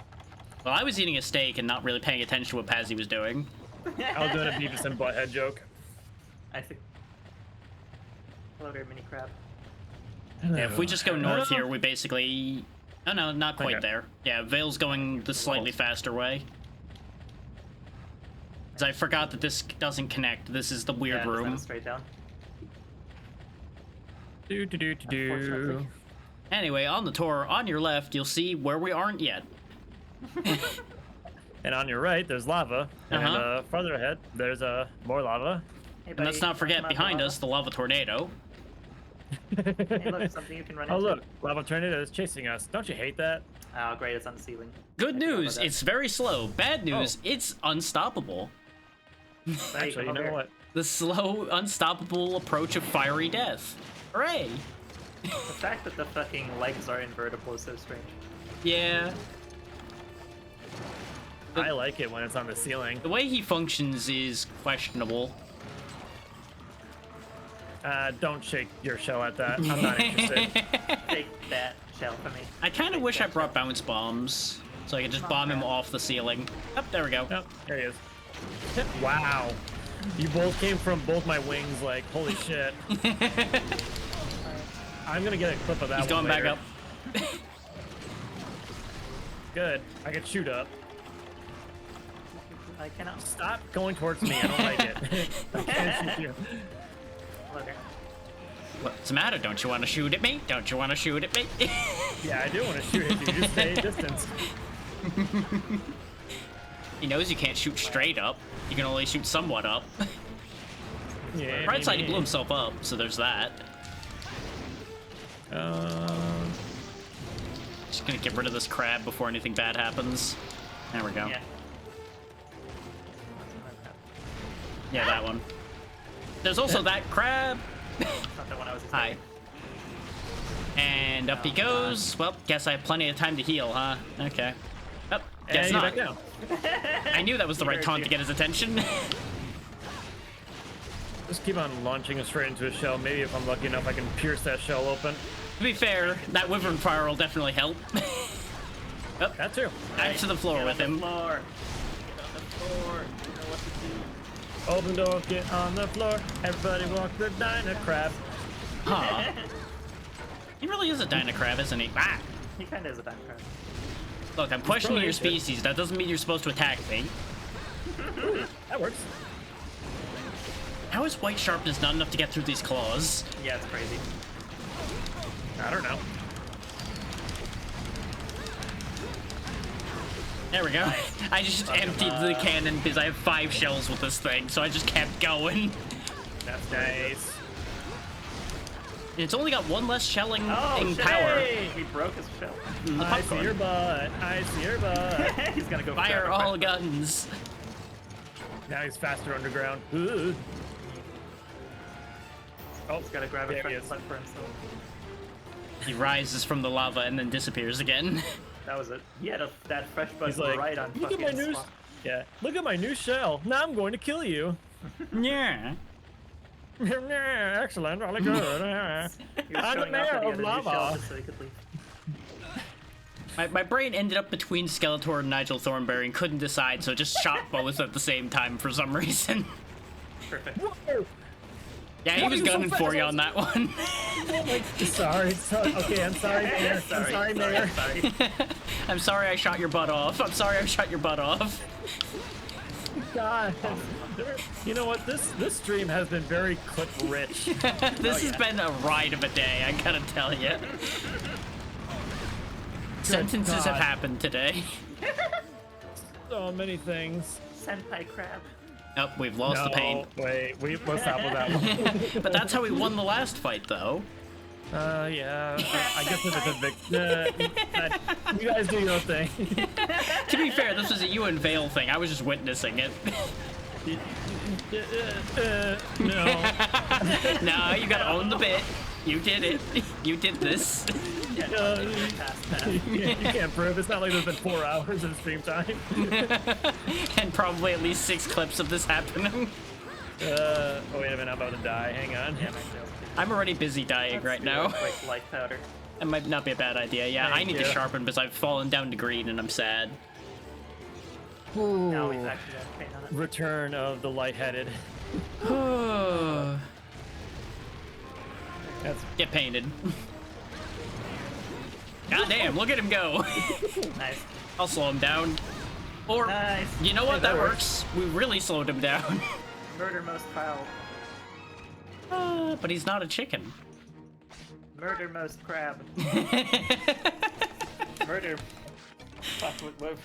Well, I was eating a steak and not really paying attention to what Pazzy was doing. I was doing a Beavis and Butthead joke. I think. Hello there, mini crab. Yeah, if we just go north here, we basically... Oh no, not quite Okay. there. Yeah, Vale's going the slightly faster way. 'Cause I forgot that this doesn't connect. This is the weird Yeah, it doesn't have room. a straight down. Do. Unfortunately. Anyway, on the tour, on your left, you'll see where we aren't yet. And on your right, there's lava. And Uh-huh. farther ahead, there's more lava. Hey, And let's buddy, not forget come on, behind lava. us, the lava tornado. Hey, look, something you can run Oh into. look, lava tornado is chasing us. Don't you hate that? Oh, great, it's on the ceiling. Good I forgot news, about that. it's very slow. Bad news, it's unstoppable. Hey, Actually, come you over know here. what? The slow, unstoppable approach of fiery death. Hooray! The fact that the fucking legs are invertible is so strange. Yeah, I like it when it's on the ceiling. the way he functions is questionable. Don't shake your shell at that. I'm not interested. Take that shell from me. I kind of Take wish I that brought shell. bounce bombs, so I could just Come bomb on, him man. off the ceiling. Oh, there we go. Oh, there he is. Wow. You both came from both my wings, like, holy shit. I'm gonna get a clip of that He's one going back later. up. Good. I can shoot up. I cannot. Stop going towards me. I don't like it. I can't shoot you. Look here. What's the matter? Don't you want to shoot at me? Don't you want to shoot at me? Yeah, I do want to shoot at you. Just stay distance. He knows you can't shoot straight up. You can only shoot somewhat up. Yeah, Right side, he maybe. blew himself up, so there's that. Just gonna get rid of this crab before anything bad happens. There we go. Yeah. Yeah, that one. There's also that crab. Not the one I was Hi. expecting. And up he goes. Well, guess I have plenty of time to heal, huh? Okay. Oh, guess And not. back down. I knew that was the right Here's taunt you. to get his attention. Just keep on launching us straight into a shell. Maybe if I'm lucky enough, I can pierce that shell open. To be fair, that wyvern fire will definitely help. That too. Back to the floor Get with on the him. floor. Get on the floor. You know what to do. Open door, get on the floor. Everybody walk the diner crab. Huh. He really is a Dynacrab, isn't he? Ah! He kind of is a dime crab. Look, I'm questioning probably your is. species. That doesn't mean you're supposed to attack me. That works. How is white sharpness not enough to get through these claws? Yeah, it's crazy. I don't know. There we go. I just emptied the cannon because I have 5 shells with this thing, so I just kept going. That's nice. It's only got 1 less shelling Oh, in shit! power. He broke his shell. Mm, the I see popcorn. your butt. I see your butt. He's gonna go Fire grab a all red- guns. Now he's faster underground. Ooh. Oh, He's gotta grab a there he fresh is. blood for himself. He rises from the lava and then disappears again. That was it. He had that fresh bug He's like, right on look at fucking my new. spot. Yeah, look at my new shell. Now I'm going to kill you. Yeah. Excellent. Really good. He was I'm the showing off mayor that he of had a new shell lava. just so he could leave. My brain ended up between Skeletor and Nigel Thornberry and couldn't decide, so just shot both at the same time for some reason. Perfect. Whoa. Yeah, he Why was are you so gunning for you fast? on that one. Sorry. Okay, I'm sorry, Mayor. I'm sorry, Mayor. Sorry. I'm sorry I shot your butt off. I'm sorry I shot your butt off. God. You know what? This stream has been very clip rich. This has been a ride of a day, I gotta tell you. Sentences have God. happened today. So many things. senpai crab. Oh, we've lost the pain. Wait, let's stop with that one. But that's how we won the last fight, though. Yeah. I guess if it's a you guys do your thing. To be fair, this was a you and Vale thing. I was just witnessing it. No. No, you gotta own the bit. You did it. You did this. You can't prove. It's not like there's been 4 hours of stream time. And probably at least 6 clips of this happening. Oh, wait a minute. I'm about to die. Hang on. Yeah, my tail's too. I'm already busy dying right now. Like life powder. That might not be a bad idea. Yeah, I Thank need to you. sharpen because I've fallen down to green and I'm sad. Now we've actually got paint on it. Return of the lightheaded. That's Get painted. God damn, look at him go. Nice. I'll slow him down. Or, Nice. you know what? Hey, that that works. We really slowed him down. Murder most foul. But he's not a chicken. Murder most crab. Murder. Fuck, what?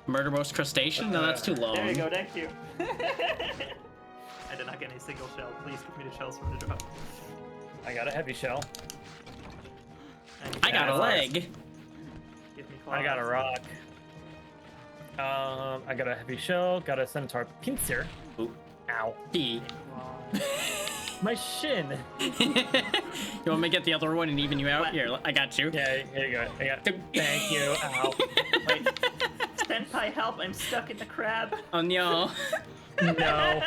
Murder most crustacean? No, that's too long. There you go, thank you. I did not get any single shell. Please give me the shells from the drop. I got a heavy shell. I got a claws. leg. Give me claws. I got a rock. I got a heavy shell. Got a centaur pincer. Ooh. Ow. P. Claws. My shin. You want me to get the other one and even you out? Here, I got you. Yeah, here you go. Thank you. Ow. Wait. Senpai, help! I'm stuck in the crab. Oh no. No.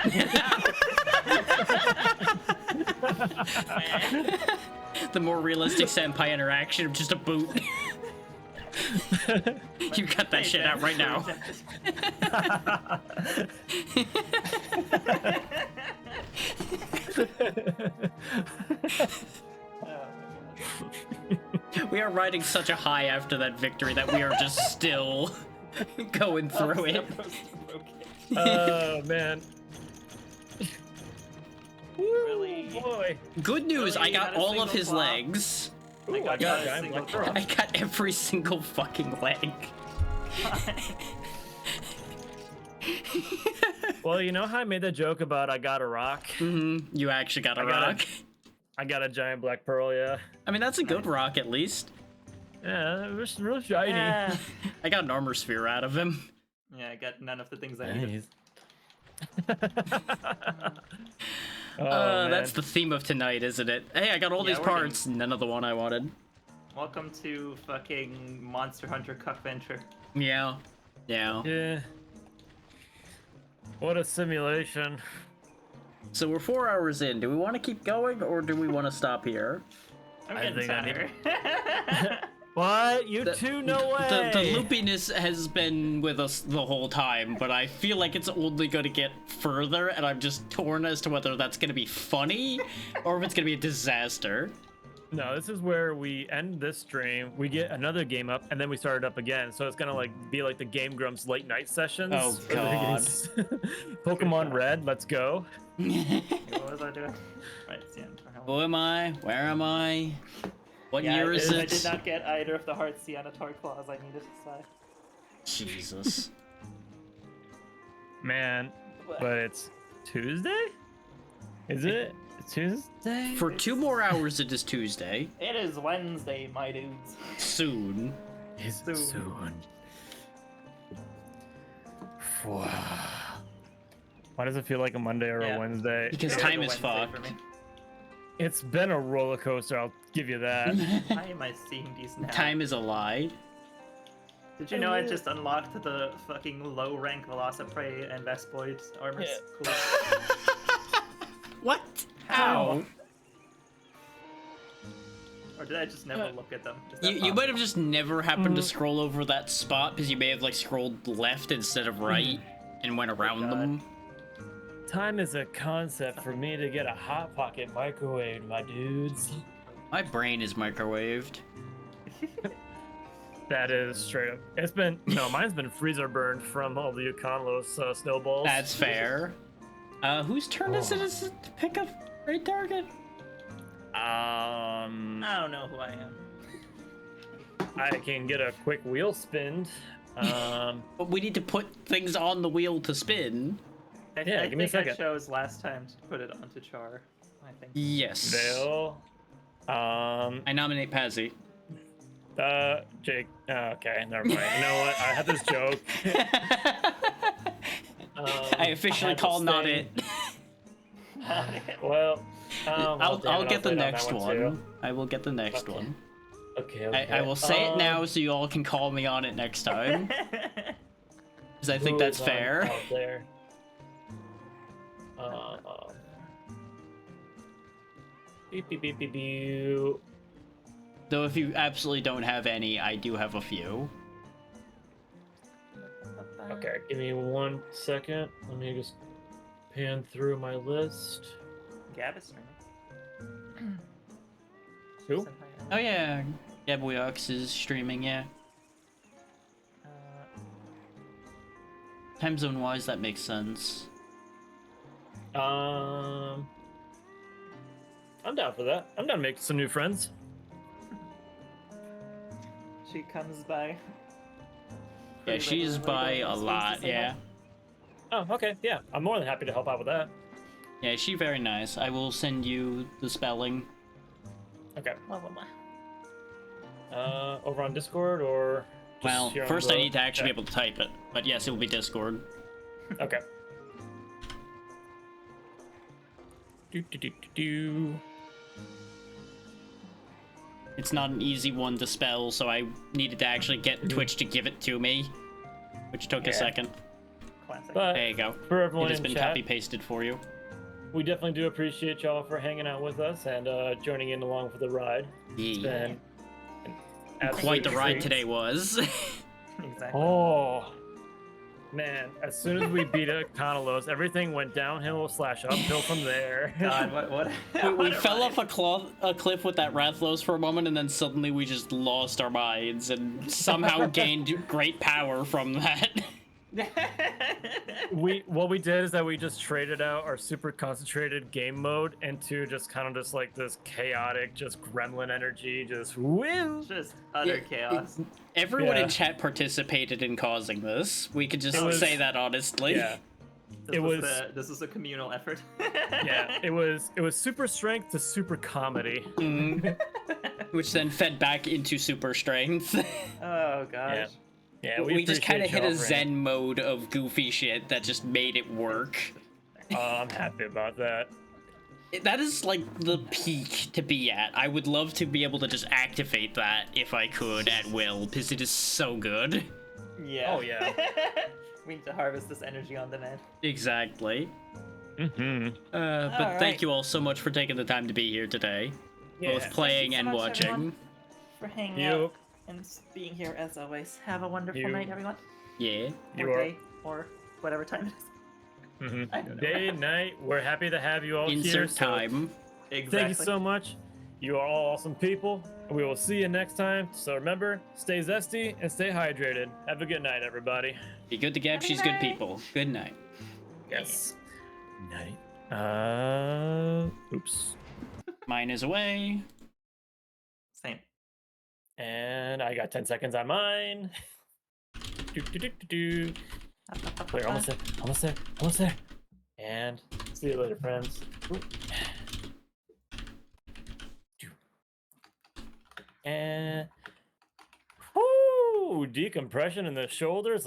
The more realistic senpai interaction of just a boot. You cut that shit out right now. We are riding such a high after that victory that we are just still going through it. Oh man. Really? Woo, boy. Good news, I Really? got Not a all of single his claw? legs. Ooh, I got not a a giant single black claw. pearl. I got every single fucking leg. Well, you know how I made that joke about I got a rock? You actually got a I got a- rock. I got a giant black pearl, yeah. I mean, that's a good rock at least. Yeah, it was real shiny. Yeah. I got an armor sphere out of him. Yeah, I got none of the things I needed. Oh, That's the theme of tonight, isn't it? Hey, I got all Yeah, these we're getting- parts, none of the one I wanted. Welcome to fucking Monster Hunter Cuck Venture. Yeah. Yeah. Yeah. What a simulation. So we're 4 hours in. Do we want to keep going or do we want to stop here? I'm I getting think I need- tired. What? You The- two? No way. The loopiness has been with us the whole time, but I feel like it's only going to get further, and I'm just torn as to whether that's going to be funny or if it's going to be a disaster. No, this is where we end this stream. We get another game up, and then we start it up again. So it's gonna like be like the Game Grumps late night sessions. Oh, God. Pokemon Red, let's go. What was I doing? Right, it's the end. Who am I? Where am I? What Yeah, year is I it? did not get either of the Heart Cyanotard claws I needed to decide. Jesus. Man, but it's Tuesday? Is it? It's Tuesday? For 2 more hours, it is Tuesday. It is Wednesday, my dudes. Soon. Is Soon. soon. Why does it feel like a Monday or Yeah. a Wednesday? Because Feels time like a is Wednesday for fucked. me. It's been a roller coaster, I'll give you that. Why am I seeing these now? Time is a lie. Did you know I just unlocked the fucking low rank Velociprey and Vespoid armors? Yeah. Cool. What? How? Or did I just never look at them? Is that You might have possible? just never happened to scroll over that spot because you may have like scrolled left instead of right and went around God. them. Time is a concept for me to get a Hot Pocket microwave, my dudes. My brain is microwaved. That is straight up. It's been mine's been freezer burned from all the Ukanlos snowballs. That's fair. Whose turn is it to pick a raid target? I don't know who I am. I can get a quick wheel spin. But we need to put things on the wheel to spin. I give me a think I second. chose last time to put it onto Char. I think. Yes. Vale. I nominate Pazzy. Jake. Okay, never mind. You know what? I had this joke. I officially had call this not thing. it. Well, I'll get the next one. Too. I will get the next Okay. one. Okay. I will say it now so you all can call me on it next time. Because I think Who that's is fair. out there? Beep, beep, beep, beep, beep. Though if you absolutely don't have any, I do have a few. Okay, give me 1 second. Let me just pan through my list. Gab is streaming. Who? Said hi. Oh yeah, Gaboyox is streaming, yeah. Time zone wise, that makes sense. I'm down for that. I'm down to make some new friends. She comes by. Yeah, pretty she's regularly by during a the streams to lot, say yeah. Oh, okay, yeah. I'm more than happy to help out with that. Yeah, she's very nice. I will send you the spelling. Okay. hi. Blah, blah, blah. Over on Discord or just Well, here on first the I need to actually chat? be able to type it. But yes, it will be Discord. Okay. Do. It's not an easy one to spell, so I needed to actually get Twitch to give it to me. Which took a Yeah. second. Classic. But There you go. for It everyone has in been chat, copy-pasted for you. we definitely do appreciate y'all for hanging out with us and joining in along for the ride. It's Yeah. been Quite the absolute ride treat. today was. Exactly. Oh man! As soon as we beat Ukanlos, everything went downhill / uphill from there. God, what? we what a fell ride. off a cliff with that Rathlos for a moment, and then suddenly we just lost our minds and somehow gained great power from that. What we did is that we just traded out our super concentrated game mode into just kind of just like this chaotic, just gremlin energy, just woo. Just utter Yeah, chaos. Everyone Yeah. in chat participated in causing this. We could just It was- say that honestly. Yeah, This it was was- this was a communal effort. yeah. It was super strength to super comedy. Mhm. Which then fed back into super strength. Oh gosh. Yeah, we just kind of appreciate hit a y'all for zen mode of goofy shit that just made it work. I'm happy about that. That is like the peak to be at. I would love to be able to just activate that if I could at will, because it is so good. Yeah. Oh, yeah. We need to harvest this energy on demand. Exactly. Mm-hmm. But Alright. thank you all so much for taking the time to be here today, both playing so and much, watching. everyone. For hanging You, out and being here as always. Have a wonderful You- night, everyone. Yeah. You Or are- day, or whatever time it is. I don't know. day, night. We're happy to have you all here. Insert so time. Exactly. Thank you so much. You are all awesome people. And we will see you next time. So remember, stay zesty and stay hydrated. Have a good night, everybody. Be good to Gab. Good She's good night. people. Good night. Yes. Night. Oops. Mine is away. Same. And I got 10 seconds on mine. We're almost there. Almost there. Almost there. And see you later, friends. Ooh. And decompression in the shoulders. Let's